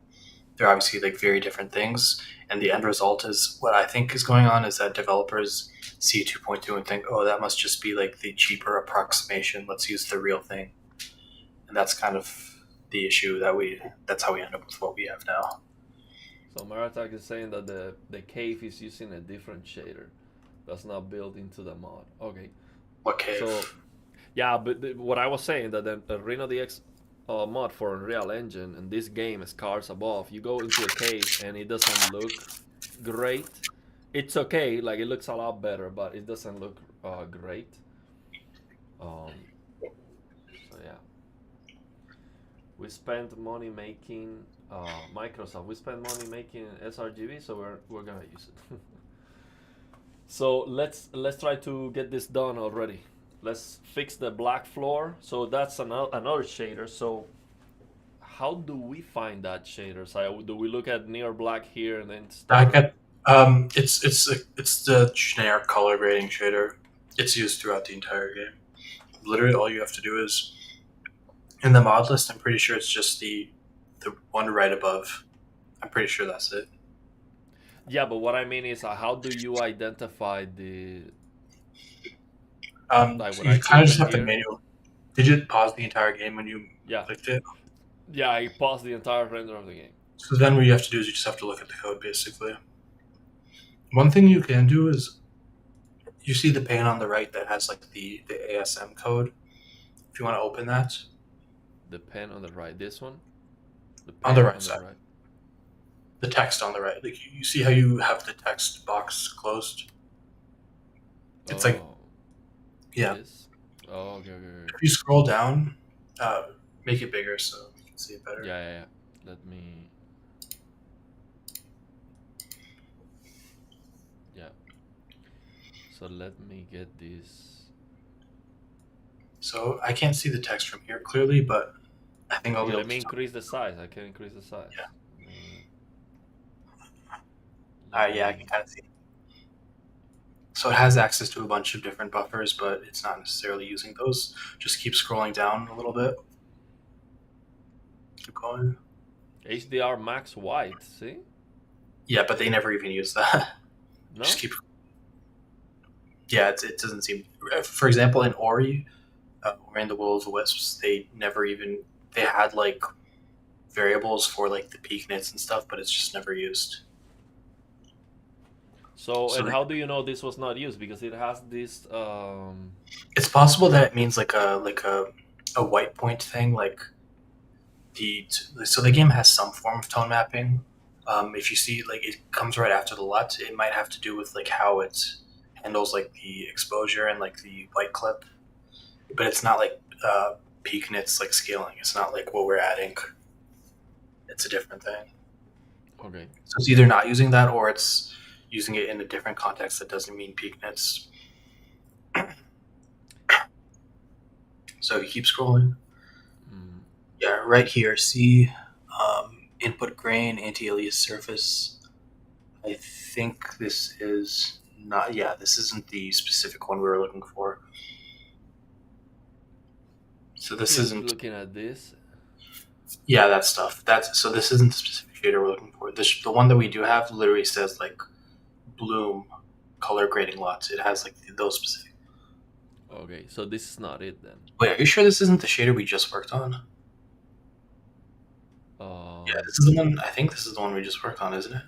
obviously like very different things. And the end result is what I think is going on is that developers see 2.2 and think, oh, that must just be like the cheaper approximation. Let's use the real thing. And that's kind of the issue that's how we end up with what we have now. So Maratak is saying that the cave is using a different shader that's not built into the mod. Okay, What so cave? yeah, but what I was saying that the RenoDX mod for Unreal Engine and this game Scars Above, you go into a cave and it doesn't look great. It's okay, like it looks a lot better, but it doesn't look great. Um, so yeah, we spent money making Microsoft. We spent money making sRGB, so we're gonna use it. So let's try to get this done already. Let's fix the black floor. So that's another shader. So how do we find that shader? So do we look at near black here and then I start? get it's the generic color grading shader. It's used throughout the entire game. Literally, all you have to do is in the mod list. I'm pretty sure it's just the one right above. I'm pretty sure that's it. Yeah, but what I mean is, how do you identify the like So when I you kind of click just on have to here? manually. Did you pause the entire game when you Yeah, clicked it? yeah, I paused the entire render of the game. So then what you have to do is you just have to look at the code basically. One thing you can do is you see the pane on the right that has like the ASM code. If you want to open that The pen on the right, this one, the on the pen right on the side, right. the text on the right, like you see how you have the text box closed. It's like Oh, yeah. this. Oh, okay, okay, okay. If you scroll down, uh, make it bigger so you can see it better. Yeah, yeah, yeah. Let me. Yeah. So let me get this. So I can't see the text from here clearly, but I think I'll Okay, be able let to me tell. increase the size. I can increase the size. Yeah. Let me. Let Yeah, I can me. kind of see. So it has access to a bunch of different buffers, but it's not necessarily using those. Just keep scrolling down a little bit. Keep going. HDR max white. See? Yeah, but they never even use that. Just No. keep. Yeah, it doesn't seem. For example, in Ori, or in the Will of the Wisps, they never even they had like variables for like the peak nits and stuff, but it's just never used. So, So and how do you know this was not used? Because it has this. it's possible that it means like a white point thing, like the so the game has some form of tone mapping. If you see like it comes right after the LUT, it might have to do with like how it handles like the exposure and like the white clip, but it's not like peak nits like scaling. It's not like what we're adding. It's a different thing. Okay. So it's either not using that or it's using it in a different context that doesn't mean peak nits. So you keep scrolling. Mm. Yeah, right here. See input grain, anti-alias surface. I think this is not. Yeah, this isn't the specific one we were looking for. So this You're isn't. looking at this. Yeah, that stuff. That's so. This isn't the specific shader we're looking for. The one that we do have literally says like bloom color grading LUT. It has like those specific. Okay, so this is not it then. Wait, are you sure this isn't the shader we just worked on? Yeah, Um, this is the one. I think this is the one we just worked on, isn't it?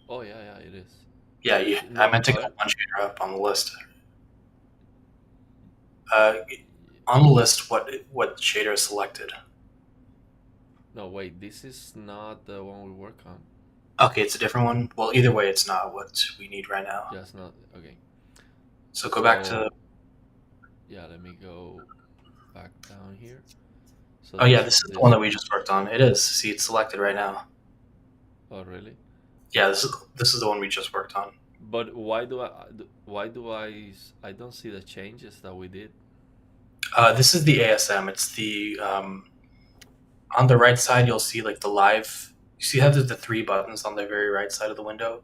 oh yeah, it is. Yeah, yeah. I No, meant to go one shader up on the list. Uh, on the list, what shader is selected? no, wait, this is not the one we work on. Okay, it's a different one. Well, either way, it's not what we need right now. Just not okay. So go back to. Yeah, let me go back down here. So Oh yeah, this this is is the one this that we one. just worked on. It is. See, it's selected right now. Oh really? Yeah, this is the one we just worked on. But I don't see the changes that we did. This is the ASM. It's the on the right side. You'll see like the live. You see how there's the three buttons on the very right side of the window,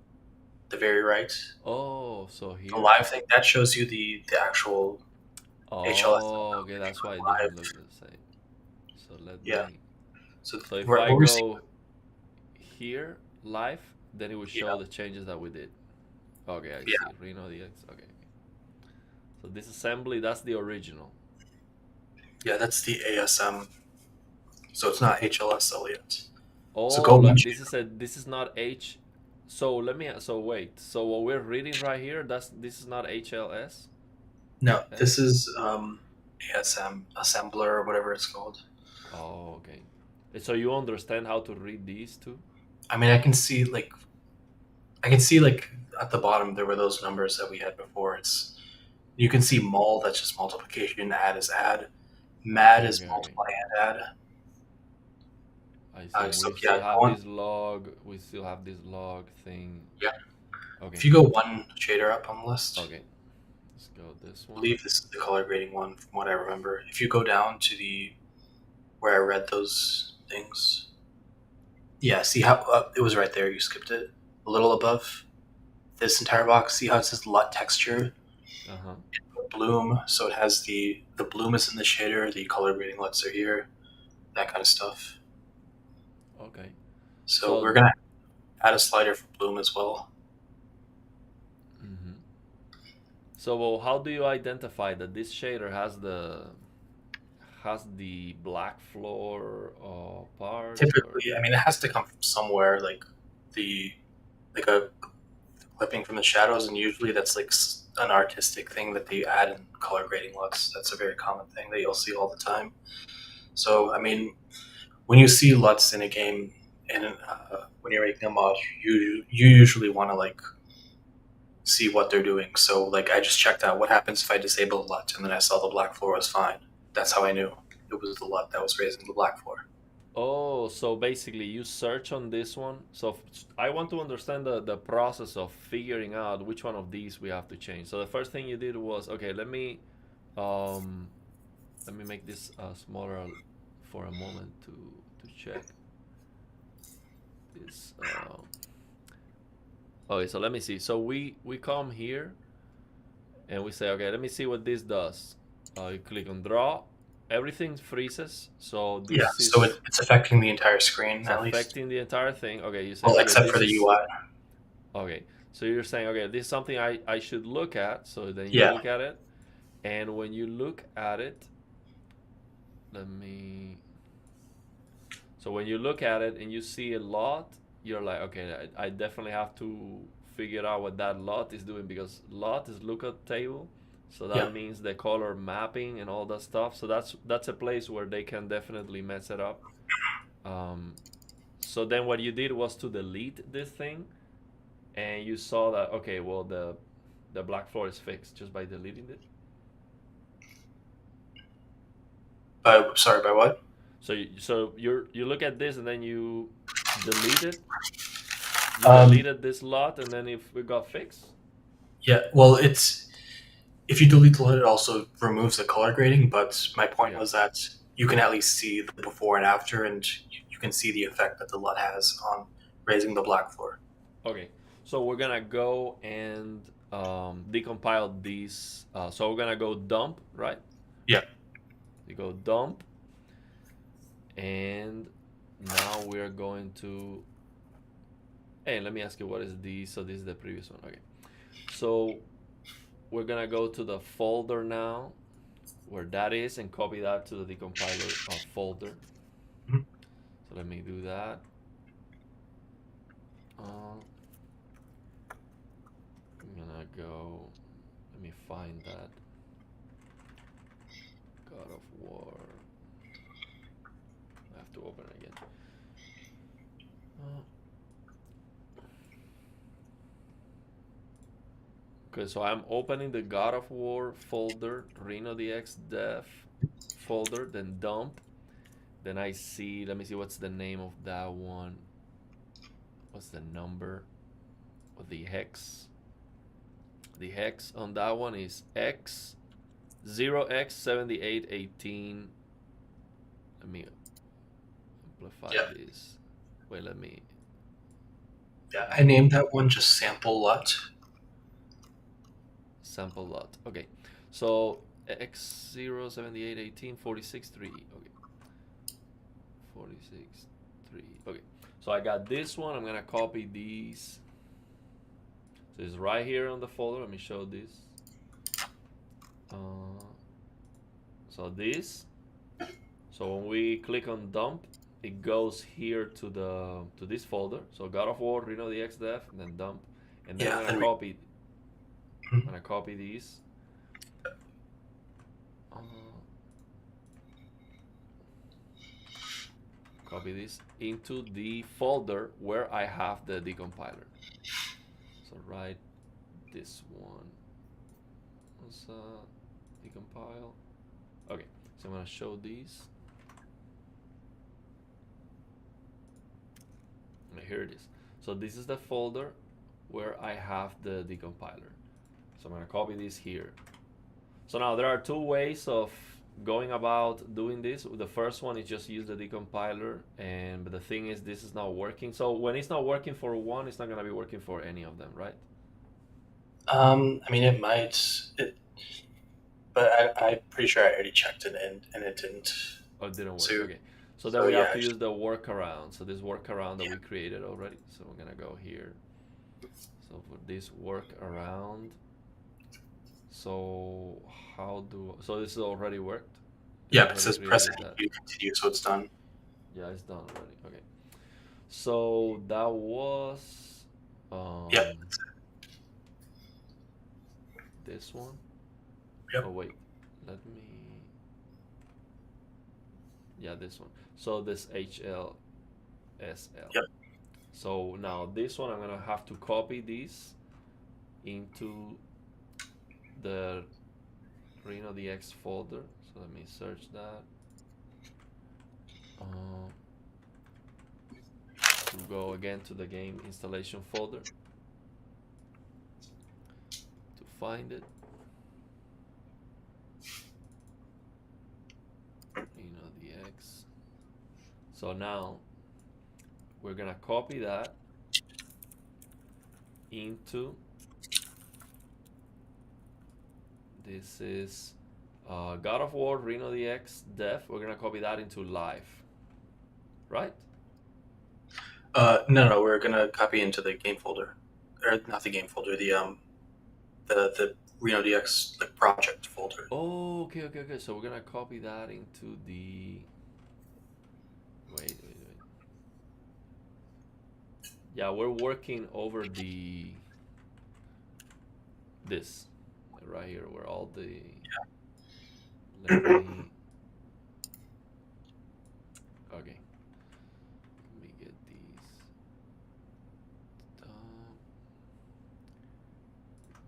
the very right. Oh, so The here. live thing that shows you the actual HLS Oh, okay, that's why it live. doesn't look the same. So let Yeah. me. So So if what I we're seeing. go here live, then it will show Yeah. the changes that we did. Okay, I Yeah. see. RenoDX. Okay. So this assembly, that's the original. Yeah. That's the ASM. So it's not HLSL yet. So Oh, go one. like this is not H. So let me. So wait. So what we're reading right here, this is not HLS. No, this S. is ASM assembler or whatever it's called. Oh, okay. So you understand how to read these two? I mean, I can see like at the bottom there were those numbers that we had before. It's you can see mul, that's just multiplication, add is add, mad is Okay. multiply and add. I see. And So we yeah, still have this log. We still have this log thing. yeah. If Okay. you go one shader up on the list, Okay. Let's go this I one. believe this is the color grading one from what I remember. If you go down to the where I read those things, yeah, see how it was right there. You skipped it a little above this entire box. See how it says LUT texture, Uh huh. bloom. So it has the bloom is in the shader. The color grading LUTs are here. That kind of stuff. Okay. So So. we're gonna add a slider for bloom as well. Mm-hmm. So well, how do you identify that this shader has the black floor parts or? Typically, I mean, it has to come from somewhere, the like a clipping from the shadows, and usually that's like an artistic thing that they add in color grading LUTs. That's a very common thing that you'll see all the time. So, I mean, when you see LUTs in a game and when you're making a mod, you usually want to like see what they're doing. So, like, I just checked out what happens if I disable a LUT, and then I saw the black floor was fine. That's how I knew it was the LUT that was raising the black floor. Oh, so basically you search on this one. So I want to understand the process of figuring out which one of these we have to change. So the first thing you did was, okay, um let me make this smaller for a moment to check this. Okay, so let me see. So we come here and we say, okay, let me see what this does. You click on draw, everything freezes. So Yeah, this so is it's affecting the entire screen it's at least. affecting the entire thing. Okay, you say, Well, okay, except for this the is UI. okay. So you're saying, okay, this is something I should look at. So then you Yeah, look at it, and when you look at it, let me. So when you look at it and you see a lot, you're like, okay, I definitely have to figure out what that lot is doing because lot is lookup table. So yeah. that means the color mapping and all that stuff. So that's a place where they can definitely mess it up. Um, so then what you did was to delete this thing, and you saw that okay, well the black floor is fixed just by deleting it. Sorry, by what? You look at this and then you delete it. You Um, deleted this lot, and then if we got fixed. yeah, well, it's if you delete the LUT, it also removes the color grading. But my point Yeah. was that you can at least see the before and after, and you can see the effect that the LUT has on raising the black floor. Okay. So we're gonna go and decompile these. So we're gonna go dump, right? Yeah. You go dump, and now we're going to Hey, let me ask you, what is this? So this is the previous one. Okay. So we're gonna go to the folder now, where that is, and copy that to the decompiler folder. Mhm. So let me do that. Uh, I'm gonna go. Let me find that God of War. I have to open it again. Uh, okay, so I'm opening the God of War folder, RenoDX dev folder, then dump. Then I see. Let me see what's the name of that one. What's the number? Or the hex? The hex on that one is X 0x7818. Let me amplify Yeah, this. Wait, let me. yeah. I named that one just sample LUT. Sample lot. Okay. So X07818 463. Okay. 463. Okay. So I got this one. I'm gonna copy these. So it's right here on the folder. Let me show this. Uh, so this. So when we click on dump, it goes here to this folder. So God of War, RenoDX dev, and then dump. And then I'm Yeah, gonna then we. copy. I'm Mhm. gonna copy these. Uh, copy this into the folder where I have the decompiler. So write this one. Let's decompile. Okay, so I'm gonna show these. Okay, here it is. So this is the folder where I have the decompiler. So I'm gonna copy this here. So now there are two ways of going about doing this. The first one is just use the decompiler, and but the thing is this is not working. So when it's not working for one, it's not gonna be working for any of them, right? I mean, it might. But I'm pretty sure I already checked it and it didn't. Or it didn't work. So, Okay. So then so we yeah, have to use the workaround. So this workaround that yeah, we created already. So we're gonna go here. So for this workaround, so how do so this already worked? It yeah. It already says press created any that. key to continue, so it's done. Yeah, it's done already. Okay. So that was Yep, um this one. Oh yep, wait, let me. Yeah, this one. So this HLSL. yep. So now this one I'm gonna have to copy this into the RenoDX folder. So let me search that. Uh, to go again to the game installation folder to find it. RenoDX. So now we're gonna copy that into this is God of War RenoDX dev. We're gonna copy that into live, right? No, no, we're gonna copy into the game folder, or not the game folder, the RenoDX like project folder. Oh, okay, okay, okay. So we're gonna copy that into the. Wait, wait, wait. Yeah, we're working over the this right here where all the. Let me. Okay, let me get these.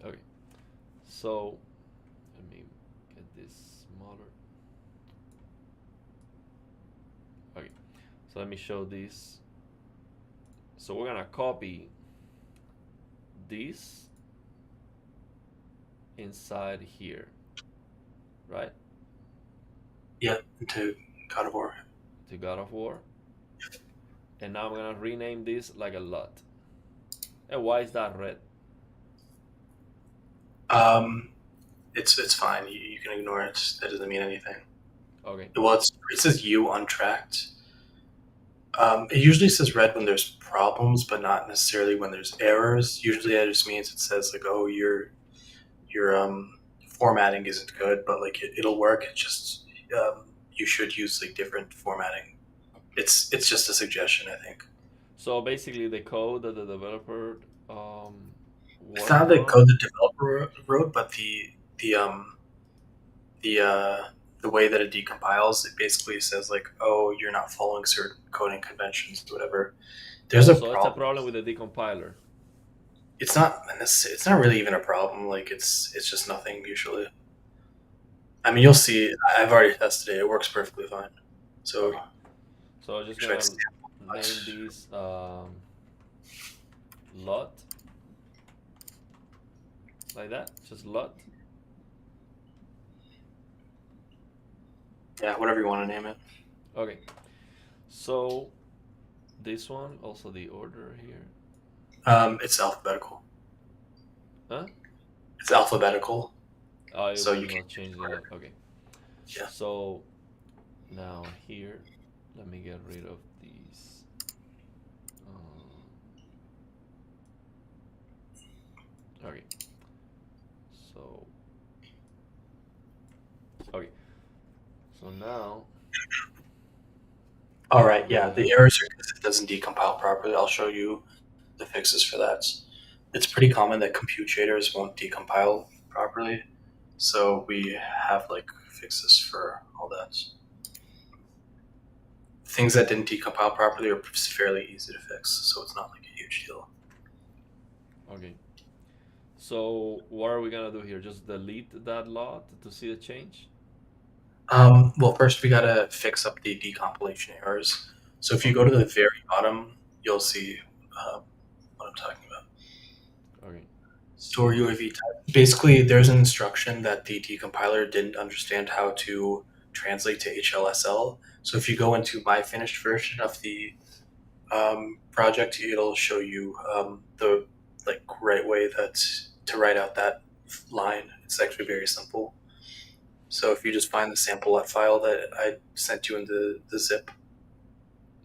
Okay, so let me get this smaller. Okay, so let me show this. So we're gonna copy this inside here, right? Yeah, into God of War. To God of War. And now I'm gonna rename this like a lot. And why is that red? Um, it's fine. You can ignore it. That doesn't mean anything. Okay. Well, it says you untracked. It usually says red when there's problems, but not necessarily when there's errors. Usually, that just means it says like, "Oh, your formatting isn't good," but like it'll work. It just you should use like different formatting. It's just a suggestion, I think. So basically, the code that the developer It's not worked the on. code the developer wrote, but the the uh, the way that it decompiles. It basically says like, "Oh, you're not following certain coding conventions, whatever." There's Oh, a so it's a problem. problem with the decompiler. It's not really even a problem. Like it's just nothing usually. I mean, you'll see. I've already tested it. It works perfectly fine. So Okay, so I'm just try to gonna sample name that. this lot, like that, just lot. Yeah, whatever you want to name it. Okay, so this one also the order here. It's alphabetical. Huh? It's alphabetical, I so will you can not change the lot. order. Okay, Yeah. so now here, let me get rid of these. Okay, so okay, so now All right. I'm Yeah, gonna. the errors are because it doesn't decompile properly. I'll show you the fixes for that. It's pretty common that compute shaders won't decompile properly, so we have like fixes for all that. Things that didn't decompile properly are fairly easy to fix, so it's not like a huge deal. Okay, so what are we gonna do here? Just delete that lot to see the change? Well, first we gotta fix up the decompilation errors. So if you go Okay, to the very bottom, you'll see uh, what I'm talking about. okay, Store UAV type. Basically, there's an instruction that the decompiler didn't understand how to translate to HLSL. So if you go into my finished version of the project, it'll show you the like right way that to write out that line. It's actually very simple. So if you just find the sample file that I sent you in the zip.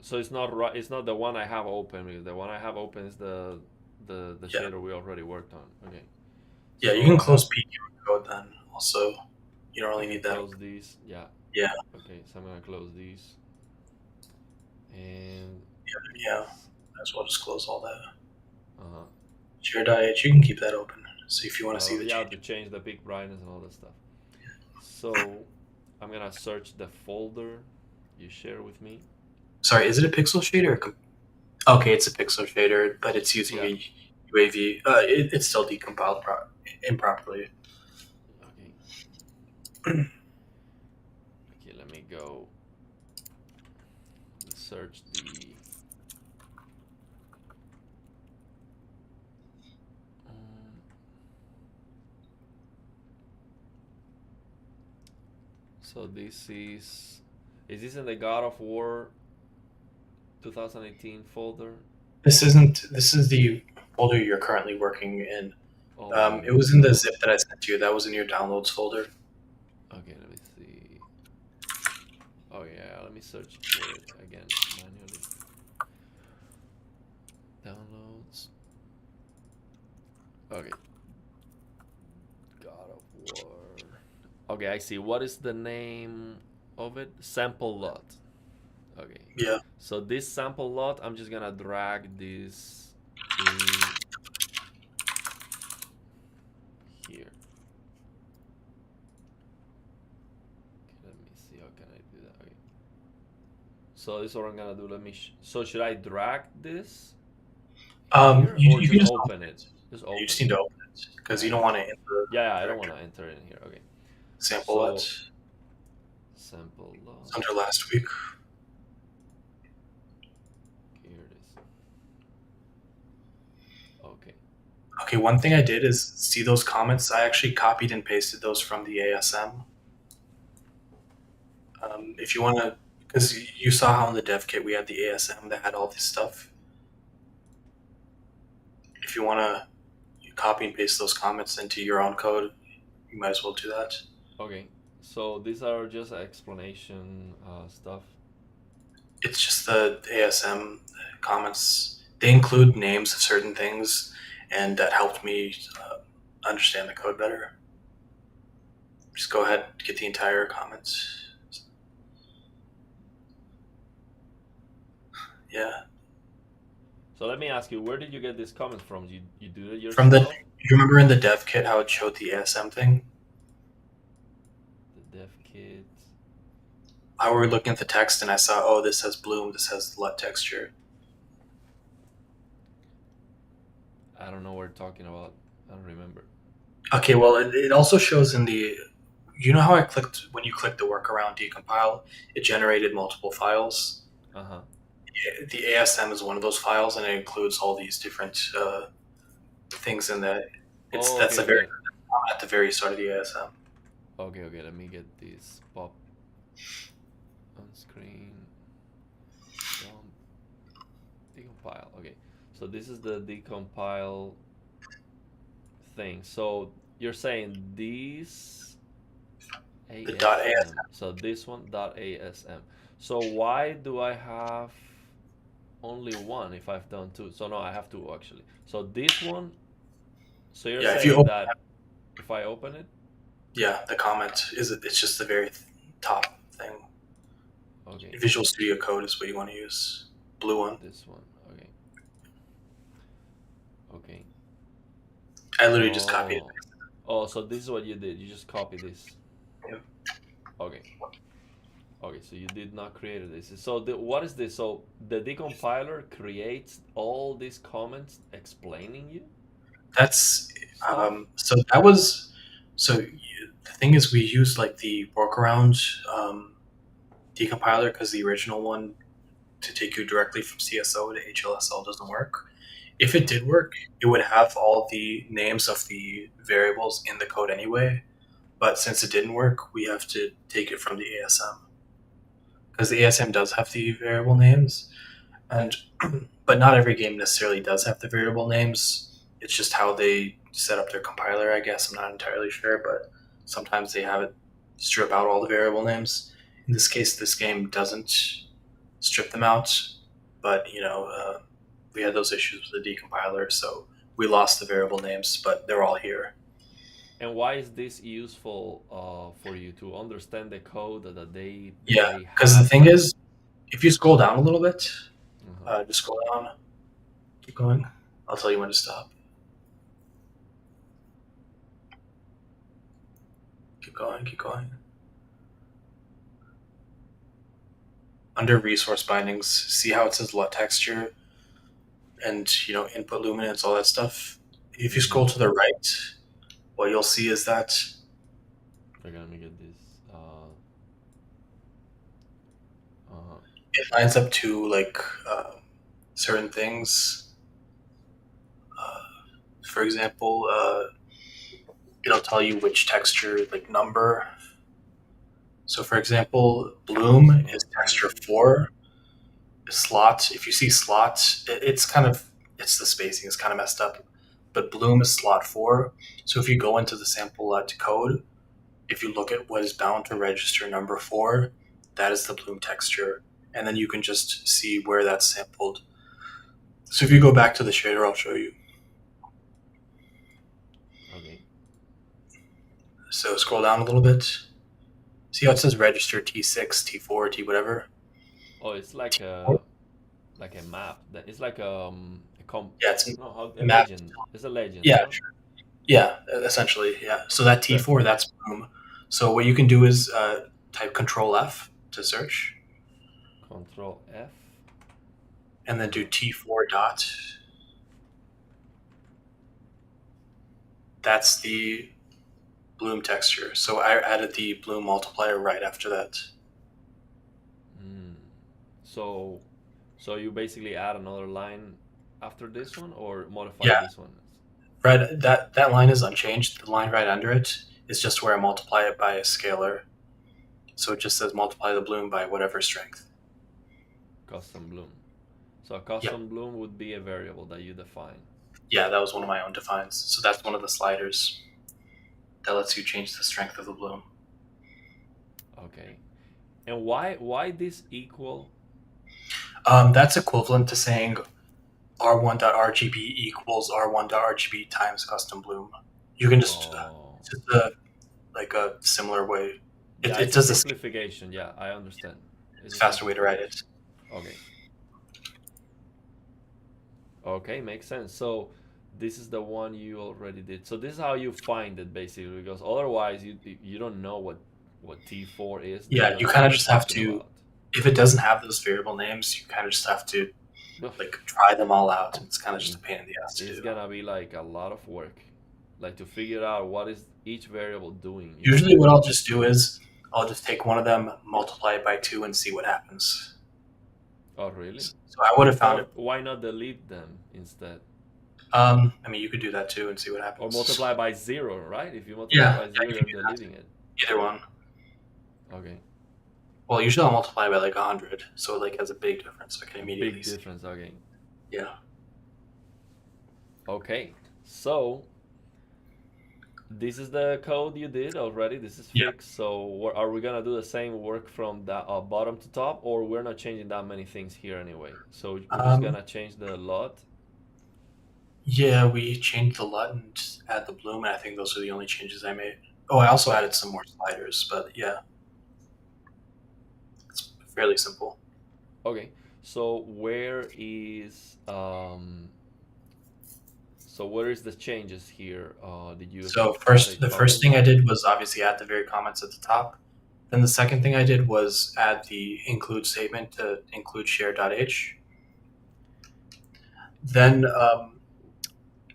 so it's not right. It's not the one I have open because the one I have open is the Yeah, shader we already worked on. Okay, yeah, you so can I have. close PQ code then. Also, you don't I really can need that. close these. Yeah. Yeah, Okay, so I'm gonna close these and yeah. these. Might as well just close all that. Uh-huh. Share diet, you can keep that open. See if you want to see the Yeah, change. to change the peak brightness and all that stuff. So I'm gonna search the folder you share with me. Sorry, is it a pixel shader? Okay, it's a pixel shader, but it's using Yeah. a UAV. It's still decompiled improperly. Okay. Okay. Let me go search the. Um, so this is. Is this in the God of War 2018 folder? This isn't. This is the folder you're currently working in. Oh, let It me was in the go. zip that I sent you. That was in your downloads folder. Okay, let me see. Oh yeah, let me search for it again manually. Downloads. Okay, God of War. Okay, I see. What is the name of it? Sample lot. Okay. Yeah. So this sample lot, I'm just gonna drag this to here. Okay, let me see. How can I do that? Okay. So this is what I'm gonna do. So should I drag this here or You can just just open open it? it. Just You open just it. need to open it because you Yeah, don't want to enter yeah, the yeah. I don't want directory. to enter it in here. Okay. Sample it. So It's sample lot. under last week. Okay, here it is. Okay. Okay, one thing I did is see those comments. I actually copied and pasted those from the ASM. If you want to, because you saw how in the dev kit we had the ASM that had all this stuff. If you want to copy and paste those comments into your own code, you might as well do that. Okay. So these are just explanation stuff. It's just the ASM comments. They include names of certain things, and that helped me understand the code better. Just go ahead and get the entire comments. Yeah. So let me ask you, where did you get this comment from? You do it From the, yourself? you remember in the dev kit how it showed the ASM thing? The dev kit. How we were looking at the text and I saw, oh, this has bloom, this has LUT texture. I don't know what you're talking about. I don't remember. Okay, well, it also shows in the, you know how I clicked, when you click the workaround decompile, it generated multiple files? Uh huh. The ASM is one of those files and it includes all these different things in that. Oh, That's okay, the very, okay. at the very start of the ASM. Okay, okay. Let me get this pop on screen. Dump. Decompile. Okay. So this is the decompile thing. So you're saying these The .ASM. ASM. So this one dot ASM. So why do I have only one if I've done two? So no, I have two actually. So this one. So you're Yeah, if you saying open, that if I open it, yeah, the comment is, it's just the very top thing. okay, Visual Studio Code is what you want to use. Blue one. this one, okay, okay. I literally just copied it. Oh, oh. So this is what you did. You just copy this. Yeah. Okay, okay. So you did not create this. So what is this? So the decompiler creates all these comments explaining you That's stuff. so that was so the thing is we used like the workaround decompiler because the original one to take you directly from CSO to HLSL doesn't work. If it did work, it would have all the names of the variables in the code anyway. But since it didn't work, we have to take it from the ASM because the ASM does have the variable names, and but not every game necessarily does have the variable names. It's just how they set up their compiler, I guess. I'm not entirely sure, but sometimes they have it strip out all the variable names. In this case, this game doesn't strip them out, but we had those issues with the decompiler, so we lost the variable names, but they're all here. And why is this useful for you to understand the code that Yeah, they because the have? thing is, if you scroll down a little bit, Uh-huh. just scroll down, keep going. I'll tell you when to stop. Keep going, keep going. Under resource bindings, see how it says LUT texture and input luminance, all that stuff. If you Mm-hmm. scroll to the right, what you'll see is that Okay, let me get this. Uh-huh. it lines up to like certain things. Uh, for example, it'll tell you which texture, like number. So, for example, bloom is Slot texture number. 4. Slot, if you see slot, it's kind of, it's the spacing is kind of messed up. But bloom is slot 4. So if you go into the sample code, if you look at what is bound to register number 4, that is the bloom texture. And then you can just see where that's sampled. So if you go back to the shader, I'll show you. Okay. So scroll down a little bit. See how it says register T6, T4, T whatever? Oh, it's T4? like a map. That it's like a comp. Yeah, it's No, how a map. legend. It's a legend, Yeah, no? yeah, essentially, yeah. So that So T4, that's bloom. So what you can do is type Control F to search, Control F. and then do Uh-huh. T4 dot. That's the bloom texture. So I added the bloom multiplier right after that. Mm. So so you basically add another line after this one or modify Yeah, this one? right. That line is unchanged. The line right under it is just where I multiply it by a scalar. So it just says multiply the bloom by whatever strength. Custom bloom. So a Yep. custom bloom would be a variable that you define. Yeah, that was one of my own defines. So that's one of the sliders that lets you change the strength of the bloom. Okay. And why this equal? That's equivalent to saying r1.rgb equals r1.rgb times custom bloom. You can just Oh, it's just like a similar way. yeah, It it's a does the same. simplification. Yeah, I understand. It's It's a a faster way to write it. simplification. Okay. Okay, makes sense. So this is the one you already did. So this is how you find it basically, because otherwise you don't know what T4 is. Then you Yeah, don't you know kind what of you're just have talking to. about. If it doesn't have those variable names, you kind of just have to like try them all out. It's kind of just a pain in the ass to It's do. gonna be like a lot of work, like to figure out what is each variable doing. Usually, what I'll just do is I'll just take one of them, multiply it by two, and see what happens. Oh, really? So I would have Instead found of it. why not delete them instead, I mean, you could do that too and see what or happens. multiply by zero, right? If you multiply Yeah, by yeah, zero, you you're could do deleting it. that. Either one. Okay, Well, usually I'll multiply by like 100, so it like has a big difference. I can a immediately big see. difference. Okay, Yeah. okay. So this is the code you did already. This is Yeah. fixed. So are we gonna do the same work from the bottom to top, or we're not changing that many things here anyway? So we're just Um, gonna change the lot. yeah, we changed the LUT and add the bloom, and I think those are the only changes I made. Oh, I also Okay. added some more sliders, but yeah, it's fairly simple. Okay. So where is the changes here? Did you So add a the first thing couple? I did was obviously add the very comments at the top. Then the second thing I did was add the include statement to include share.h. Then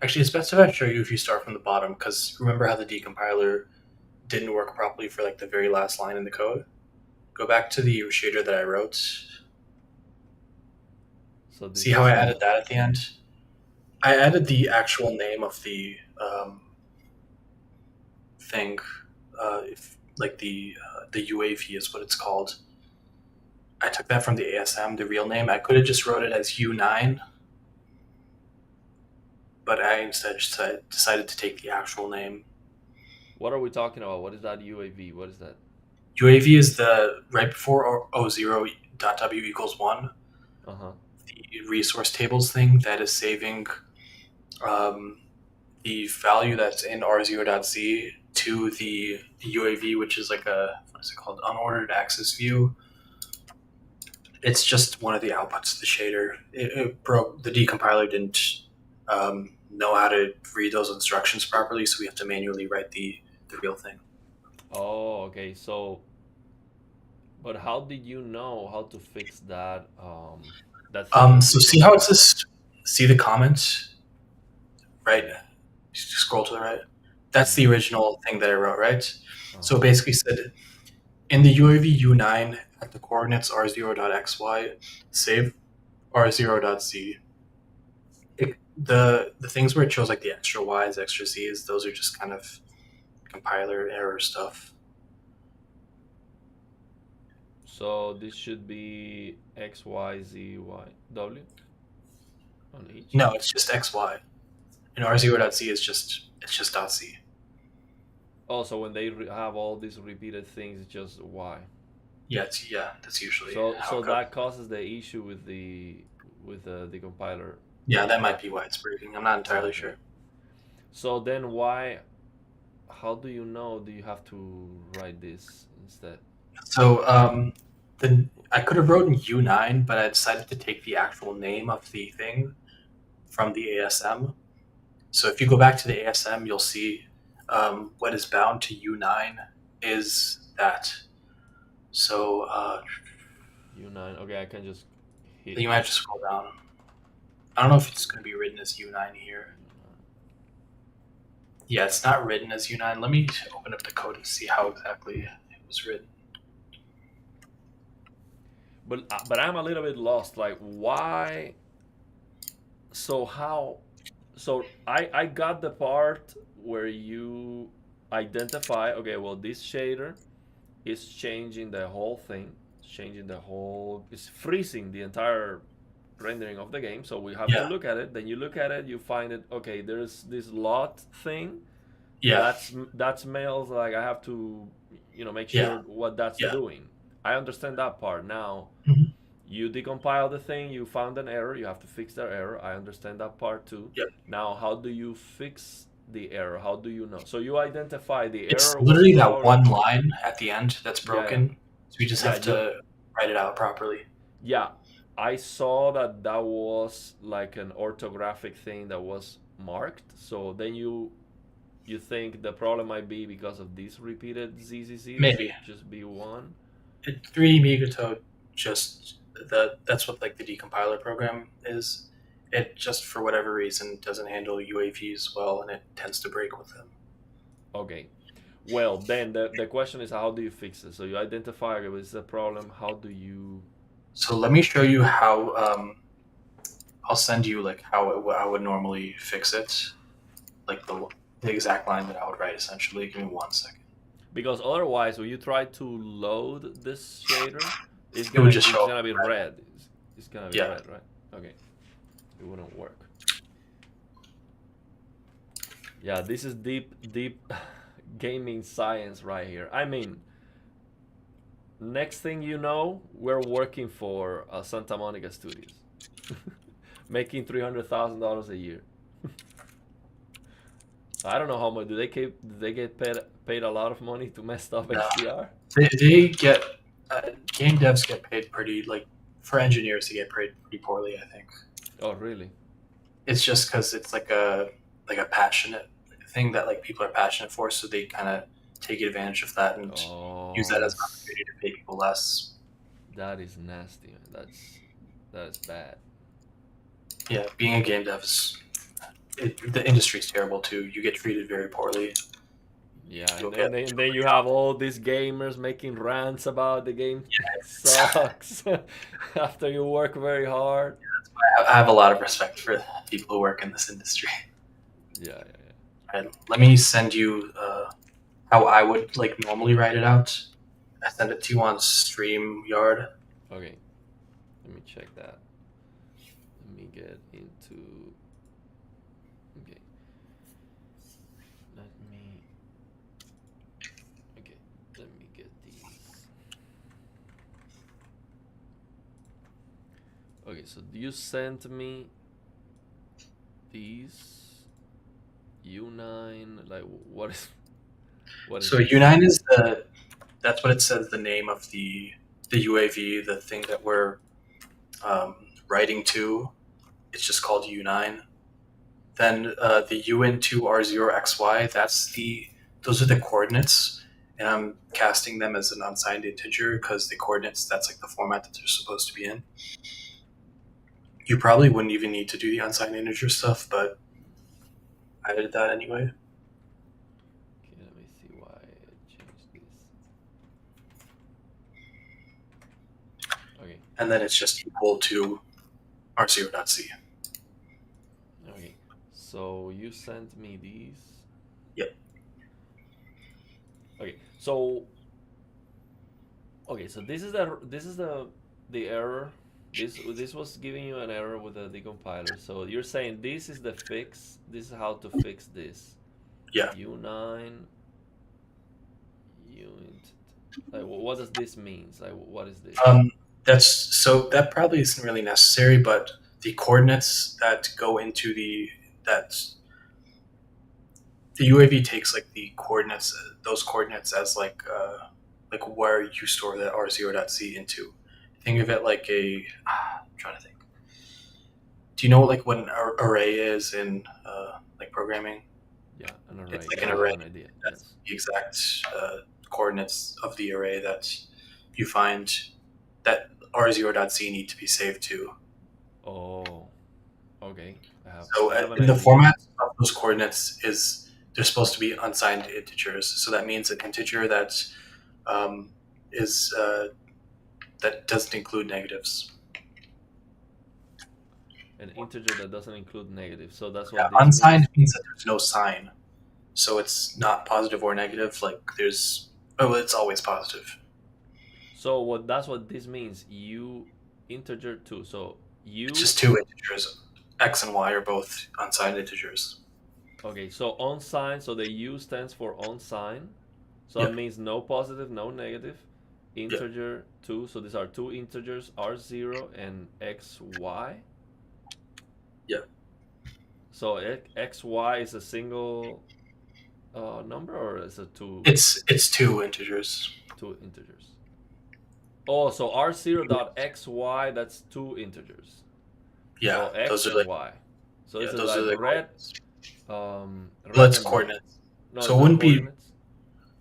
actually, it's best if I show you if you start from the bottom because remember how the decompiler didn't work properly for like the very last line in the code. Go back to the shader that I wrote. So See this how I is added that at the end? I added the actual name of the thing, if like the UAV is what it's called. I took that from the ASM, the real name. I could have just wrote it as U9, but I instead just decided to take the actual name. what are we talking about? What is that UAV? What is that? UAV is the right before O0.w equals 1, Uh huh. the resource tables thing that is saving um, the value that's in R0.z to the UAV, which is like a, what is it called, unordered access view. It's just one of the outputs of the shader. It broke. The decompiler didn't know how to read those instructions properly, so we have to manually write the real thing. Oh, okay. So, but how did you know how to fix that that thing in So see how it decompiling? says, see the comments, right? Scroll to the right. That's the Mm-hmm. original thing that I wrote, right? Uh So it huh. basically said in the UAV U9 at the coordinates r0.xy, save r0.z. The things where it shows like the extra y's, extra z's, those are just kind of compiler error stuff. So this should be X Y Z Y W on each. No, it's just xy, and r0.z is just it's just .z. Also, when they have all these repeated things, it's just Y. Yeah, that's usually how So it goes. that causes the issue with the compiler. Yeah, that might be why it's breaking. I'm not entirely Okay. sure. So then why? How do you know? Do you have to write this instead? So then I could have written U9, but I decided to take the actual name of the thing from the ASM. So if you go back to the ASM, you'll see what is bound to U9 is that. So U9. Okay, I can just hit. you might have to scroll down. I don't know if it's going to be written as U9 here. Yeah, it's not written as U9. Let me open up the code and see how exactly it was written. But I'm a little bit lost. Like why? So how? So I got the part where you identify. Okay, well this shader is changing the whole thing. It's changing the whole. It's freezing the entire rendering of the game. So we have to Yeah, look at it. Then you look at it, you find it. Okay, there's this lot thing. yeah, That's mails. Like I have to, make yeah, sure what that's yeah. doing. I understand that part now. Mhm. You decompile the thing, you found an error, you have to fix that error. I understand that part too. Yep. Now, how do you fix the error? How do you know? So you identify the It's error was literally that probably, one line at the end that's yeah, broken. So we just yeah, have you, to write it out properly. yeah. I saw that that was like an orthographic thing that was marked. So then you think the problem might be because of these repeated ZZZs? It Maybe. should just be one. 3D megacode just that's what like the decompiler program is. It just for whatever reason doesn't handle UAVs well, and it tends to break with them. Okay. Well, then the question is, how do you fix it? So you identify it was a problem. How do you? So let me show you how. I'll send you like how I would normally fix it, like the exact line that I would write. Essentially, give me 1 second. Because otherwise, when you try to load this shader, It would just show it's up. gonna be red. It's gonna be Yeah. red, right? Okay. It wouldn't work. Yeah, this is deep gaming science right here. I mean, next thing you know, we're working for Santa Monica Studios, making $300,000 a year. I don't know how much do they get paid a lot of money to mess up No, HDR? they get game devs get paid pretty like for engineers to get paid pretty poorly. I think Oh, really? it's just because it's like a passionate thing that like people are passionate for, so they kind of take advantage of that and use Oh, that as an opportunity to pay people less. that is nasty, man. That's bad. Yeah, being a game dev is the industry's terrible too. You get treated very poorly. Yeah, You'll and get then you have all these gamers making rants about the game sucks after you work very hard. I have a lot of respect for people who work in this industry. Yeah, And let me send you how I would like normally write it out. I send it to you on StreamYard. yeah. Okay, let me check that. Let me get into. Okay, let me. Okay, let me get these. Okay, so you sent me these U9. Like, what is So this? U9 is that's what it says the name of the UAV, the thing that we're writing to. It's just called U9. Then the UN2R0XY, those are the coordinates, and I'm casting them as an unsigned integer because the coordinates, that's like the format that they're supposed to be in. You probably wouldn't even need to do the unsigned integer stuff, but I did that anyway. Okay, let me see why I changed this. Okay, And then it's just equal to R0.c. okay. So you sent me these. Yep. Okay, so this is the error. This was giving you an error with the decompiler. So you're saying this is the fix. This is how to fix this. Yeah. U9 unit. Like, what does this mean? Like, what is this? That probably isn't really necessary, but the coordinates that go into that the UAV takes like the coordinates, those coordinates as like where you store the R0.c into. Think of it like I'm trying to think. Do you know like what an array is in like programming? Yeah, an It's array. like Yeah, an I have array. an idea. That's Yes. the exact coordinates of the array that you find that R0.c need to be saved to. Oh, okay. So I have an in the idea. format of those coordinates is they're supposed to be unsigned integers. So that means an integer that is that doesn't include negatives. An integer that doesn't include negative. So that's Yeah, what this unsigned means. means that there's no sign, so it's not positive or negative. Like it's always positive. So what that's what this means. You integer two. So It's you just two integers. X and Y are both unsigned integers. okay. So unsigned. So the U stands for unsigned. So that Yep. means no positive, no negative. Yeah. integer 2. So these are two integers, r0 and xy. Yeah. So xy is a single number, or is it It's two integers. two integers? Oh, so r0 dot xy, that's two integers. Yeah, So x those are and like y. So yeah, this is those are like the coordinates. Well, red it's and coordinates. no, So it's it not wouldn't be coordinates.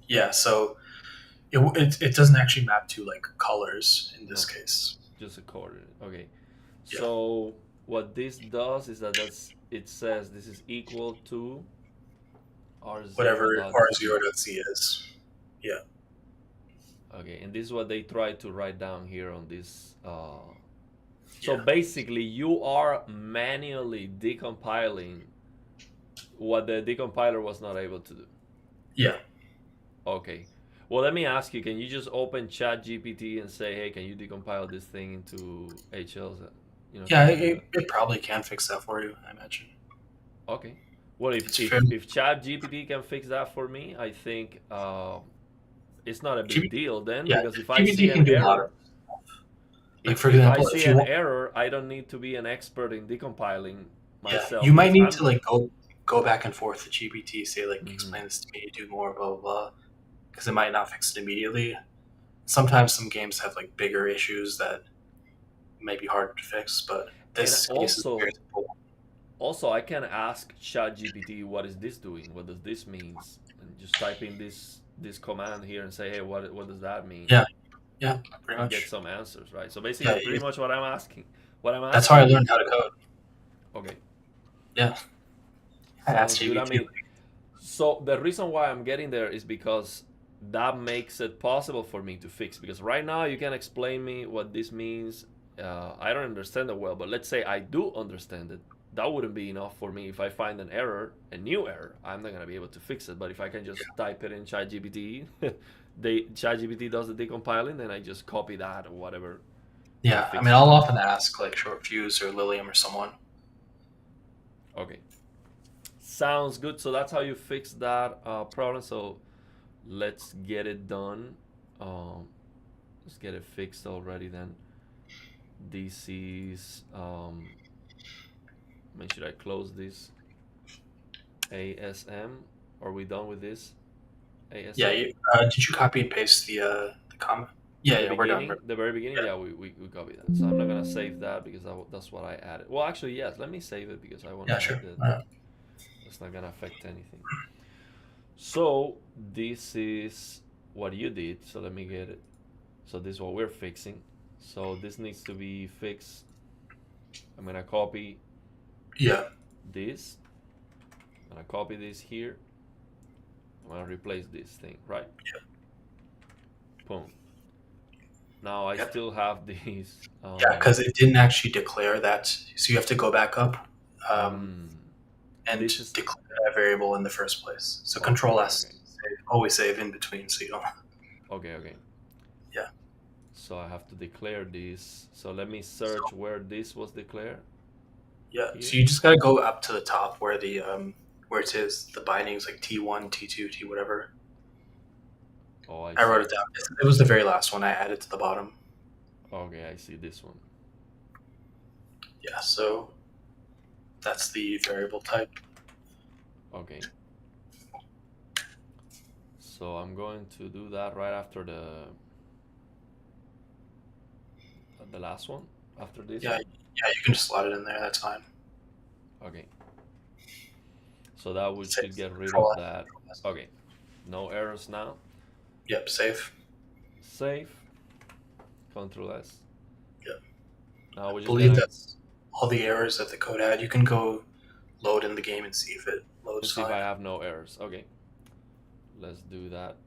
yeah. So it doesn't actually map to like colors in this No, case. just a coordinate. Okay. Yeah, So what this does is it says this is equal to whatever r0 dot R z. zero dot Z is. Yeah, Okay, and this is what they try to write down here on this. So yeah, basically, you are manually decompiling what the decompiler was not able to do. yeah, Okay. Well, let me ask you, can you just open ChatGPT and say, hey, can you decompile this thing into HLs? yeah. Can you do that? It probably can fix that for you. I imagine. Okay. Well, if It's if fairly if ChatGPT can fix that for me, I think it's not a big GB, deal then, yeah, because if I see GPT an can do a lot of error, like if for if I example, see if you an want, error, I don't need to be an expert in decompiling yeah, myself you might because need I'm. to like go back and forth with GPT, say like Mhm. explain this to me, do more, blah blah blah, because it might not fix it immediately. Sometimes some games have like bigger issues that may be harder to fix, but And this case is very simple. also I can ask ChatGPT, what is this doing? What does this means? And just type in this command here and say, hey, what does that mean? Yeah, yeah, pretty And get much. some answers, right? So Yeah, basically, pretty much what I'm asking. What I'm that's how I asking learned you. how to code. Okay, Yeah, I sounds asked good. I GPT. mean, so the reason why I'm getting there is because that makes it possible for me to fix. Because right now you can explain me what this means. I don't understand it well, but let's say I do understand it. That wouldn't be enough for me. If I find an error, a new error, I'm not gonna be able to fix it. But if I can just type it in ChatGPT, ChatGPT does the decompiling, then I just copy that or whatever and Yeah, I fix mean, it. I'll often ask like Short Fuse or Lilium or someone. Okay, sounds good. So that's how you fix that problem. So let's get it done. Um, let's get it fixed already then. This is, I mean, should I close this ASM? Are we done with this Yeah, ASM? did you copy and paste the comment? Yeah, The yeah, we're done. beginning, the very beginning, Yeah, yeah, we copy that. So I'm not gonna save that because that's what I added. Well, actually, yes, let me save it because I want to yeah, add sure. it. It's not gonna affect anything. So this is what you did. So let me get it. So this is what we're fixing. So this needs to be fixed. I'm gonna copy Yeah, this. I'm gonna copy this here. I'm gonna replace this thing, right? Boom. Now I yep. still have these. Yeah, because it didn't actually declare that, so you have to go back up Mm, and this is declare that variable in the first place. So Control okay. S, Okay. always save in between, so you don't. Okay. Okay. Yeah, So I have to declare this. So let me so search where this was declared yeah, here. so you just gotta go up to the top where where it says the bindings like T1, T2, T whatever. Oh, I I wrote see. it down. It was the very last one I added to the bottom. Okay, I see this one. Yeah, so that's the variable type. Okay. So I'm going to do that right after the last one. After this Yeah, one. yeah, you can just slot it in there. That's fine. Okay. So that we Save. should get rid Control of S. that. Control S. Okay. No errors now. Yep, save. Save. Control S. Yep. Now we're I just believe gonna that's all the errors that the code had. You can go load in the game and see if it loads see if fine. I have no errors. Okay. Let's do that.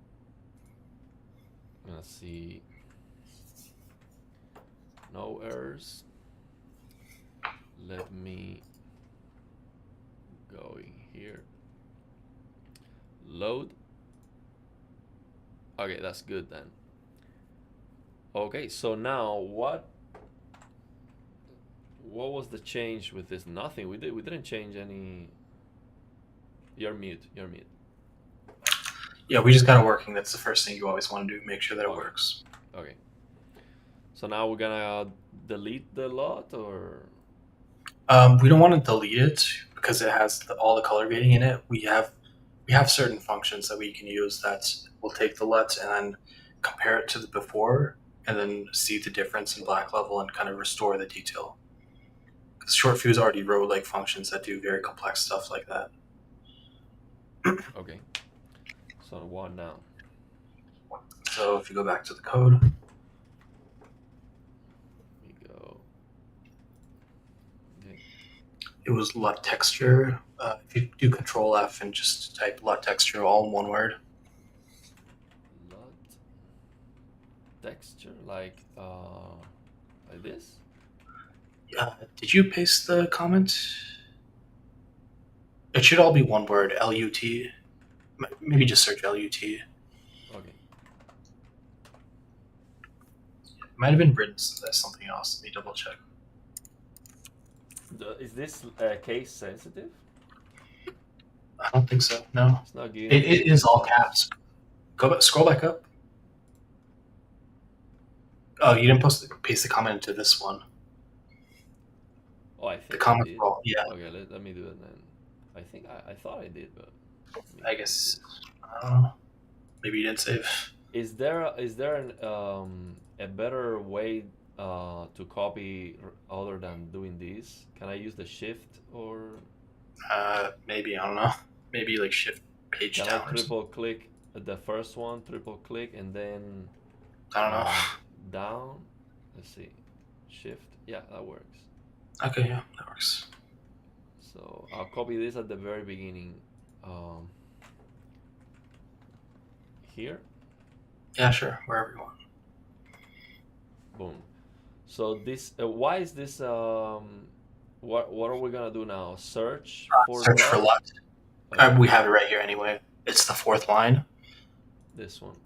I'm gonna see no errors. Let me go in here. Load. Okay, that's good then. Okay, so now what was the change with this? Nothing. We didn't change any. You're mute. You're mute. Yeah, we just got it working. That's the first thing you always want to do. Make sure that it Okay. works. Okay. So now we're gonna delete the lot, or We don't want to delete it because it has all the color grading in it. We have certain functions that we can use that will take the LUT and then compare it to the before, and then see the difference in black level and kind of restore the detail. Because short fuse already wrote like functions that do very complex stuff like that. okay. So what now? So if you go back to the code, We go. Okay. it was LUT texture. If you do Control F and just type LUT texture all in one word. Lot texture like this. Did you paste the comment? It should all be one word. LUT. Maybe just search LUT. It Okay. might have been written as something else. Let me double check. Is this case sensitive? I don't think so. No, It's not giving it, me any it is all results. caps. Go back, scroll back up. Oh, you didn't paste the comment into this one. Oh, I The think I comments did. were all, yeah. Okay, let me do it then. I think I thought I did, but I guess I don't know. Maybe you didn't save. is there a better way to copy other than doing this? Can I use the shift, or Maybe I don't know. Maybe like shift page can I down or something. triple click the first one, triple click, and then I don't know. down? Let's see, shift. Yeah, that works. Okay, yeah, that works. So I'll copy this at the very beginning, um, here. Yeah, sure. Wherever you want. Boom. So this, why is this? What are we gonna do now? Search for Search for lot. LUT. Okay, We have it right here anyway. It's the fourth line. this one.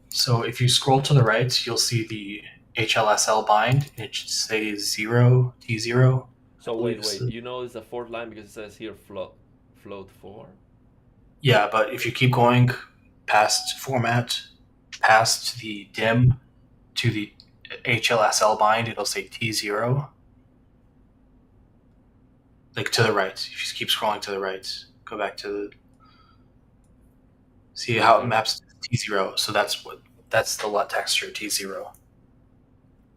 So if you scroll to the right, you'll see the HLSL bind. It should say zero T0. I So believe wait. You know it's the fourth line because it says here float four. yeah, but if you keep going past format, past the dim to the HLSL bind, it'll say T0. Like to the right. If you just keep scrolling to the right, go back to the see how it Okay. maps to T0. So that's the LUT texture T0.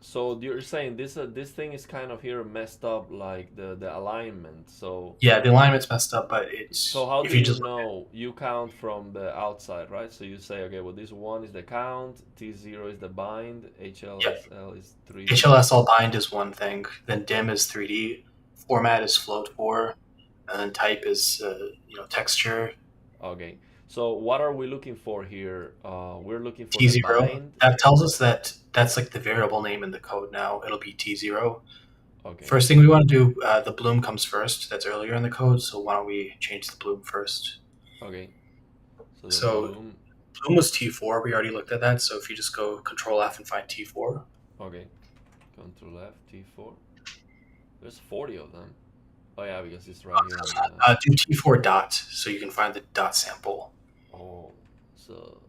So you're saying this thing is kind of here messed up, like the alignment. Yeah, the alignment's messed up, but So it's how if do you you just know? You count from the outside, right? So you say, okay, well, this one is the count, T0 is the bind, yep. HLSL is 3D. HLSL bind is one thing, then dim is 3D, format is float 4, and then type is texture Okay. So what are we looking for here? We're looking for the T0. bind. That tells us that that's like the variable name in the code now. It'll be T0. Okay. First thing we want to do, the bloom comes first. That's earlier in the code, so why don't we change the bloom first? Okay. So the So bloom. bloom was T4. We already looked at that. So if you just go Control F and find T4. Okay. Control F, T4. There's 40 of them. Oh yeah, because it's right here on the. Do T4 dot so you can find the dot sample. Oh, so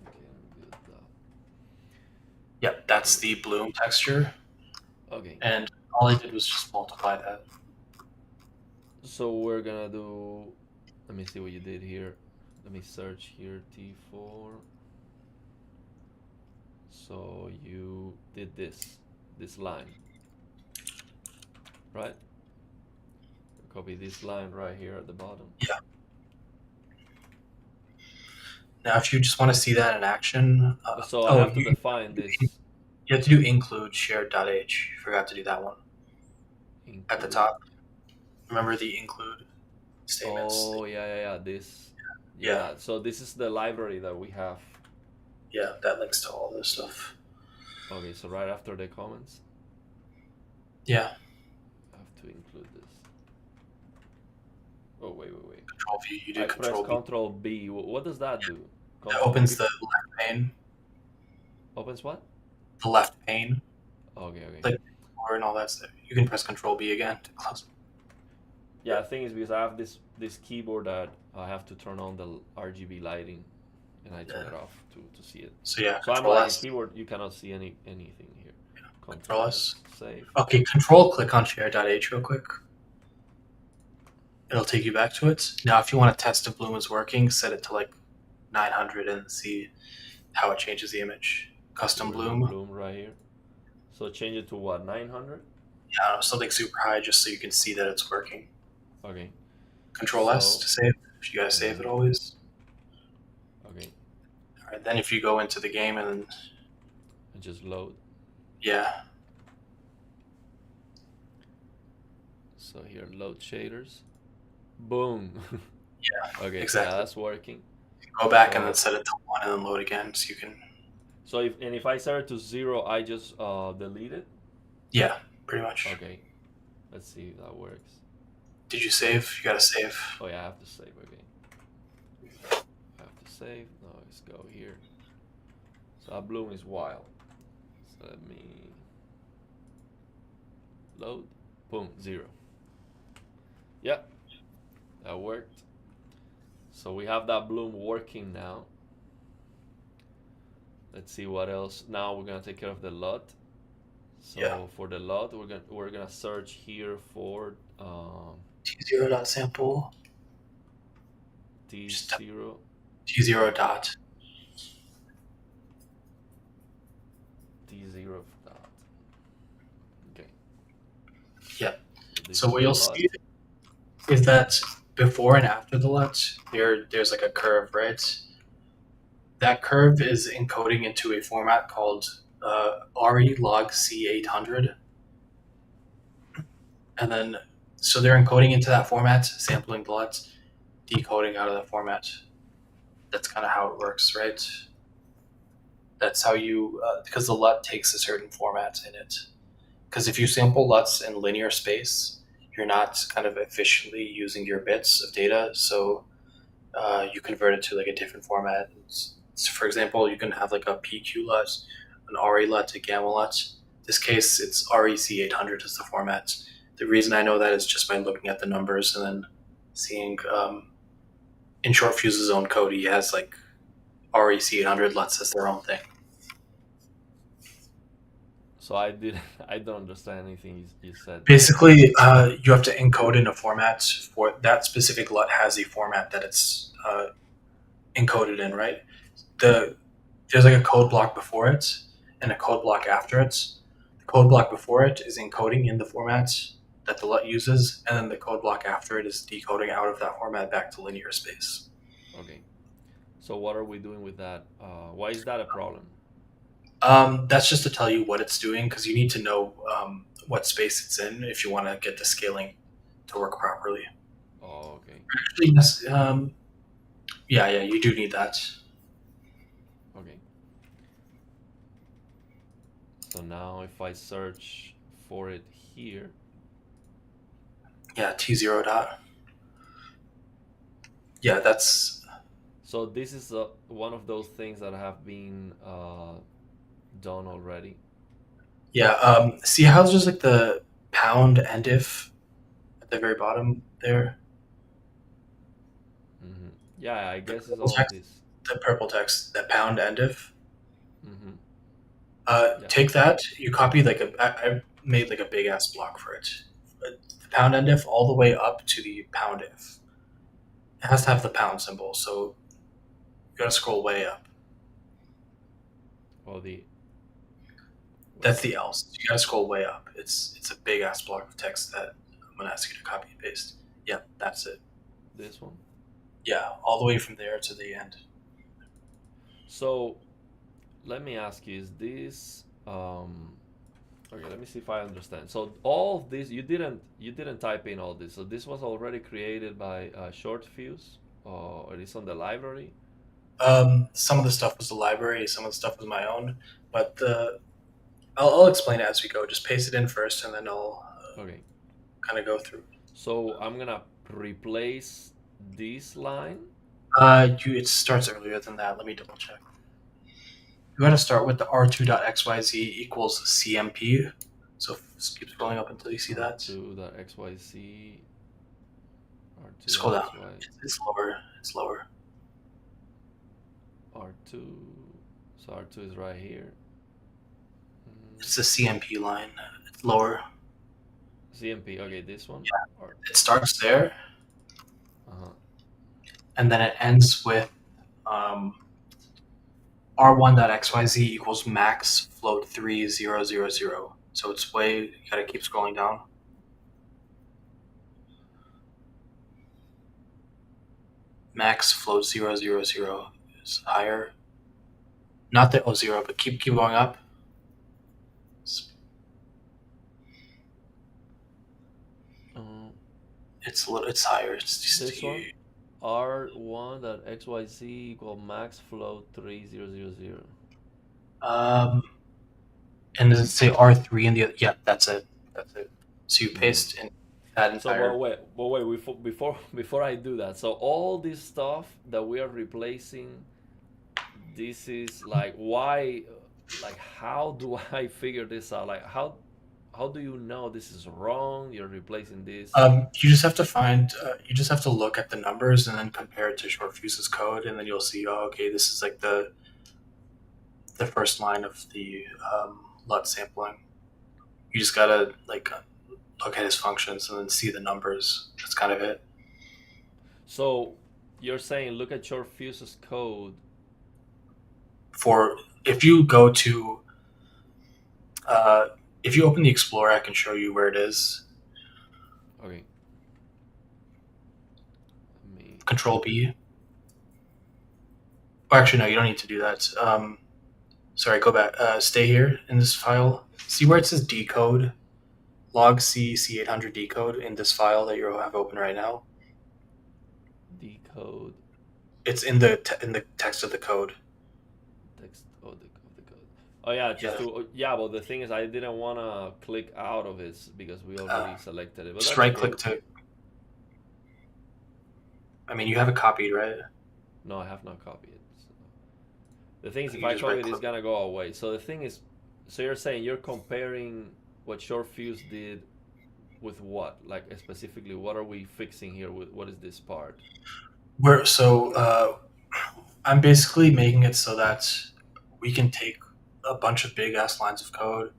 okay, good. Yep, that's the bloom texture. Okay. And all I did was just multiply that. So we're gonna do. Let me see what you did here. Let me search here T4. So you did this line, right? Copy this line right here at the bottom. Yeah. Now, if you just want to see that in action, So I have to define this. you have to do include shared.h. You forgot to do that one at the Include. top. Remember the include statements? Oh yeah. This. Yeah, Yeah. So this is the library that we have. yeah, that links to all this stuff. Okay. So right after the comments, Yeah, I have to include this. Oh wait. Control V. You do I press Control V. Control B. What does that do? It Control opens B the left pane. opens what? The left pane, Okay. like or and all that stuff. You can press Control B again to close. Yeah, the thing is because I have this keyboard that I have to turn on the RGB lighting and I turn Yeah. it off to see it. So yeah, So I'm Control like in S. keyboard, you cannot see anything here. Control Control S. S, save. Okay, Control click on share.h real quick. It'll take you back to it. Now, if you want to test if Bloom is working, set it to like 900 and see how it changes the image. So Custom we're in Bloom. Bloom right here. So change it to what, 900? Yeah, I don't know, something super high just so you can see that it's working. Okay. Control S So to save. You gotta save it always. okay, All right, then if you go into the game and then, and just load. yeah, So here, load shaders. Boom. yeah, Okay, yeah, exactly. that's working. Go back and then So set it to 1 and then load again so you can, if I set it to 0, I just delete it. yeah, pretty much. Okay, let's see if that works. Did you save? You gotta save. Oh yeah, I have to save. Okay, I have to save. No, let's go here. So that bloom is wild. So let me load. Boom, 0. Yep, that worked. So we have that bloom working now. Let's see what else. Now we're gonna take care of the LUT. So Yeah. for the LUT, we're gonna search here for T0.sample. T0. T0 dot. T0 dot. Okay. Yeah. This So is what the you'll LUT. see is that before and after the LUT, there's like a curve, right? That curve is encoding into a format called RE log C800. And then, so they're encoding into that format, sampling the LUT, decoding out of the format. That's kind of how it works, right? That's how you, because the LUT takes a certain format in it. Because if you sample LUTs in linear space, you're not kind of efficiently using your bits of data. So you convert it to like a different format. So for example, you can have like a PQ LUT, an RE LUT, a gamma LUT. In this case, it's REC800 is the format. The reason I know that is just by looking at the numbers and then seeing in Short Fuse's own code, he has like REC800 LUTs as their own thing. So I don't understand anything you said. Basically, you have to encode in a format for that specific LUT has a format that it's encoded in, right? There's like a code block before it and a code block after it. The code block before it is encoding in the format that the LUT uses, and then the code block after it is decoding out of that format back to linear space. Okay. So what are we doing with that? Why is that a problem? That's just to tell you what it's doing because you need to know what space it's in if you want to get the scaling to work properly. Oh, okay. Actually, yes, yeah, you do need that. Okay. So now if I search for it here, Yeah, T0 dot. Yeah, that's so this is one of those things that have been done already. yeah. See how there's like the pound and if at the very bottom there. Yeah, I The guess it's purple all of text, this. the purple text, that pound and if. Mm-hmm. Yeah. Take that. You copy like I made like a big ass block for it. The pound and if all the way up to the pound if. It has to have the pound symbol, so you gotta scroll way up. Or the way That's up. the else. You gotta scroll way up. It's a big ass block of text that I'm gonna ask you to copy and paste. Yep, that's it. This one. Yeah, all the way from there to the end. So let me ask you: is this okay? Let me see if I understand. So all of this you didn't type in all this. So this was already created by Short Fuse, or it is on the library. Some of the stuff was the library, some of the stuff was my own, but I'll explain it as we go. Just paste it in first, and then I'll Okay. kind of go through. So I'm gonna replace this line. It starts earlier than that. Let me double check. You got to start with the r2.xyz equals CMP. So keep scrolling up until you see that. R2 the XYZ. R2 Scroll the down. XY. It's lower. It's lower. R2. So R2 is right here. It's the CMP line. It's lower. CMP. Okay, this one. Or It starts there, uh-huh. and then it ends with um, R1.xyz equals max float 3000. So it's way, you gotta keep scrolling down. Max float 000 is higher. Not the 0, but keep going up. Uh, It's higher. It's just this one. R1.xyz equal max flow 3000. um, and does it say R3 in the? Yeah, that's it. That's it. So you Mm-hmm. paste in that So, entire. but wait, before I do that, so all this stuff that we are replacing, this is like why, like how do I figure this out? Like how do you know this is wrong? You're replacing this. You just have to find. You just have to look at the numbers and then compare it to Shortfuse's code, and then you'll see. Oh, okay, this is like the first line of the LUT sampling. You just gotta like look at his functions and then see the numbers. That's kind of it. So you're saying look at your fuse's code. For if you go to uh, if you open the Explorer, I can show you where it is. Okay. Me. Control B. Oh, actually, no, you don't need to do that. Sorry, go back. Stay here in this file. See where it says decode, log C C800 decode in this file that you have open right now. Decode It's in the text of the code. text of the code. Oh yeah, just Yeah. to yeah. But the thing is, I didn't want to click out of it because we already selected it. But Just that's right okay. click to. I mean, you have it copied, right? No, I have not copied it. So. The thing is, if You I just copy right it, it's click. gonna go away. So the thing is, so you're saying you're comparing what Short Fuse did with what? Like specifically, what are we fixing here? With what is this part? Where so I'm basically making it so that we can take a bunch of big ass lines of code,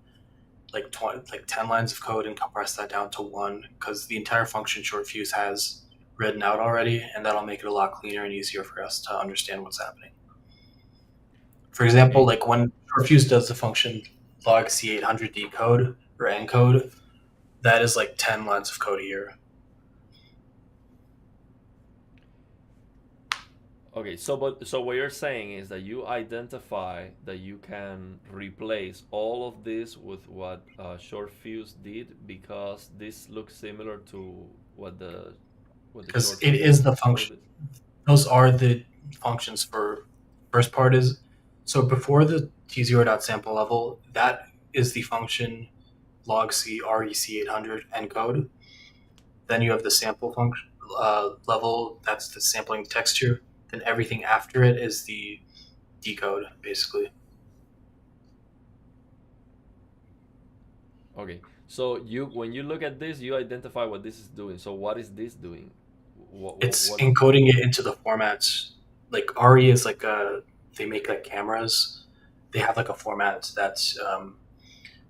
like 20, like 10 lines of code, and compress that down to one, because the entire function short fuse has written out already, and that'll make it a lot cleaner and easier for us to understand what's happening. For example, Okay, like when short fuse does the function log C800 decode or encode, that is like 10 lines of code a year. okay. So what you're saying is that you identify that you can replace all of this with what Short Fuse did because this looks similar to what the Because Short it is Fuse the code function. is. Those are the functions for first part is so before the T0.sample level, that is the function log C REC800 encode. Then you have the sample function level, that's the sampling texture. Then everything after it is the decode, basically. Okay, so you when you look at this, you identify what this is doing. So what is this doing? It's What is encoding it into the formats. Like RE is like they make like cameras. They have like a format that's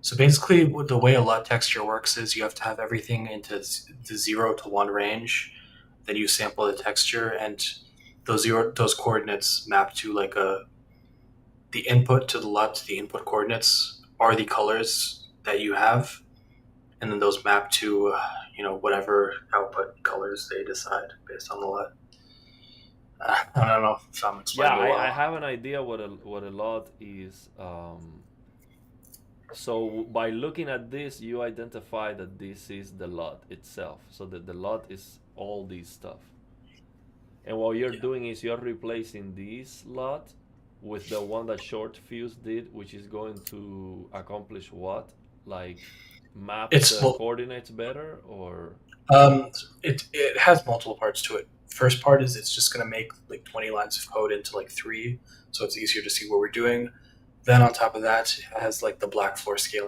so basically, the way a LUT texture works is you have to have everything into the 0 to 1 range. Then you sample the texture, and those coordinates map to like the input to the LUT. The input coordinates are the colors that you have, and then those map to whatever output colors they decide based on the LUT. I don't know if I'm yeah, explaining it I well. have an idea what a lot is. So by looking at this, you identify that this is the lot itself. So that the lot is all this stuff. And what you're Yeah. doing is you're replacing this lot with the one that Short Fuse did, which is going to accomplish what? Like map It's the well, coordinates better or Um, it has multiple parts to it. First part is it's just going to make like 20 lines of code into like three, so it's easier to see what we're doing. Then on top of that, it has like the black floor scaling